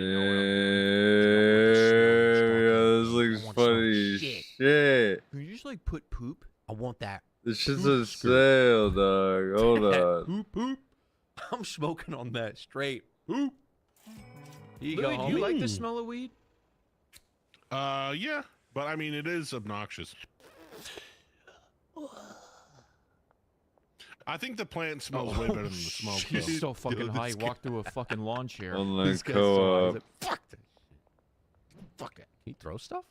Yeah, this looks funny as shit. Can you just like put poop? I want that. This shit's a sale, dog. Hold on. Poop, poop. I'm smoking on that straight. Poop. Here you go, Louis, do homie. you like the smell of weed? Yeah, but I mean, it is obnoxious. I think the plant smells way better than the smoke. He's though. so fucking high. He walked through a fucking lawn chair. Online This guy's so high. co-op. Fuck that shit. Fuck it. Can you throw stuff?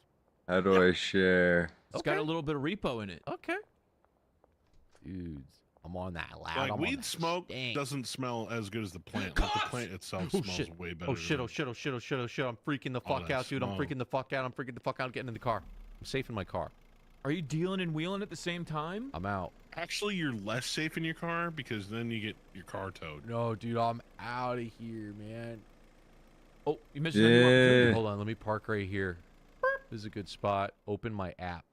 How do I share? It's got a little bit of repo in it. Okay. Dudes, I'm on that loud. Like I'm on weed that smoke stink. doesn't smell as good as the plant. Like the plant itself Oh smells shit. way better. Oh shit, than- oh shit, oh shit, oh shit, oh shit. I'm freaking the All fuck that out, dude. I'm smoke. freaking the fuck out. I'm freaking the fuck out. I'm getting in the car. I'm safe in my car. Are you dealing and wheeling at the same time? I'm out. Actually, you're less safe in your car because then you get your car towed. No, dude, I'm out of here, man. Oh, you missed Yeah. another opportunity. Hold on, let me park right here. This is a good spot. Open my app.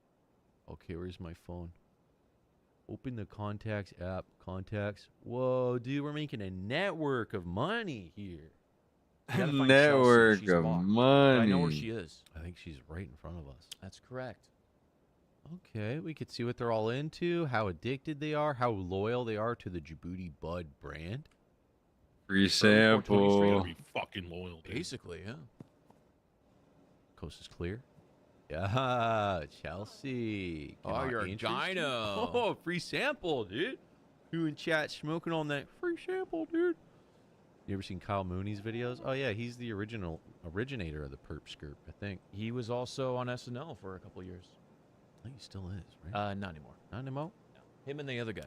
Okay, where's my phone? Open the contacts app. Contacts. Whoa, dude, we're making a network of money here. You gotta find Network Chelsea. She's of locked. money. But I know where she is. I think she's right in front of us. That's correct. Okay, we could see what they're all into, how addicted they are, how loyal they are to the Djibouti Bud brand. Free Straight sample. up be fucking loyal. Dude. Basically, yeah. Coast is clear. Yeah, Chelsea. Oh, Cannot you're a interest you? gyno. Oh, free sample, dude. You in chat smoking on that free sample, dude. You ever seen Kyle Mooney's videos? Oh yeah, he's the originator of the perp skirt, I think. He was also on SNL for a couple years. I think he still is, right? Not anymore. Not anymore? No. Him and the other guy.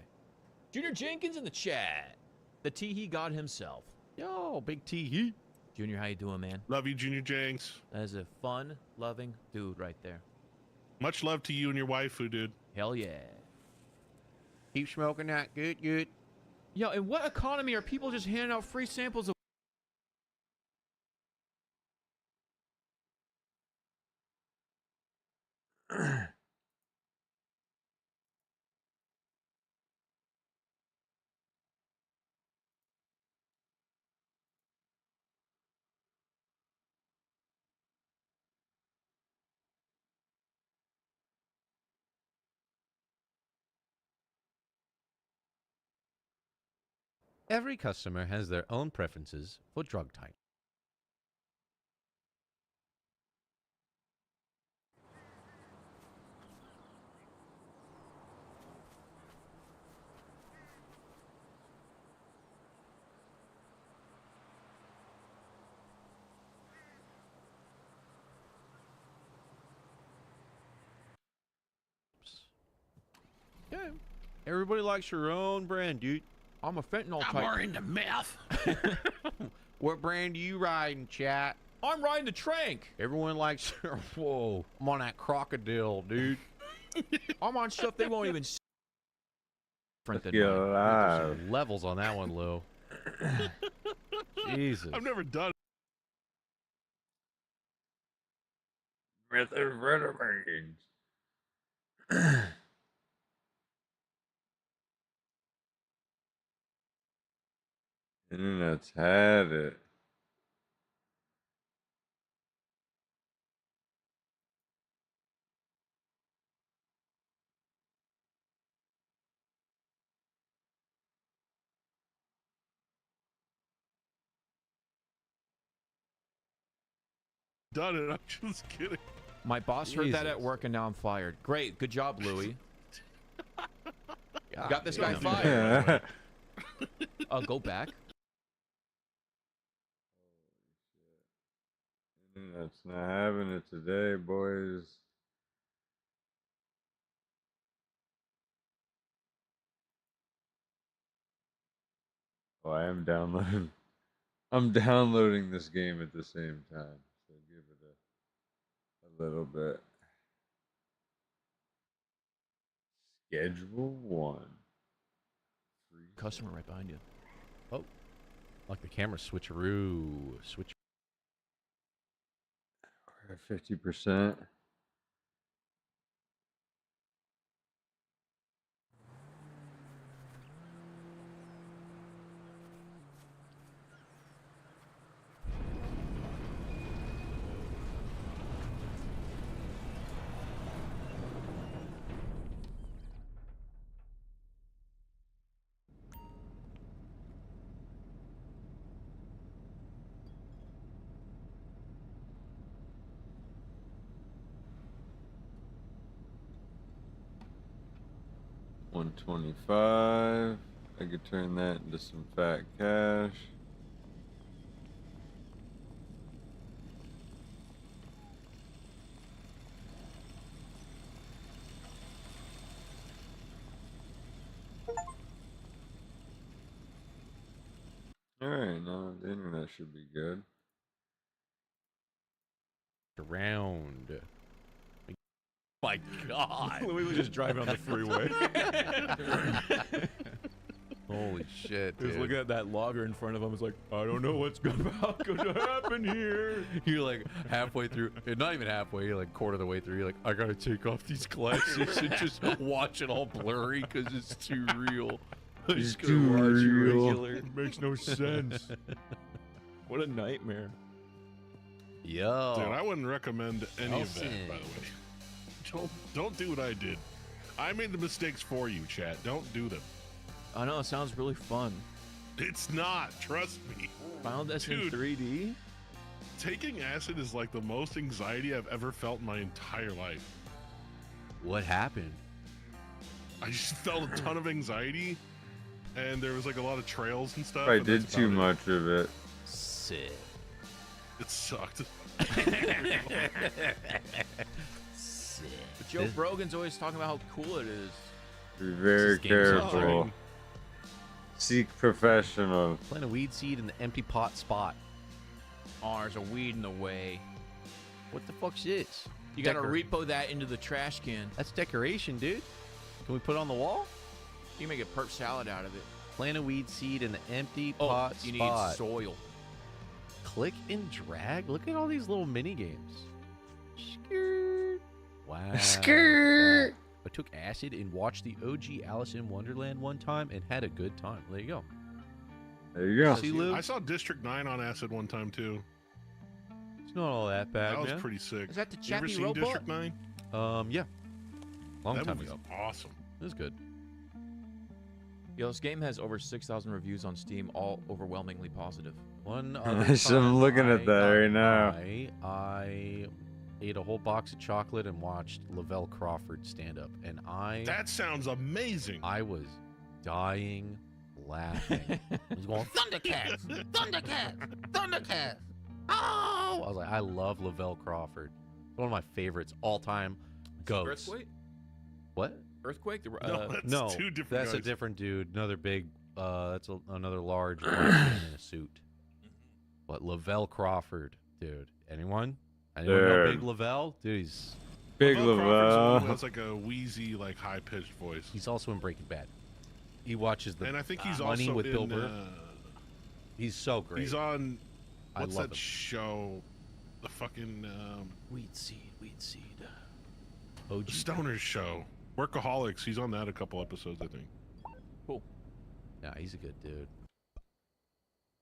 Junior Jenkins in the chat. The Tee God himself. Yo, big T. Junior, how you doing, man? Love you, Junior Jenks. That is a fun, loving dude right there. Much love to you and your waifu, dude. Hell yeah. Keep smoking that. Good, good. Yo, in what economy are people just handing out free samples of Every customer has their own preferences for drug type. Yeah, everybody likes your own brand, dude. I'm a fentanyl I'm type. more into meth. What brand do you riding, chat? I'm riding the Trank. Everyone likes. Whoa, I'm on that crocodile, dude. I'm on stuff they won't even see. Different than Get mine. alive. Some levels on that one, Lou. Jesus. I've never done. Methamphetamines. Internet's had it. done it. I'm just kidding. My boss heard that at Jesus. work and now I'm fired. Great. Good job, Louie. God Got this guy damn. fired. I'll go back. That's not having it today, boys. Oh, I am downloading. I'm downloading this game at the same time, so give it a little bit. Schedule 1. Customer right behind you. Oh, like the camera switcheroo. Switch. We're at 50%. $125. I could turn that into some fat cash. Alright, now the internet should be good. Around. My God. Louis was just driving on the freeway. Holy shit, He was dude. looking at that logger in front of him. He's like, I don't know what's about to happen here. You're like halfway through, not even halfway, you're like quarter of the way through. You're like, I gotta take off these glasses and just watch it all blurry because it's too real. I'm It's just gonna too watch it real. regular. It makes no sense. What a nightmare. Yo. Dude, I wouldn't recommend any of that, Nelson. by the way. Don't do what I did. I made the mistakes for you, chat. Don't do them. I know, it sounds really fun. It's not. Trust me. Final Destination Dude. 3D? Taking acid is like the most anxiety I've ever felt in my entire life. What happened? I just felt a ton of anxiety, and there was like a lot of trails and stuff. I and did that's too about much of it. Sick. It sucked. But Joe Rogan's always talking about how cool it is. Be very careful. Seek professional. Plant a weed seed in the empty pot spot. Oh, there's a weed in the way. What the fuck's this? You gotta repo that into the trash can. That's decoration, dude. Can we put it on the wall? You can make a perp salad out of it. Plant a weed seed in the empty Oh, pot you spot. need soil. Click and drag. Look at all these little mini games. Skirt. Wow. Skirt. I took acid and watched the OG Alice in Wonderland one time and had a good time. There you go. There you go. See, Lou? I saw District 9 on acid one time too. It's not all that bad, That was man. pretty sick. Is that the You ever Chappie seen robot? District 9? Yeah. Long That time movie's ago. awesome. It was good. Yo, this game has over 6,000 reviews on Steam, all overwhelmingly positive. One other So I'm time looking at I that got right now. high, I ate a whole box of chocolate and watched Lavelle Crawford stand up, and That sounds amazing. I was dying laughing. I was going Thundercats, Thundercats, Thundercats. Oh! I was like, I love Lavelle Crawford. One of my favorites all time. Goats. Earthquake? What? Earthquake? The, No, that's No, two different that's a guys. different dude. Another big. That's another large black man in a suit. But Lavelle Crawford, dude. Anyone? Anyone know Dude. Big Lavelle? Dude, he's Big Lavelle Crawford's the one Lavelle. who has like a wheezy, like high-pitched voice. he's also in Breaking Bad. He watches the And I think he's Money also with in, Bill Burr. He's so great. He's on. I What's love that him. show? The fucking Weed seed. OG. Stoner show. Workaholics. He's on that a couple episodes, I think. Cool. Yeah, he's a good dude.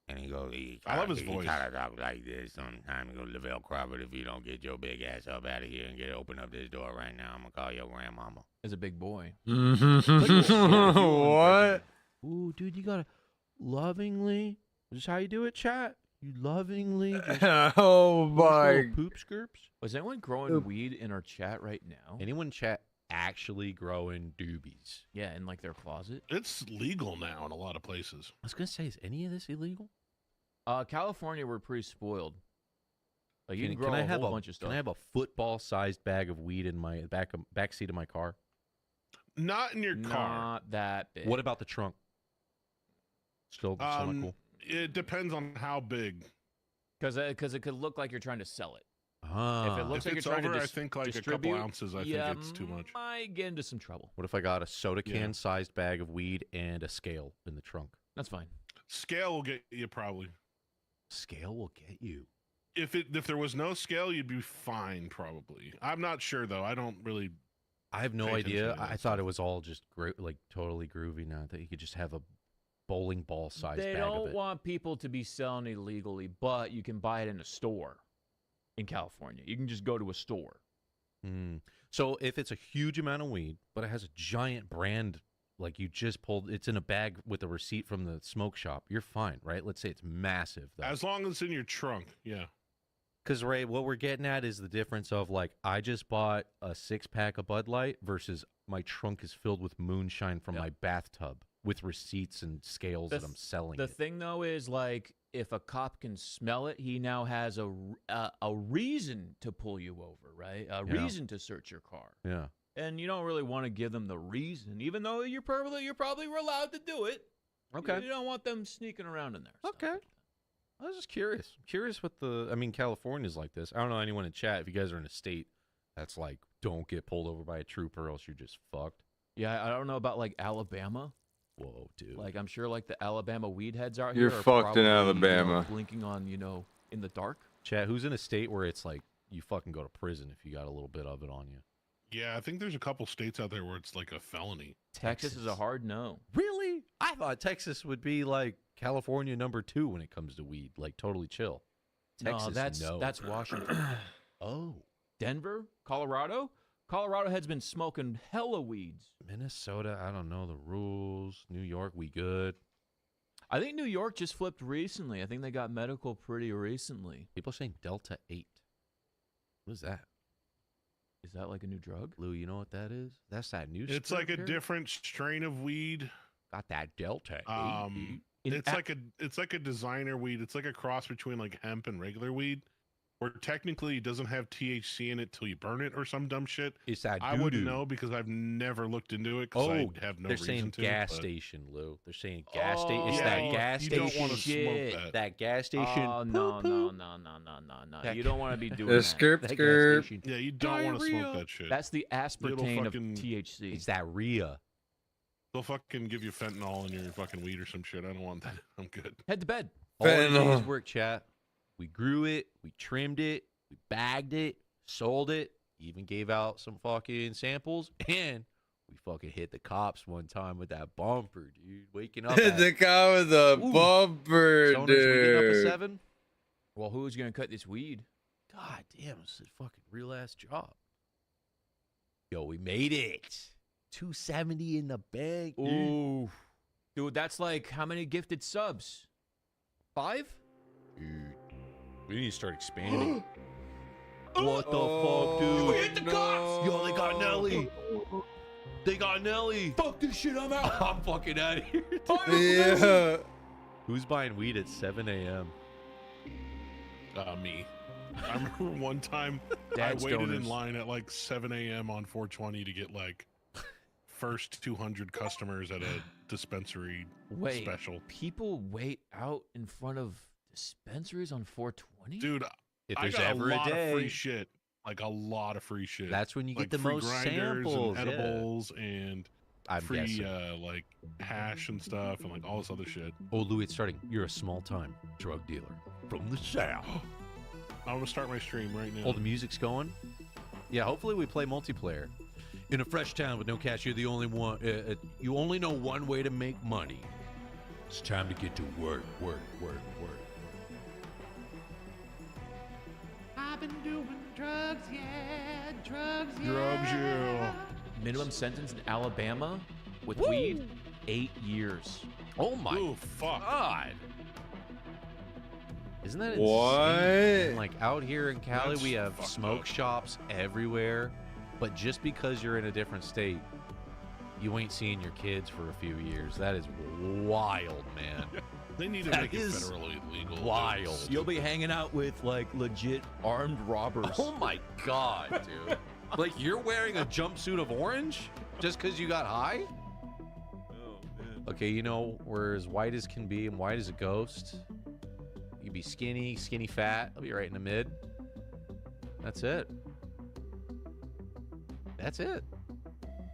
And he goes, I love his he voice. kind of talk like this sometimes. He goes, Lavelle Crawford, if you don't get your big ass up out of here and open up this door right now, I'm going to call your grandmama. As a big boy. What? Ooh, dude, you gotta lovingly. Is this how you do it, chat? You lovingly just Oh my. little poop skirps. Was anyone growing weed in our chat right now? Anyone chat actually growing doobies? Yeah, in like their closet. It's legal now in a lot of places. I was gonna say, is any of this illegal? California, we're pretty spoiled. Like you can grow I a have whole bunch of stuff. Can I have a football-sized bag of weed in my back seat of my car? Not in your car. Not that big. What about the trunk? Still not cool. It depends on how big. Because it could look like you're trying to sell it. Ah. If it looks If like it's you're trying over, to I think like a distribute, couple ounces. I think it's too much. Might get into some trouble. What if I got a soda Yeah. can-sized bag of weed and a scale in the trunk? That's fine. Scale will get you probably. Scale will get you. If there was no scale, you'd be fine probably. I'm not sure though. I don't really. I have no pay attention idea. to that I thought it was all just like totally groovy now that you could just have a bowling ball sized They bag of don't it. want people to be selling illegally, but you can buy it in a store in California. You can just go to a store. So if it's a huge amount of weed, but it has a giant brand, like you just pulled, it's in a bag with a receipt from the smoke shop, you're fine, right? Let's say it's massive, though. As long as it's in your trunk, yeah. Because, Ray, what we're getting at is the difference of, like, I just bought a 6-pack of Bud Light versus my trunk is filled with moonshine from my bathtub with receipts and scales that I'm selling. The thing, though, is, like, if a cop can smell it, he now has a reason to pull you over, right? A reason to search your car. Yeah. And you don't really want to give them the reason, even though you're probably allowed to do it. Okay. You don't want them sneaking around in there. Okay. I was just curious. I'm curious what California's like this. I don't know anyone in chat. If you guys are in a state that's like, don't get pulled over by a trooper or else you're just fucked. Yeah, I don't know about, like, Alabama. Whoa, dude. Like, I'm sure, like, the Alabama weed heads out You're here are fucked in probably, Alabama. blinking on, in the dark. Chat, who's in a state where it's like, you fucking go to prison if you got a little bit of it on you? Yeah, I think there's a couple states out there where it's like a felony. Texas is a hard no. Really? I thought Texas would be like California #2 when it comes to weed, like totally chill. Texas, No, that's Washington. Oh. Denver, Colorado. Colorado has been smoking hella weeds. Minnesota, I don't know the rules. New York, we good. I think New York just flipped recently. I think they got medical pretty recently. People saying Delta 8. What is that? Is that like a new drug? Lou, you know what that is? That's that new It's like a different strain of weed. Got that Delta 8. It's like a designer weed. It's like a cross between like hemp and regular weed, where technically it doesn't have THC in it till you burn it or some dumb shit. It's that I wouldn't know because I've never looked into it because I have no they're reason saying to. gas but- station, Lou. They're saying gas station. It's yeah, that gas you station. don't want to smoke that. That gas station. Oh, no. That You don't want to be doing The that. skirp That gas skirp. station. Yeah, you don't want to Diarrhea. smoke that shit. That's the aspartame of fucking- THC. It's that Rhea. They'll fucking give you fentanyl in your fucking weed or some shit. I don't want that. I'm good. Head to bed. All our Fentanyl. days work, chat. We grew it. We trimmed it. We bagged it. Sold it. Even gave out some fucking samples. And we fucking hit the cops one time with that bumper, dude. Waking up. The guy with the bumper, Stoners, we getting up at dude. 7? Well, who's going to cut this weed? God damn, it's a fucking real ass job. Yo, we made it. 270 in the bank. Dude. Ooh. Dude, that's like how many gifted subs? 5? Dude, we need to start expanding. What the fuck, dude? We hit the cops! Yo, they got Nelly. They got Nelly. Fuck this shit, I'm out. I'm fucking out of here. Yeah. Who's buying weed at 7 a.m.? Me. I remember one time Dad I waited in stoners. line at like 7 a.m. on 420 to get like first 200 customers at a dispensary Wait, special. people wait out in front of dispensaries on 420? Dude, If I there's got ever a a lot day. of free shit. Like a lot of free shit. That's when you like get the free most grinders samples, and yeah. edibles and I'm free guessing. like hash and stuff and like all this other shit. Oh, Louis, it's starting. You're a small-time drug dealer from the South. I'm gonna start my stream right now. Oh, the music's going? Yeah, hopefully we play multiplayer. In a fresh town with no cash, you're the only one. You only know one way to make money. It's time to get to work. I've been doing drugs, yeah, drugs, Drugs, yeah. Minimum sentence in Alabama with weed, 8 years. Oh my Ooh, fuck. God. Isn't that What? insane? And, like out here in Cali, That's we have fucked smoke up. shops everywhere, but just because you're in a different state, you ain't seeing your kids for a few years. That is wild, man. They need to That make it is federally legal. wild. You'll be hanging out with like legit armed robbers. Oh my god, dude. Like you're wearing a jumpsuit of orange just because you got high? Okay, you know, we're as white as can be and white as a ghost. You can be skinny, skinny fat. I'll be right in the mid. That's it. That's it.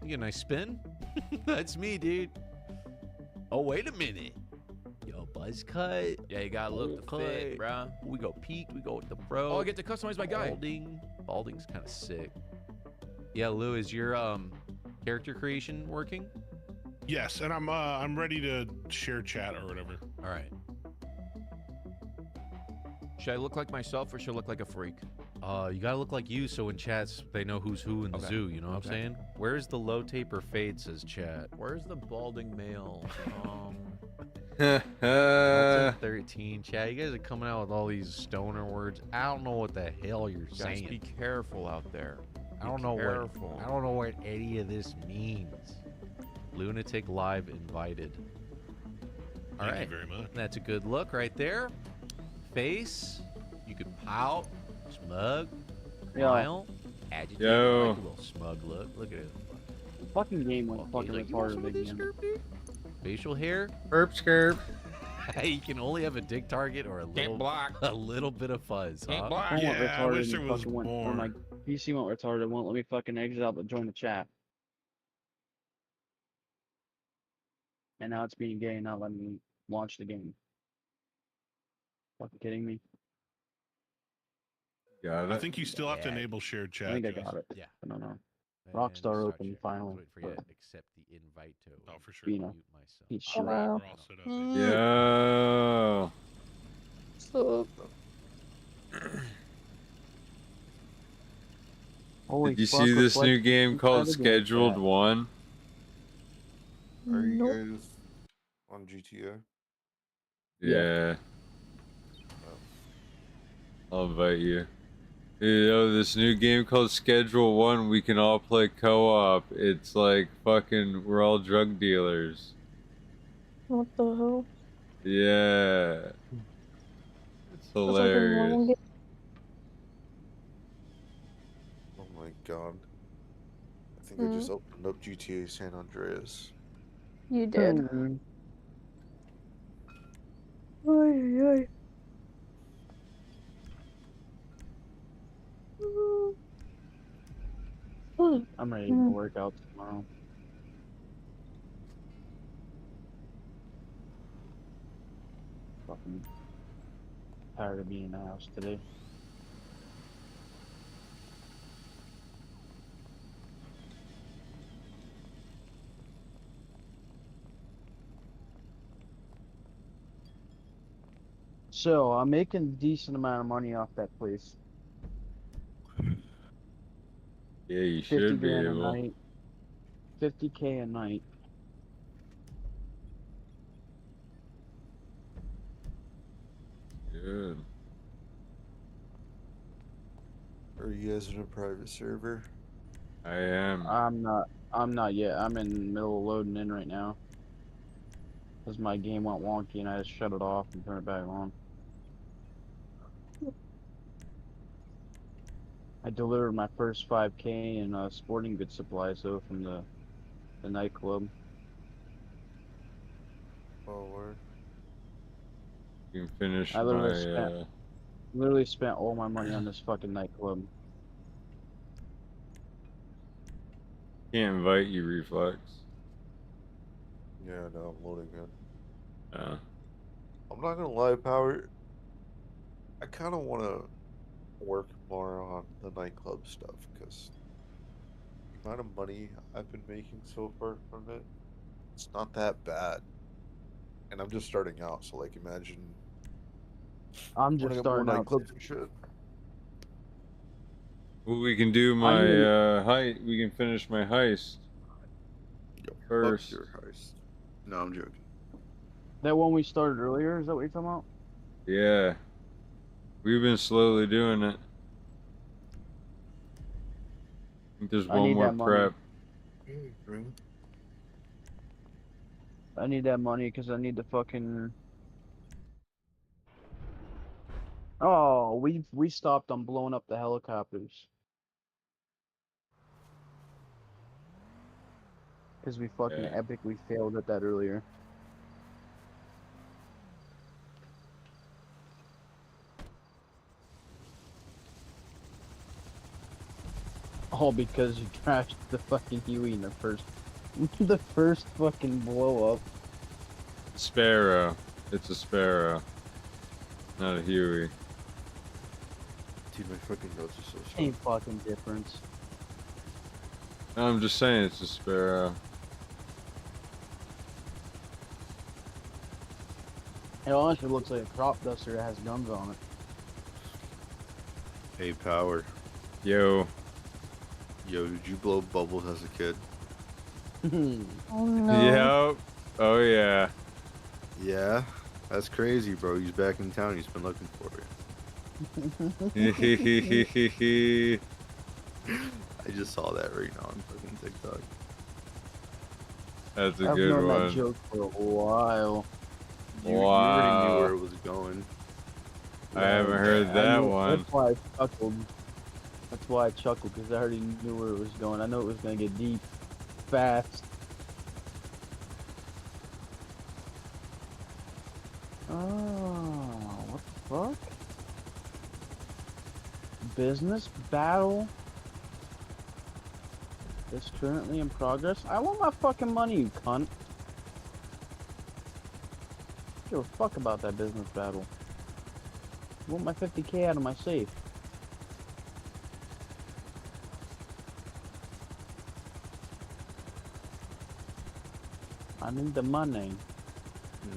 You get a nice spin? That's me, dude. Oh, wait a minute. Yo, buzz cut. Yeah, you gotta look the fit, bro. We go peak, we go with the pro. Oh, I get to customize my guy. Balding's kind of sick. Yeah, Lou, is your character creation working? Yes, and I'm ready to share chat or whatever. All right. Should I look like myself or should I look like a freak? You gotta look like you, so in chats they know who's who in the Okay. zoo. You know what I'm Okay. saying? Where's the low taper fade? Says chat. Where's the balding male? Delta 13 chat. You guys are coming out with all these stoner words. I don't know what the hell you're Guys, saying. be careful out there. I don't know careful. what. I don't know what any of this means. Lunatic Live invited. All Thank right. you very much. That's a good look right there. Face. You could pout, smug, smile, agitated. Yo. Like a little smug look. Look at it. Fucking game went fucking like, you want some retarded of this, again. Facial hair. Herp skirp. You can only have a dick target or a little, a little bit of fuzz. Huh? I went Yeah, I retarded wish and there was fucking went, more. or my PC went retarded. It won't let me fucking exit out but join the chat. And now it's being gay and not letting me launch the game. Fucking kidding me? Got it. I think you still have to Yeah. enable shared chat. I think I Jess. got it. Yeah. I don't know. And Rockstar start open sharing. finally. Wait for you to accept the invite to. Oh, for sure. You know, mute myself. he's All shit. right, we're all set up. Yo. Holy Did you fuck, see this reflect- new game called reflect again. Scheduled One? Are you guys on GTA? Yeah. I'll invite you. You know, this new game called Schedule One, we can all play co-op. It's like fucking, we're all drug dealers. What the hell? Yeah. It's hilarious. Oh my god. I think I just opened up GTA San Andreas. You did. Mhm. Oy, oy. I'm ready to work out tomorrow. Fucking tired of being in the house today. So I'm making a decent amount of money off that place. Yeah, you 50 should be grand a able. night. 50K a night. Good. Are you guys in a private server? I am. I'm not yet. I'm in the middle of loading in right now. Cause my game went wonky and I just shut it off and turn it back on. I delivered my first 5K in sporting goods supplies though from the nightclub. Oh, word. You can finish I my, literally spent all my money on this fucking nightclub. can't invite you, Reflex. Yeah, no, I'm loading in. I'm not gonna lie, Power. I kind of want to work more on the nightclub stuff because the amount of money I've been making so far from it, it's not that bad. And I'm just starting out, so like, imagine. I'm just running up more starting out. nightclubs and shit. Well, we can do my heist. We can finish my heist first. Fuck your heist. No, I'm joking. That one we started earlier, is that what you're talking about? Yeah. We've been slowly doing it. I think there's I one need more that money. prep. I need that money because I need the fucking. Oh, we stopped on blowing up the helicopters. Because we fucking Yeah. epically failed at that earlier. All because you trashed the fucking Huey in the first fucking blow up. Sparrow. It's a Sparrow. Not a Huey. Dude, my fucking notes are so small. Same fucking difference. I'm just saying it's a Sparrow. It honestly looks like a crop duster that has guns on it. Hey, Power. Yo. Yo, did you blow bubbles as a kid? Oh no. Yep. Oh yeah. Yeah? That's crazy, bro. He's back in town. He's been looking for you. I just saw that right now on fucking TikTok. That's a I've good known one. that joke for a while. You already knew Wow. where it was going. I haven't heard I that knew- one. That's why I chuckled. That's why I chuckled, because I already knew where it was going. I know it was going to get deep, fast. Oh, what the fuck? Business battle is currently in progress. I want my fucking money, you cunt. Give a fuck about that business battle. I want my 50K out of my safe. I need the money.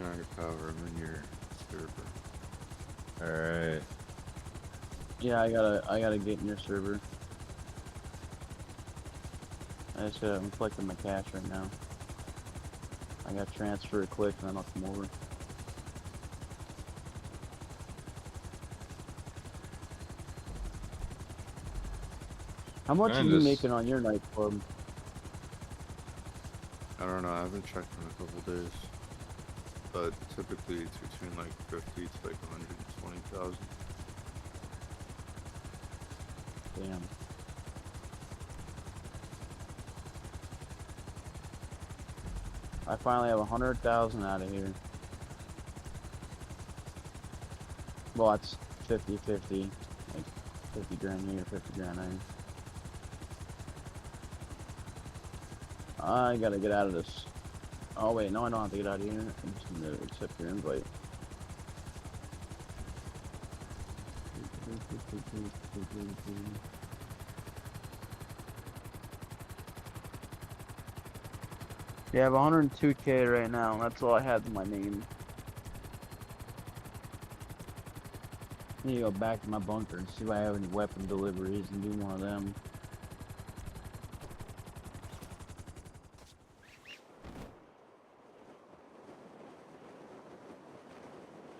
Alright, Power. I'm in your server. Alright. Yeah, I gotta get in your server. I just I'm collecting my cash right now. I got transfer it quick and then I'll come over. How much are you making on your nightclub? I don't know. I haven't checked in a couple days. But typically it's between like 50 to like 120,000. Damn. I finally have 100,000 out of here. Well, that's 50-50. Like 50 grand here, 50 grand there. I gotta get out of this. Oh wait, no, I don't have to get out of here. I just need to accept your invite. Yeah, I have 102K right now. That's all I have in my name. I need to go back to my bunker and see if I have any weapon deliveries and do one of them.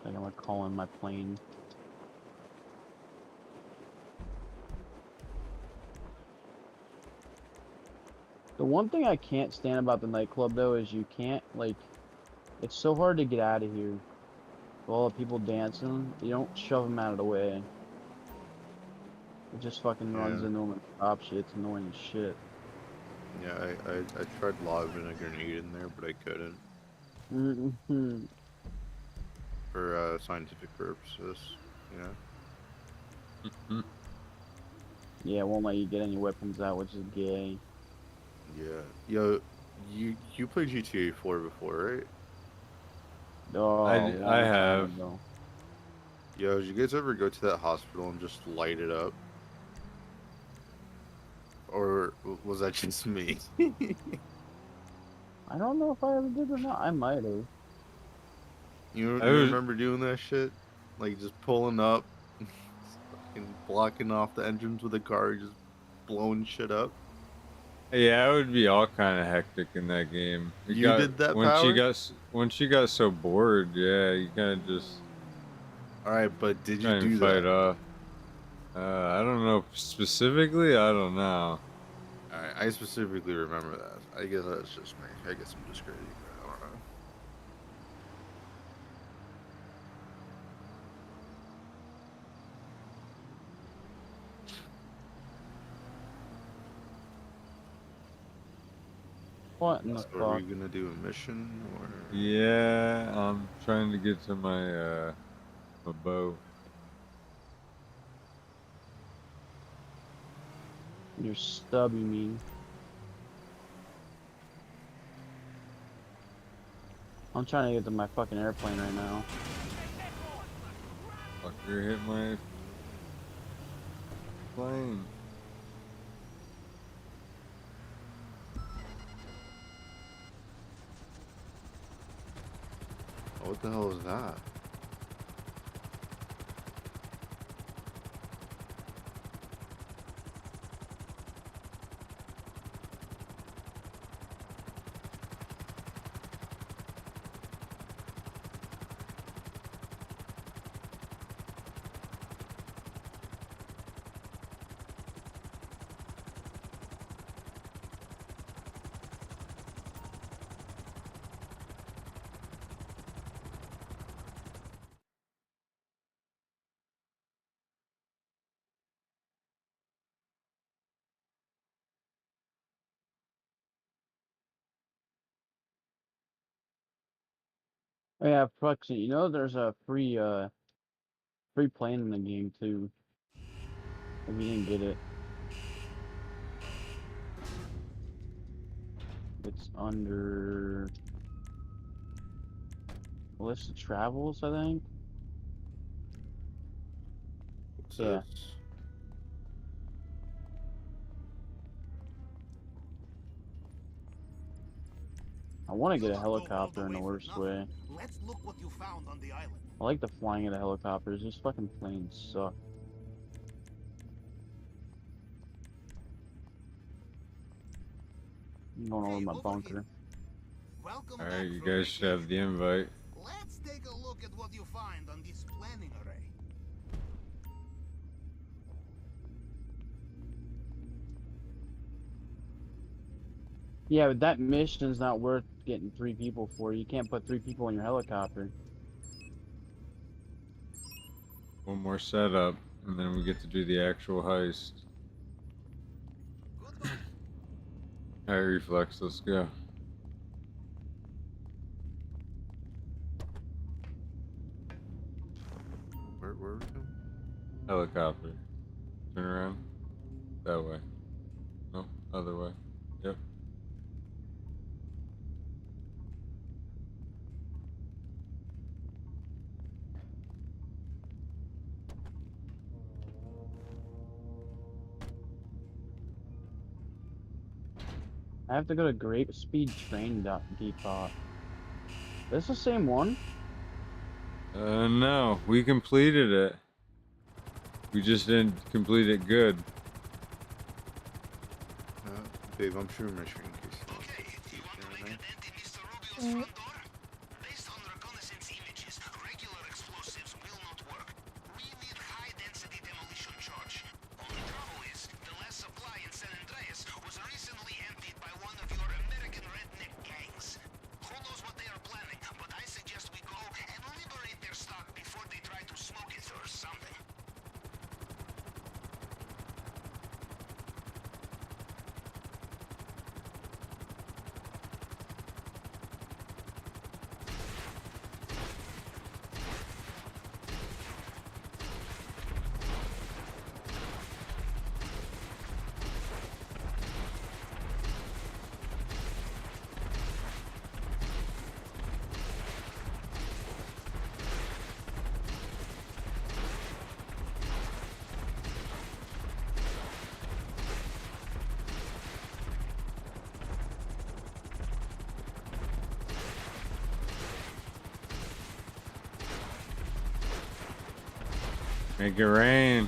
I think I'm gonna call in my plane. The one thing I can't stand about the nightclub though is you can't, like, it's so hard to get out of here. With all the people dancing, you don't shove them out of the way. It just fucking runs into them and stops you. It's annoying as shit. Yeah, I tried lobbing a grenade in there, but I couldn't. Mm-hmm. For scientific purposes, yeah. Yeah, it won't let you get any weapons out, which is gay. Yeah. Yo, you played GTA 4 before, right? Oh, I have. Yo, did you guys ever go to that hospital and just light it up? Or was that just me? I don't know if I ever did or not. I might have. You remember doing that shit? Like just pulling up, fucking blocking off the engines with a car, just blowing shit up? Yeah, it would be all kind of hectic in that game. You did that, once Power? once you got so bored, yeah, you kind of just All right, but did you Try and do fight that? off. I don't know specifically. I don't know. I specifically remember that. I guess that's just me. I guess I'm just crazy. I don't know. What in the So are we fuck? gonna do a mission or? Yeah, I'm trying to get to my my bow. Your stub, you mean? I'm trying to get to my fucking airplane right now. Fucker hit my plane. Oh, what the hell is that? Oh yeah, Fluxy, you know there's a free plane in the game too. If you didn't get it. It's under list of travels, I think. What's Yeah. this? I want to get a helicopter in the worst way. Let's look what you found on the island. I like the flying of the helicopters. These fucking planes suck. I'm going over my bunker. Alright, you guys should have the invite. Let's take a look at what you find on this planning array. Yeah, but that mission's not worth getting 3 people for. You can't put 3 people in your helicopter. One more setup, and then we get to do the actual heist. Alright, Reflex, let's go. Where are we going? Helicopter. Turn around. That way. No, other way. Yep. I have to go to Great Speed Train Depot. This the same one? No, we completed it. We just didn't complete it good. Babe, I'm sure mission in case you want to Make it rain.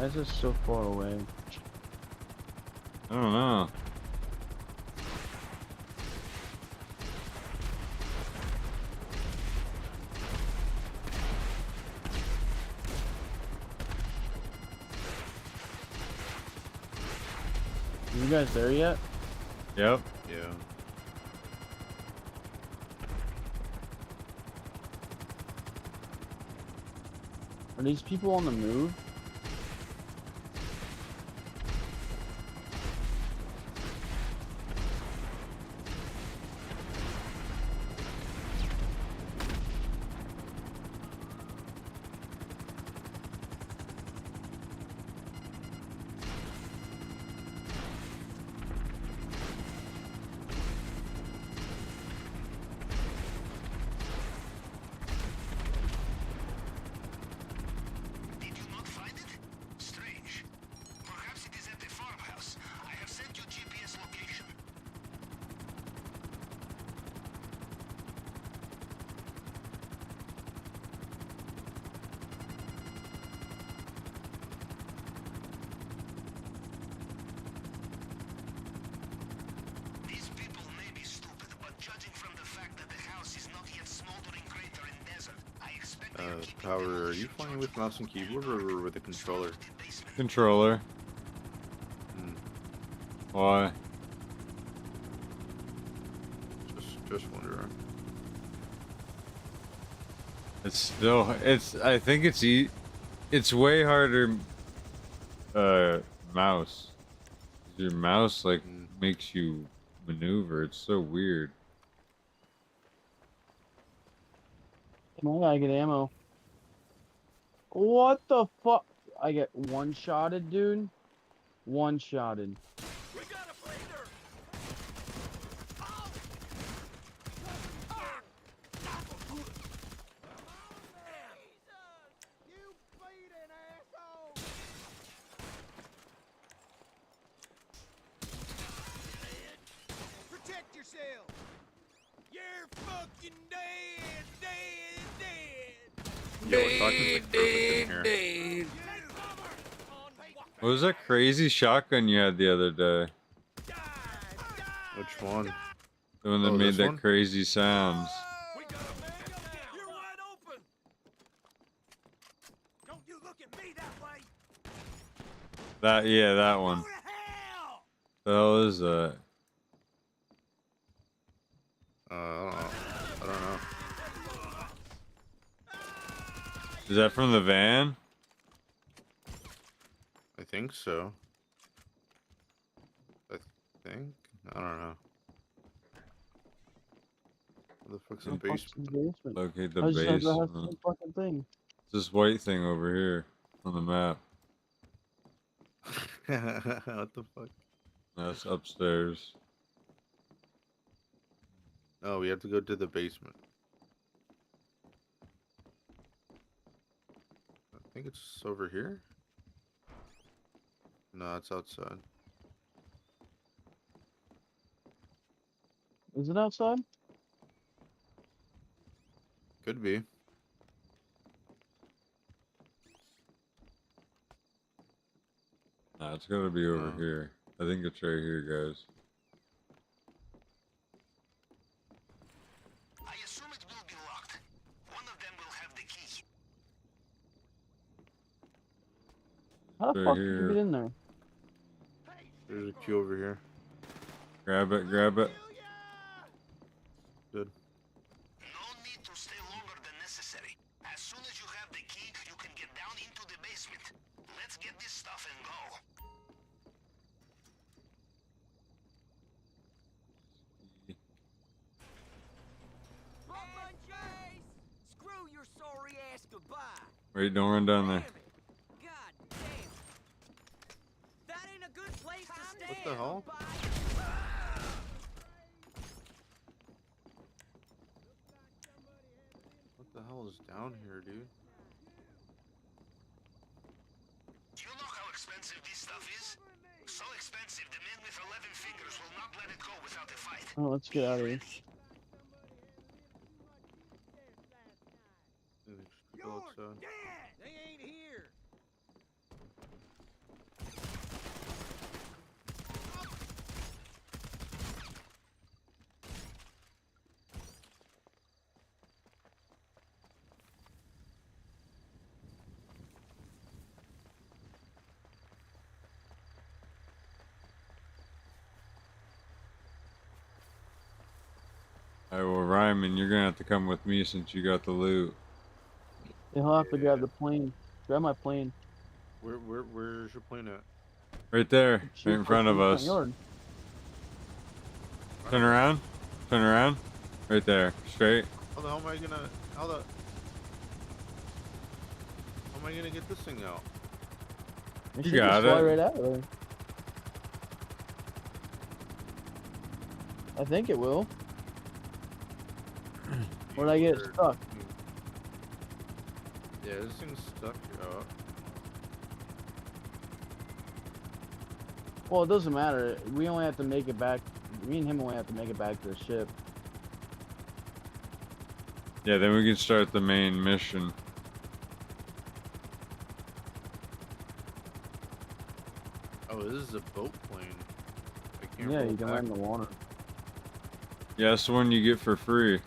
Why is this so far away? I don't know. You guys there yet? Yep. Yeah. Are these people on the move? Power, are you playing with mouse and keyboard or with a controller? Controller. Why? Just wondering. It's still, I think it's way harder, mouse. Your mouse, like, makes you maneuver. It's so weird. Come on, I get ammo. What the fuck? I get one-shotted, dude. One-shotted. Protect yourself. You're fucking dead, dead, dead. Yo, we're talking like perfect in here. What was that crazy shotgun you had the other day? Which one? The one that Oh, made this that one? crazy sounds. Yeah, that one. The hell is that? I don't know. Is that from the van? I think so. I don't know. What the fuck's in the basement? Locate the I just have basement. the fucking thing. It's this white thing over here on the map. What the fuck? That's upstairs. No, we have to go to the basement. I think it's over here. No, it's outside. Is it outside? Could be. Nah, it's gotta be over here. I think it's right here, guys. I assume it will be locked. One of them will have the key. How the Right fuck did here. you get in there? There's a key over here. Grab it, grab it. Good. No need to stay longer than necessary. As soon as you have the key, you can get down into the basement. Let's get this stuff and go. Screw your sorry ass goodbye. Wait, don't run down there. God damn. That ain't a good place to stand. What the hell? What the hell is down here, dude? Do you know how expensive this stuff is? So expensive, the man with 11 fingers will not let it go without a fight. Oh, let's get out of here. Go outside. They ain't here. Ryman, you're gonna have to come with me since you got the loot. He'll have to grab the plane. Grab my plane. Where's your plane at? Right there, right in front of us. Turn around. Turn around. Right there. Straight. How the hell am I gonna? How am I gonna get this thing out? It You should got just fly it. right out of there. I think it will. Or I get it stuck. Yeah, this thing's stuck. Well, it doesn't matter. We only have to make it back. Me and him only have to make it back to the ship. Yeah, then we can start the main mission. Oh, this is a boat plane. I can't Yeah, roll you can back. land in the water. Yeah, that's the one you get for free.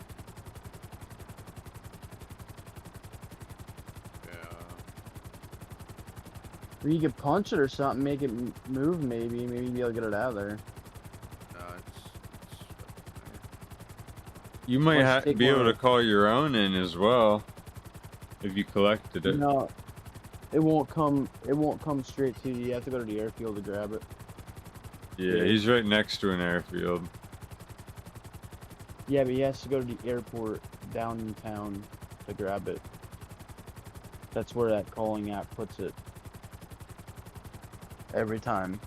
Or you could punch it or something, make it move maybe. Maybe you'd be able to get it out of there. You might Let's take be able one. to call your own in as well, if you collected it. No, it won't come. It won't come straight to you. You have to go to the airfield to grab it. Yeah, he's right next to an airfield. Yeah, but he has to go to the airport downtown to grab it. That's where that calling app puts it. Every time.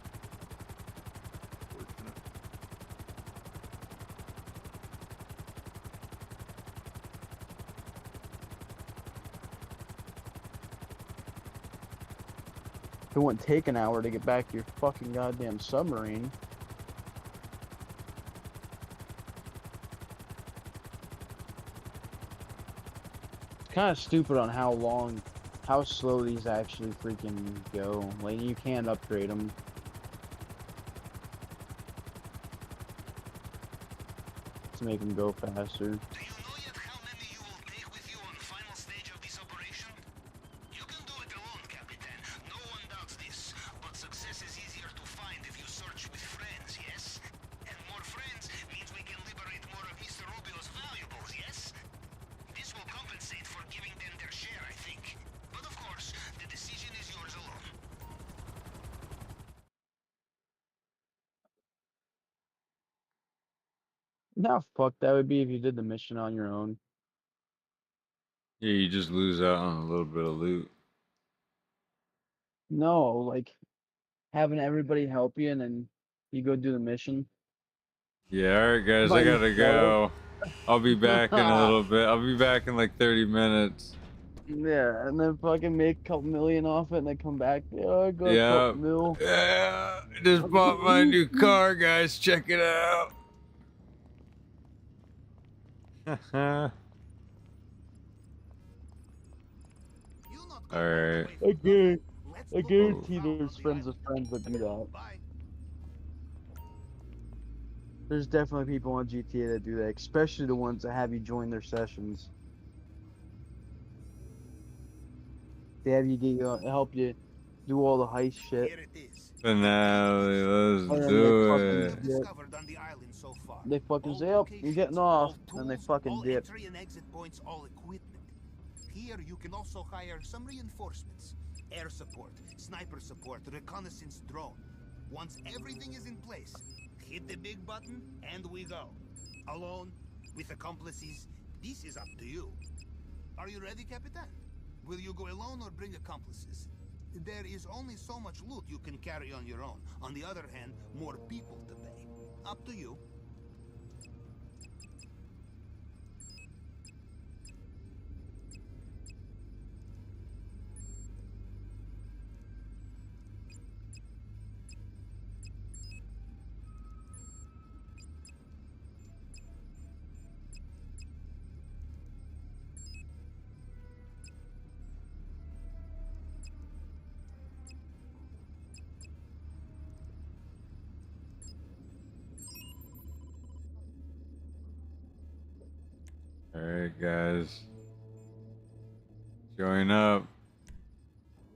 It wouldn't take an hour to get back to your fucking goddamn submarine. It's kind of stupid on how slow these actually freaking go. Like, you can't upgrade them. To make them go faster. Now, fuck, that would be if you did the mission on your own. Yeah, you just lose out on a little bit of loot. No, like having everybody help you and then you go do the mission. Yeah, alright guys, By I gotta yourself? go. I'll be back in a little bit. I'll be back in like 30 minutes. Yeah, and then fucking make a couple million off it and then come back. Yeah, I got a Yeah. couple mil. Yeah, I just bought my new car, guys. Check it out. Alright. I guarantee there's friends of friends that do that. There's definitely people on GTA that do that, especially the ones that have you join their sessions. They have you help you do all the heist shit. Finale, let's And then do they it. fucking dip. They fucking say, "Oh, you're getting off," and they fucking dip. Entry and exit points, all equipment. Here you can also hire some reinforcements. Air support, sniper support, reconnaissance drone. Once everything is in place, hit the big button and we go. Alone, with accomplices, this is up to you. Are you ready, Capitan? Will you go alone or bring accomplices? There is only so much loot you can carry on your own. On the other hand, more people to pay. Up to you. Alright, guys. Join up.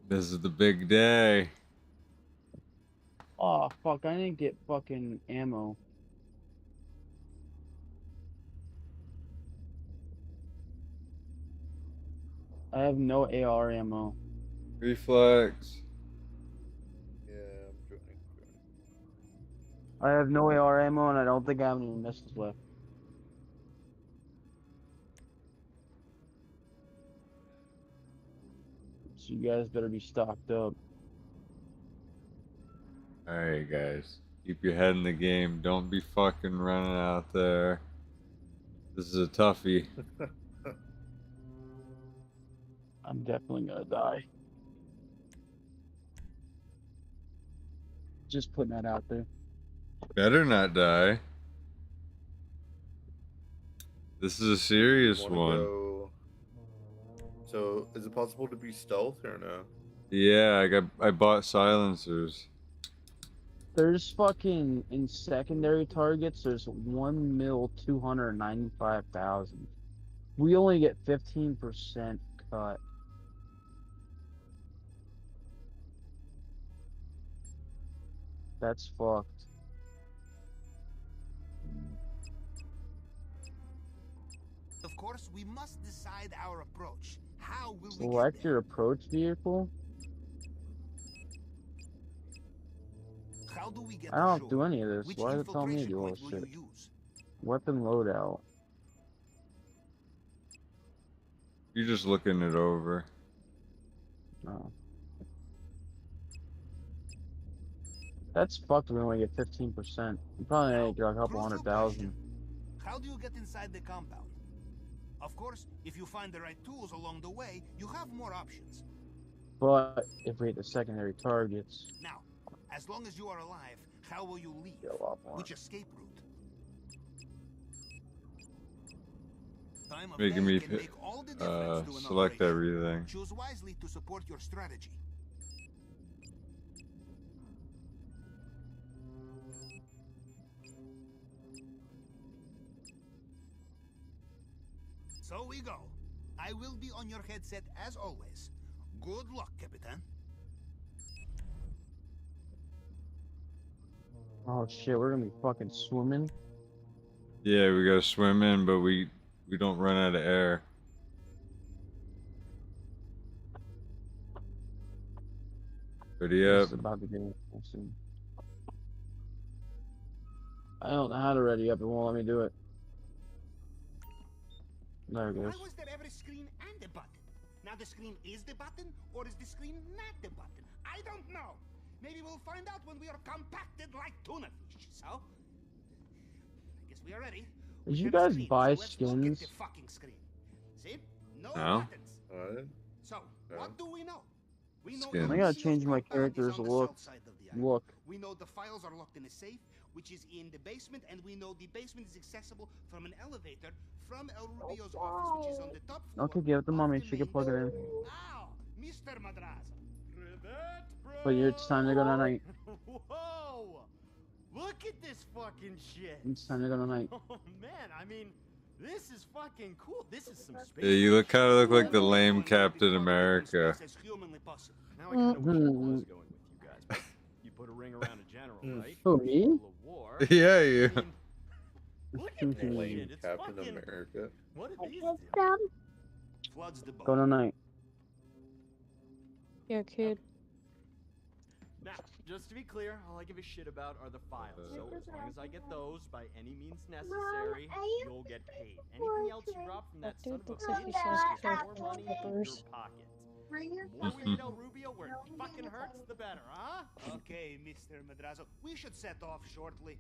This is the big day. Oh fuck! I didn't get fucking ammo. I have no AR ammo. Reflex. Yeah, I'm joining. I have no AR ammo, and I don't think I have any missiles left. So you guys better be stocked up. Alright, guys. Keep your head in the game. Don't be fucking running out there. This is a toughie. I'm definitely gonna die. Just putting that out there. Better not die. This is a serious Wanna one. go- So, is it possible to be stealth or no? Yeah, I bought silencers. There's fucking in secondary targets. There's 1,295,000. We only get 15% cut. That's fucked. Of course, we must decide our approach. How will we Select your approach vehicle. How do we get I don't ashore? do any of this. Which Why does it tell me to do all infiltration this point shit? will you use? Weapon loadout. You're just looking it over. No. That's fucked. We only get 15%. You probably need to get a couple 100,000. How do you get inside the compound? Of course, if you find the right tools along the way, you have more options. But if we hit the secondary targets, Now, as long as you are alive, how will you leave? get a lot more. Which escape route? Time of Making day me can make all the difference to an select operation. everything. Choose wisely to support your strategy. So we go. I will be on your headset as always. Good luck, Capitan. Oh shit, we're gonna be fucking swimming. Yeah, we gotta swim in, but we don't run out of air. Ready up. It's about to get soon. I don't know how to ready up. It won't let me do it. There it Why goes. was there ever a screen and a button? Now the screen is the button, or is the screen not the button? I don't know. Maybe we'll find out when we are compacted like tuna fish. So, I guess we are ready. Did you We have a guys screen, buy so let's look at skins? the fucking screen. See? No No. buttons. So, what do we know? We know Skins. I gotta Lucio's change my compound is character's on the look. south side of the island. Look. We know the files are locked in a safe, which is in the basement, and we know the basement is accessible from an elevator from El Rubio's office, which is on the top floor. Okay, give it to mommy. She can plug it in. Ow, Mr. Madrazo. But it's time to go tonight. Whoa! Look at this fucking shit. It's time to go tonight. Oh man, I mean, this is fucking cool. This is some space. Yeah, you kind of look like the lame Captain America. Now I kind of wish I was going with you guys. But you put a ring around a general, right? Who, me? Middle of war. Yeah, you. I mean, look at this Lame shit. It's Captain fucking. America. What did these do? Floods the boat. Go tonight. Yeah, kid. Now, just to be clear, all I give a shit about are the files. So as long as I get those by any means necessary, you'll get paid. Anything else you rob from that son of a looks like bitch he sells is more money in your clippers. pocket. The more we tell Rubio where it fucking hurts, the better, huh? Okay, Mr. Madrazo, we should set off shortly.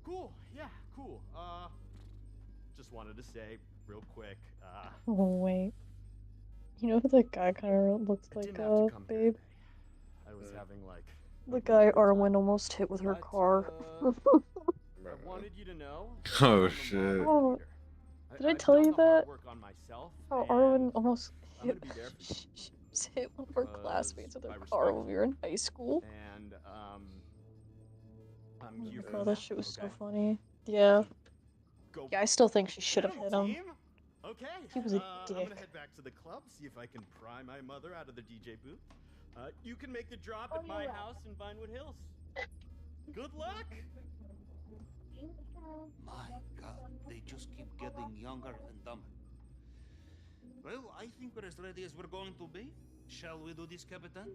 Cool. Yeah, cool. Just wanted to say real quick, Oh wait. You know who that guy kind of looks like, didn't have to come babe? I was having like The guy Arwen almost hit with her car. I wanted you to know. Oh shit. Oh, did I tell you that? How Arwen almost hit, she was hit one of her classmates with her car when we were in high school. And I'm Oh my here for god, that, that shit was so okay? funny. Yeah. Go Yeah, I still think she should have hit him. team. Okay. He was a I'm dick. gonna head back to the club, see if I can pry my mother out of the DJ booth. You can make the drop at my house in Vinewood Hills. Good luck. My God, they just keep getting younger and dumber. Well, I think we're as ready as we're going to be. Shall we do this, Capitan?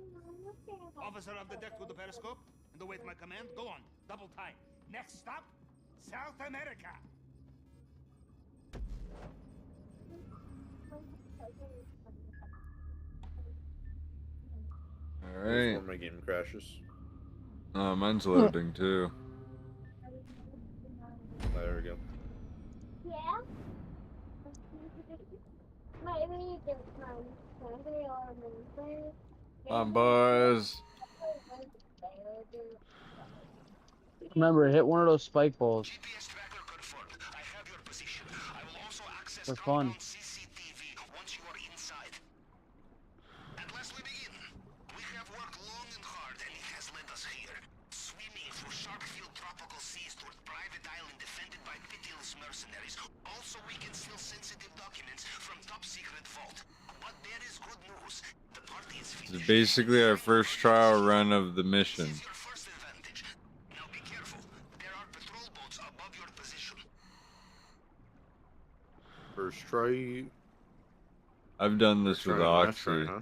Officer of the deck to the periscope and await my command. Go on, double time. Next stop, South America. All right. Before my game crashes. Mine's loading too. There we go. Yeah? Come on, boys. Remember, hit one of those spike balls. For fun. Also, we can steal sensitive documents from top secret vault. But there is good news. The party is This is basically our first trial run of the mission. Now be careful. There are patrol boats above your position. First try. I've done this with First try, Oxy. huh?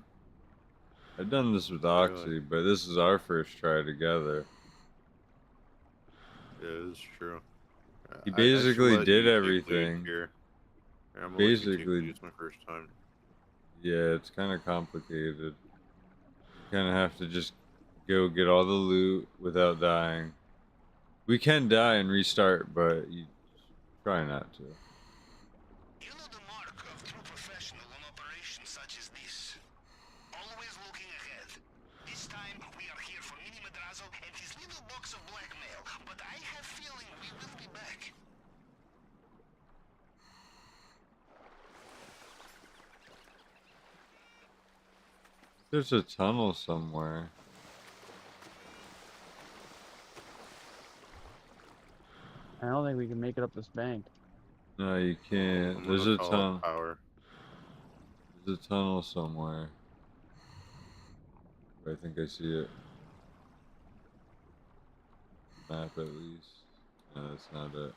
I've done this with Oxy, but this is our first try together. Yeah, it's true. He I should basically let did you take lead everything. here. Yeah, I'm gonna let you take Basically, lead. It's my first time. yeah, it's kind of complicated. You kind of have to just go get all the loot without dying. We can die and restart, but you try not to. You know the mark of true professional on operations such as this. Always looking ahead. This time we are here for Mini Madrazo and his little box of blackmail, but I have feeling we will be back. There's a tunnel somewhere. I don't think we can make it up this bank. No, you can't. I'm There's gonna a call tunnel. up power. There's a tunnel somewhere. I think I see it. Map at least. No, that's not it.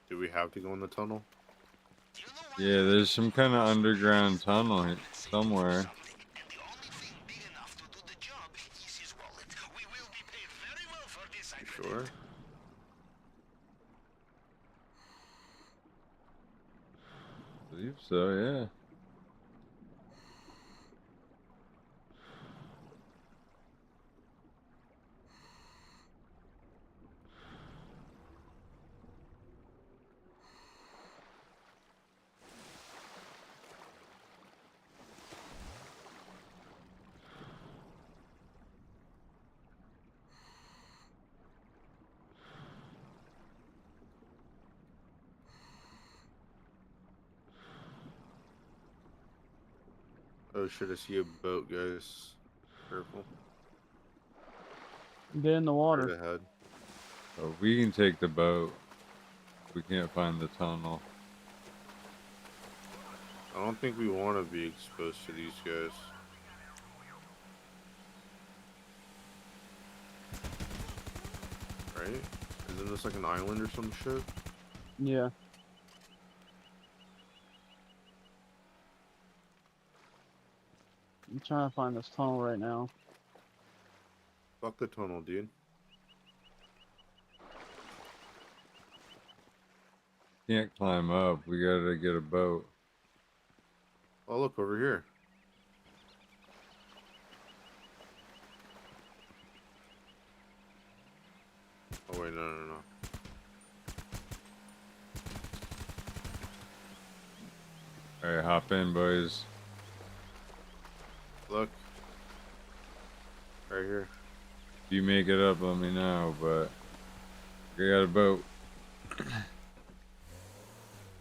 Do we have to go in the tunnel? Yeah, there's some kind of underground tunnel somewhere. You sure? I believe so, yeah. Oh shit, I see a boat, guys. Careful. Get in the water. Straight ahead. Oh, we can take the boat. We can't find the tunnel. I don't think we want to be exposed to these guys. Right? Isn't this like an island or some shit? Yeah. I'm trying to find this tunnel right now. Fuck the tunnel, dude. Can't climb up. We gotta get a boat. Oh, look over here. Oh, wait, no. Alright, hop in, boys. Look. Right here. If you make it up, let me know, but we got a boat. What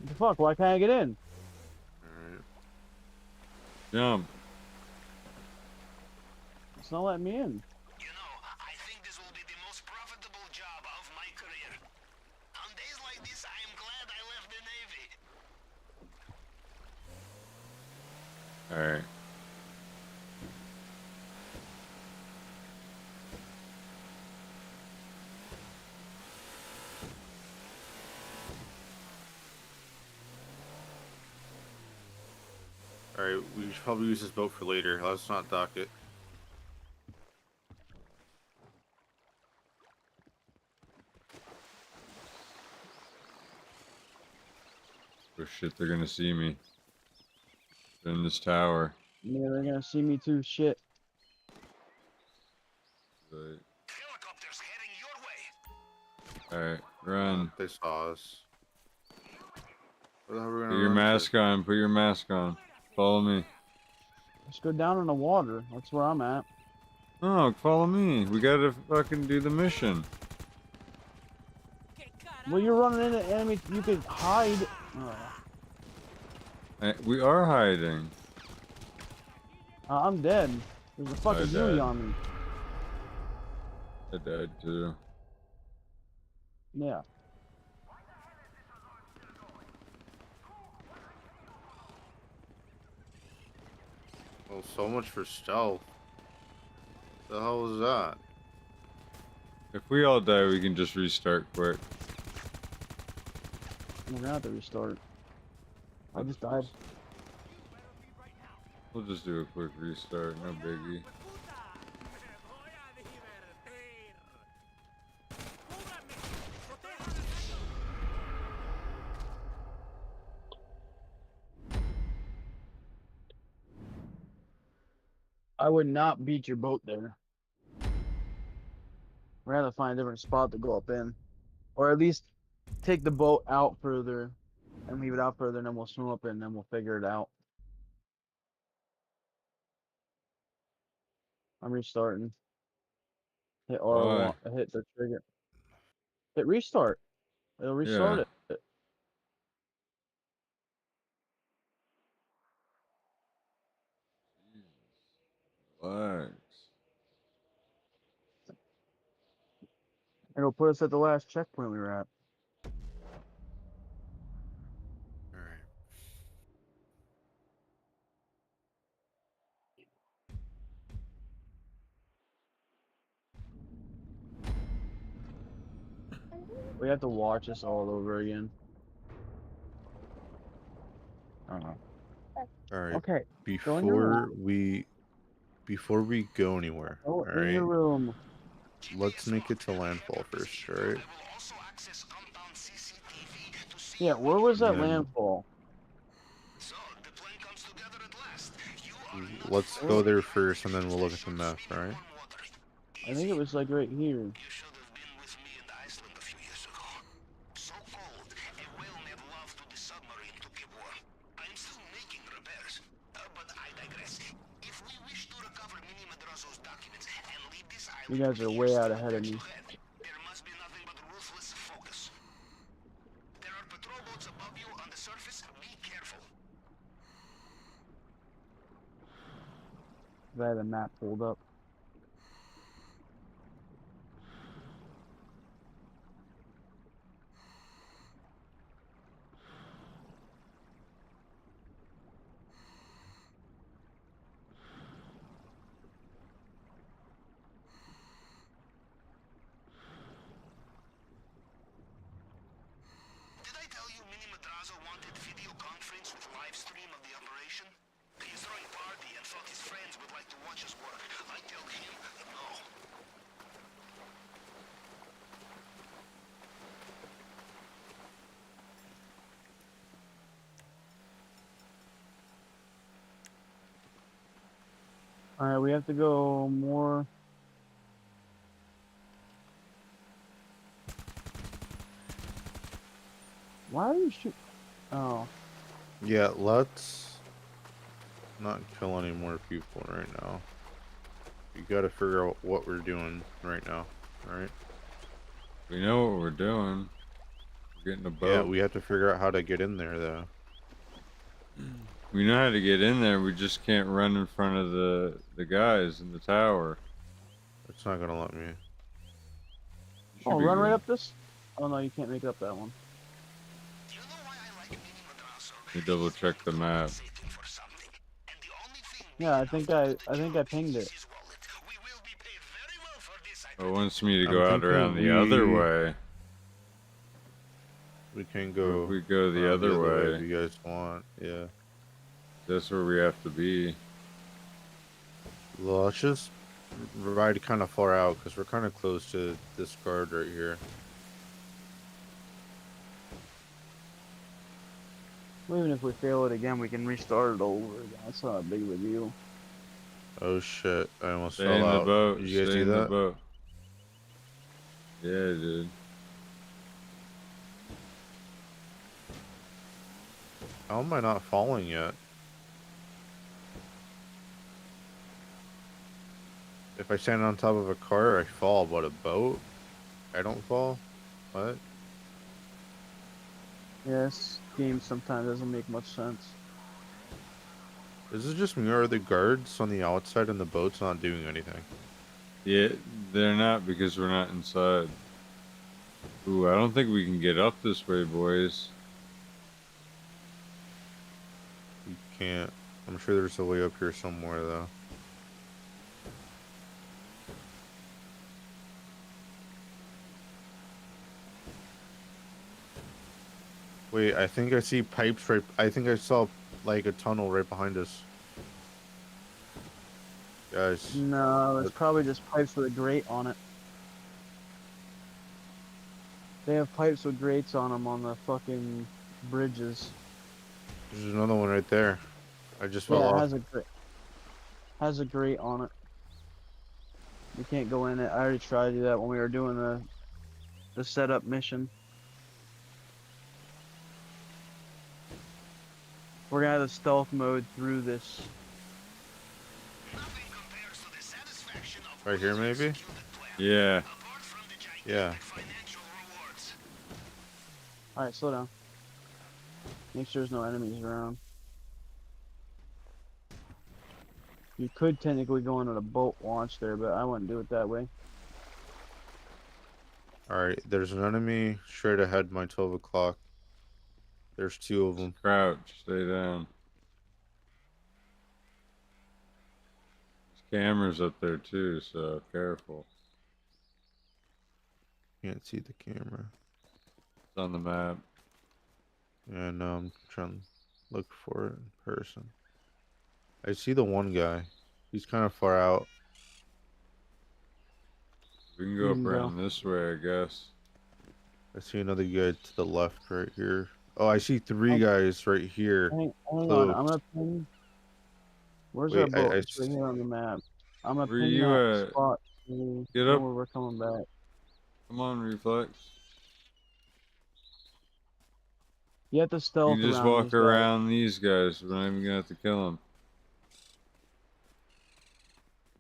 the fuck? Why can't I get in? Alright. Jump. It's not letting me in. Alright. Alright, we should probably use this boat for later. Let's not dock it. Oh shit, they're gonna see me. They're in this tower. Yeah, they're gonna see me too. Shit. Alright, run. They saw us. Where the hell are we gonna Put your run to? mask on. Put your mask on. Follow me. Let's go down in the water. That's where I'm at. Oh, follow me. We gotta fucking do the mission. Well, you're running into enemies. You could hide. We are hiding. I'm dead. There's a fucking died. Huey on me. I died too. Yeah. Well, so much for stealth. The hell was that? If we all die, we can just restart quick. We're gonna have to restart. I just died. We'll just do a quick restart, no biggie. I would not beat your boat there. We're gonna have to find a different spot to go up in. Or at least take the boat out further and leave it out further, and then we'll swim up in and then we'll figure it out. I'm restarting. Hit R1, hit the trigger. Hit restart. It'll restart it. Relax. It'll put us at the last checkpoint we were at. We have to watch this all over again. All right. Okay. Before we go anywhere, Oh, all in right. your room. Let's make it to landfall first, all right? Yeah, where was that Yeah. landfall? Let's go there first, and then we'll look at the map, all right? I think it was like right here. You guys are way out ahead of me. I had the map pulled up. Alright, we have to go more. Why are you shooting? Oh. Yeah, let's not kill any more people right now. We gotta figure out what we're doing right now, alright? We know what we're doing. We're getting a boat. Yeah, we have to figure out how to get in there, though. We know how to get in there, we just can't run in front of the guys in the tower. It's not gonna let me. Oh, run right up this? Oh no, you can't make it up that one. We double check the map. Yeah, I think I pinged it. It wants me to I'm go out thinking around the other way. We can go. If we go the around other way, if you guys want. Yeah. that's where we have to be. Well, let's just ride kind of far out because we're kind of close to this guard right here. Well, even if we fail it again, we can restart it over. That's not a big of a deal. Oh shit! I almost Stay fell in the out. boat. Did you guys Stay do in the that? boat. Yeah, dude. How am I not falling yet? If I stand on top of a car, I fall, but a boat, I don't fall? What? Yeah, this game sometimes doesn't make much sense. Is it just me or are the guards on the outside and the boat's not doing anything? Yeah, they're not because we're not inside. Ooh, I don't think we can get up this way, boys. You can't. I'm sure there's a way up here somewhere, though. Wait, I think I see pipes right... I think I saw, like, a tunnel right behind us. Guys. No, it's probably just pipes with a grate on it. They have pipes with grates on them on the fucking bridges. There's another one right there. I just fell Yeah, it off. has a grate on it. You can't go in it. I already tried to do that when we were doing the setup mission. We're gonna have the stealth mode through this. Right here, maybe? Yeah. Yeah. Alright, slow down. Make sure there's no enemies around. You could technically go into the boat launch there, but I wouldn't do it that way. Alright, there's an enemy straight ahead, my 12 o'clock. There's two of them. Crouch, stay down. There's cameras up there too, so careful. Can't see the camera. It's on the map. Yeah, no, I'm trying to look for it in person. I see the one guy. He's kind of far out. We can go up around this way, I guess. I see another guy to the left right here. Oh, I see three guys right here. Hang on, I'm gonna ping. Where's Wait, our boat? I It's right here on the map. I'm gonna Where ping you that at? spot. Get up. Where we're coming back. Come on, Reflex. You have to stealth You just around walk these guys. around these guys. We're not even gonna have to kill them.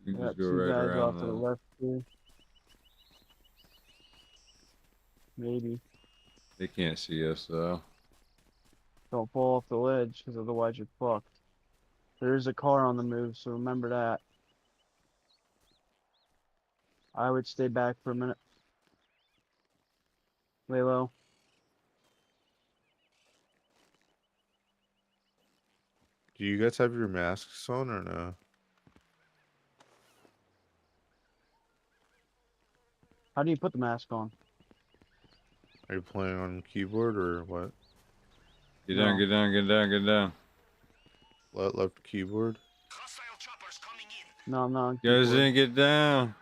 You can Got just go two right guys around off to the them. left here. Maybe. They can't see us though. Don't fall off the ledge, because otherwise you're fucked. There is a car on the move, so remember that. I would stay back for a minute. Lay low. Do you guys have your masks on or no? How do you put the mask on? Are you playing on keyboard or what? Get down, get down, get down, get down. Left keyboard. No, I'm not. on You guys keyboard. didn't get down.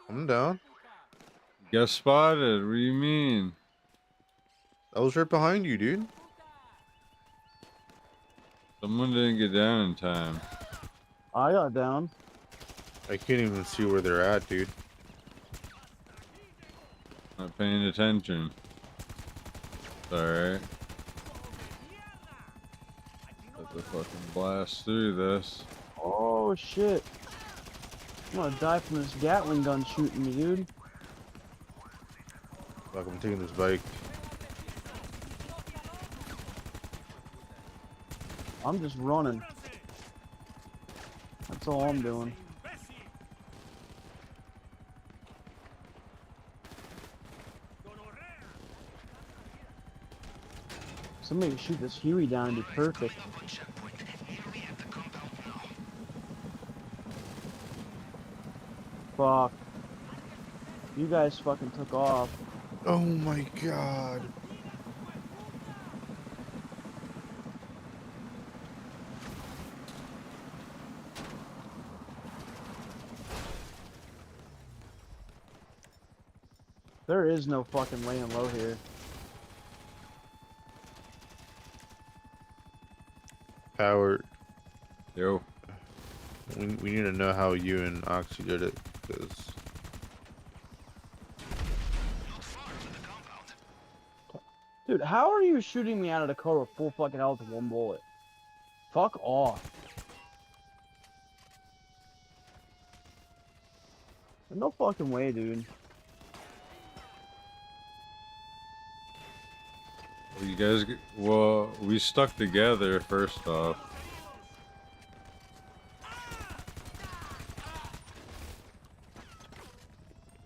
I'm down. Got spotted. What do you mean? I was right behind you, dude. Someone didn't get down in time. I got down. I can't even see where they're at, dude. Not paying attention. It's alright. Let the fucking blast through this. Oh shit. I'm gonna die from this Gatling gun shooting me, dude. Fuck, I'm taking this bike. I'm just running. That's all I'm doing. Somebody shoot this Huey down and be perfect. Fuck. You guys fucking took off. Oh my god. There is no fucking laying low here. Howard. Yo. We need to know how you and Oxy did it, because... Dude, how are you shooting me out of the car with full fucking health with one bullet? Fuck off. There's no fucking way, dude. Well, you guys, well, we stuck together first off.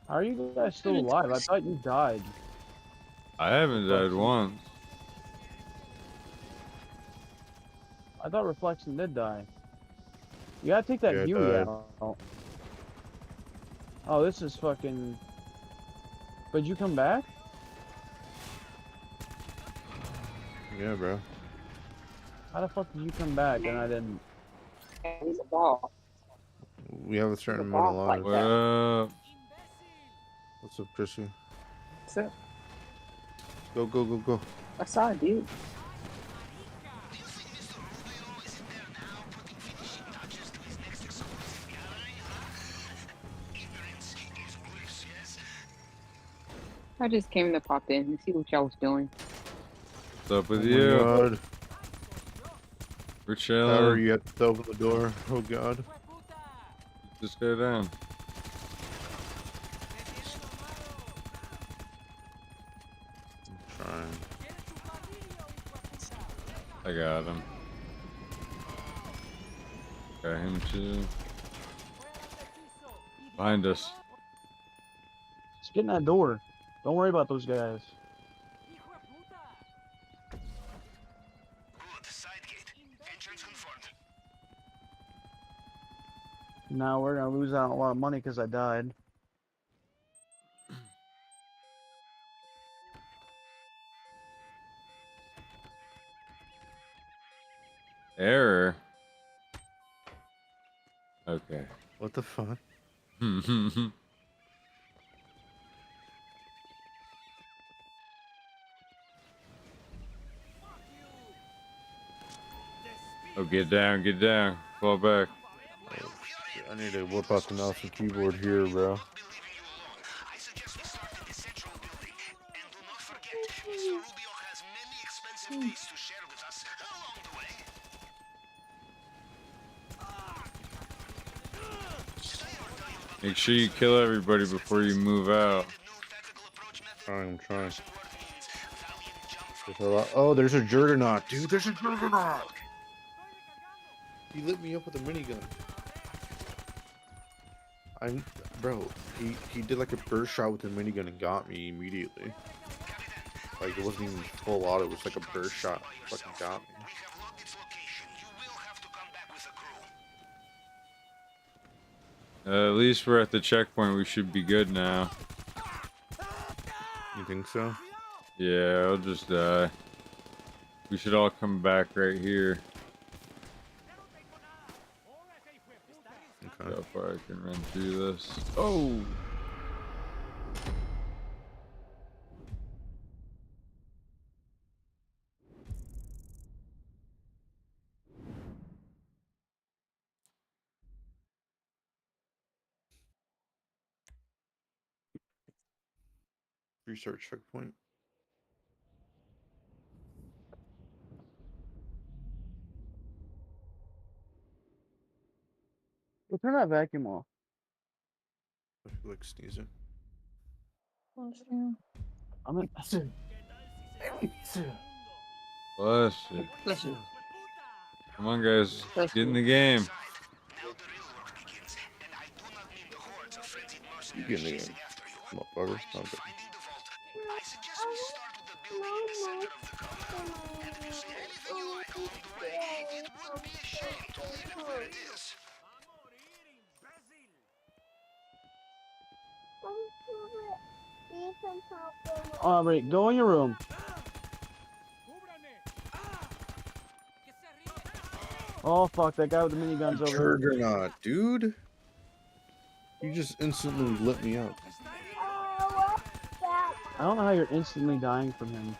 How are you guys still alive? I thought you died. I haven't died once. I thought Reflection did die. You gotta take that Yeah, I Huey died. out. Oh, this is fucking... But you come back? Yeah, bro. How the fuck did you come back and I didn't? He's a ball. We have a certain amount of lives. What up? What's up, Chrissy? What's up? Go, go, go, go. I saw a dude. I just came to pop in to see what y'all was doing. What's up with Oh my you? God. We're chilling. Howard, you have to open the door. Oh god. Just go down. I'm trying. I got him. Got him too. Behind us. Just get in that door. Don't worry about those guys. Now we're gonna lose out on a lot of money because I died. Error. Okay. What the fuck? Oh, get down, fall back. I need to whip out the mouse and keyboard here, bro. Make sure you kill everybody before you move out. I'm trying. Oh, there's a Juggernaut, dude. There's a Juggernaut. He lit me up with a minigun. Bro. He did like a burst shot with a minigun and got me immediately. Like it wasn't even full auto. It was like a burst shot. Fucking got me. At least we're at the checkpoint. We should be good now. You think so? Yeah, I'll just die. We should all come back right here. Okay. How far I can run through this. Oh! Restart checkpoint. Well, turn that vacuum off. I feel like sneezing. I'm in. Bless you. Come on, guys. Get in the game. You get in the game, motherfucker. Okay. Alright, go in your room. Oh fuck, that guy with the minigun's over here. Juggernaut, dude. You just instantly lit me up. I don't know how you're instantly dying from him.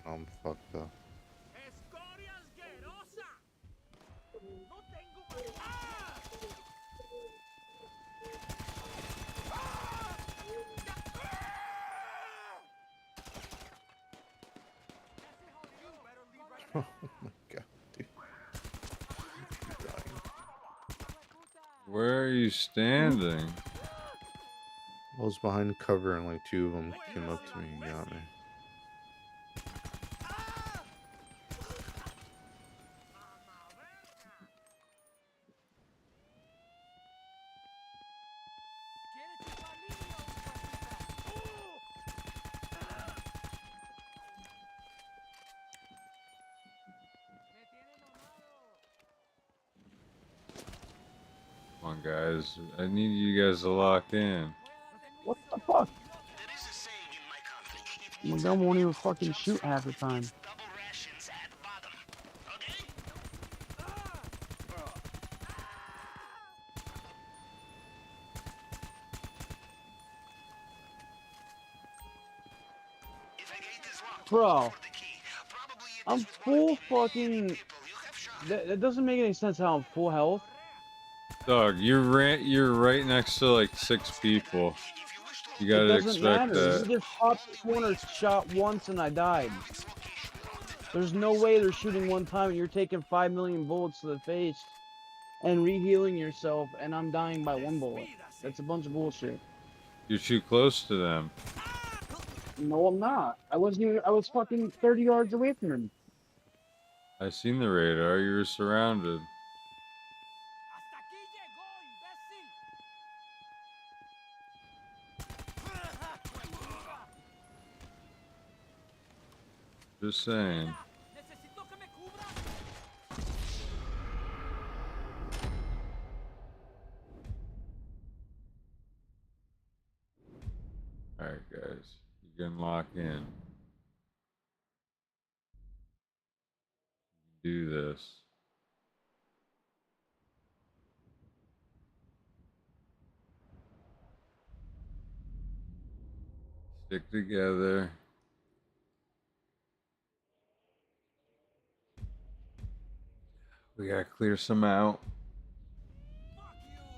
I'm fucked up. Oh my god, dude. You're dying. Where are you standing? I was behind cover and like two of them came up to me and got me. Come on, guys. I need you guys to lock in. What the fuck? My gun won't even fucking shoot half the time. Bro, I'm full fucking. That doesn't make any sense how I'm full health. Dog, you're right next to like 6 people. You gotta It doesn't expect matter. that. You just popped the corner, shot once, and I died. There's no way they're shooting one time and you're taking 5 million bullets to the face and re-healing yourself, and I'm dying by 1 bullet. That's a bunch of bullshit. You're too close to them. No, I'm not. I was fucking 30 yards away from him. I seen the radar. You were surrounded. Just saying. Alright, guys. You can lock in. You can do this. Stick together. We gotta clear some out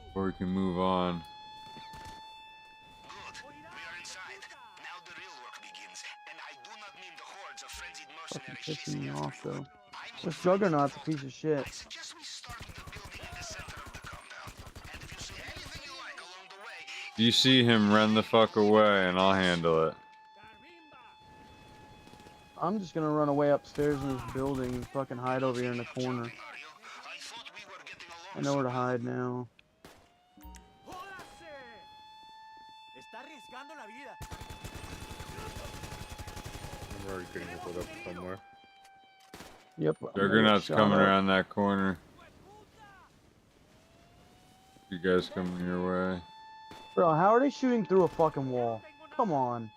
before we can move on. Fucking pissing me off though. This Juggernaut's a piece of shit. You see him, run the fuck away and I'll handle it. I'm just gonna run away upstairs in this building and fucking hide over here in the corner. I know where to hide now. I'm already getting put up somewhere. Yep. Juggernaut's Shot coming up. around that corner. You guys coming your way? Bro, how are they shooting through a fucking wall? Come on.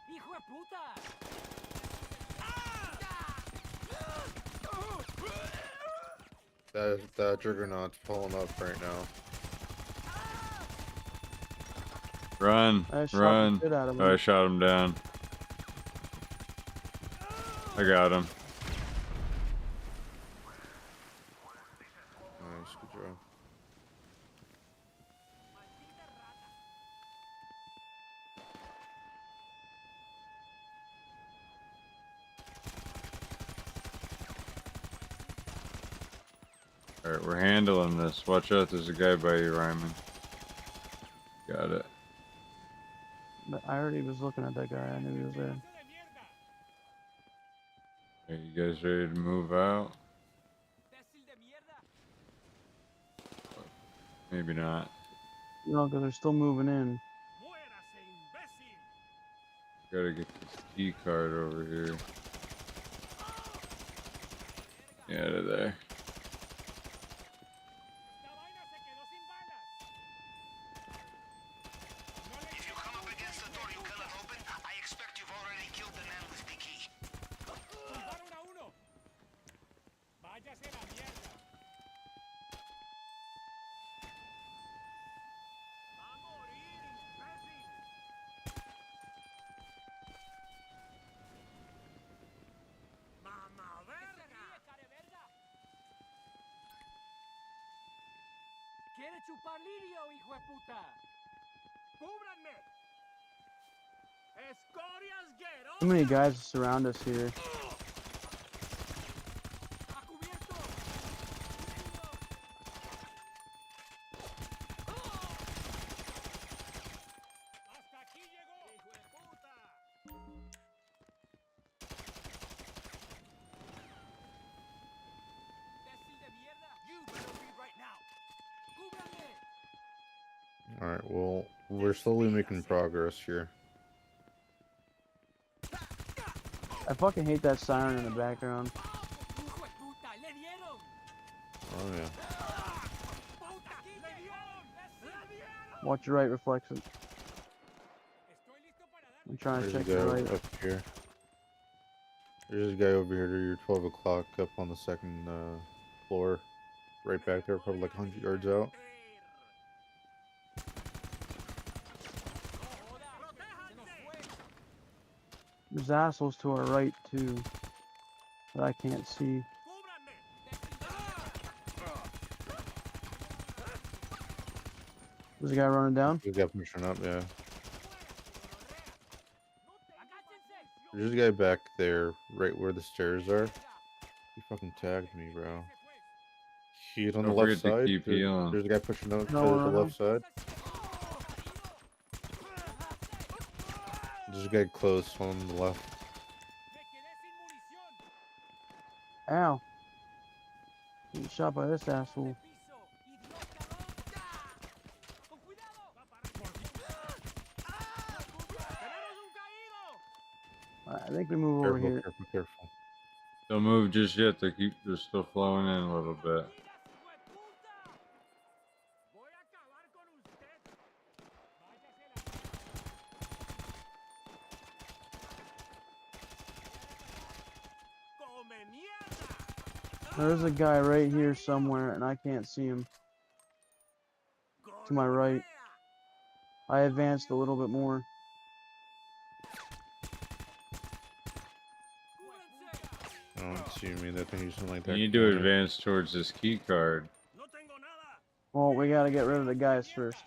That Juggernaut's pulling up right now. Run, I shot the run. shit out of Oh, I him. shot him down. I got him. Nice, good job. Alright, we're handling this. Watch out, there's a guy by you, Ryman. Got it. But I already was looking at that guy. I knew he was there. Are you guys ready to move out? Maybe not. No, because they're still moving in. Gotta get this key card over here. Yeah, out of there. ¿Quiere chupar lirio, hijo de puta? ¡Cúbranme! ¡Escorias gueros! Too many guys surround us here. Alright, well, we're slowly making progress here. I fucking hate that siren in the background. Oh yeah. Watch your right reflection. I'm trying to There's a check guy your right. up here. There's a guy over here to your 12 o'clock up on the second floor. Right back there, probably like 100 yards out. There's assholes to our right too that I can't see. There's a guy running down. There's a guy pushing up, yeah. There's a guy back there, right where the stairs are. He fucking tagged me, bro. He's on the Don't left forget to side. keep healing. There's a guy pushing up to No, the left side. There's a guy close on the left. Ow. Getting shot by this asshole. Alright, I think we move over Careful, here. careful, careful. Don't move just yet. They're still flowing in a little bit. There's a guy right here somewhere, and I can't see him. To my right. I advanced a little bit more. I don't see him either. I think he's something like that. You need to advance towards this key card. Well, we gotta get rid of the guys first.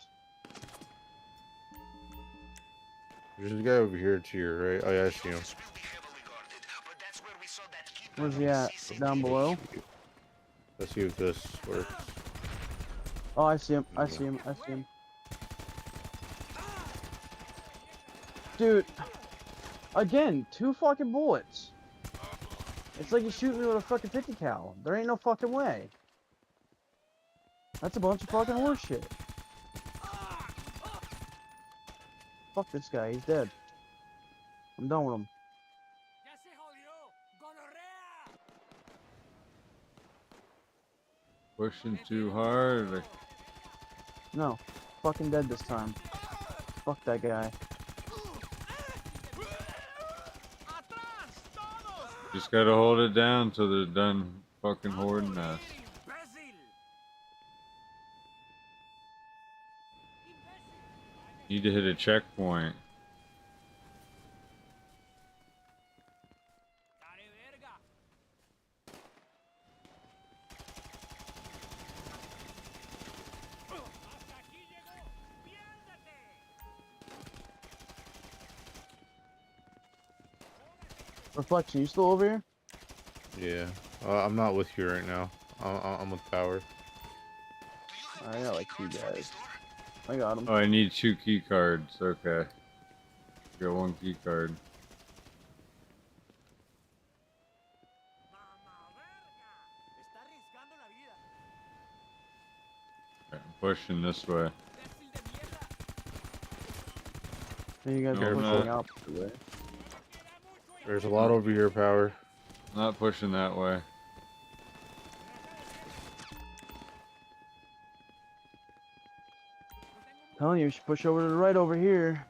There's a guy over here to your right. Oh yeah, I see him. Where's he at? Down below? Let's see if this works. Oh, I see him. I see him. I see him. Dude. Again, 2 fucking bullets. It's like you shoot me with a fucking 50 cal. There ain't no fucking way. That's a bunch of fucking horse shit. Fuck this guy. He's dead. I'm done with him. Pushing too hard. No. Fucking dead this time. Fuck that guy. Just gotta hold it down till they're done fucking hoarding us. Need to hit a checkpoint. Reflection, you still over here? Yeah. I'm not with you right now. I'm with Power. I got like 2 guys. I got him. Oh, I need 2 key cards. Okay. Got 1 key card. Okay, I'm pushing this way. You guys No, are I'm pushing not. out the way. There's a lot over here, Power. Not pushing that way. Telling you, you should push over to the right over here.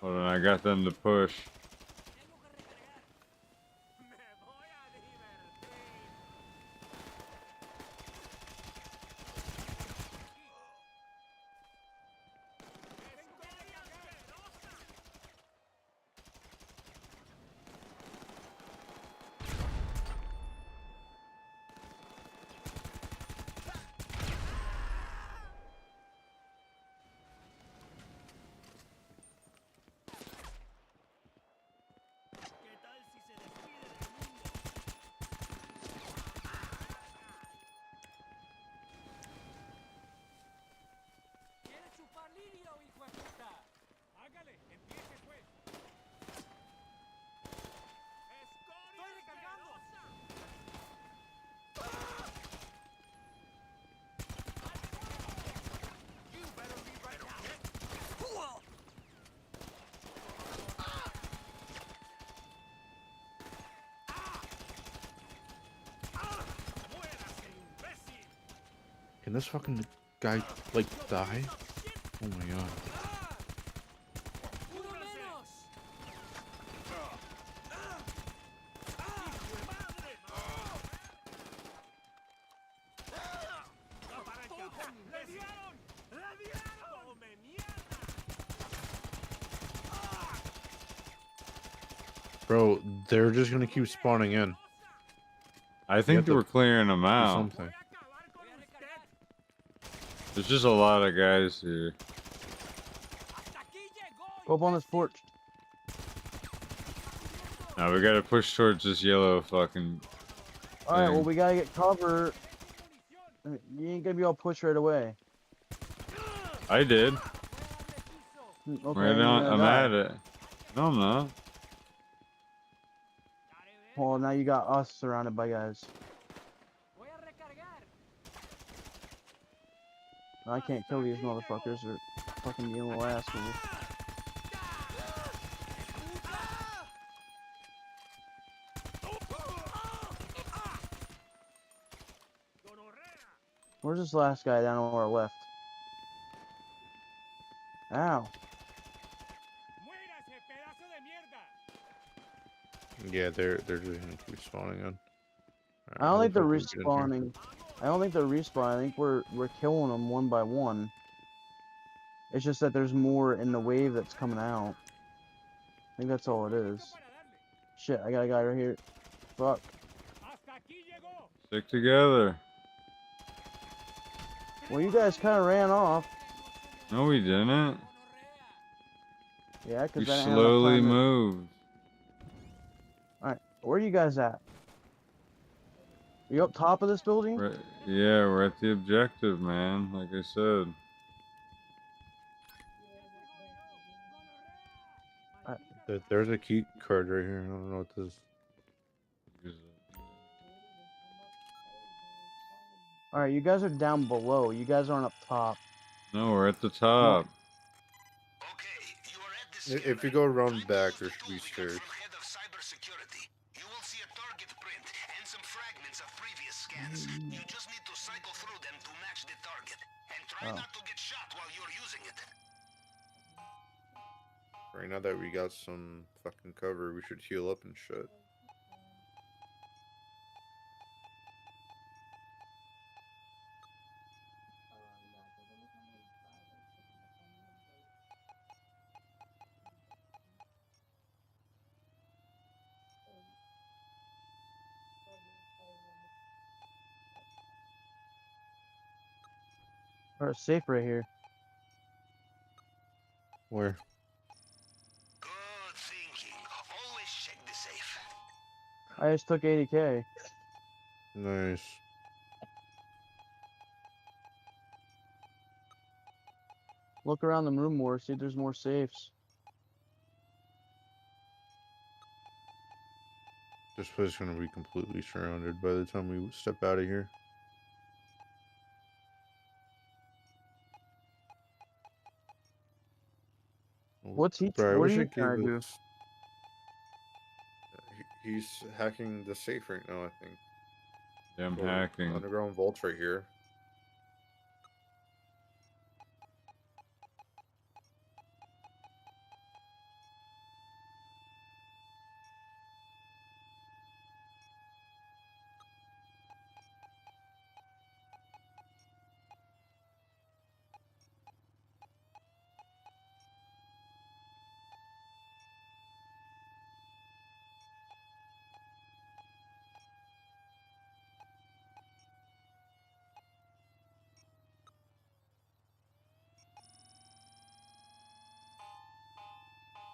Hold on, I got them to push. Can this fucking guy, like, die? Oh my god. Bro, they're just gonna keep spawning in. I think we're clearing them out. Something. There's just a lot of guys here. Go up on this porch. Now we gotta push towards this yellow fucking. Alright, well, we gotta get cover. You ain't gonna be all pushed right away. I did. Okay, Right on, I'm at it. No, I'm not. Well, now you got us surrounded by guys. I can't kill these motherfuckers. They're fucking being little assholes. Where's this last guy down on our left? Ow. Yeah, they're just gonna keep spawning in. I don't think they're respawning. I don't think they're respawning. I think we're killing them one by one. It's just that there's more in the wave that's coming out. I think that's all it is. Shit, I got a guy right here. Fuck. Stick together. Well, you guys kind of ran off. No, we didn't. Yeah, because We slowly moved. Alright, where are you guys at? Are you up top of this building? Yeah, we're at the objective, man. Like I said. There's a key card right here. I don't know what this is. Alright, you guys are down below. You guys aren't up top. No, we're at the top. If you go around back, there should be stairs. You just need to cycle through them to match the target. And try not to get shot while you're using it. Right now that we got some fucking cover, we should heal up and shit. Or it's safe right here. Where? Good thinking. Always check the safe. I just took 80k. Nice. Look around the room more, see if there's more safes. This place is gonna be completely surrounded by the time we step out of here. What's he? Bro, I What wish are you I could trying to do? He's hacking the safe right now, I think. Yeah, I'm So, hacking. Underground vaults right here.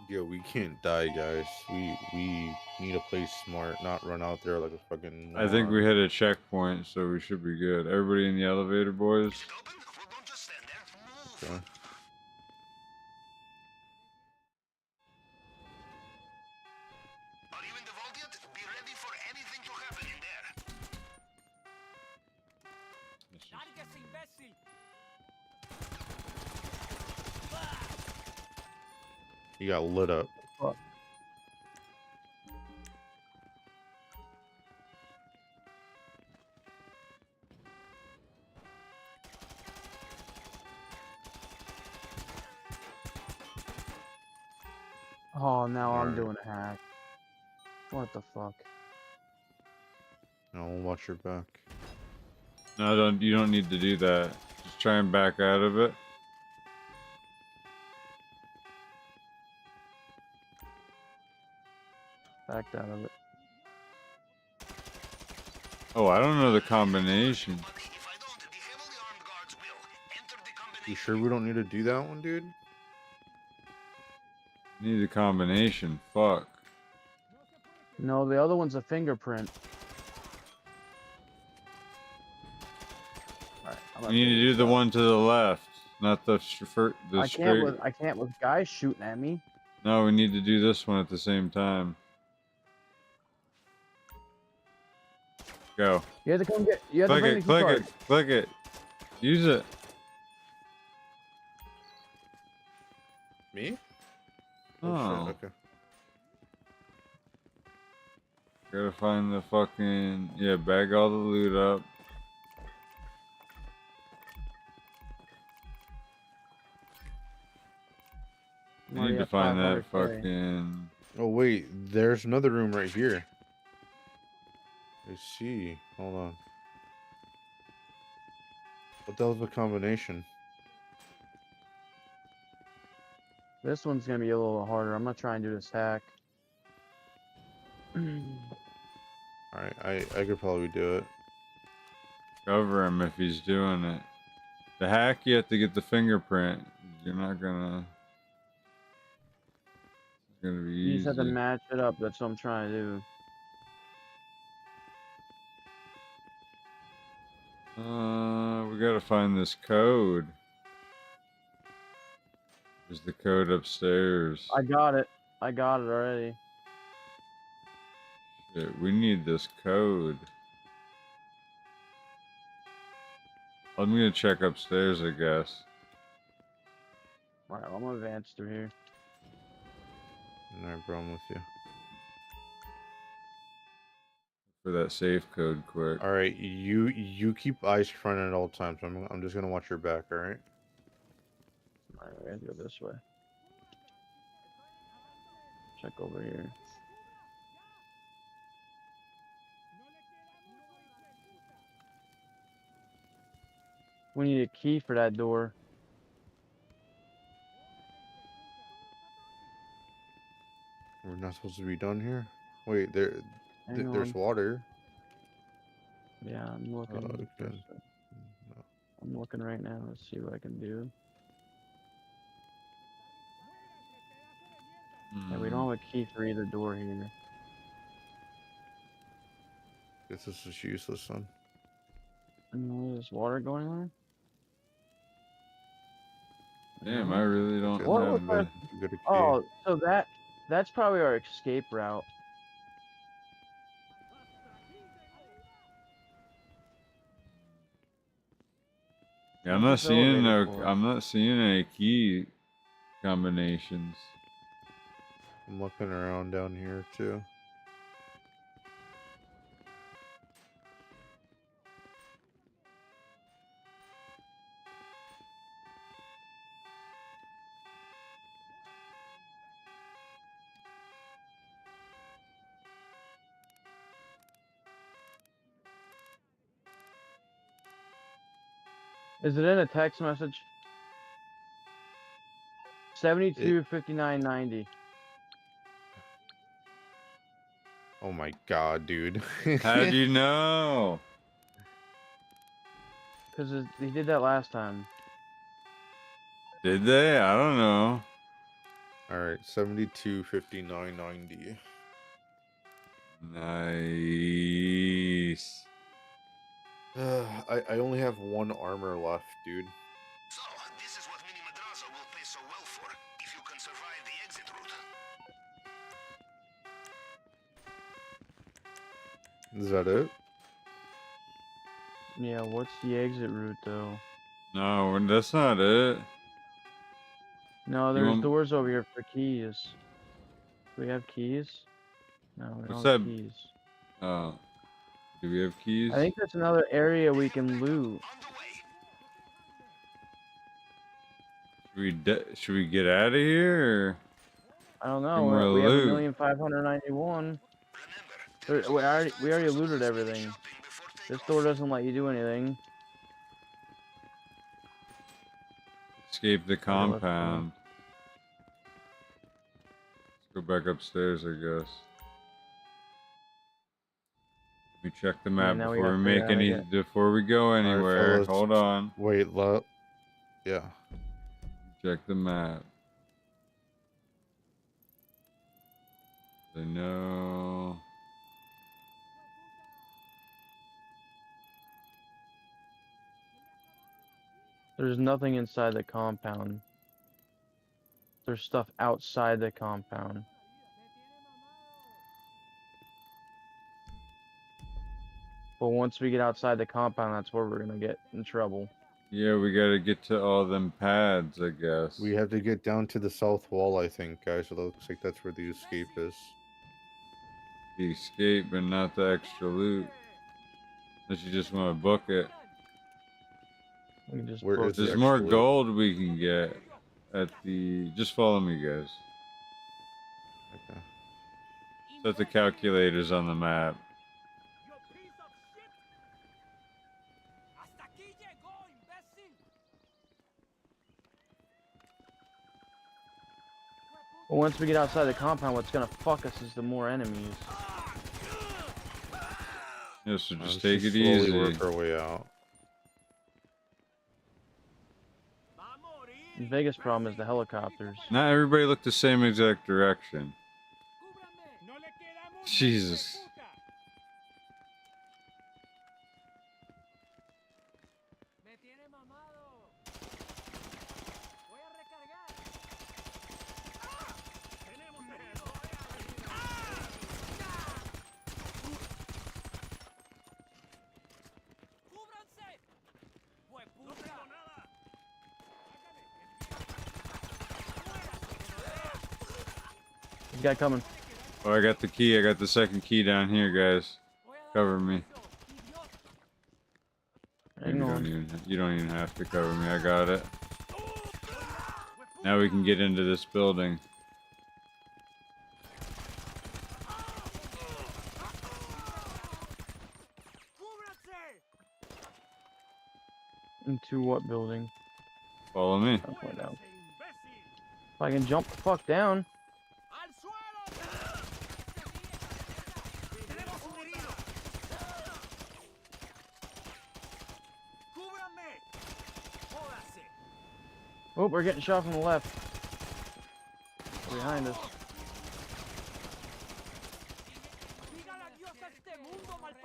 Yeah, we can't die, guys. We need to play smart, not run out there like a fucking. I think moron. we hit a checkpoint, so we should be good. Everybody in the elevator, boys. Okay. You got lit up. Oh, now I'm Alright. doing a hack. What the fuck? No, watch your back. No, don't. You don't need to do that. Just try and back out of it. Backed out of it. Oh, I don't know the combination. You sure we don't need to do that one, dude? Need a combination. Fuck. No, the other one's a fingerprint. Alright, You need to do the one to the left, not the I straight. can't with guys shooting at me. No, we need to do this one at the same time. Go. You have to come get. You have Click to bring it. the key Click card. it. Click it. Use it. Me? Oh. Shit, okay. Gotta find the fucking bag all the loot up. You Already need to at find that 500K. fucking. Oh wait, there's another room right here. I see. Hold on. What the hell's the combination? This one's gonna be a little harder. I'm gonna try and do this hack. Alright, I could probably do it. Cover him if he's doing it. The hack, you have to get the fingerprint. You're not gonna. It's gonna be You easy. just have to match it up. That's what I'm trying to do. We gotta find this code. There's the code upstairs. I got it. I got it already. Shit, we need this code. I'm gonna check upstairs, I guess. Alright, I'm gonna advance through here. No problem with you. For that safe code, quick. Alright, you keep eyes fronted at all times. I'm just gonna watch your back, alright? Alright, we have to go this way. Check over here. We need a key for that door. We're not supposed to be done here? Wait, there's Hang on. water. Yeah, I'm looking. Oh, okay. I'm looking right now. Let's see what I can do. Yeah, we don't have a key for either door here. Guess this is useless, son. There's water going on? Damn, I really don't What have was the. that? Oh, so that's probably our escape route. Yeah, I'm not seeing elevator for it. I'm not seeing any key combinations. I'm looking around down here too. Is it in a text message? 725990. Oh my god, dude. How'd you know? Because he did that last time. Did they? I don't know. All right, 72, 59, 90. Nice. I only have one armor left, dude. So, this is what Mini Madrazo will pay so well for, if you can survive the exit route. Is that it? Yeah, what's the exit route though? No, that's not it. No, You there's want- doors over here for keys. Do we have keys? No, we What's don't have that? keys. Oh. Do we have keys? I think that's another area we can loot. Should we get out of here? Or? I don't know. Get more We have loot. 1,591. We already looted everything. This door doesn't let you do anything. Escape the let's go. compound. Let's go back upstairs, I guess. We check the map now we before gotta we figure make out how to any. get- Before we go anywhere. fellas. Hold on. Wait, yeah. Check the map. I know. There's nothing inside the compound. There's stuff outside the compound. But once we get outside the compound, that's where we're gonna get in trouble. Yeah, we gotta get to all them pads, I guess. We have to get down to the south wall, I think, guys. It looks like that's where the escape is. The escape, but not the extra loot. Unless you just want to book it. We can just Where book is the There's extra more loot? gold we can get at the. Just follow me, guys. Okay. Set the calculators on the map. But once we get outside the compound, what's gonna fuck us is the more enemies. Yeah, so just Let's take it slowly easy. work our way out. The biggest problem is the helicopters. Not everybody look the same exact direction. Jesus. This guy coming. Oh, I got the key. I got the second key down here, guys. Cover me. Hang on. You don't even have to cover me. I got it. Now we can get into this building. Into what building? Follow me. I'll point out. If I can jump the fuck down. Oh, we're getting shot from the left. Behind us.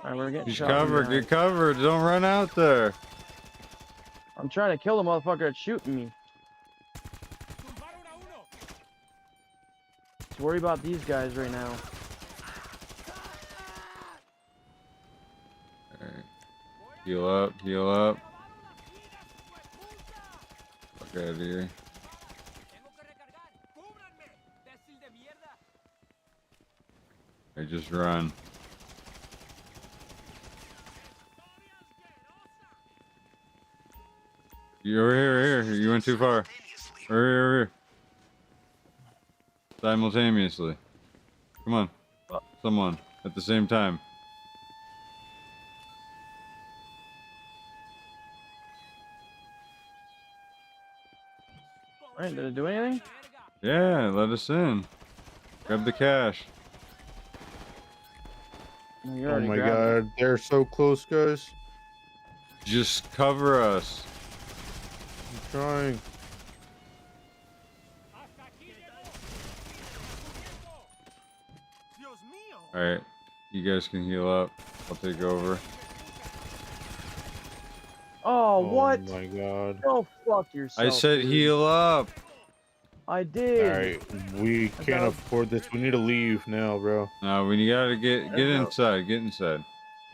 Alright, we're getting Get shot. from covered. behind. Get covered. Don't run out there. I'm trying to kill the motherfucker that's shooting me. Just worry about these guys right now. Alright. Heal up. Heal up. Fuck out of here. I just run. You over here, here. You went too far. Over here, over here. Simultaneously. Come on. Someone. At the same time. Alright, did it do anything? Yeah, let us in. Grab the cash. You Oh already my grabbed it. god, they're so close, guys. Just cover us. I'm trying. Alright, you guys can heal up. I'll take over. Oh, what? Oh my god. Go fuck yourself. I said dude. heal up. I did. Alright, we can't afford this. We need to leave now, bro. No, we gotta get no. inside. Get inside.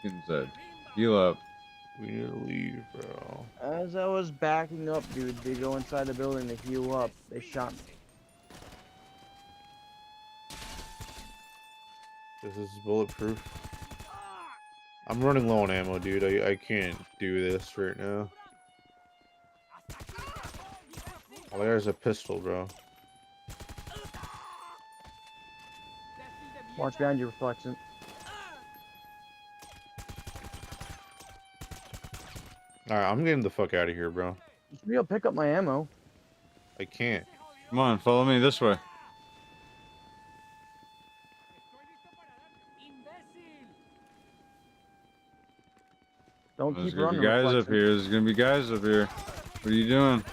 Get inside. Heal up. We need to leave, bro. As I was backing up, dude, they go inside the building to heal up. They shot me. This is bulletproof. I'm running low on ammo, dude. I can't do this right now. Oh, there's a pistol, bro. Watch behind you, Reflection. Alright, I'm getting the fuck out of here, bro. You should be able to pick up my ammo. I can't. Come on, follow me this way. Don't There's keep gonna running. be guys up Reflection. here. There's gonna be guys up here. What are you doing?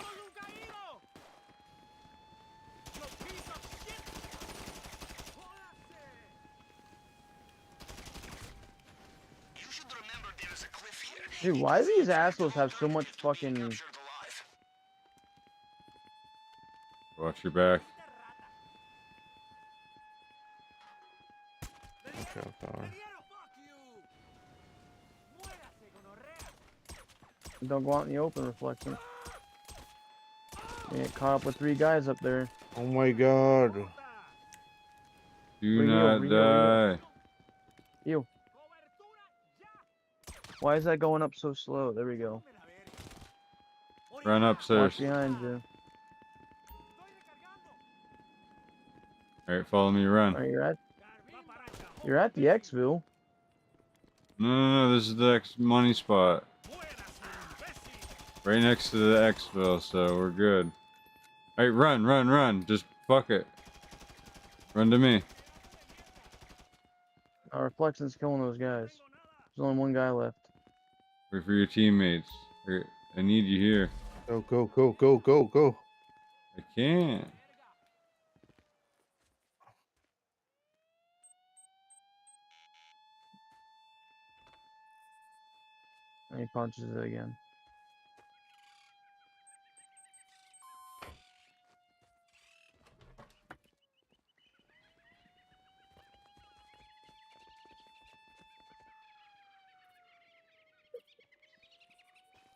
Dude, why do these assholes have so much fucking... Watch your back. Okay, power. Don't go out in the open, Reflection. You get caught up with 3 guys up there. Oh my god. Do Real, not real, die. Ew. Why is that going up so slow? There we go. Run upstairs. Watch behind you. Alright, follow me. Run. Alright, you're at the Xville. No, this is the X money spot. Right next to the Xville, so we're good. Alright, run. Just fuck it. Run to me. Our Reflection's killing those guys. There's only 1 guy left. Wait for your teammates. I need you here. Go. I can't. And he punches it again.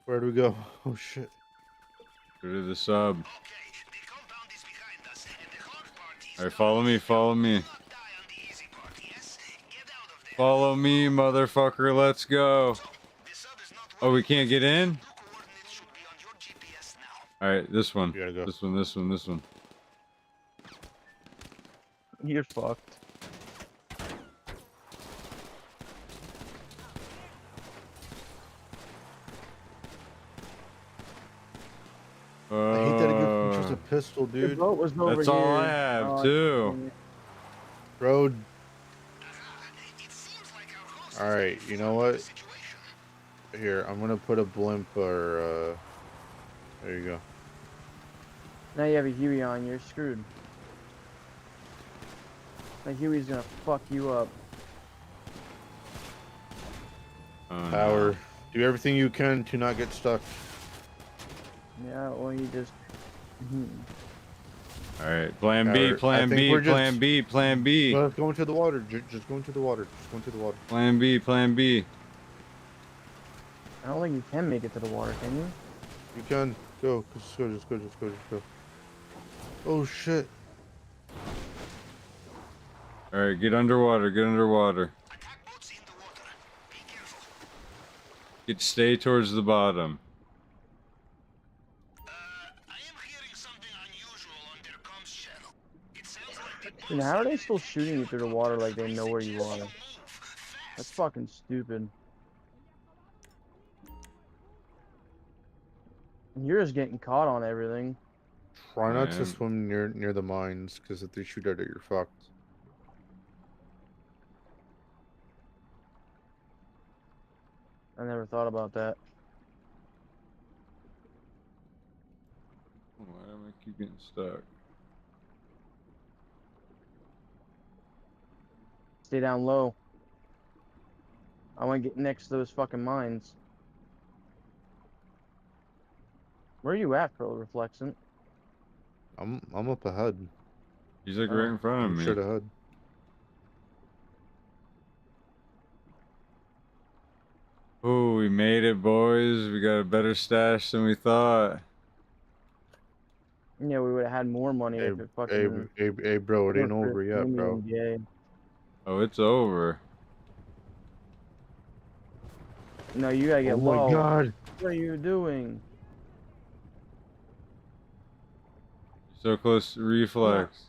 Where do we go? Oh shit. Go to the sub. Alright, follow me. Follow me, motherfucker. Let's go. Oh, we can't get in? Alright, this one. You gotta go. This one. You're fucked. I hate that it gives me just a pistol, The dude. boat was over That's here. all I have, Oh, too. Bro. Alright, you know what? Here, I'm gonna put a blimp or, there you go. Now you have a Huey on, you're screwed. That Huey's gonna fuck you up. Power. Do everything you can to not get stuck. Yeah, well you just... Alright, plan B, Alright, I plan think B, we're plan just- B, plan B. Let's go into the water. Just go into the water. Just go into the water. Plan B, plan B. I don't think you can make it to the water, can you? You can. Go. Just go. Oh shit. Alright, get underwater. Stay towards the bottom. Dude, how are they still shooting you through the water like they know where you are? That's fucking stupid. You're just getting caught on everything. Try not Man. to swim near the mines, because if they shoot at it, you're fucked. I never thought about that. Why do I keep getting stuck? Stay down low. I want to get next to those fucking mines. Where are you at, Pro Reflexant? I'm up ahead. He's like right in front of me. Straight ahead. Oh, we made it, boys. We got a better stash than we thought. Yeah, we would have had more money if it fucking... Hey, bro, it ain't over yet, bro. Oh, it's over. No, you gotta get Oh low. my god. What are you doing? So close to reflex.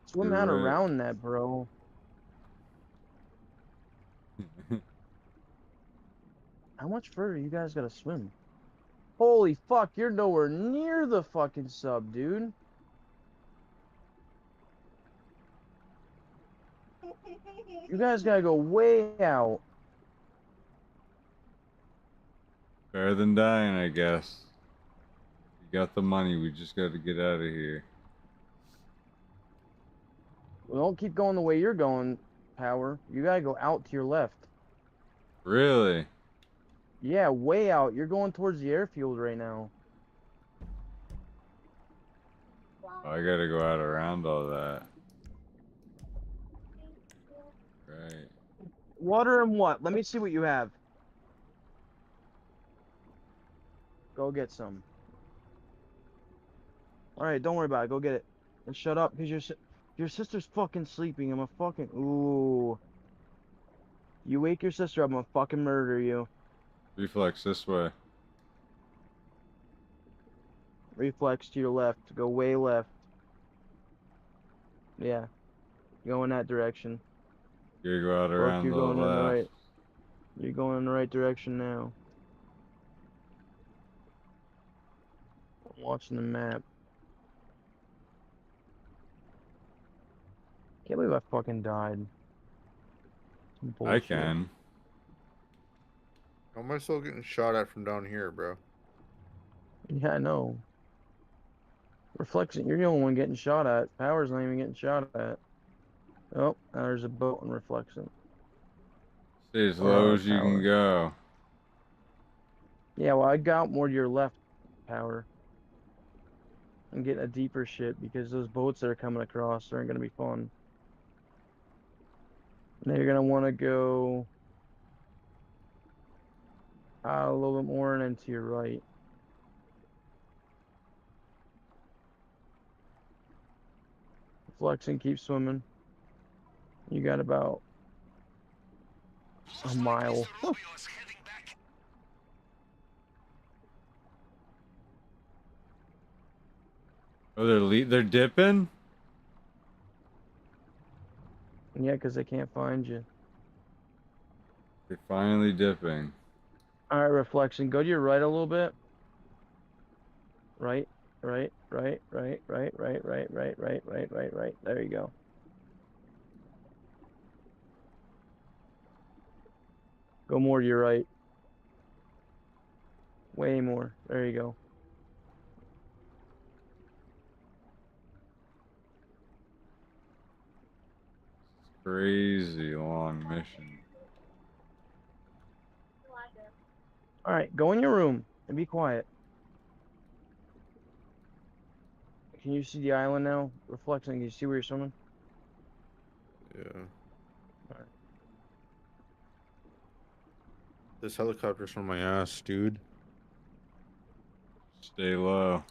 Swim You're out right. around that, bro. How much further you guys gotta swim? Holy fuck, you're nowhere near the fucking sub, dude. You guys gotta go way out. Better than dying, I guess. We got the money. We just got to get out of here. Well, don't keep going the way you're going, Power. You gotta go out to your left. Really? Yeah, way out. You're going towards the airfield right now. Oh, I got to go out around all that. Right. Water and what? Let me see what you have. Go get some. Alright, don't worry about it. Go get it. And shut up, because your sister's fucking sleeping. I'm a fucking... Ooh. You wake your sister up, I'm gonna fucking murder you. Reflex this way. Reflex to your left. Go way left. Yeah. Go in that direction. You go out Look, around you're the going in the left. right. You're going in the right direction now. I'm watching the map. Can't believe I fucking died. Some I bullshit. can. How am I still getting shot at from down here, bro? Yeah, I know. Reflection, you're the only one getting shot at. Power's not even getting shot at. Oh, now there's a boat in Reflection. Stay as low as you can go. Yeah, well, I got more to your left, Power. I'm getting a deeper shit because those boats that are coming across aren't going to be fun. Now you're going to want to go out a little bit more and then to your right. Flexing, keep swimming. You got about a mile. Oh, they're dipping? Yeah, because they can't find you. They're finally dipping. Alright, Reflection, go to your right a little bit. Right. There you go. Go more to your right. Way more. There you go. Crazy long mission. Alright, go in your room and be quiet. Can you see the island now? Reflection, can you see where you're swimming? Yeah. Alright. This helicopter's on my ass, dude. Stay low.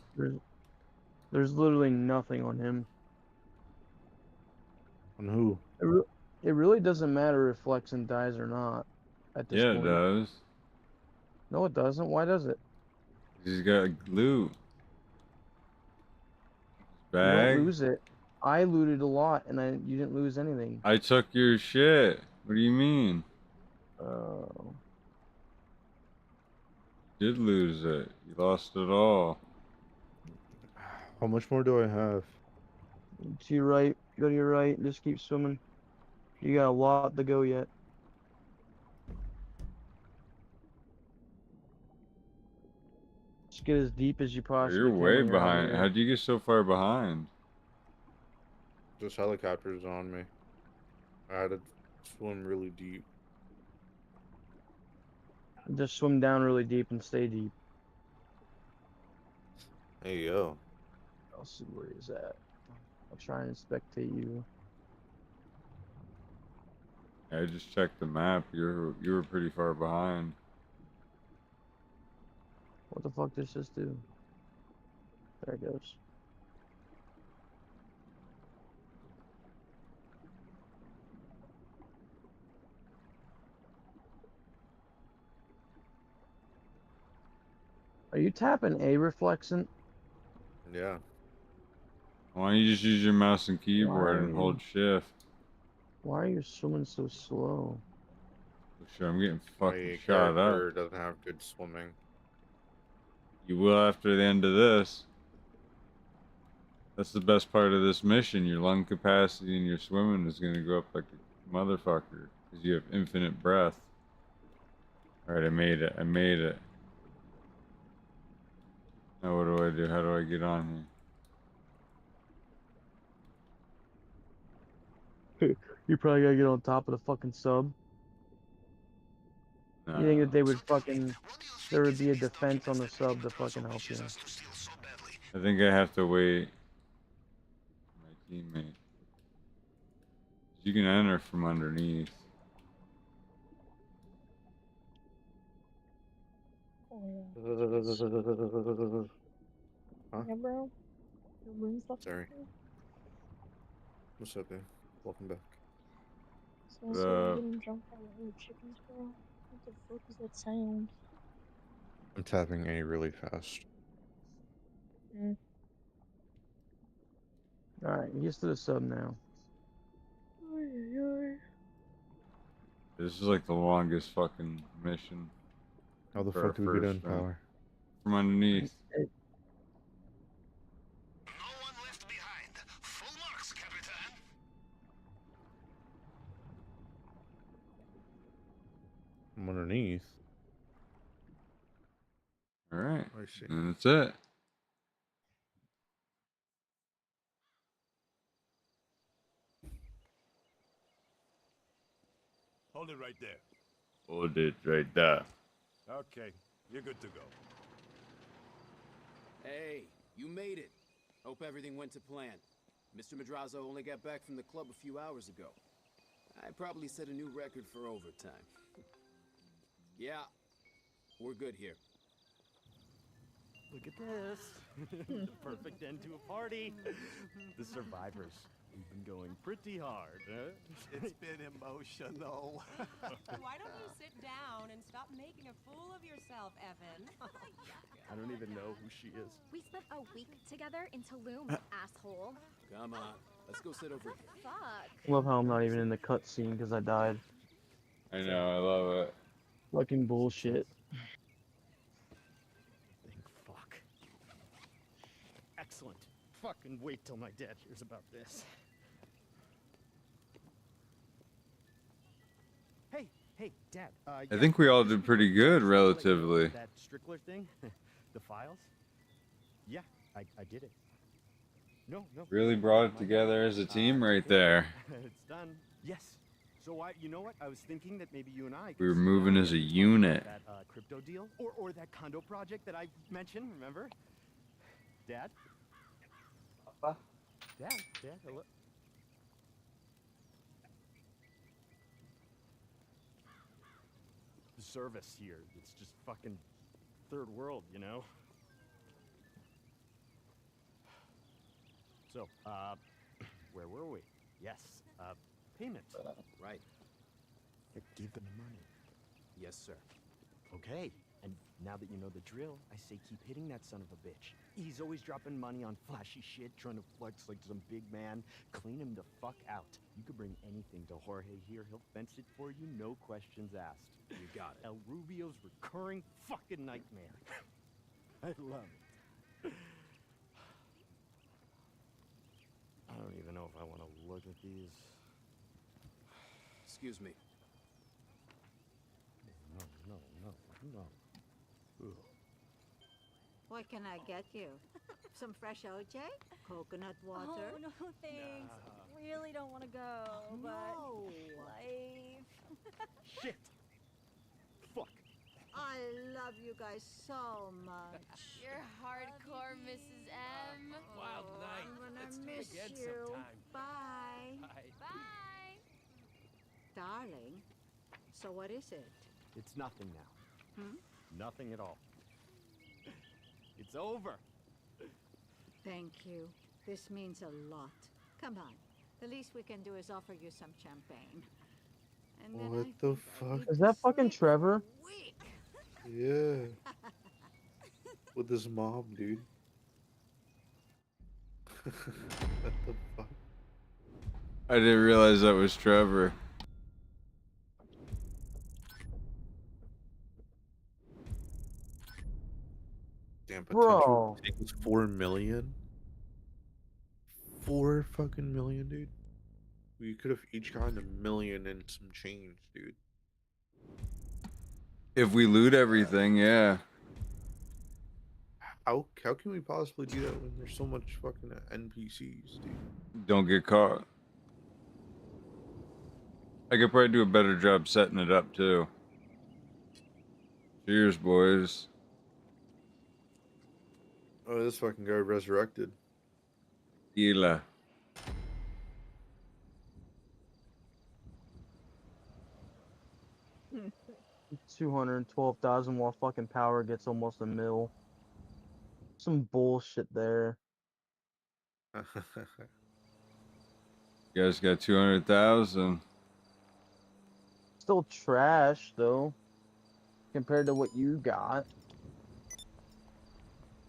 There's literally nothing on him. On who? It really doesn't matter if Flexen dies or not at this point. Yeah, it does. No, it doesn't. Why does it? He's got loot. You Bag. don't lose it. I looted a lot, and you didn't lose anything. I took your shit. What do you mean? Did lose it. You lost it all. How much more do I have? To your right. Go to your right. And just keep swimming. You got a lot to go yet. Just get as deep as you possibly You're can. way when you're out behind. here. How'd you get so far behind? This helicopter's on me. I had to Swim really deep. Just swim down really deep and stay deep. Hey yo. I'll see where he's at. I'll try and spectate you. I just checked the map. You were pretty far behind. What the fuck does this do? There it goes. Are you tapping A reflexant? Yeah. Why don't you just use your mouse and keyboard and hold shift? Why are you swimming so slow? Sure, I'm getting fucking My shot character up. doesn't have good swimming. You will after the end of this. That's the best part of this mission. Your lung capacity and your swimming is going to go up like a motherfucker. Because you have infinite breath. Alright, I made it. I made it. Now what do I do? How do I get on here? You probably gotta get on top of the fucking sub. You think that they would fucking... There would be a defense on the sub to fucking help you. I think I have to wait for my teammate. You can enter from underneath. Huh? Yeah, bro. Your room's left. Sorry. What's up, man? Welcome back. So you're getting jumped by little chickens, bro. What the fuck is that sound? I'm tapping A really fast. Alright, he gets to the sub now. This is like the longest fucking mission. How the for our fuck do we get first in run. power? From underneath. I'm underneath. Alright. I see. And that's it. Hold it right there. Hold it right there. Okay, you're good to go. Hey, you made it. Hope everything went to plan. Mr. Madrazo only got back from the club a few hours ago. I probably set a new record for overtime. Yeah, we're good here. Look at this. The perfect end to a party. The survivors. We've been going pretty hard, huh? It's been emotional. Why don't you sit down and stop making a fool of yourself, Evan? I don't even know who she is. We spent a week together in Tulum, asshole. Come on, let's go sit over here. Fuck. Love how I'm not even in the cutscene because I died. I know, I love it. Fucking bullshit. Fuck. Excellent. Fucking wait till my dad hears about this. Hey, Dad. I think we all did pretty good, relatively. That Strickler thing? The files? Yeah, I did it. No. Really brought it together as a team right there. It's done. Yes. So you know what? I was thinking that maybe you and I We were moving as a unit. that crypto deal or that condo project that I mentioned, remember? Dad? Dad, hello. The service here, it's just fucking third world, you know? So, where were we? Yes, payment. Right. Give them the money. Yes, sir. Okay, and now that you know the drill, I say keep hitting that son of a bitch. He's always dropping money on flashy shit, trying to flex like some big man. Clean him the fuck out. You could bring anything to Jorge here. He'll fence it for you, no questions asked. You got it. El Rubio's recurring fucking nightmare. I love it. I don't even know if I want to look at these. Excuse me. No. Ugh. What can I get you? Some fresh OJ? Coconut water? Oh, no thanks. really don't want to go, but life. Shit. Fuck. I love you guys so much. You're hardcore, Mrs. M. Wild night. I'm gonna Let's do it miss again you. sometime. Bye. Bye. Darling, so what is it? It's nothing now. Hmm? Nothing at all. It's over. Thank you. This means a lot. Come on. The least we can do is offer you some champagne. And then What I the think I fuck? need Is to that fucking sleep Trevor? Yeah. With his mom, dude. What the fuck? I didn't realize that was Trevor. Damn, Bro. potential take was 4 million. 4 fucking million, dude. We could have each gotten $1 million and some change, dude. If we loot everything, yeah. How can we possibly do that when there's so much fucking NPCs, dude? Don't get caught. I could probably do a better job setting it up too. Cheers, boys. Oh, this fucking guy resurrected. Ela. Hmm. 212,000 while fucking power gets almost $1 million. Some bullshit there. You guys got 200,000. Still trash though, compared to what you got.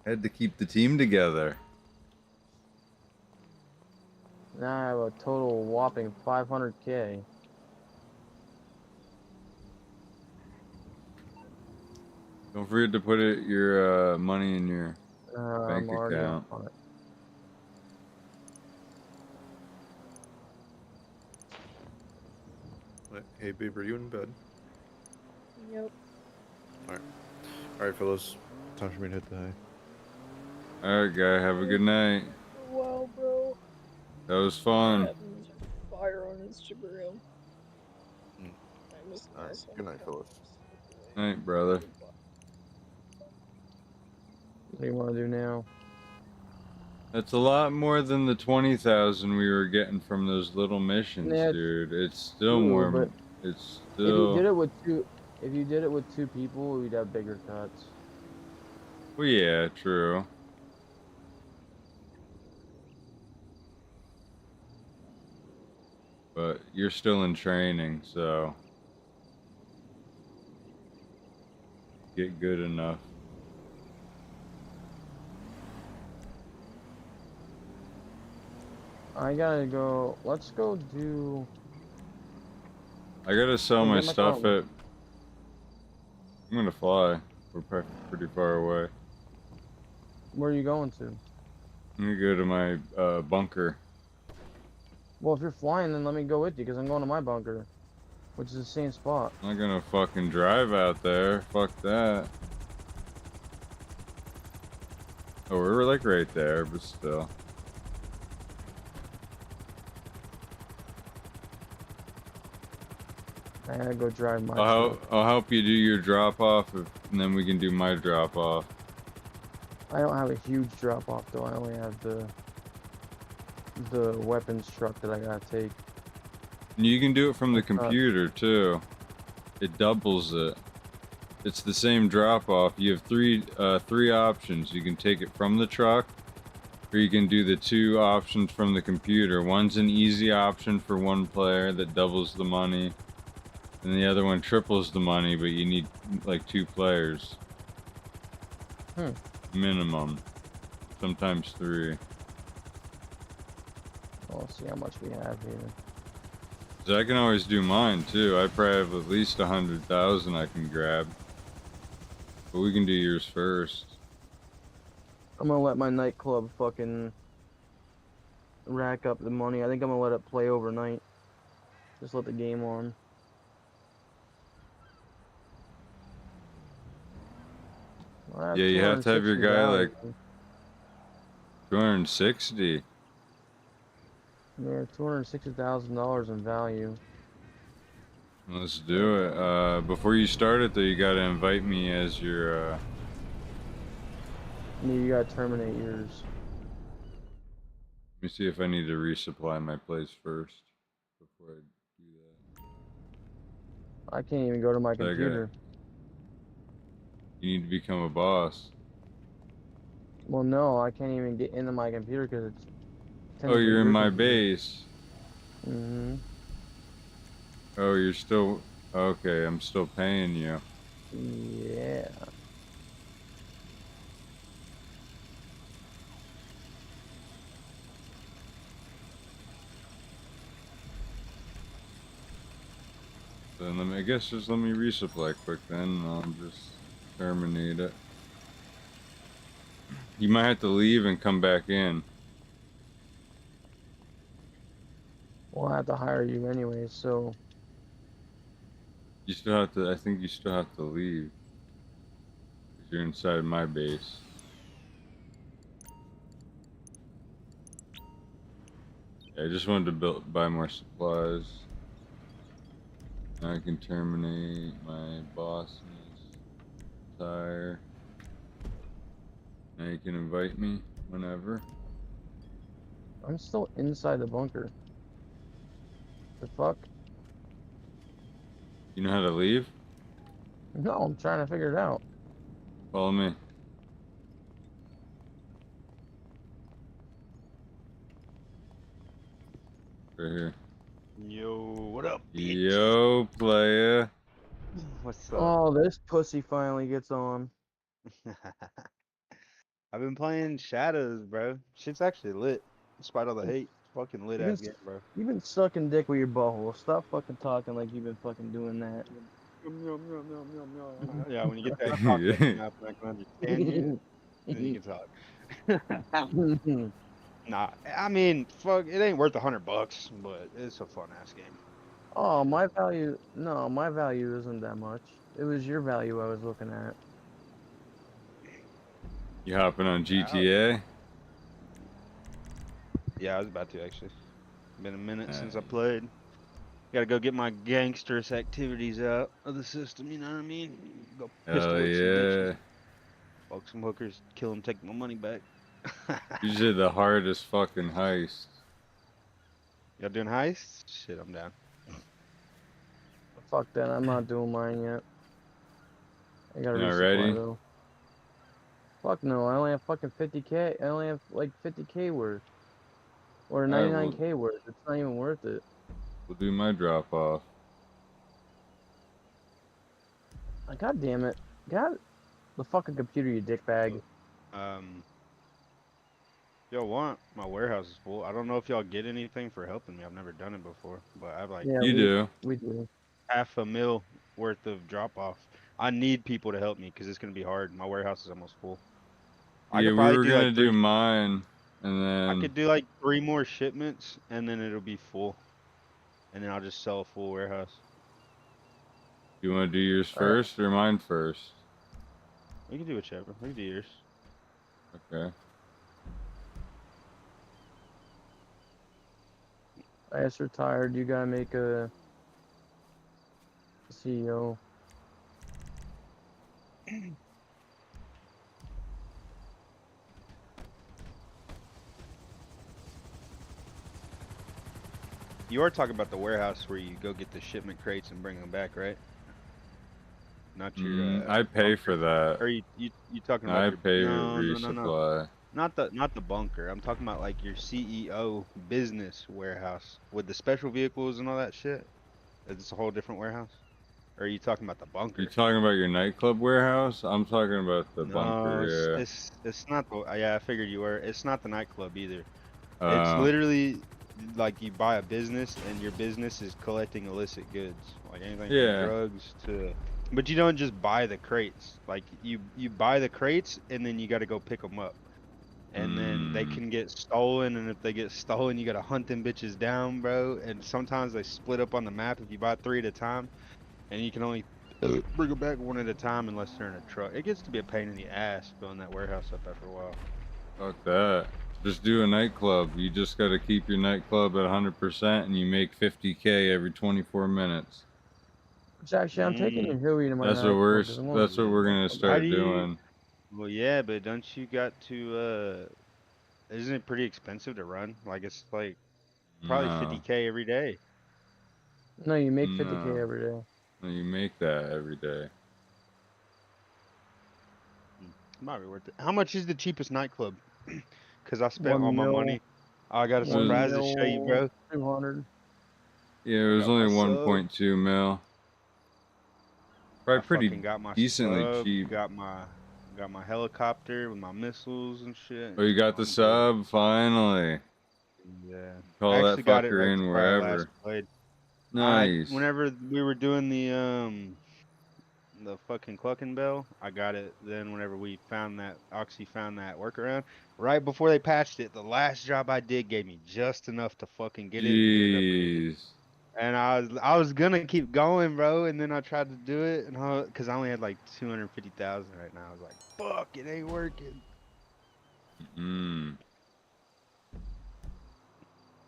Had to keep the team together. Now I have a total whopping 500K. Don't forget to put your money in your bank I'm already account. on it. Hey, babe, are you in bed? Yep. Alright, fellas. Time for me to hit the hay. Alright, guy. Have a good night. Wow, bro. That was fun. Fire on Instagram. Alright, good night, fellas. Night, brother. What do you want to do now? That's a lot more than the 20,000 we were getting from those little missions, Yeah, dude. It's still true, more. but It's If you still. did it with two people, we'd have bigger cuts. Well, yeah, true. But you're still in training, so get good enough. I gotta go. Let's go do. I gotta sell Go my get my stuff car. at. I'm gonna fly. We're pretty far away. Where are you going to? I'm gonna go to my bunker. Well, if you're flying, then let me go with you, because I'm going to my bunker, which is the same spot. I'm not gonna fucking drive out there. Fuck that. Oh, we're like right there, but still. I gotta go drive my. I'll help you do your drop off, and then we can do my drop off. I don't have a huge drop off though. I only have the weapons truck that I gotta take. And you can do it from the computer too. It doubles it. It's the same drop off. You have three options. You can take it from the truck, or you can do the two options from the computer. One's an easy option for one player that doubles the money, and the other one triples the money, but you need like 2 players. Minimum. Sometimes 3. Let's see how much we have here. So I can always do mine too. I probably have at least 100,000 I can grab. But we can do yours first. I'm gonna let my nightclub fucking rack up the money. I think I'm gonna let it play overnight. Just let the game on. Well, Yeah, you have to have your guy like 260,000. 260. Yeah, $260,000 in value. Let's do it. Before you start it, though, you gotta invite me as your. You gotta terminate yours. Let me see if I need to resupply my place first before I do that. I can't even go to my So computer. You need to become a boss. Well, no, I can't even get into my computer because it's. Oh, you're in your my computer. base. Mm-hmm. Oh, you're still. Okay, I'm still paying you. Yeah. Then I guess just let me resupply quick then, and I'll just terminate it. You might have to leave and come back in. Well, I have to hire you anyway, so. You still have to, I think you still have to leave. Because you're inside my base. Yeah, I just wanted to buy more supplies. Now I can terminate my boss's tire. Now you can invite me whenever. I'm still inside the bunker. The fuck? You know how to leave? No, I'm trying to figure it out. Follow me. Right here. Yo, what up, bitch? Yo, playa. What's up? Oh, this pussy finally gets on. I've been playing Shadows, bro. Shit's actually lit. Despite all the hate. Fucking lit ass game, bro. You've been sucking dick with your butthole. Stop fucking talking like you've been fucking doing that. Yeah, when you get that cock up and I can understand you, then you can talk. Nah, I mean, fuck, it ain't worth $100, but it's a fun ass game. Oh, my value. No, my value isn't that much. It was your value I was looking at. You hopping on GTA? Yeah, I was about to actually. Been a minute since I played. Gotta go get my gangsterous activities out of the system, you know what I mean? Go pistol whip some bitches. Fuck some hookers, kill them, take my money back. You did the hardest fucking heist. Y'all doing heists? Shit, I'm down. Fuck that, I'm not doing mine yet. I gotta Not resupply ready? though. Fuck no, I only have fucking 50k. I only have like 50k worth. Or Alright, well- 99k worth. It's not even worth it. We'll do my drop off. God damn it. God, the fucking computer, you dickbag. Y'all want? My warehouse is full. I don't know if y'all get anything for helping me. I've never done it before, but I have like Yeah, You do. We do. $500,000 worth of drop off. I need people to help me because it's gonna be hard. My warehouse is almost full. I Yeah, could we probably were gonna like do mine, and I then could do like 3 more shipments, and then it'll be full. And then I'll just sell a full warehouse. you want to do yours first or mine first? We can do whichever. We can do yours. Okay. I just retired. You gotta make a CEO. You are talking about the warehouse where you go get the shipment crates and bring them back, right? Not your. I pay for that. Or you talking about? I your, pay no, resupply. Not the bunker. I'm talking about like your CEO business warehouse with the special vehicles and all that shit. Is this a whole different warehouse? Or are you talking about the bunker? You talking about your nightclub warehouse? I'm talking about the bunker. Yeah. It's not the. Yeah, I figured you were. It's not the nightclub either. It's Uh, literally like you buy a business and your business is collecting illicit goods, like anything Yeah. from drugs to. But you don't just buy the crates. Like you buy the crates and then you got to go pick them up, and then they can get stolen. And if they get stolen, you got to hunt them bitches down, bro. And sometimes they split up on the map if you buy 3 at a time, and you can only bring them back 1 at a time unless they're in a truck. It gets to be a pain in the ass filling that warehouse up after a while. Fuck that. Just do a nightclub. You just got to keep your nightclub at 100%, and you make 50K every 24 minutes. Which actually, I'm taking your Huey to my That's what nightclub we're. 'cause I wanna That's what we're gonna How start do you? doing. Well, yeah, but don't you got to? Isn't it pretty expensive to run? Like it's like probably No, 50K every day. No, you make 50K no, every day. no, you make that every day. Might be worth it. How much is the cheapest nightclub? Because I spent all 1 my mil. money. I got a 1 surprise to show you, mil. bro. 200. Yeah, it was Got my only sub. 1.2 mil. Probably I pretty fucking got my decently sub, cheap. got my helicopter with my missiles and shit. Oh, you got the sub finally. Yeah. Call I that actually got it fucker right in before I last wherever. played. Nice. Whenever we were doing the fucking clucking bell, I got it. Then whenever we found that Oxy found that workaround, right before they patched it, the last job I did gave me just enough to fucking get it and get it upgraded. Jeez. And I was gonna keep going, bro, and then I tried to do it, and because I only had like 250,000 right now, I was like, fuck, it ain't working.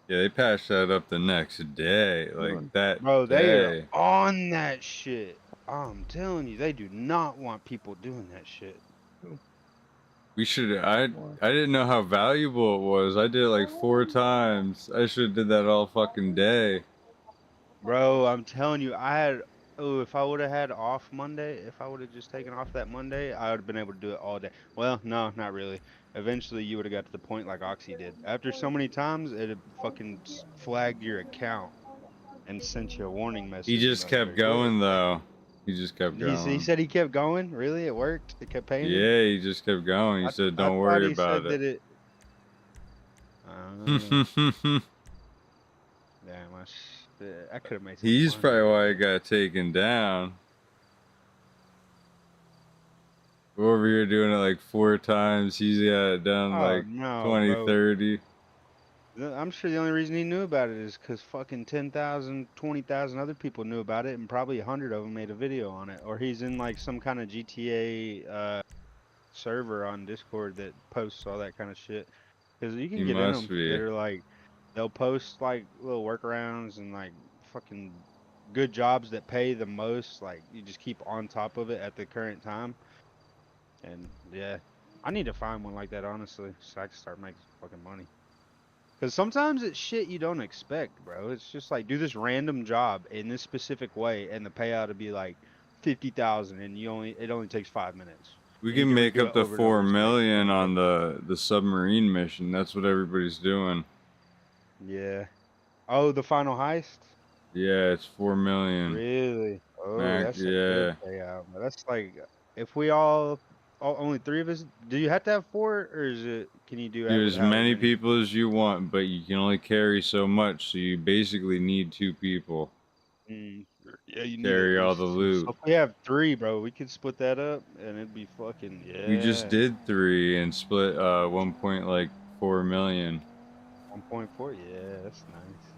Yeah, they patched that up the next day, like that Bro, they day. are on that shit. I'm telling you, they do not want people doing that shit. We should. I didn't know how valuable it was. I did it like 4 times. I should have did that all fucking day. Bro, I'm telling you, if I would have had off Monday, if I would have just taken off that Monday, I would have been able to do it all day. Well, no, not really. Eventually, you would have got to the point like Oxy did. After so many times, it had fucking flagged your account and sent you a warning message. He just kept going though. He just kept He going. said he kept going? Really? It worked? It kept paying him? Yeah, he just kept going. He said, "Don't I worry thought he about said it." Damn, I could have made some He's money. probably why he got taken down. We're over here doing it like 4 times. He's got it done like no, 20, bro. 30. I'm sure the only reason he knew about it is because fucking 10,000, 20,000 other people knew about it, and probably 100 of them made a video on it. Or he's in like some kind of GTA server on Discord that posts all that kind of shit. Because you can He get in must them. be. They're like, they'll post like little workarounds and like fucking good jobs that pay the most. Like you just keep on top of it at the current time. And yeah, I need to find one like that honestly, so I can start making some fucking money. Because sometimes it's shit you don't expect, bro. It's just like, do this random job in this specific way, and the payout would be like 50,000, and it only takes 5 minutes. We And you can make do up it to over and 4 over. million on the submarine mission. That's what everybody's doing. Yeah. Oh, the final heist? Yeah, it's 4 million. Really? Oh, Max, that's a yeah. good payout. But that's like, if we only 3 of us, do you have to have 4, or can you do Do as however many people as you want, but you can only carry so much, so you basically need 2 people. Yeah, you need Carry at all least the 2. loot. So if we have 3, bro, we could split that up, and it'd be fucking, yeah. We just did 3 and split 1.4 million. 1.4, yeah, that's nice.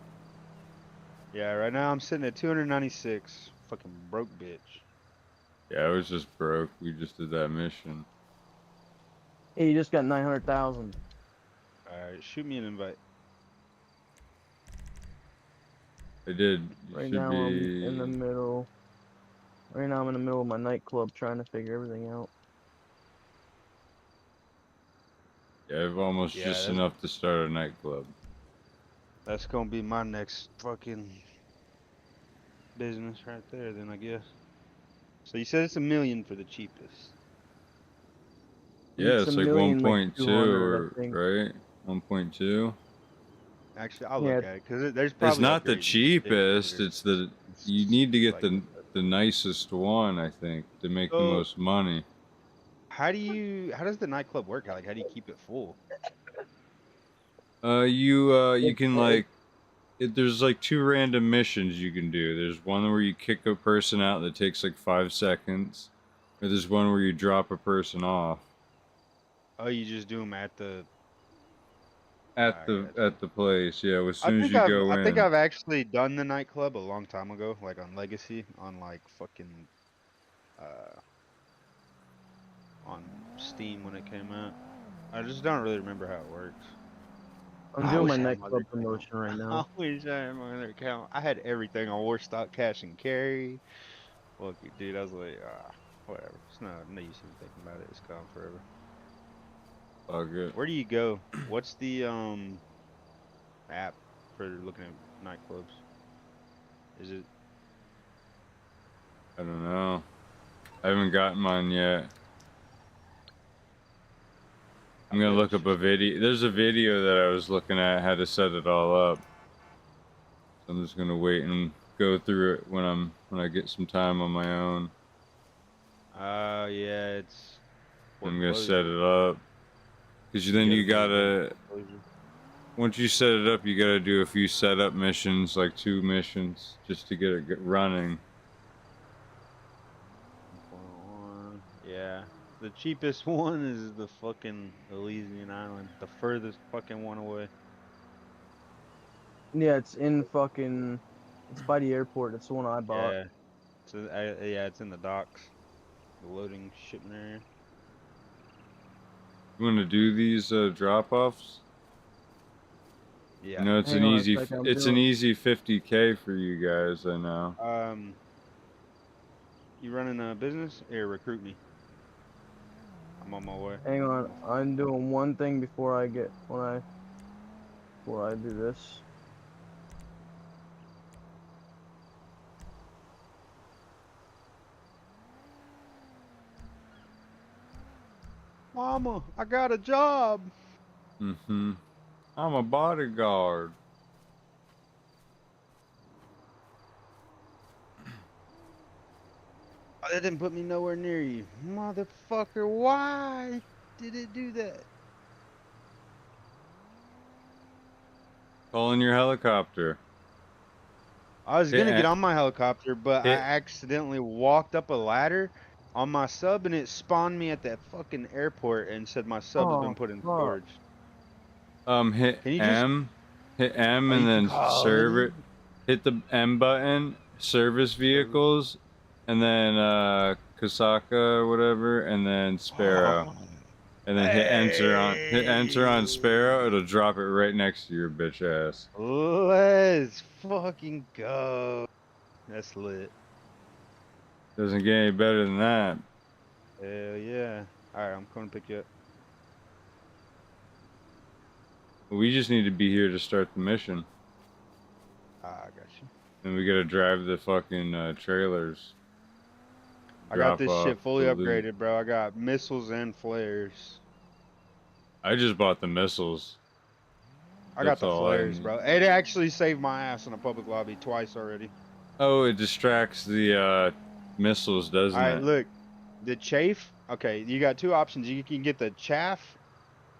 Yeah, right now I'm sitting at 296. Fucking broke bitch. Yeah, I was just broke. We just did that mission. Hey, you just got 900,000. Alright, shoot me an invite. I did. You Right should now I'm be... in the middle. Right now I'm in the middle of my nightclub trying to figure everything out. Yeah, I've almost Yeah, just that's- enough to start a nightclub. That's gonna be my next fucking business right there, then I guess. So you said it's $1 million for the cheapest. Yeah, it's like 1.2, 1,200,000, I think. right? 1.2. Actually, I'll Yeah. look at it because there's probably. It's not the upgrades cheapest. It's the you need to get like- the nicest one, I think, to make the So- most money. How does the nightclub work? Like, how do you keep it full? You can like, there's like 2 random missions you can do. There's one where you kick a person out that takes like 5 seconds, or there's one where you drop a person off Oh, you just do them at the. at the place. Yeah, as soon as you I go in. think I've actually done the nightclub a long time ago, like on Legacy, on like fucking, on Steam when it came out. I just don't really remember how it works. I'm doing my nightclub promotion right now. I wish I had my other account. I had everything on Warstock, cash and carry. Look, dude, I was like, whatever. It's no use in thinking about it. It's gone forever. All good. Where do you go? What's the app for looking at nightclubs? Is it? I don't know. I haven't gotten mine yet. I'm gonna look up a video. There's a video that I was looking at how to set it all up. So I'm just gonna wait and go through it when I get some time on my own. Yeah, it's. I'm gonna set it up. Cause then you gotta. Once you set it up, you gotta do a few setup missions, like 2 missions, just to get it running. Yeah. The cheapest one is the fucking Elysian Island, the furthest fucking one away. Yeah, it's in fucking. It's by the airport. It's the one I bought. Yeah. So yeah, it's in the docks, the loading shipping area. You want to do these drop-offs? Yeah. You know, it's an easy 50K for you guys. I know. You running a business? Here, recruit me. I'm on my way. Hang on, I'm doing one thing before I do this. Mama, I got a job. Mm-hmm. I'm a bodyguard. That didn't put me nowhere near you. Motherfucker, why did it do that? Call in your helicopter. I was gonna get on my helicopter, but I accidentally walked up a ladder on my sub and it spawned me at that fucking airport and said my sub has been put in storage. Hit M. Hit M and then serve it. Hit the M button, service vehicles, and then Kasaka or whatever, and then Sparrow. And then hit enter on Sparrow, it'll drop it right next to your bitch ass. Let's fucking go. That's lit. Doesn't get any better than that. Hell yeah. Alright, I'm coming to pick you up. We just need to be here to start the mission. I got you. And we gotta drive the fucking trailers. I got this shit fully upgraded, bro. I got missiles and flares. I just bought the missiles. I got the flares, bro. It actually saved my ass in a public lobby twice already. Oh, it distracts the missiles, doesn't it? Alright, look. The chaff. Okay, you got 2 options. You can get the chaff,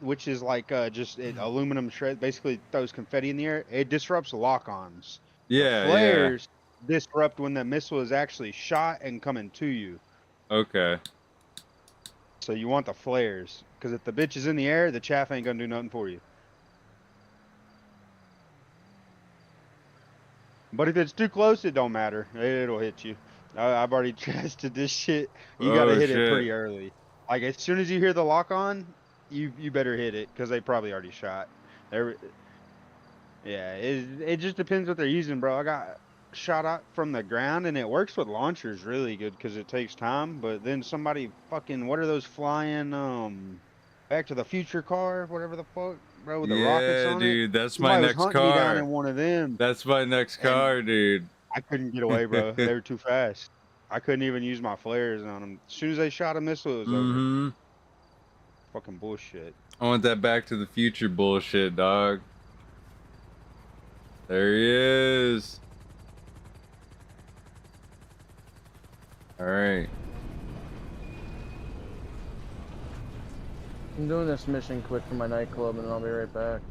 which is like just aluminum shred. Basically throws confetti in the air. It disrupts lock-ons. Yeah, the flares disrupt when the missile is actually shot and coming to you. Okay. So you want the flares, because if the bitch is in the air, the chaff ain't gonna do nothing for you. But if it's too close, it don't matter. It'll hit you. I've already tested this shit. You gotta hit it pretty early. Like as soon as you hear the lock on, you better hit it, because they probably already shot. Yeah, it just depends what they're using, bro. I got shot out from the ground, and it works with launchers really good because it takes time. But then somebody fucking, what are those flying Back to the Future car, whatever the fuck, bro, with the rockets on it? Yeah, dude, that's Somebody my was next hunting me down car. in one of them. That's my next car, dude. I couldn't get away, bro. They were too fast. I couldn't even use my flares on them. As soon as they shot a missile, it was over. Fucking bullshit. I want that Back to the Future bullshit, dog. There he is. Alright. I'm doing this mission quick for my nightclub and I'll be right back.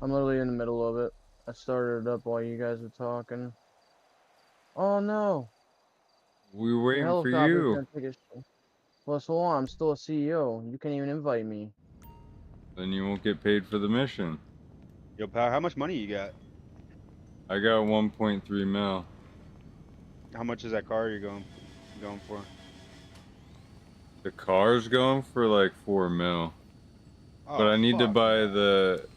I'm literally in the middle of it. I started it up while you guys were talking. Oh no. We were waiting for Helicopter's you. gonna take a Well, so on, I'm still a CEO. You can't even invite me. Then you won't get paid for the mission. Yo, pal, how much money you got? I got 1.3 mil. How much is that car you're going for? The car's going for like 4 mil. Oh, but I need to fuck. buy the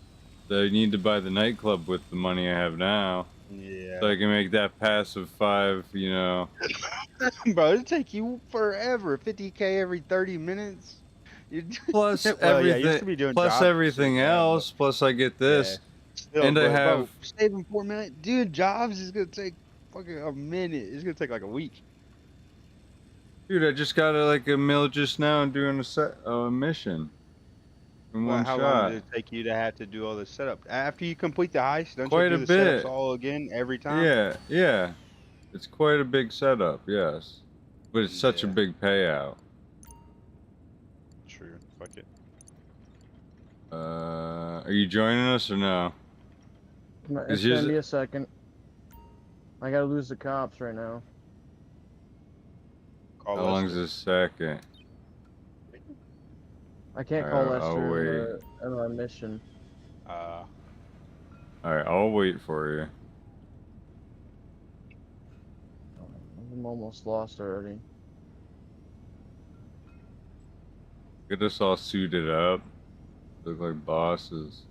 So I need to buy the nightclub with the money I have now. Yeah. So I can make that passive 5, you know. Bro, it'll take you forever. 50K every 30 minutes. You Plus well, yeah, you everything, should be doing plus jobs and everything shit, yeah, else. Plus I get but, this, still, and I but, have. bro, saving 4 minutes, dude. Jobs is gonna take fucking a minute. It's gonna take like a week. Dude, I just got like a mill just now and doing a mission in Well, one how long shot. does it take you to have to do all this setup after you complete the heist? Don't Quite you a do the setups bit. all again every time? Yeah, yeah. It's quite a big setup, yes. But it's such a Yeah. big payout. True. Fuck it. Are you joining us or no? It's gonna be a second. I gotta lose the cops right now. How long's this second? I can't call Alright, I'll Lester on a mission. Alright, I'll wait for you. I'm almost lost already. Get us all suited up. Look like bosses.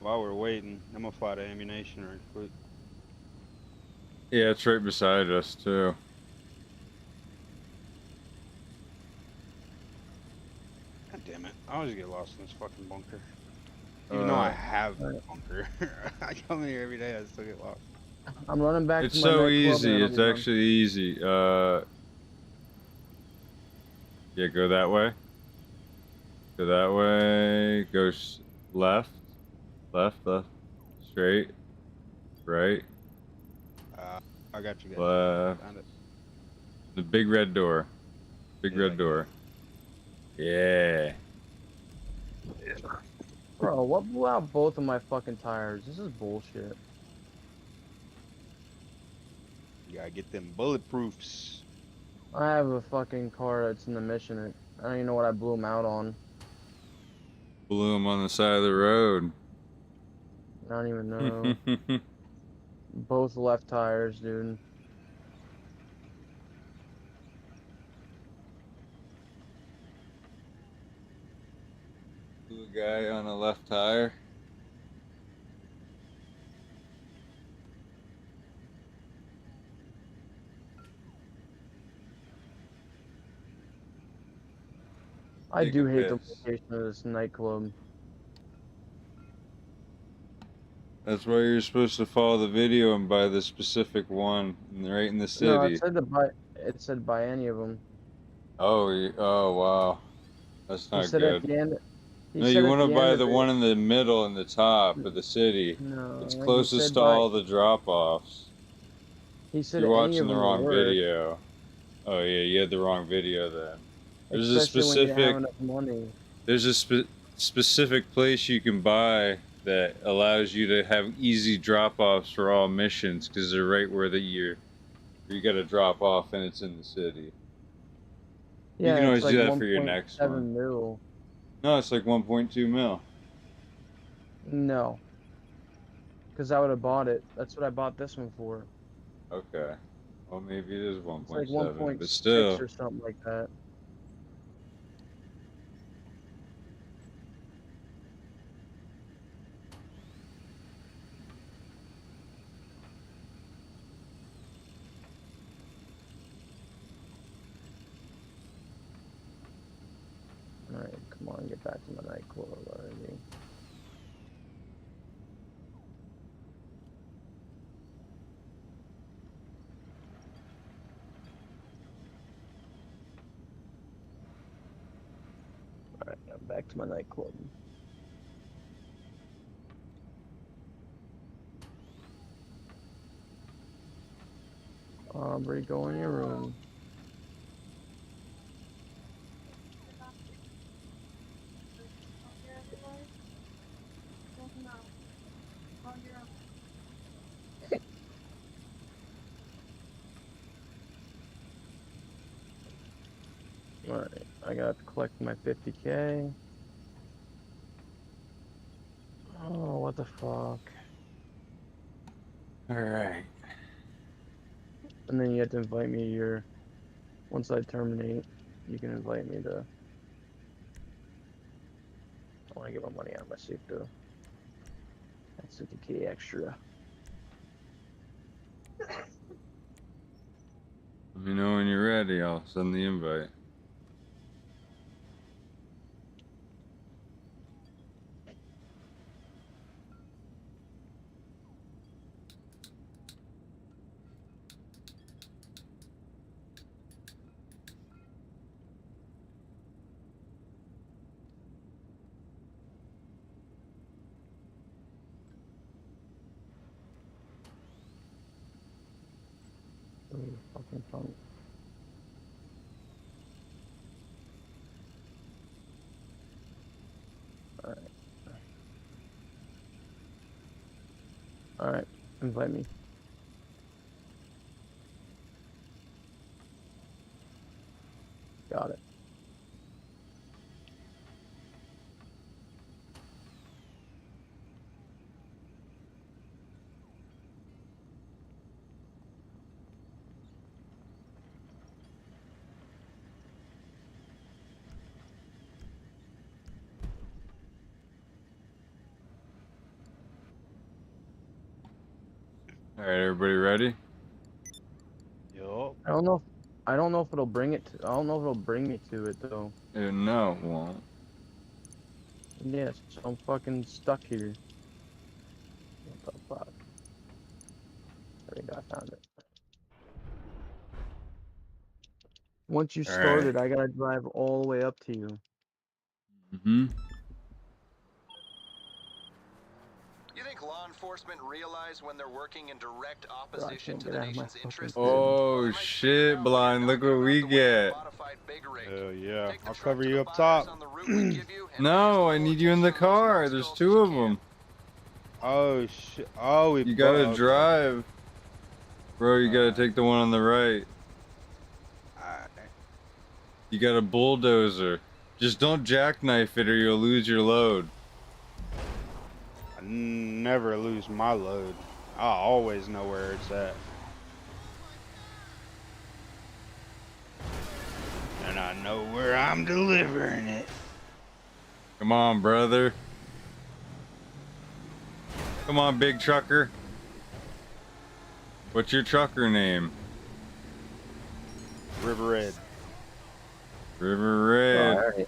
While we're waiting, I'm gonna fly to ammunition real quick. Yeah, it's right beside us too. God damn it. I always get lost in this fucking bunker. Even though I have a bunker. I come here every day, I still get lost. I'm running back It's to my so nightclub easy. and It's I'll be actually easy. Yeah, go that way. Go that way. Go left. Left. Straight. Right. I got you guys. Left. Found it. The big red door. Big red door. Yeah. Bro, what blew out both of my fucking tires? This is bullshit. You gotta get them bulletproofs. I have a fucking car that's in the mission. I don't even know what I blew them out on. Blew him on the side of the road. I don't even know. Both left tires, dude. Blew a guy on a left tire. I Take do a hate the piss. location of this nightclub. That's why you're supposed to follow the video and buy the specific one right in the city. No, it said to buy. It said buy any of them. Oh, oh wow, that's He not said at good. the end. He No, said you at want to the buy end the of it- one in the middle in the top of the city. No, It's he closest said to buy- all the drop-offs. He said You're any watching of the them wrong will work, video. Oh yeah, you had the wrong video then. There's a especially when you specific. have enough money. There's a specific place you can buy that allows you to have easy drop-offs for all missions because they're right where you got to drop off and it's in the city. Yeah, you can always it's like do that for your next 1.7 one. mil. No, it's like 1.2 mil. No. Because I would have bought it. That's what I bought this one for. Okay. Well, maybe it is It's 1.7, like but 1.6 still. or something like that. Alright, come on, get back to my nightclub already. Alright, I'm back to my nightclub. Aubrey, go in your room. Alright, I gotta collect my 50K. Oh, what the fuck. Alright. And then you have to invite me to your... Once I terminate, you can invite me to I want to get my money out of my safe though. That's 50K extra. Let me know when you're ready. I'll send the invite. Fucking fun. Alright, invite me. Got it. All right, everybody ready? Yup. I don't know. I don't know if it'll bring it. I don't know if it'll bring me to it though. No, it won't. Yes, I'm fucking stuck here. What the fuck? There we go. I found it. Once you All start right. it, I gotta drive all the way up to you. Mm-hmm. You think law enforcement realize when they're working in direct Bro, I opposition can't to get the out of my nation's fucking interests? Oh shit, Blind! Look what we get. Hell yeah. I'll cover you up top. No, I need you in the car. There's two of them. Oh shit. Oh, we You gotta okay. drive, bro. You gotta take the one on the right. You got a bulldozer. Just don't jackknife it or you'll lose your load. I never lose my load. I always know where it's at. And I know where I'm delivering it. Come on, brother. Come on, big trucker. What's your trucker name? River Red. River Oh, Red.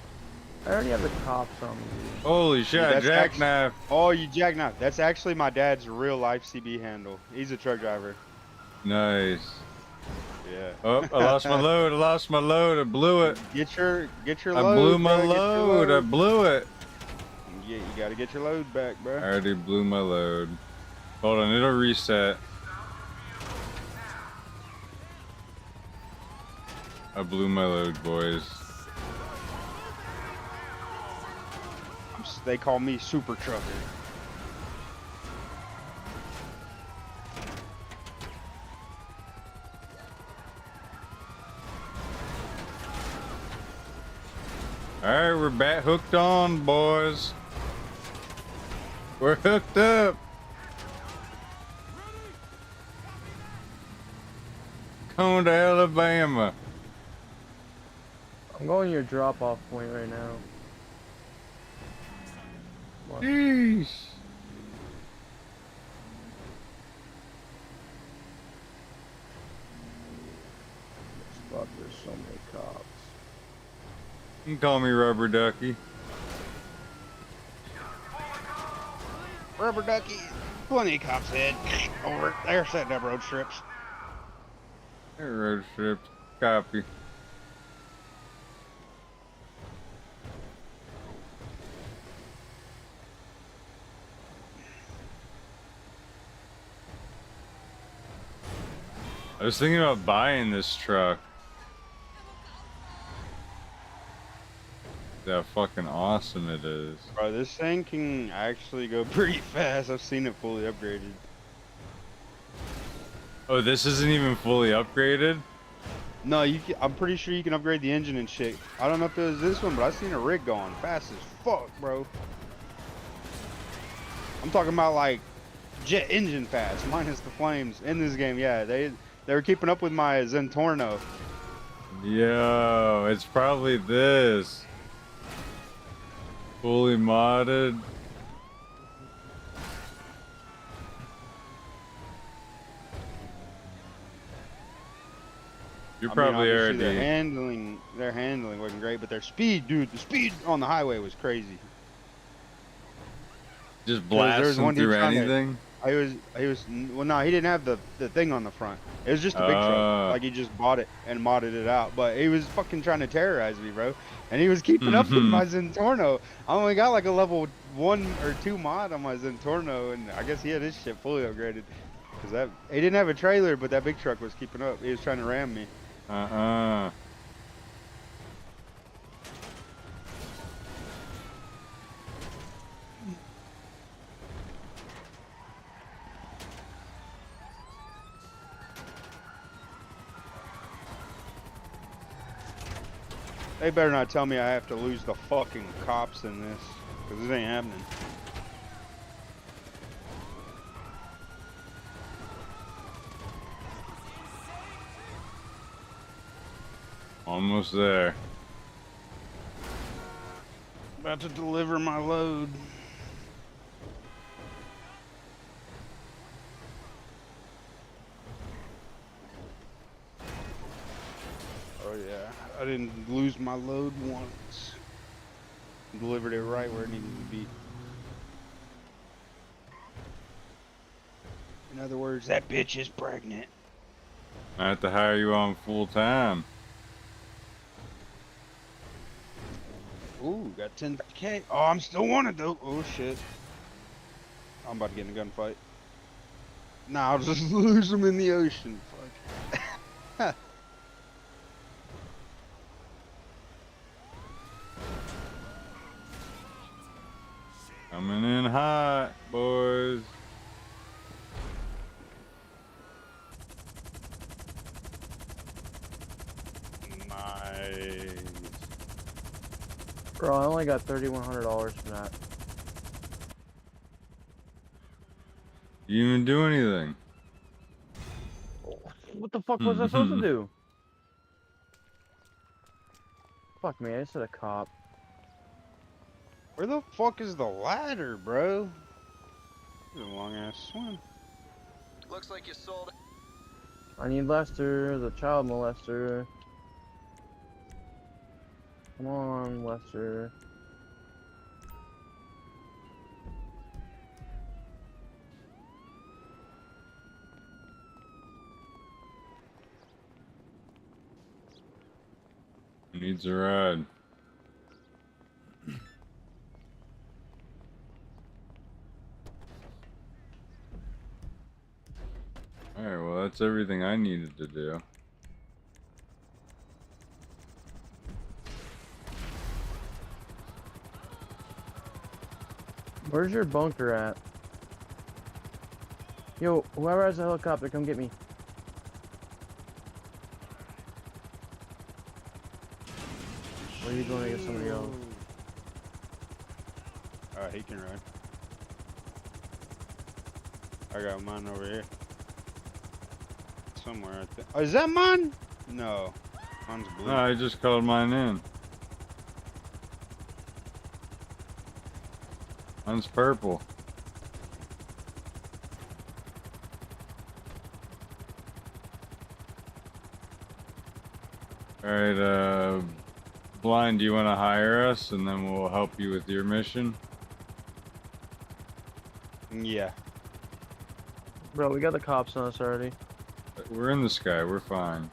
I already have the cops on me. Holy shit, That's jackknife. Oh, you jackknife. That's actually my dad's real life CB handle. He's a truck driver. Nice. Yeah. Oh, I lost my load. I lost my load. I blew it. Get your I load. blew my bro. Get your load. I blew it. Yeah, you gotta get your load back, bro. I already blew my load. Hold on, it'll reset. I blew my load, boys. They call me Super Trucker. Alright, we're back hooked on, boys. We're hooked up. Going to Alabama. I'm going to your drop-off point right now. Jeez. Fuck, there's so many cops. You can call me Rubber Ducky. Rubber Ducky. Plenty of cops head. Over. They're setting up road strips. Hey, road strips. Copy. I was thinking about buying this truck. How fucking awesome it is. Bro, this thing can actually go pretty fast. I've seen it fully upgraded. Oh, this isn't even fully upgraded? No, I'm pretty sure you can upgrade the engine and shit. I don't know if it was this one, but I've seen a rig going fast as fuck, bro. I'm talking about like jet engine fast, minus the flames in this game. Yeah, they were keeping up with my Zentorno. Yo, it's probably this. Fully modded. You're I mean, probably obviously already. their handling wasn't great, but their speed, dude, the speed on the highway was crazy. Just 'Cause there was blasting one dude through trying to- anything. Well, no, he didn't have the thing on the front. It was just a big truck. Like he just bought it and modded it out. But he was fucking trying to terrorize me, bro. And he was keeping up with my Zentorno. I only got like a level 1 or 2 mod on my Zentorno, and I guess he had his shit fully upgraded. Cause he didn't have a trailer, but that big truck was keeping up. He was trying to ram me. They better not tell me I have to lose the fucking cops in this, because this ain't happening. Almost there. About to deliver my load. Oh yeah, I didn't lose my load once. Delivered it right where it needed to be. In other words, that bitch is pregnant. I have to hire you on full time. Ooh, got 10K. Oh, I'm still wanted though. Oh shit. I'm about to get in a gunfight. Nah, I'll just lose them in the ocean. Fuck. Coming in hot, boys. Nice. Bro, I only got $3,100 for that. You didn't even do anything. What the fuck was I supposed to do? Fuck me, I just hit a cop. Where the fuck is the ladder, bro? This is a long ass swim. Looks like you sold. I need Lester, the child molester. Come on, Lester. Needs a ride. Alright, well that's everything I needed to do. Where's your bunker at? Yo, whoever has a helicopter, come get me. Or are you going to get somebody else? Alright, he can ride. I got mine over here. Somewhere, I think. Oh, is that mine? No. Mine's blue. No, I just called mine in. Mine's purple. Alright, Blind, do you want to hire us and then we'll help you with your mission? Yeah. Bro, we got the cops on us already. We're in the sky, we're fine.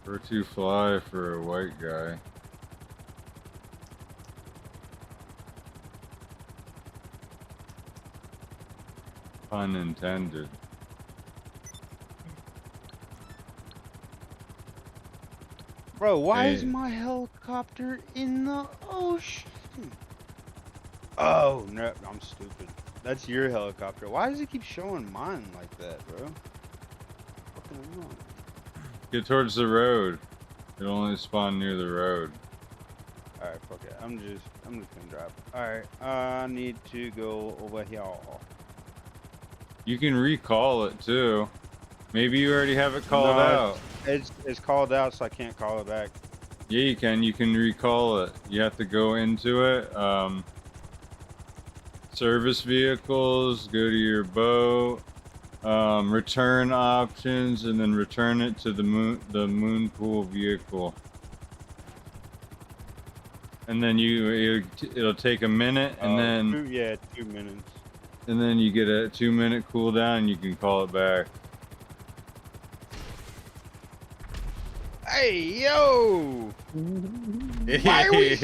We're too fly for a white guy. Pun intended. Bro, why Hey. is my helicopter in the ocean? Oh, no, I'm stupid. That's your helicopter. Why does it keep showing mine like that, bro? Fucking wrong. Get towards the road. It'll only spawn near the road. Alright, fuck it. I'm just gonna drive. Alright, I need to go over here. You can recall it too. Maybe you already have it called No, out. It's called out, so I can't call it back. Yeah, you can. You can recall it. You have to go into it. Service vehicles. Go to your boat. Return options, and then return it to the moon pool vehicle. And then it'll take a minute, and then 2 minutes. And then you get a 2-minute cooldown, and you can call it back. Hey, yo! Why are we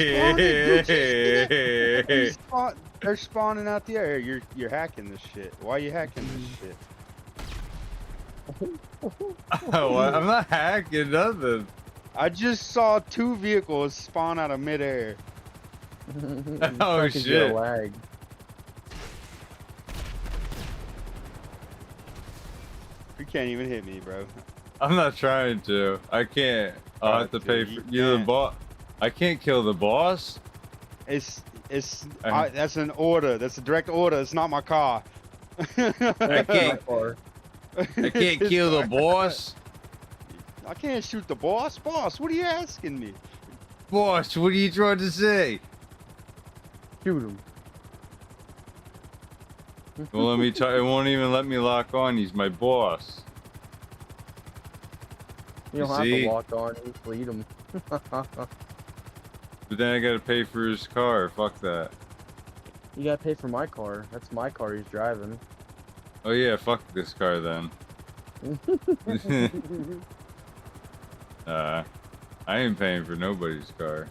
spawning? They're spawning out the air. You're hacking this shit. Why are you hacking this shit? Oh, I'm not hacking nothing. I just saw 2 vehicles spawn out of midair. Oh shit! Lag. You can't even hit me, bro. I'm not trying to. I can't. I'll have to pay for the boss. I can't kill the boss. That's an order. That's a direct order. It's not my car. I can't kill the boss. I can't shoot the boss. Boss, what are you asking me? Boss, what are you trying to say? Shoot him. Well, let me tell. It won't even let me lock on. He's my boss. You don't have to lock on. You just lead him. But then I gotta pay for his car. Fuck that. You gotta pay for my car. That's my car he's driving. Oh yeah, fuck this car then. I ain't paying for nobody's car.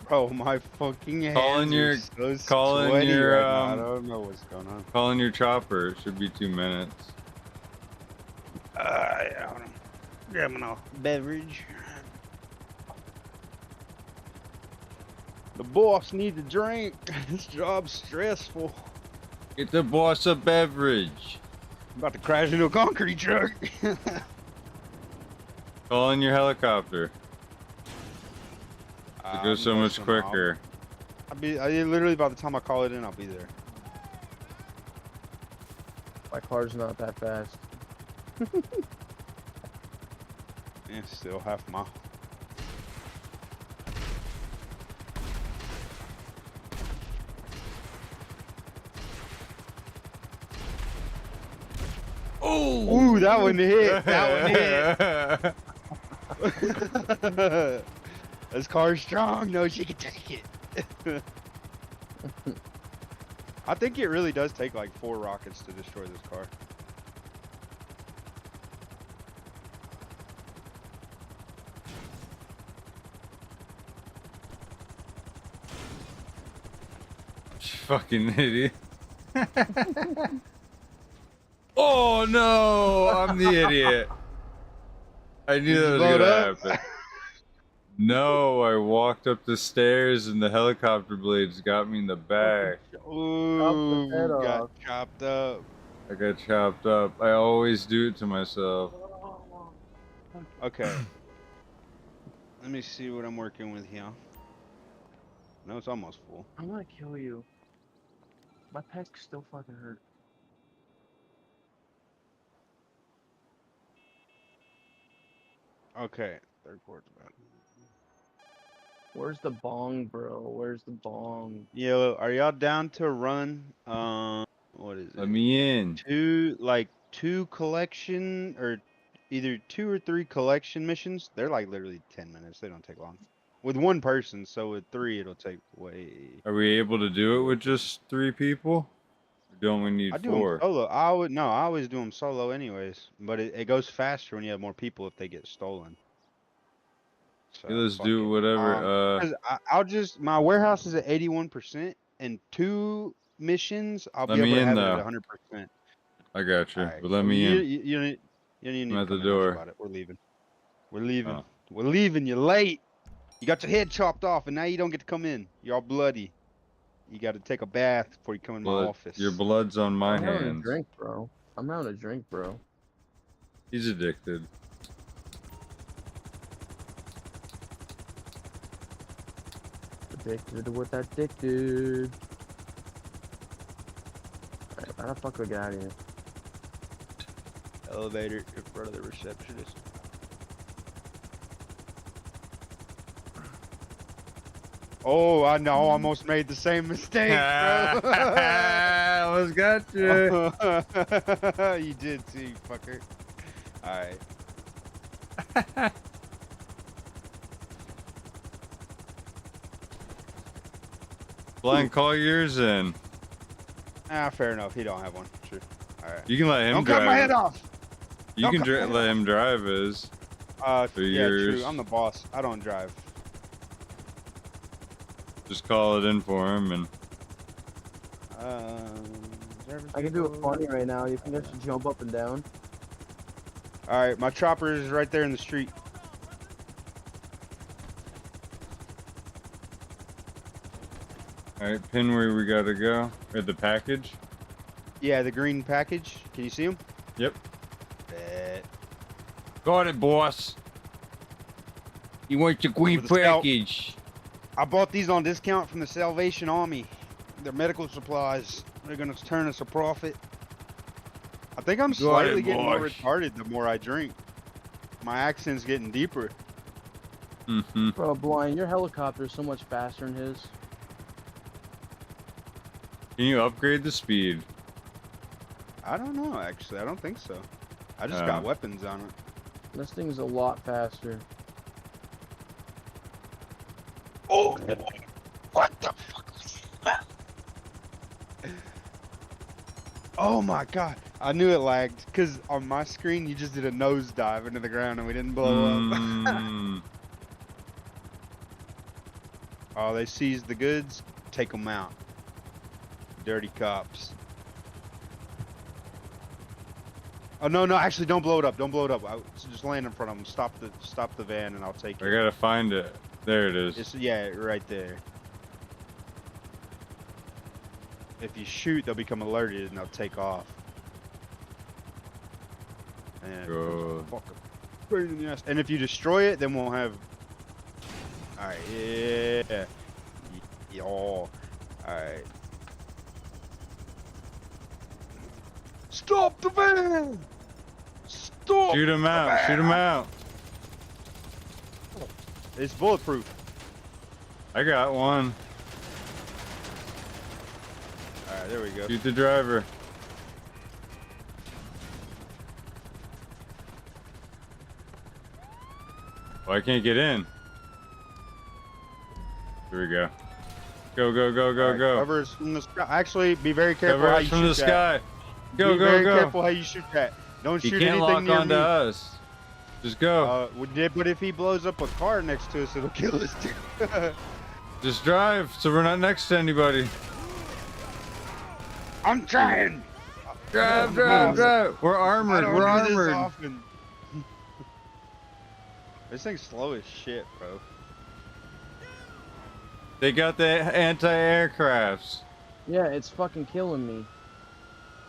Bro, my fucking hands Calling your, are so calling sweaty your, right now. I don't know what's going on. Calling your chopper. It should be 2 minutes. Yeah, grabbing a beverage. The boss needs a drink. This job's stressful. Get the boss a beverage. I'm about to crash into a concrete truck. Calling your helicopter. It goes so much quicker. I literally by the time I call it in, I'll be there. My car's not that fast. Yeah, still half a mile. Ooh, that one hit. That one hit. This car's strong. No, she can take it. I think it really does take like 4 rockets to destroy this car. Fucking idiot. Oh no, I'm the idiot. I knew that was gonna happen. No, I walked up the stairs and the helicopter blades got me in the back. Ooh, got chopped up. I got chopped up. I always do it to myself. Okay. Let me see what I'm working with here. No, it's almost full. I'm gonna kill you. My pec still fucking hurt. Okay, third quarter's about. Where's the bong, bro? Where's the bong? Yellow, are y'all down to run? What is it? Let me in. Two collection, or either 2 or 3 collection missions. They're like literally 10 minutes. They don't take long. With 1 person, so with 3 it'll take way. Are we able to do it with just 3 people? Or don't we need I do 4? them solo. I always do them solo anyways. But it goes faster when you have more people if they get stolen. So, Yeah, let's do whatever. 'cause I'll just, my warehouse is at 81%, and 2 missions I'll Let be me able to in, have it though. at 100%. I got you. Alright, But let so me you, in. You don't need I'm to at the come in much door. about it. We're leaving. We're leaving. Oh. We're leaving. You're late. You got your head chopped off, and now you don't get to come in. You're all bloody. You got to take a bath before you come in my office. Your blood's on my I'm having a hands. drink, bro. I'm having a drink, bro. He's addicted. Addicted with addicted. How the fuck do I get out of here? Elevator in front of the receptionist. Oh, I know. Almost made the same mistake, bro. Almost got you. You did too, fucker. Alright. Blind, call yours in. Ah, fair enough. He don't have one. Sure. Alright. You can let him Don't drive. cut my head off. You Don't can cut my head let him drive his. Yeah, yours. true. I'm the boss. I don't drive. Just call it in for him and. I can do it funny right now. You think I should jump up and down? Alright, my chopper is right there in the street. Alright, pin where we gotta go. At the package. Yeah, the green package. Can you see him? Yep. Bet. Got it, boss. You want your green With the scout. package. I bought these on discount from the Salvation Army. They're medical supplies. They're gonna turn us a profit. I think I'm slightly getting more retarded the more I drink. My accent's getting deeper. Mm-hmm. Bro, Blind, your helicopter is so much faster than his. Can you upgrade the speed? I don't know, actually. I don't think so. I just got weapons on it. This thing's a lot faster. Oh! What the fuck was that? Oh my god. I knew it lagged, because on my screen you just did a nosedive into the ground and we didn't blow up. Oh, they seized the goods. Take them out. Dirty cops. Oh no, actually don't blow it up. Don't blow it up. Just land in front of them. Stop the van and I'll take it. I gotta find it. There it is. Yeah, right there. If you shoot, they'll become alerted and they'll take off. And and if you destroy it, then we'll have. Alright, yeah. Y'all. Alright. Stop the van! Stop! Shoot him out! Shoot him out! It's bulletproof. I got one. Alright, there we go. Shoot the driver. Oh, I can't get in. Here we go. Go, go, go, go, Right, go. cover us from the sky. Actually, be very careful Cover how us you from shoot the that. sky. Go, be go, very go. careful how you shoot that. Don't He shoot can't anything lock near onto me. us. Just go. But if he blows up a car next to us, it'll kill us too. Just drive, so we're not next to anybody. I'm trying. Drive, drive, drive. We're armored. We're armored. This thing's slow as shit, bro. They got the anti-aircrafts. Yeah, it's fucking killing me.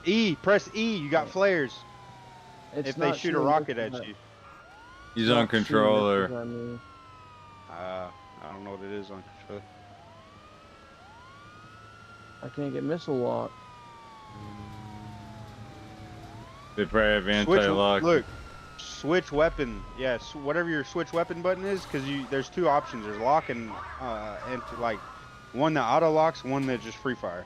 E, press E. You got flares. It's if they not shoot a shooting rocket missiles at you. He's on controller. I don't know what it is on controller. I can't get missile lock. They probably have Switch, anti-lock. look, switch weapon. Yeah, whatever your switch weapon button is, because there's two options. There's lock and like one that auto locks, one that just free fire.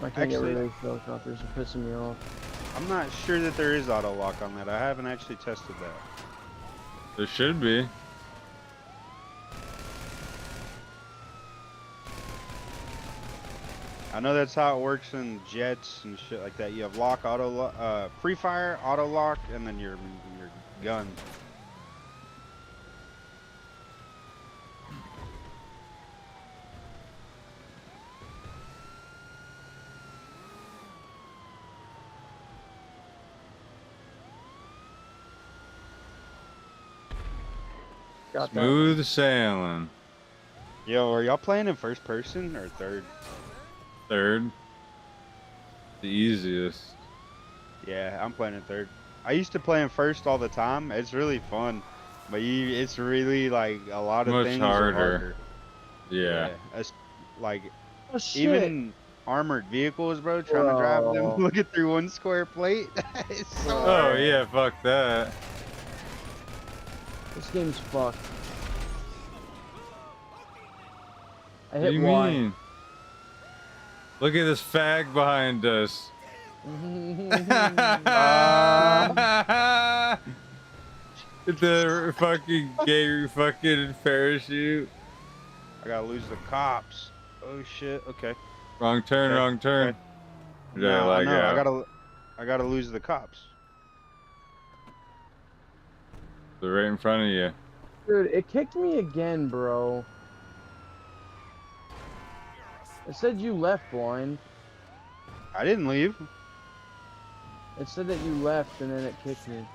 I can't get rid of those helicopters. They're pissing me off. I'm not sure that there is auto lock on that. I haven't actually tested that. There should be. I know that's how it works in jets and shit like that. You have lock, auto, free fire, auto lock, and then your gun. Smooth sailing. Yo, are y'all playing in first person or third? Third. The easiest. Yeah, I'm playing in third. I used to play in first all the time. It's really fun, but it's really like a lot of Much things harder. are harder. Yeah. It's like Oh, shit. even armored vehicles, bro. Trying to drive Bro. them looking through one square plate. It's so Oh hard. yeah, fuck that. This game's fucked. I What hit do you Y. mean? Look at this fag behind us. The fucking gay fucking parachute. I gotta lose the cops. Oh shit. Okay. Wrong turn, Okay, wrong turn. okay. Did I No, lag no, out? I gotta lose the cops. They're right in front of you. Dude, it kicked me again, bro. It said you left, Blind. I didn't leave. It said that you left and then it kicked me.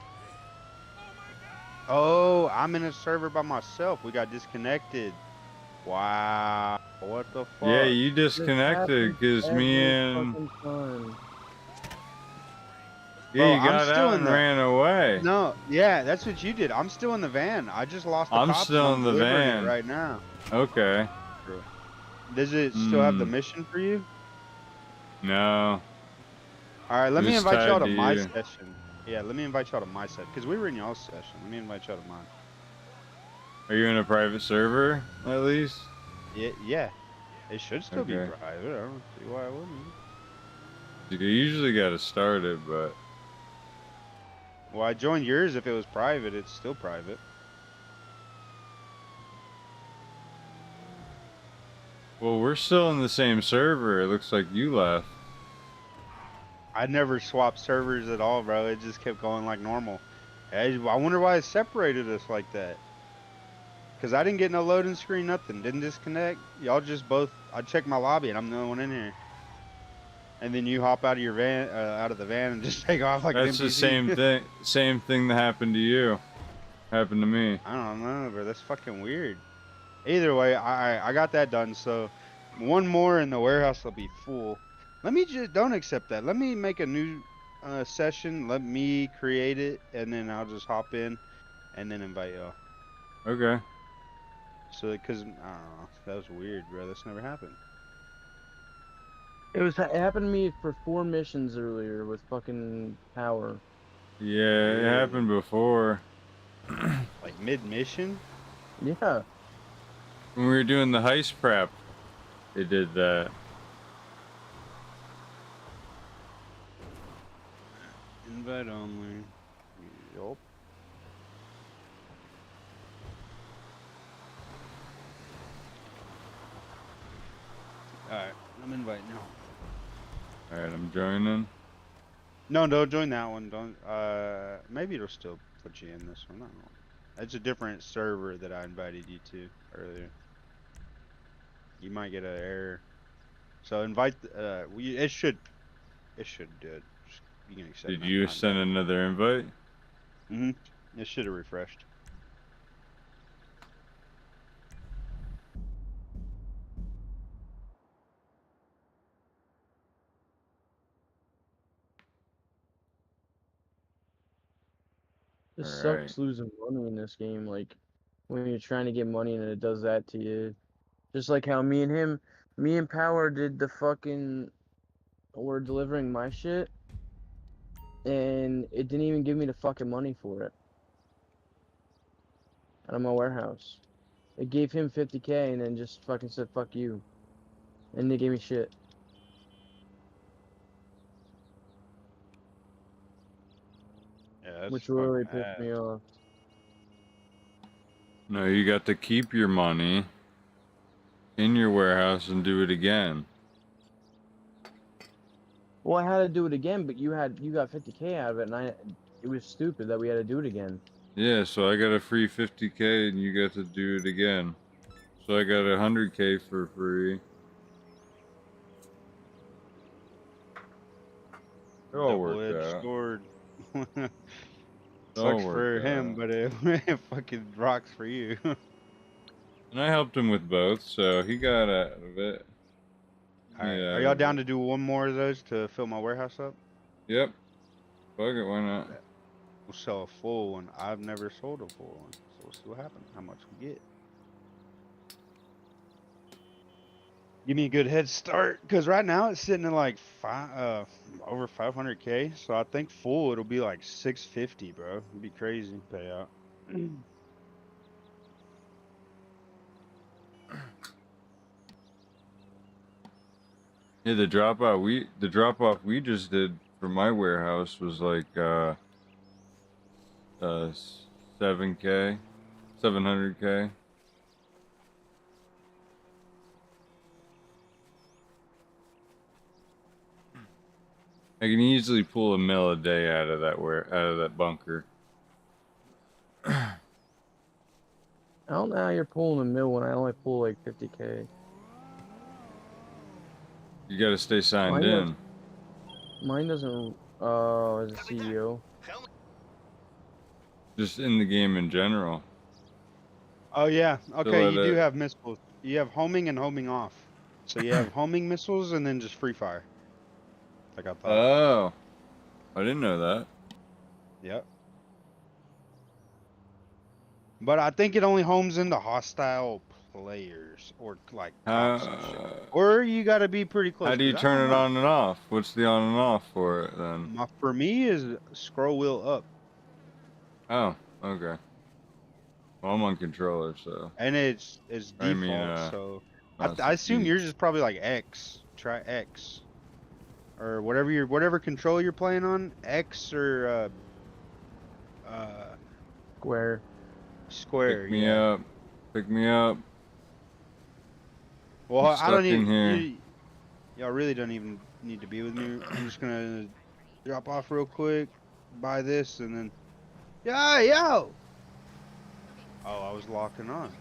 Oh, I'm in a server by myself. We got disconnected. Wow. What the fuck? Yeah, you disconnected because me and Bro, you got out and ran away. No, yeah, that's what you did. I'm still in the van. I just lost the I'm cops. still and in the delivering it van right now. Okay. Does it still have the mission for you? No. All right, let me Just invite y'all tied to to my you. session. Yeah, let me invite y'all to my session because we were in y'all's session. Let me invite y'all to mine. Are you in a private server at least? Yeah. It should still be Okay. private. I don't see why it wouldn't. You usually got to start it, but Well, I joined yours. If it was private, it's still private. well, we're still in the same server. It looks like you left. I never swapped servers at all, bro. It just kept going like normal. I wonder why it separated us like that. Because I didn't get no loading screen, nothing. Didn't disconnect. Y'all just both... I checked my lobby and I'm the only one in here. And then you hop out of your van, out of the van and just take off like an That's the NPC. same thing. Same thing that happened to you. Happened to me. I don't know, bro. That's fucking weird. Either way, I got that done. So one more and the warehouse will be full. Let me just... Don't accept that. Let me make a new session. Let me create it. And then I'll just hop in and then invite y'all. Okay. So, because, I don't know, that was weird, bro. That's never happened. It happened to me for 4 missions earlier with fucking power. Yeah, it happened before. Like mid-mission? Yeah. When we were doing the heist prep, it did that. Invite only. Yup. Alright, I'm inviting now. Alright, I'm joining. No, don't join that one. Don't. Maybe it'll still put you in this one. I don't know. It's a different server that I invited you to earlier. You might get an error. So invite. It should do it. You can accept. Did you send another invite? It should have refreshed. It Alright. sucks losing money in this game, like when you're trying to get money and it does that to you. Just like how me and Power did the fucking, we're delivering my shit, and it didn't even give me the fucking money for it out of my warehouse. It gave him 50K and then just fucking said fuck you, and they gave me shit. Yeah, that's Which really fucking pissed me off. No, you got to keep your money in your warehouse and do it again. Well, I had to do it again, but you got 50K out of it, and it was stupid that we had to do it again. Yeah, so I got a free 50K and you got to do it again. So I got 100K for free. It all worked Double-edged out. sword. It all Sucks for worked him, out. but it fucking rocks for you. And I helped him with both, so he got out of it. Alright, Yeah, are y'all down to do one more of those to fill my warehouse up? Yep. Fuck it, why not? We'll sell a full one. I've never sold a full one, so we'll see what happens. How much we get. Give me a good head start, because right now it's sitting at like over 500K. So I think full it'll be like 650, bro. It'd be crazy payout. Yeah, the drop off we just did for my warehouse was like 7K, 700K. I can easily pull $1 mil a day out of that bunker. I don't know how you're pulling $1 mil when I only pull like 50K. You gotta stay signed in. Mine doesn't. As a CEO. Just in the game in general. Oh yeah. Okay, you do it- have missiles. You have homing and homing off. So you have homing missiles and then just free fire. Like I thought. Oh, I didn't know that. Yep. But I think it only homes into hostile players or like cops and shit. Or you got to be pretty close. How do you 'cause I turn don't it know. on and off? What's the on and off for it then? For me is scroll wheel up. Oh, okay. Well, I'm on controller, so. And it's default, I mean, so not I assume deep. yours is probably like X. Try X, or whatever control you're playing on. X or Square. Square. Pick me yeah. up. Pick me up. Well, I'm I don't stuck in here. even. Y'all really don't even need to be with me. I'm just gonna drop off real quick, buy this, and then. Yo! Oh, I was locking on.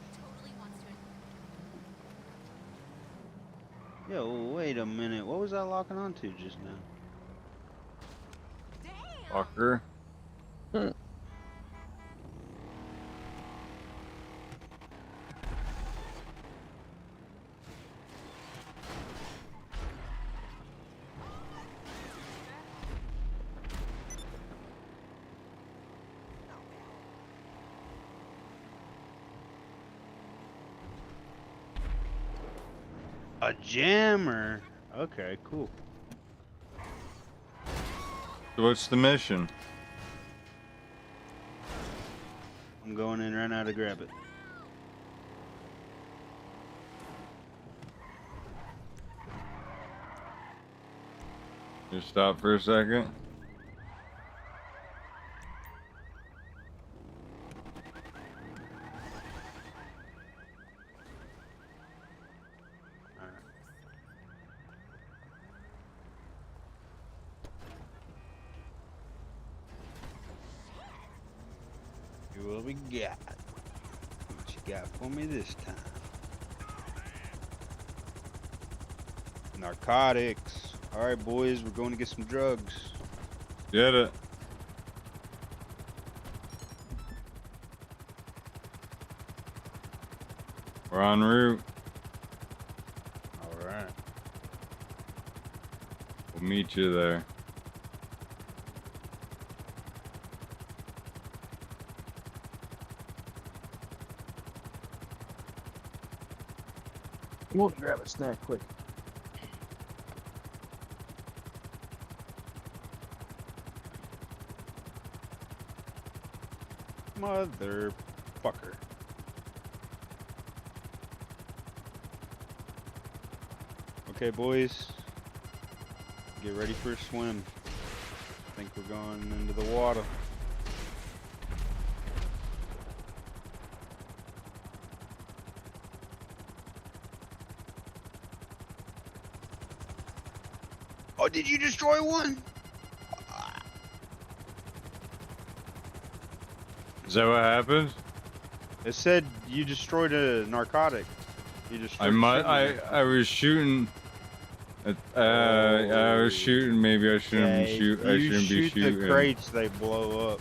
Yo, wait a minute. What was I locking on to just now? Fucker. A jammer. Okay, cool. So what's the mission? I'm going in right now to grab it. Just stop for a second. See what we got. What you got for me this time? Narcotics. Alright, boys, we're going to get some drugs. Get it. We're en route. Alright. We'll meet you there. We'll grab a snack quick. Motherfucker. Okay, boys. Get ready for a swim. I think we're going into the water. Oh, did you destroy one? Is that what happened? It said you destroyed a narcotic. You destroyed. I was shooting. I was shooting. Maybe I shouldn't shoot. I You shouldn't be shoot shooting. the crates, they blow up.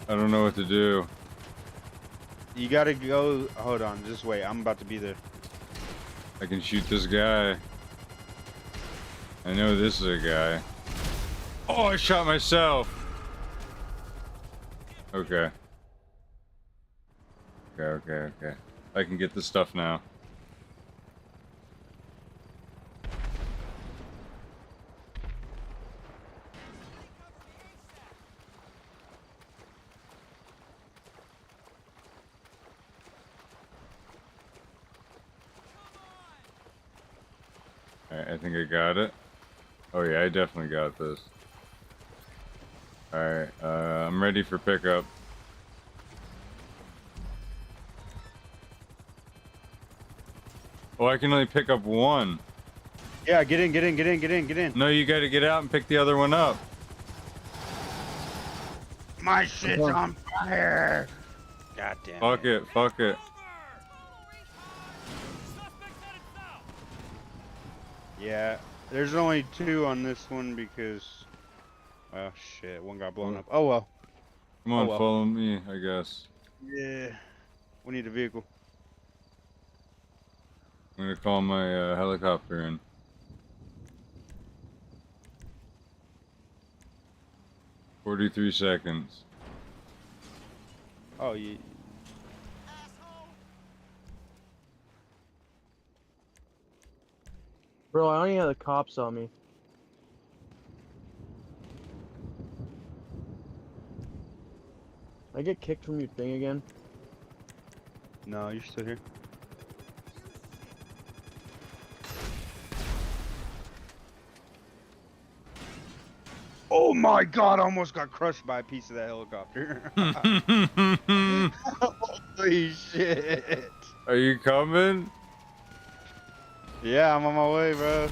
I don't know what to do. You gotta go. Hold on, just wait. I'm about to be there. I can shoot this guy. I know this is a guy. Oh, I shot myself. Okay. Okay. I can get the stuff now. Alright, I think I got it. Oh yeah, I definitely got this. Alright, I'm ready for pickup. Oh, I can only pick up one. Yeah, get in. No, you gotta get out and pick the other one up. My shit's on fire. God damn it. Fuck it. Yeah, there's only 2 on this one because, oh shit, one got blown up. Oh well. Come on, well. follow me, I guess. Yeah, we need a vehicle. I'm gonna call my helicopter in. "43 seconds. Oh, yeah. Bro, I don't even have the cops on me. I get kicked from your thing again? No, you're still here. Oh my god, I almost got crushed by a piece of that helicopter. Holy shit. Are you coming? Yeah, I'm on my way, bro.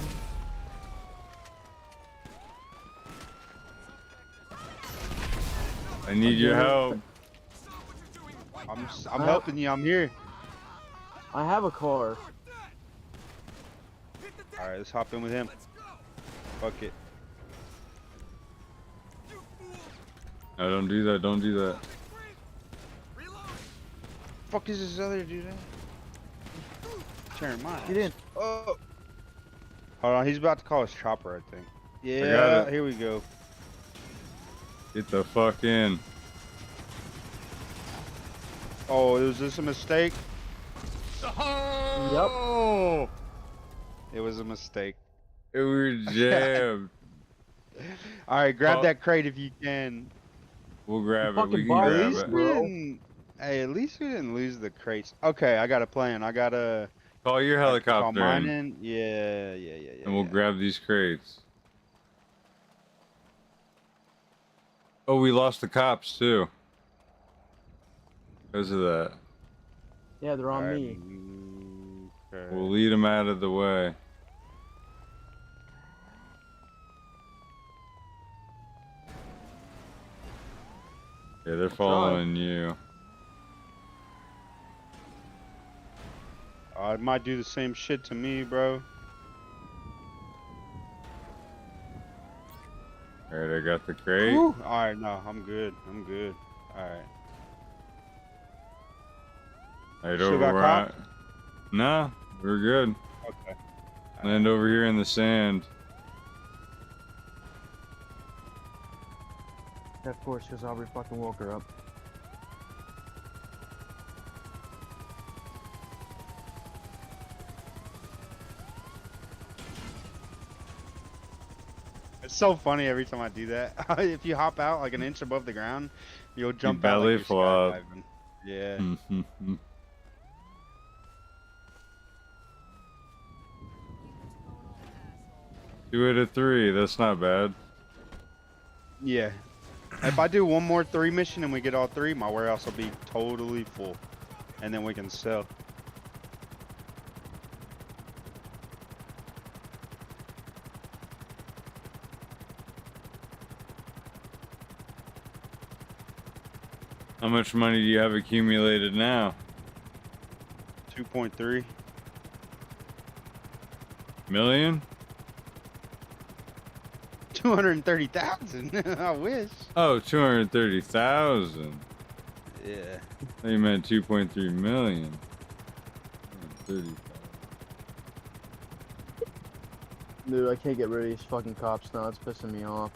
I need your help. I'm helping you. I'm here. I have a car. All right, let's hop in with him. Fuck it. No, don't do that. Don't do that. Fuck is this other dude? Turn mine. Get in. Oh. Hold on, he's about to call his chopper, I think. got Yeah, it. here we go. Get the fuck in. Oh, was this a mistake? Oh! It was a mistake. It was jammed. All right, grab Oh. that crate if you can. We'll grab it. fucking We can bar grab these, it. bro. Hey, at least we didn't lose the crates. Okay, I got a plan. I gotta Call your call helicopter mine in, in. Yeah. and we'll grab these crates. Oh, we lost the cops too. Because of that. Yeah, they're on Alright, me. okay. We'll lead them out of the way. Yeah, they're following you. It might do the same shit to me, bro. Alright, I got the crate. All right, no, I'm good. All right. Right Still over got where cops? No, we're good. Okay. Land over here in the sand. Of course, because Aubrey fucking woke her up. It's so funny every time I do that. If you hop out like an inch above the ground, you'll jump out belly like you're flop. skydiving. Yeah. Two out of 3. That's not bad. Yeah. If I do one more 3 mission and we get all 3, my warehouse will be totally full. And then we can sell. How much money do you have accumulated now? 2.3 million? 230,000. I wish. Oh, 230,000. Yeah. You meant 2.3 million. 230,000. Dude, I can't get rid of these fucking cops now. It's pissing me off.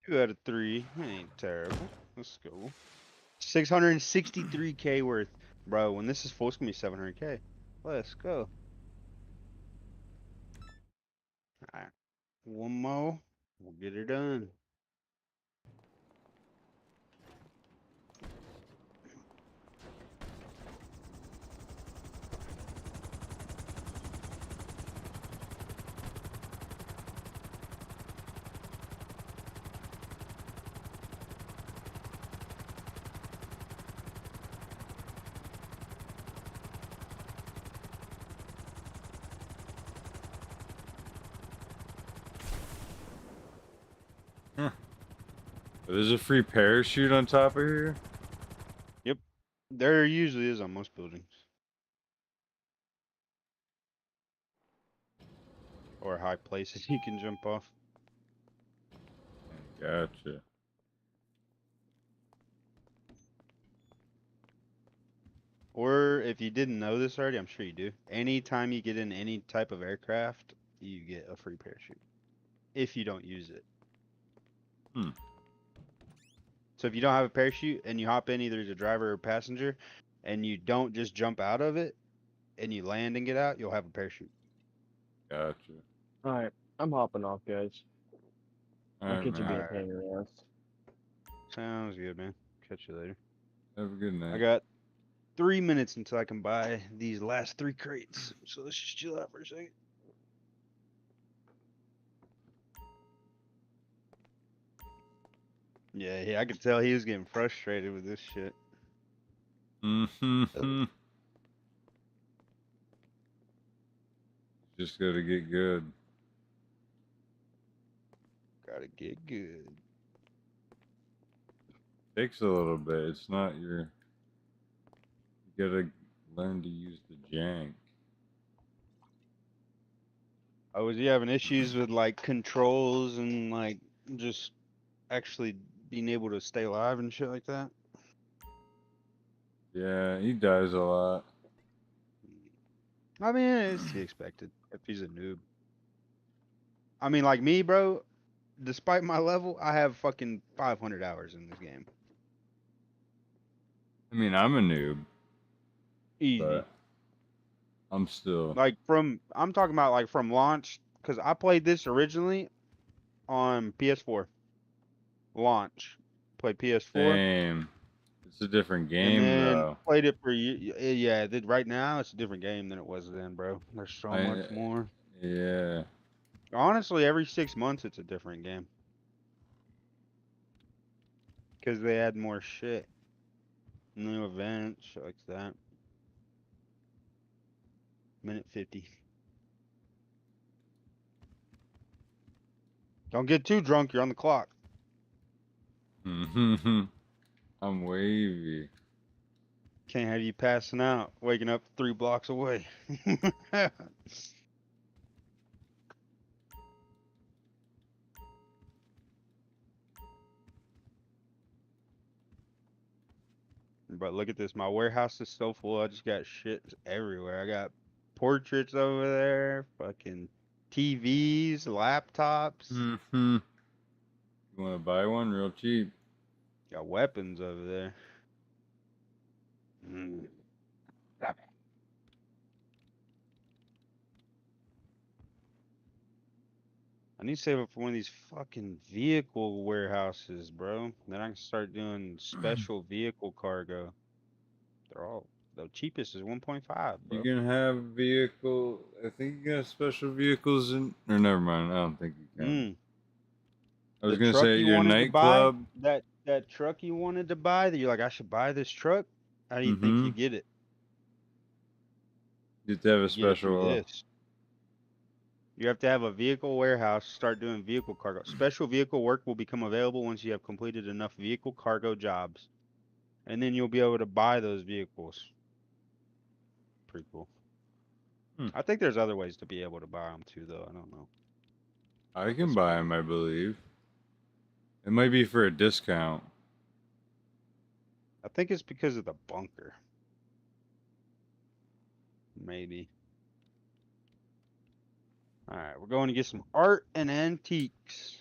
2 out of 3. Ain't terrible. Let's go. 663k worth. Bro, when this is full, it's gonna be 700k. Let's go. Alright. One more. We'll get her done. There's a free parachute on top of here? Yep. There usually is on most buildings. Or high places you can jump off. Gotcha. Or if you didn't know this already, I'm sure you do. Anytime you get in any type of aircraft, you get a free parachute. If you don't use it. Hmm. So if you don't have a parachute and you hop in either as a driver or passenger and you don't just jump out of it and you land and get out, you'll have a parachute. Gotcha. Alright, I'm hopping off, guys. I'll Alright, catch you man. being a pain in the ass. Sounds good, man. Catch you later. Have a good night. I got 3 minutes until I can buy these last 3 crates. So let's just chill out for a second. Yeah, I could tell he was getting frustrated with this shit. Mm-hmm. Just gotta get good. Gotta get good. Takes a little bit. It's not your. You gotta learn to use the jank. Oh, was he having issues with like controls and like just actually being able to stay alive and shit like that? Yeah, he dies a lot. I mean, it's to be expected if he's a noob. I mean, like me, bro, despite my level, I have fucking 500 hours in this game. I mean, I'm a noob. Easy. But I'm still. Like I'm talking about like from launch, because I played this originally on PS4. Launch. Played PS4. Same. It's a different game, and then though. played it for yeah. Right now, it's a different game than it was then, bro. There's so much more. Yeah. Honestly, every 6 months, it's a different game. Because they add more shit. New events, shit like that. Minute 50. Don't get too drunk, you're on the clock. Mm-hmm. I'm wavy. Can't have you passing out, waking up 3 blocks away. But look at this, my warehouse is so full, I just got shit everywhere. I got portraits over there, fucking TVs, laptops. Mm-hmm. You want to buy one real cheap? Got weapons over there. I need to save up for one of these fucking vehicle warehouses, bro. Then I can start doing special vehicle cargo. The cheapest is 1.5, bro. You can have vehicle. I think you can have special vehicles in. Or never mind. I don't think you can. I was gonna say your nightclub. That truck you wanted to buy. That you're like, I should buy this truck. How do you think you get it? You have to have a You get it through special. this. You have to have a vehicle warehouse, start doing vehicle cargo. Special vehicle work will become available once you have completed enough vehicle cargo jobs. And then you'll be able to buy those vehicles. Pretty cool. I think there's other ways to be able to buy them too, though. I don't know. I can buy them, I believe. It might be for a discount. I think it's because of the bunker. Maybe. Alright, we're going to get some art and antiques.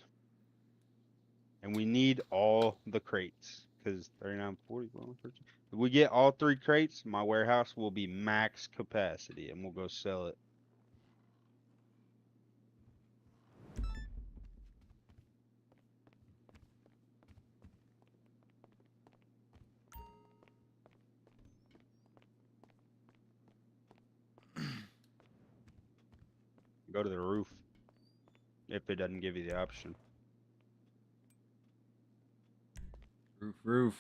And we need all the crates. Because 39, 40, 13. If we get all 3 crates, my warehouse will be max capacity. And we'll go sell it. Go to the roof. If it doesn't give you the option. Roof.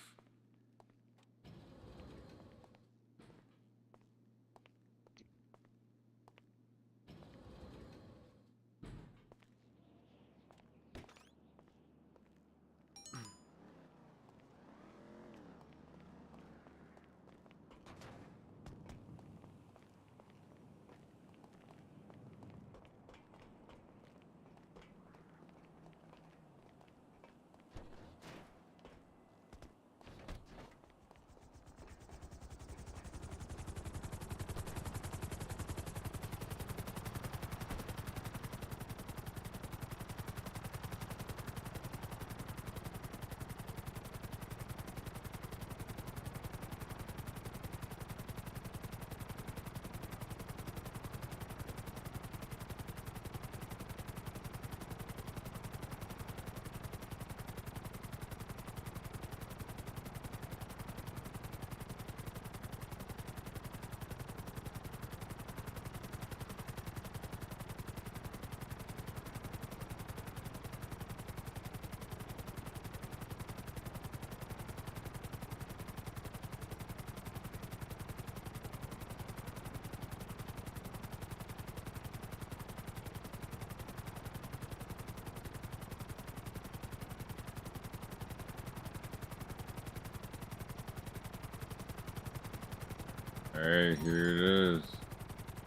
Alright, here it is.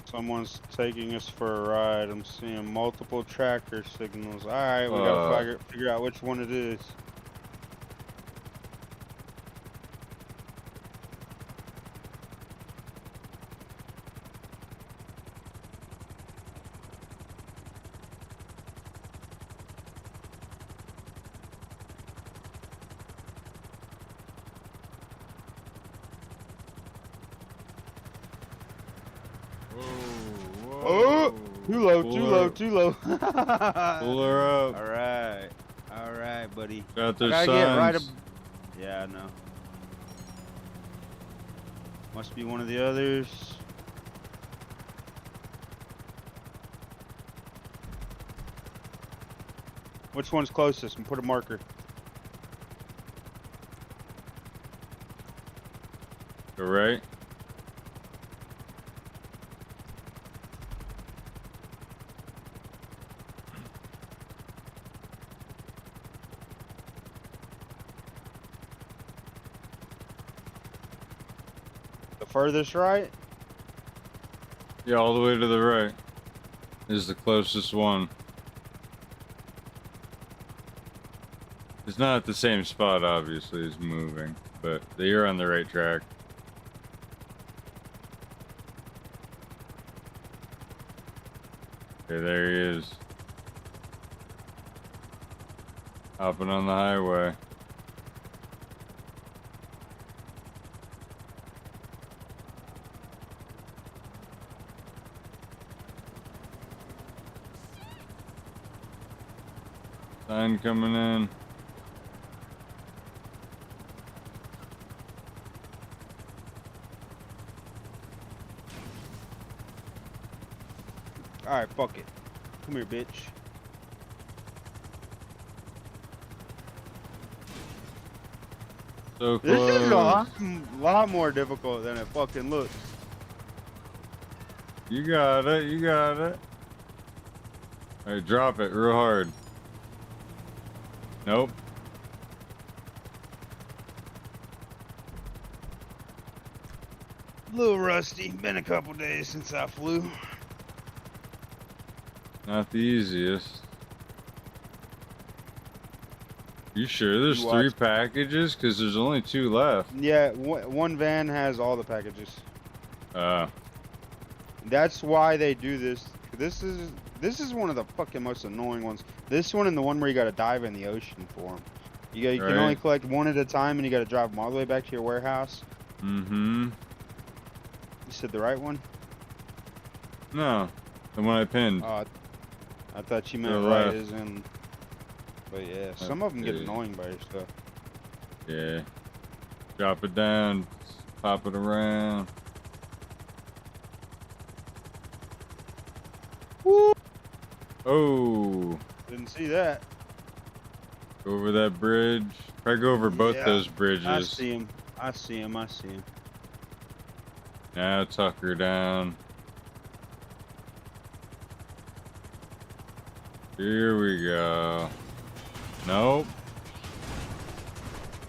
Someone's taking us for a ride. I'm seeing multiple tracker signals. Alright, we gotta figure out which one it is. Oh, too low. Pull her up. All right, buddy. Got their I gotta signs. get right up. Yeah, I know. Must be one of the others. Which one's closest? And put a marker. Go right. The furthest right? Yeah, all the way to the right is the closest one. It's not at the same spot, obviously, it's moving, but you're on the right track. Okay, there he is. Hopping on the highway. Sign coming in. Alright, fuck it. Come here, bitch. So This close. is a lot more difficult than it fucking looks. You got it, you got it. Alright, drop it real hard. Nope. A little rusty. Been a couple days since I flew. Not the easiest. You sure there's You 3 watch- packages? Because there's only 2 left. Yeah, one van has all the packages. Ah. That's why they do this. This is one of the fucking most annoying ones. This one and the one where you gotta dive in the ocean for them. You can only collect one at a time, and you got to drive them all the way back to your warehouse. Mm-hmm. You said the right one? No, the one I pinned. Oh, I thought you meant To the right left. as in. But yeah, some of them get annoying by your stuff. Yeah. Drop it down, pop it around. Woo! Oh. Didn't see that. Go over that bridge. Probably go over both Yeah, those bridges. I see him. I see him. I see him. Now tuck her down. Here we go. Nope.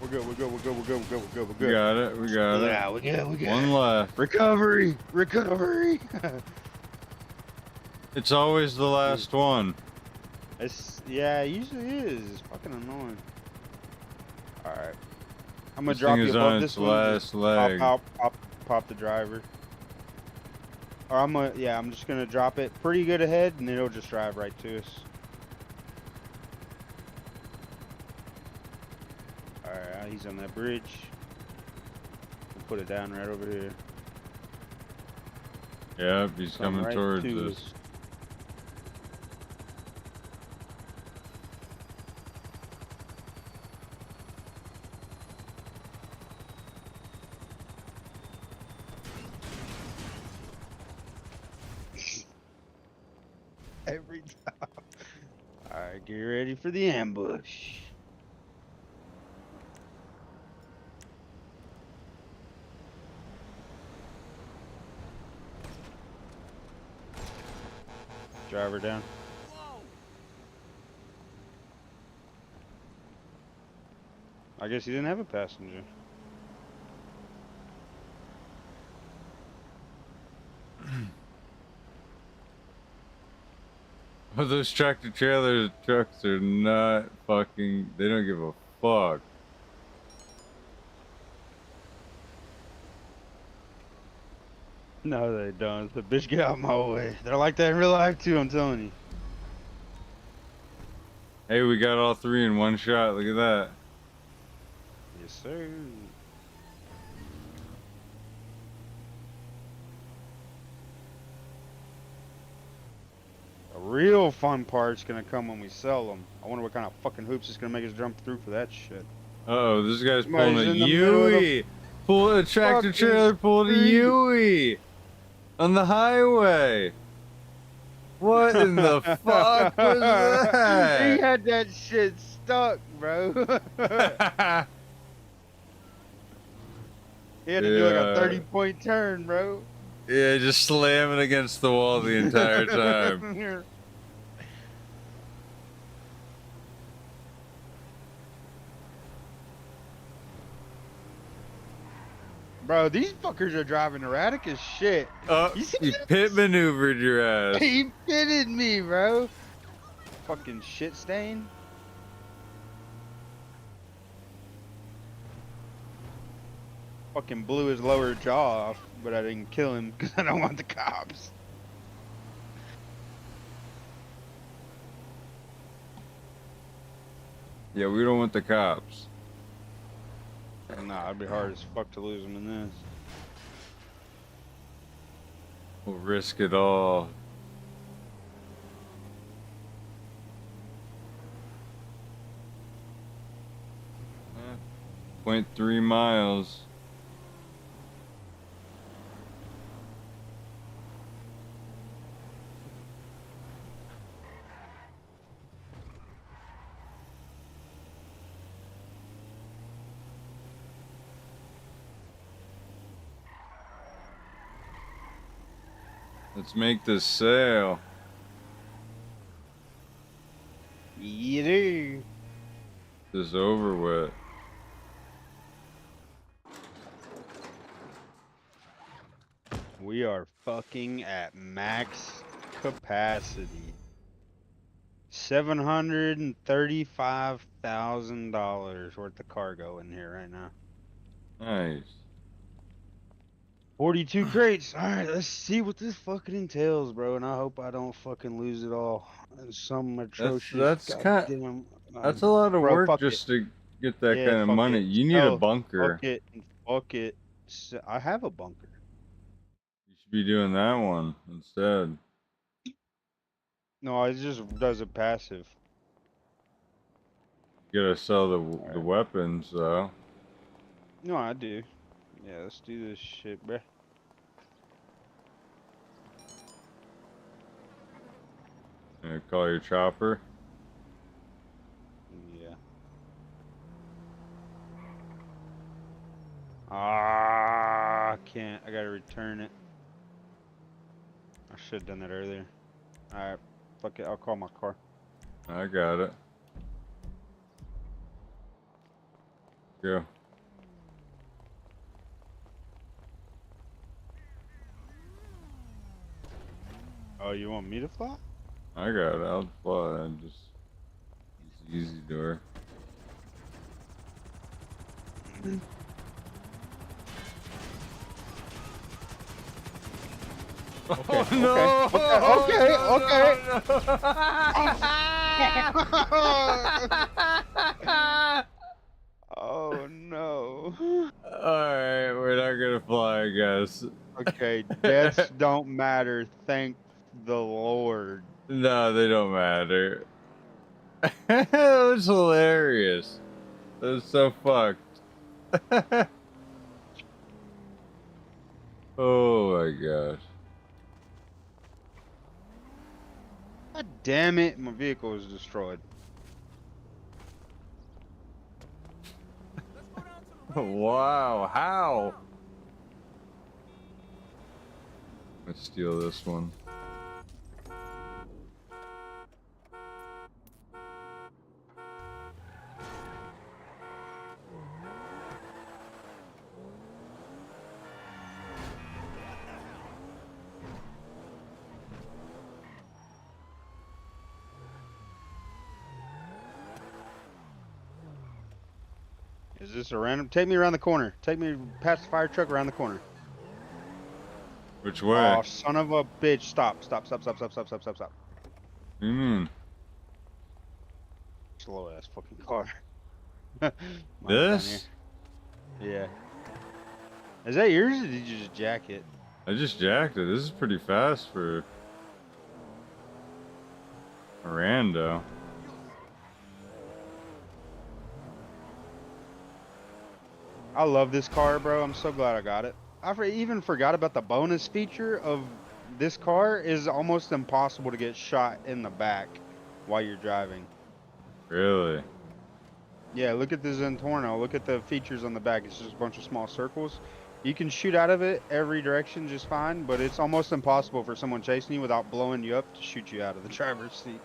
We're good. We're good. We're good. We're good. We're good. We're good. We're good. We got it. We got it. Yeah, we got. We got. One left. Recovery. Recovery. It's always the last one. Yeah, it usually is. It's fucking annoying. All right. I'm gonna This drop thing you is above on this its one. last Just leg. Pop the driver. Or I'm just gonna drop it pretty good ahead, and then it'll just drive right to us. All right, he's on that bridge. We'll put it down right over here. Yep, he's coming right towards to us. us. Every time. Alright, get ready for the ambush. Driver down. I guess he didn't have a passenger. Oh, those tractor trailer trucks are not fucking. They don't give a fuck. No, they don't. The bitch, get out of my way. They're like that in real life too, I'm telling you. Hey, we got all three in one shot. Look at that. Yes, sir. A real fun part's gonna come when we sell them. I wonder what kind of fucking hoops is gonna make us jump through for that shit. Uh-oh, this guy's Somebody's pulling a in the middle of the Yui. Pull a tractor fucking trailer, pulled a street. Yui on the highway. What in the fuck was He that? had that shit stuck, bro. He had to do like a Yeah. 30-point turn, bro. Yeah, just slamming against the wall the entire time. Bro, these fuckers are driving erratic as shit. You see He that? pit maneuvered your ass. He pitted me, bro. Fucking shit stain. Fucking blew his lower jaw off, but I didn't kill him because I don't want the cops. Yeah, we don't want the cops. Nah, it'd be hard as fuck to lose him in this. We'll risk it all. Eh, 0.3 miles. Let's make this sale. You do. This over with. We are fucking at max capacity. $735,000 worth of cargo in here right now. Nice. 42 crates. Alright, let's see what this fucking entails, bro. And I hope I don't fucking lose it all in some atrocious That's goddamn- that's a lot of Bro, work fuck just it. to get that Yeah, kind of fuck money. it. You need a Sell, bunker. Fuck it. Fuck it. I have a bunker. You should be doing that one instead. No, it just does it passive. You gotta sell the weapons though. No, I do. Yeah, let's do this shit, bruh. Yeah, call your chopper. Yeah. Ah, I can't. I gotta return it. I should have done that earlier. Alright, fuck it. I'll call my car. I got it. Go. Oh, you want me to fly? I got it. I'll fly. Just easy door. Okay, Oh, no! Oh no. Alright, we're not gonna fly, I guess. Okay, deaths don't matter, thank the Lord. No, they don't matter. That was hilarious. That was so fucked. Oh my gosh. God damn it, my vehicle is destroyed. Wow, how? Let's steal this one. Is this a random? Take me around the corner. Take me past the fire truck around the corner. Which way? Oh, son of a bitch. Stop. Stop, stop, stop, stop, stop, stop, stop, stop. What do you mean? Slow ass fucking car. This? Yeah. Is that yours or did you just jack it? I just jacked it. This is pretty fast for a rando. I love this car, bro. I'm so glad I got it. I even forgot about the bonus feature of this car is almost impossible to get shot in the back while you're driving. Really? Yeah, look at the Zentorno. Look at the features on the back. It's just a bunch of small circles. You can shoot out of it every direction just fine, but it's almost impossible for someone chasing you without blowing you up to shoot you out of the driver's seat.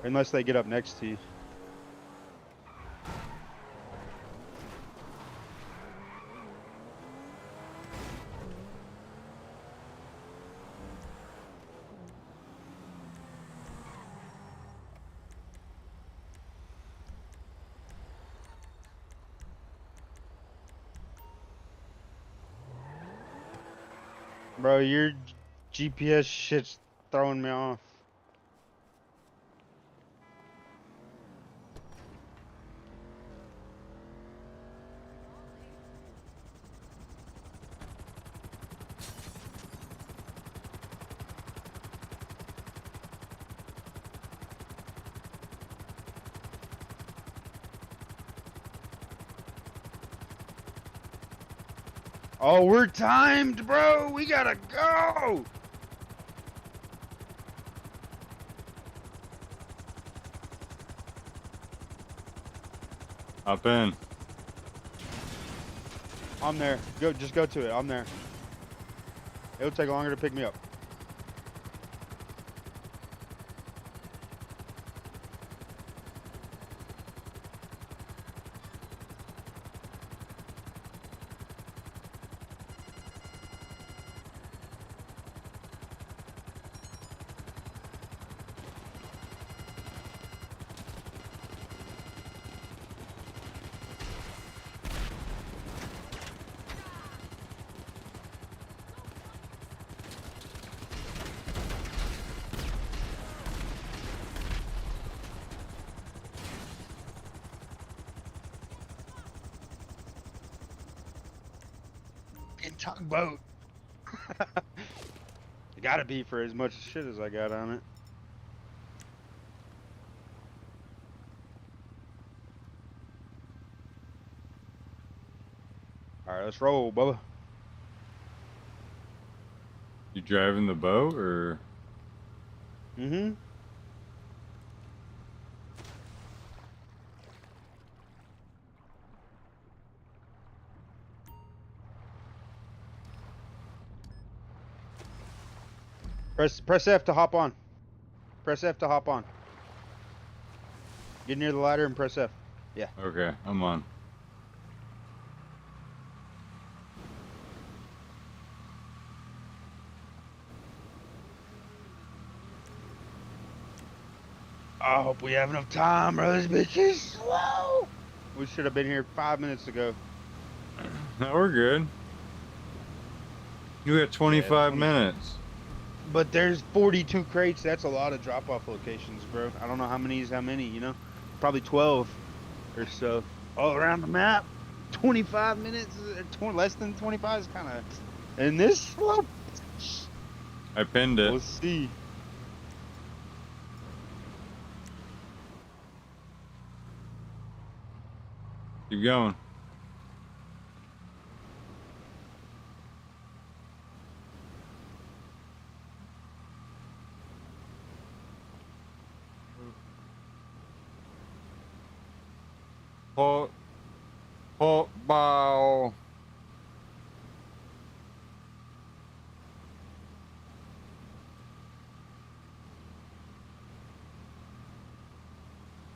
Unless they get up next to you. Bro, your GPS shit's throwing me off. Oh, we're timed, bro. We gotta go. Hop in. I'm there. Go, just go to it. I'm there. It'll take longer to pick me up. Tugboat. It gotta be for as much shit as I got on it. Alright, let's roll, Bubba. You driving the boat or? Mm-hmm. Press F to hop on. Press F to hop on. Get near the ladder and press F. Yeah. Okay, I'm on. I hope we have enough time, brothers, bitches. Slow. We should have been here 5 minutes ago. No, we're good. You got 25 minutes. But there's 42 crates. That's a lot of drop-off locations, bro. I don't know how many is how many, you know? Probably 12 or so. All around the map. 25 minutes, less than 25 is kind of... And this slow... I pinned it. We'll see. Keep going. Football.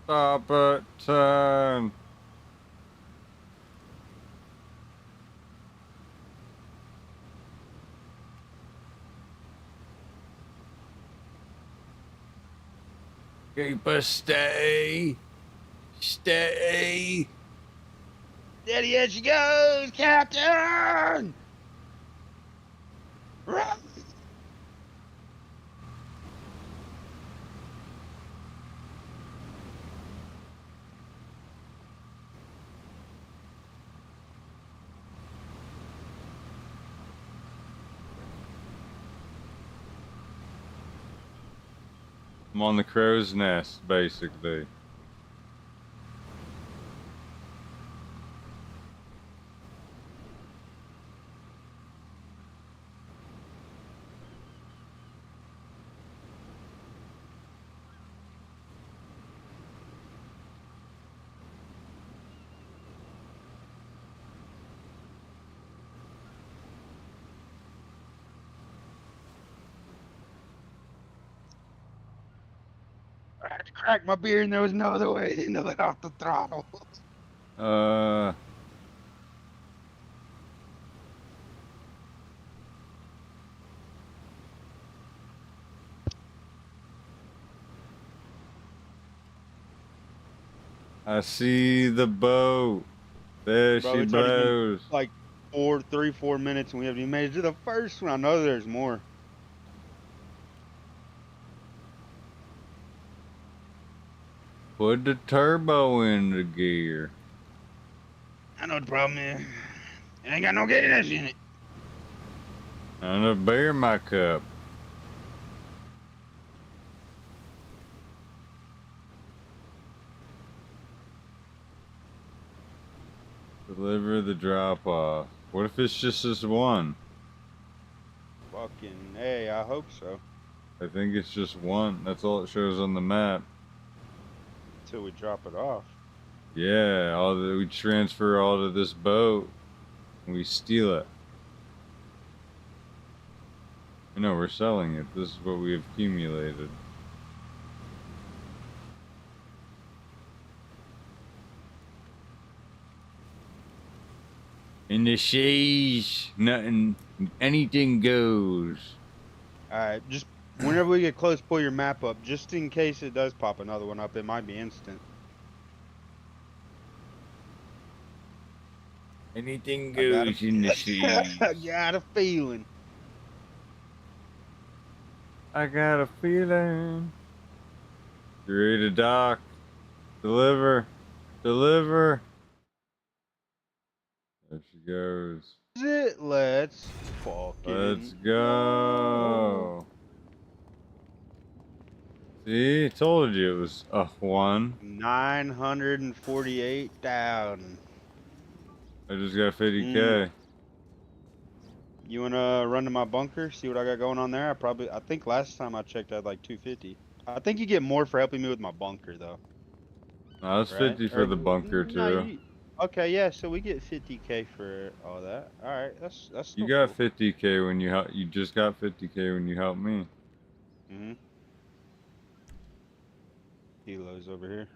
Stop it, turn. Keep us stay. Stay. Steady as she goes, Captain! Run! I'm on the crow's nest, basically. I had to crack my beer and there was no other way than to let off the throttle. I see the boat. There Bro, she it's already been blows. like 4 minutes and we haven't even made it to the first one. I know there's more. Put the turbo in the gear. I know the problem is. It ain't got no gas in it. And a beer in my cup. Deliver the drop off. What if it's just this one? Fucking hey, I hope so. I think it's just one. That's all it shows on the map. Until we drop it off. Yeah, we transfer all to this boat and we steal it. No, we're selling it. This is what we have accumulated. In the seas, nothing, anything goes. Alright, just whenever we get close, pull your map up. Just in case it does pop another one up, it might be instant. Anything goes in the seas. I got a feeling. I got a feeling. You ready to dock? Deliver. Deliver. There she goes. it? Let's fucking. Let's go. See, told you it was a 1. 948 down. I just got 50K. You wanna run to my bunker, see what I got going on there? I think last time I checked I had like 250. I think you get more for helping me with my bunker though. No, that's 50 for the bunker too. Okay, yeah, so we get 50K for all that. All right, that's You still got cool. 50K when you just got 50K when you helped me. Mhm. Kilos over here.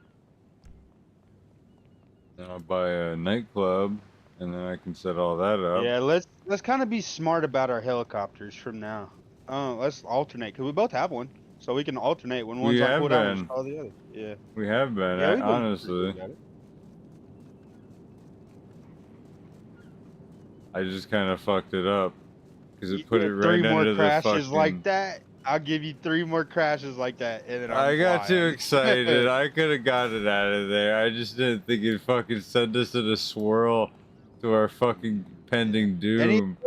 Then I'll buy a nightclub, and then I can set all that up. Yeah, let's kind of be smart about our helicopters from now. Let's alternate because we both have one, so we can alternate when one's We on have cooldown, we been. call the other. Yeah. We have been, Yeah, we've been pretty honestly. good at it. I just kind of fucked it up because it You put get it right 3 more under the crashes fucking. like that. I'll give you 3 more crashes like that, and then I I'm got too flying. excited. I could have got it out of there. I just didn't think it'd fucking send us in a swirl to our fucking pending doom.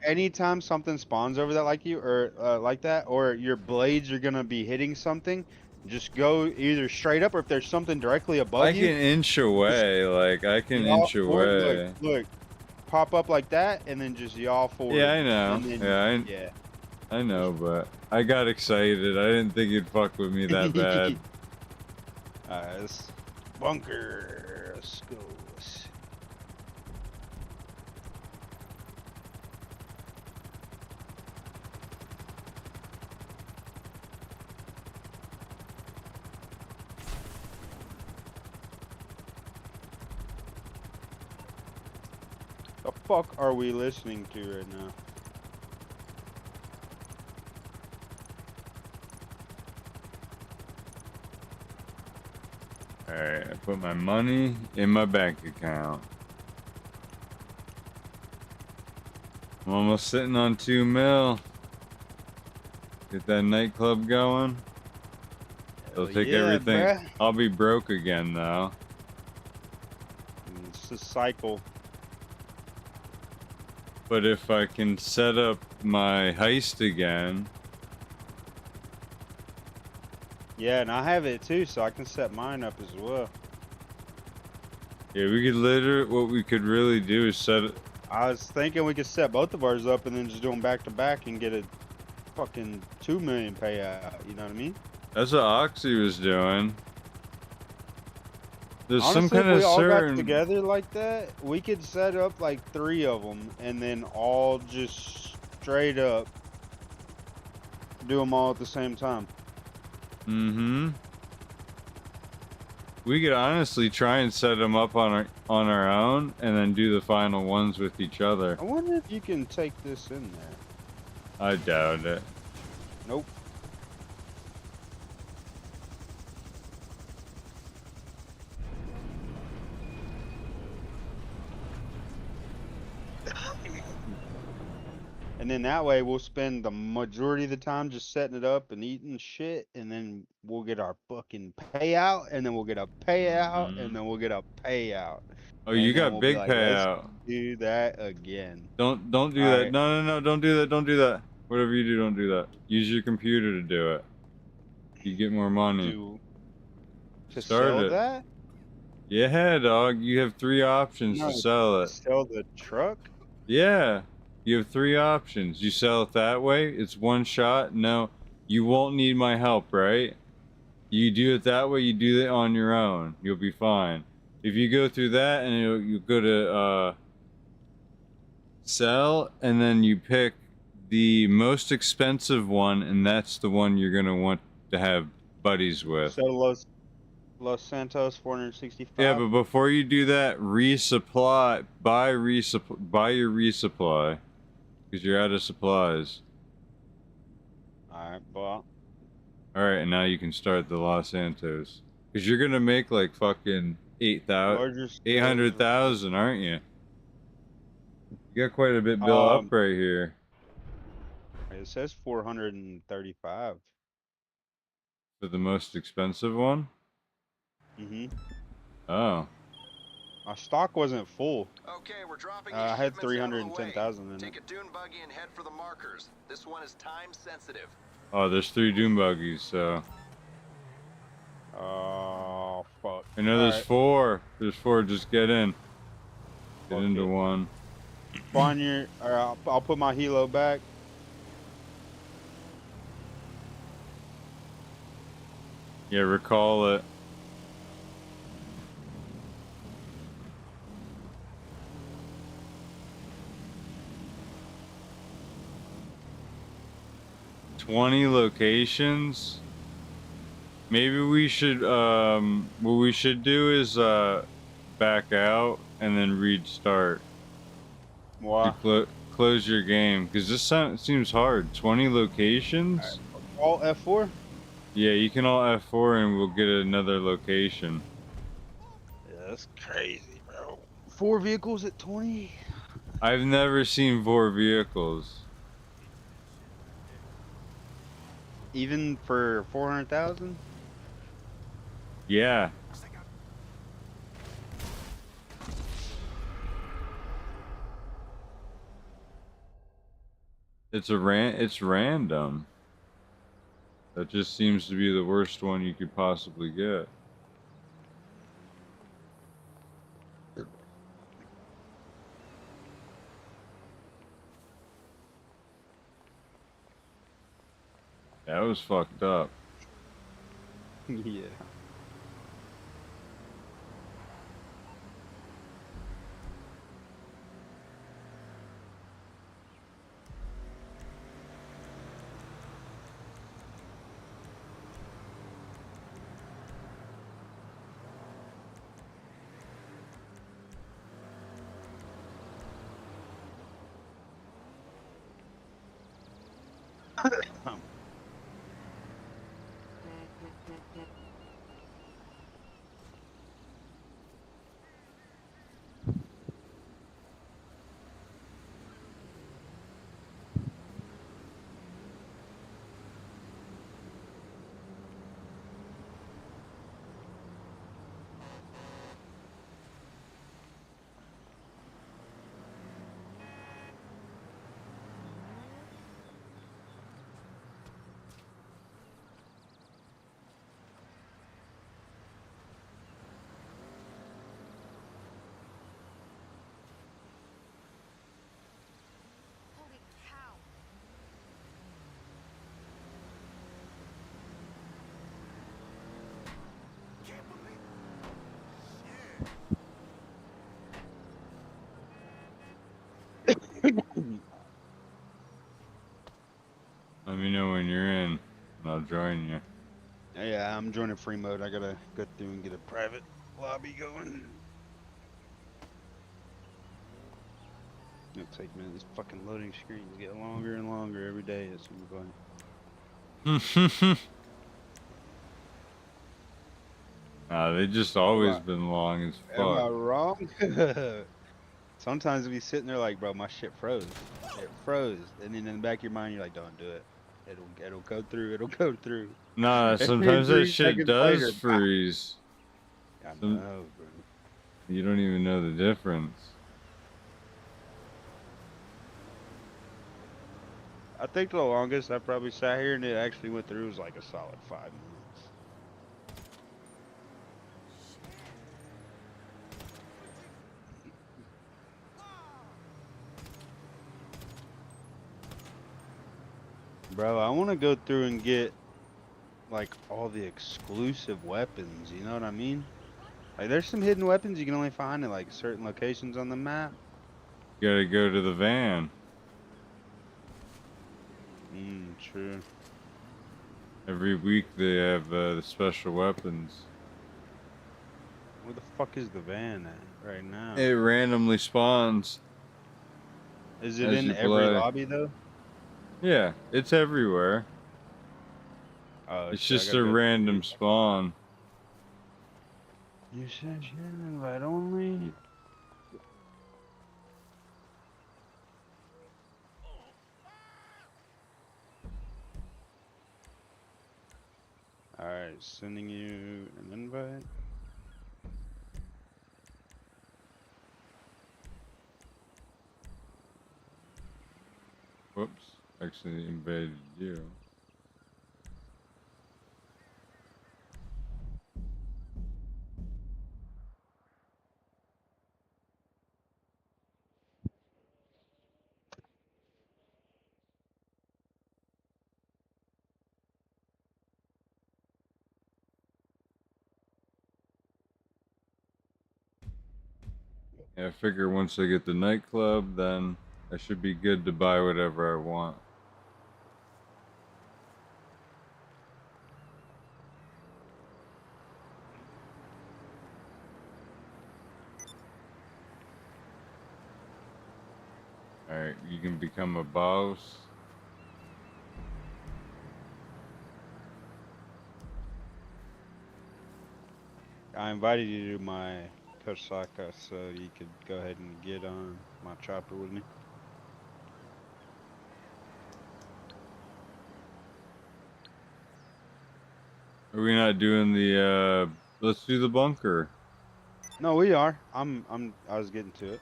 Anytime something spawns over that like you or like that, or your blades are gonna be hitting something, just go either straight up, or if there's something directly above I you, can inch away. Like, I can yaw inch forward, away. Look, pop up like that, and then just yaw forward. Yeah, I know. and then- Yeah, I know, but I got excited. I didn't think it'd fuck with me that bad. Alright, let's bunker. Let's go. The fuck are we listening to right now? Alright, I put my money in my bank account. I'm almost sitting on 2 mil. Get that nightclub going. It'll take yeah, everything. bruh. I'll be broke again though. It's a cycle. But if I can set up my heist again, Yeah, and I have it too, so I can set mine up as well. yeah, we could what we could really do is set it. I was thinking we could set both of ours up and then just do them back to back and get a fucking 2 million payout. You know what I mean? That's what Oxy was doing. There's Honestly, some kind if of we all certain. got together like that, we could set up like 3 of them and then all just straight up do them all at the same time. Mm-hmm. We could honestly try and set them up on our own, and then do the final ones with each other. I wonder if you can take this in there. I doubt it. Nope. And then that way we'll spend the majority of the time just setting it up and eating shit, and then we'll get our fucking payout, and then we'll get a payout, and then we'll get a payout. Oh, you And then got we'll be big like, "Let's payout. do that again." Don't do All that. right. No, don't do that. Don't do that. Whatever you do, don't do that. Use your computer to do it. You get more money. To Start sell it. that? Yeah, dog. You have 3 options No, to sell it. Sell the truck? Yeah. You have 3 options. You sell it that way, it's one shot. No, you won't need my help, right? You do it that way, you do it on your own. You'll be fine. If you go through that and you go to sell, and then you pick the most expensive one, and that's the one you're going to want to have buddies with. Sell Los Santos 465. Yeah, but before you do that, resupply. Buy your resupply. Because you're out of supplies. Alright, bought. Alright, and now you can start the Los Santos. Because you're going to make like fucking 800,000, aren't you? You got quite a bit built up right here. It says 435. For the most expensive one? Mm-hmm. Oh. My stock wasn't full. Okay, we're dropping I had these shipments out of the way. 310,000 in Take it. a dune buggy and head for the markers. This one is time sensitive. Oh, there's 3 doom buggies, so. Oh, fuck. I know there's Alright. 4. There's 4. Just get in. Get into one. Spawn your. Alright, I'll put my helo back. Yeah, recall it. "20 locations." Maybe we should, what we should do is, back out and then restart. Why? Close your game, because this seems hard. 20 locations? All F4? Yeah, you can all F4 and we'll get another location. Yeah, that's crazy, bro. 4 vehicles at 20? I've never seen 4 vehicles. Even for 400,000? Yeah. It's random. That just seems to be the worst one you could possibly get. That was fucked up. Yeah. Let me know when you're in, and I'll join you. Yeah, I'm joining free mode. I gotta go through and get a private lobby going. It'll take me. These fucking loading screens get longer and longer every day. It's gonna They just always been long as Am I fuck. wrong? Sometimes we sitting there like, bro, my shit froze. It froze, and then in the back of your mind, you're like, don't do it. It'll go through. It'll go through. Nah, And then sometimes that 3 shit seconds does later, freeze. I Some- know, bro. You don't even know the difference. I think the longest I probably sat here and it actually went through was like a solid 5 minutes. Bro, I want to go through and get like all the exclusive weapons, you know what I mean? Like there's some hidden weapons you can only find in like certain locations on the map. You gotta go to the van. True. Every week they have the special weapons. Where the fuck is the van at right now? It randomly spawns. Is it as in you every play. lobby though? Yeah, it's everywhere. Oh, It's shit, I just gotta a go random spawn. You said share invite only. Alright, sending you an invite. Whoops. Actually invaded you. Yeah, I figure once I get the nightclub, then I should be good to buy whatever I want. Alright, you can become a boss. I invited you to my Kosaka so you could go ahead and get on my chopper with me. Are we not doing the let's do the bunker? No, we are. I was getting to it.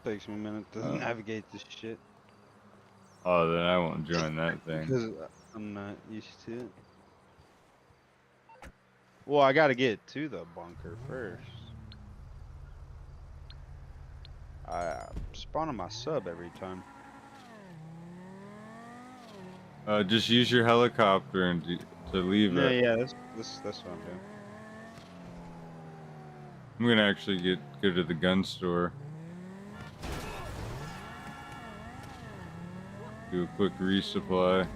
Takes me a minute to Oh. navigate this shit. Oh, then I won't join that thing. Because I'm not used to it. Well, I gotta get to the bunker first. I spawn on my sub every time. Just use your helicopter and to leave Yeah, it. yeah, that's what I'm doing. I'm gonna actually go to the gun store. Do a quick resupply.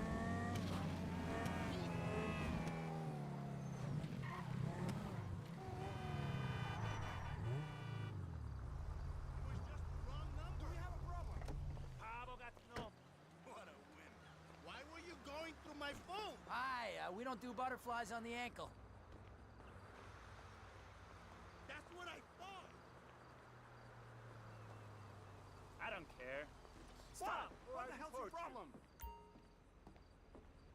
Why were you going through my phone? Hi, we don't do butterflies on the ankle. That's what I thought. I don't care. Stop! What the hell's your problem?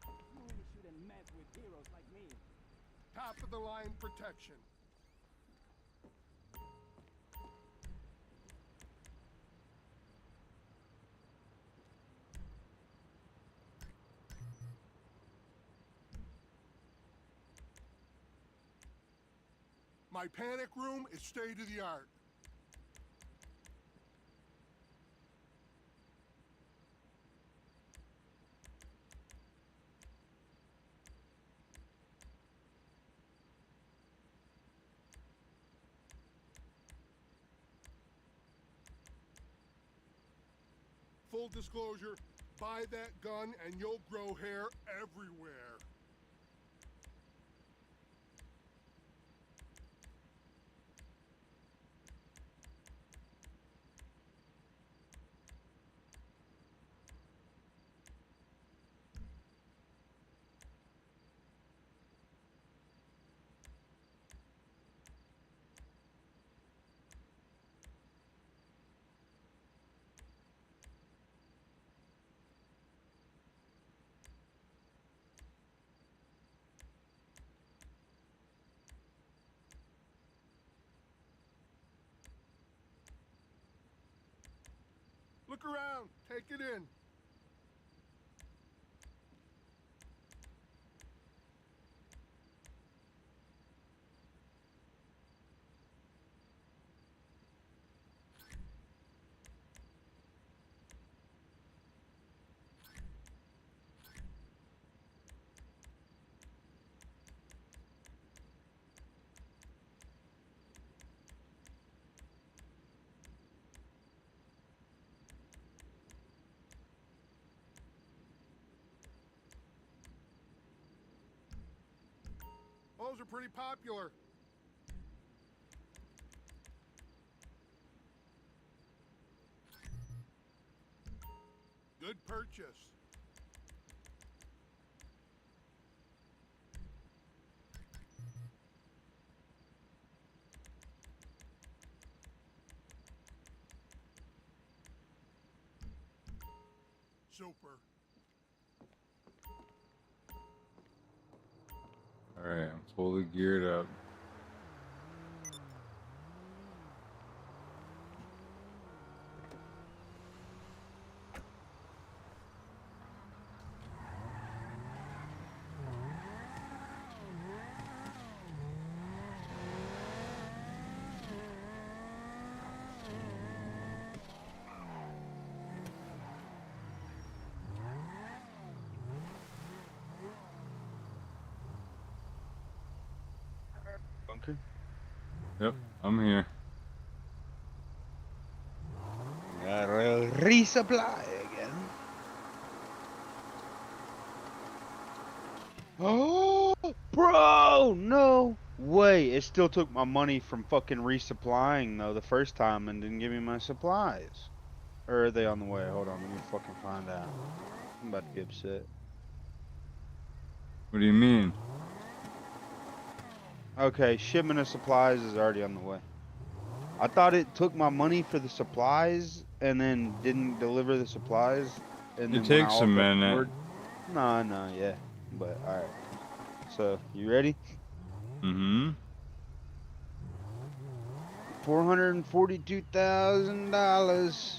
You only shouldn't mess with heroes like me. Top of the line protection. My panic room is state of the art. Full disclosure, buy that gun and you'll grow hair everywhere. Look around, take it in. Those are pretty popular. Good purchase. Super. Alright, I'm fully geared up. Yep, I'm here. Gotta resupply again. Oh, bro, no way. It still took my money from fucking resupplying though the first time and didn't give me my supplies. Or are they on the way? Hold on, let me fucking find out. I'm about to get upset. What do you mean? Okay, shipment of supplies is already on the way. I thought it took my money for the supplies and then didn't deliver the supplies. And It then when I takes a offered minute. forward- No, yeah. But alright. So, you ready? Mm-hmm. $442,000.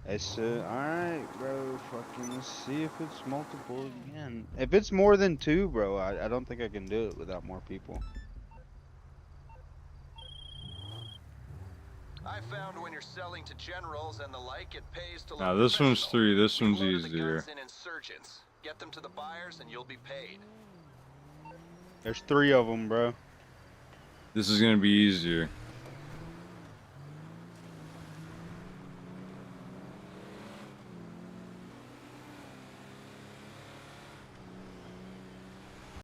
It's alright, bro. Fucking let's see if it's multiple again. If it's more than 2, bro, I don't think I can do it without more people. I found when you're selling to generals and the like, it pays to Now look this one's professional. 3. This one's Load the easier. guns in insurgents. Get them to the buyers and you'll be paid. There's 3 of them, bro. This is gonna be easier.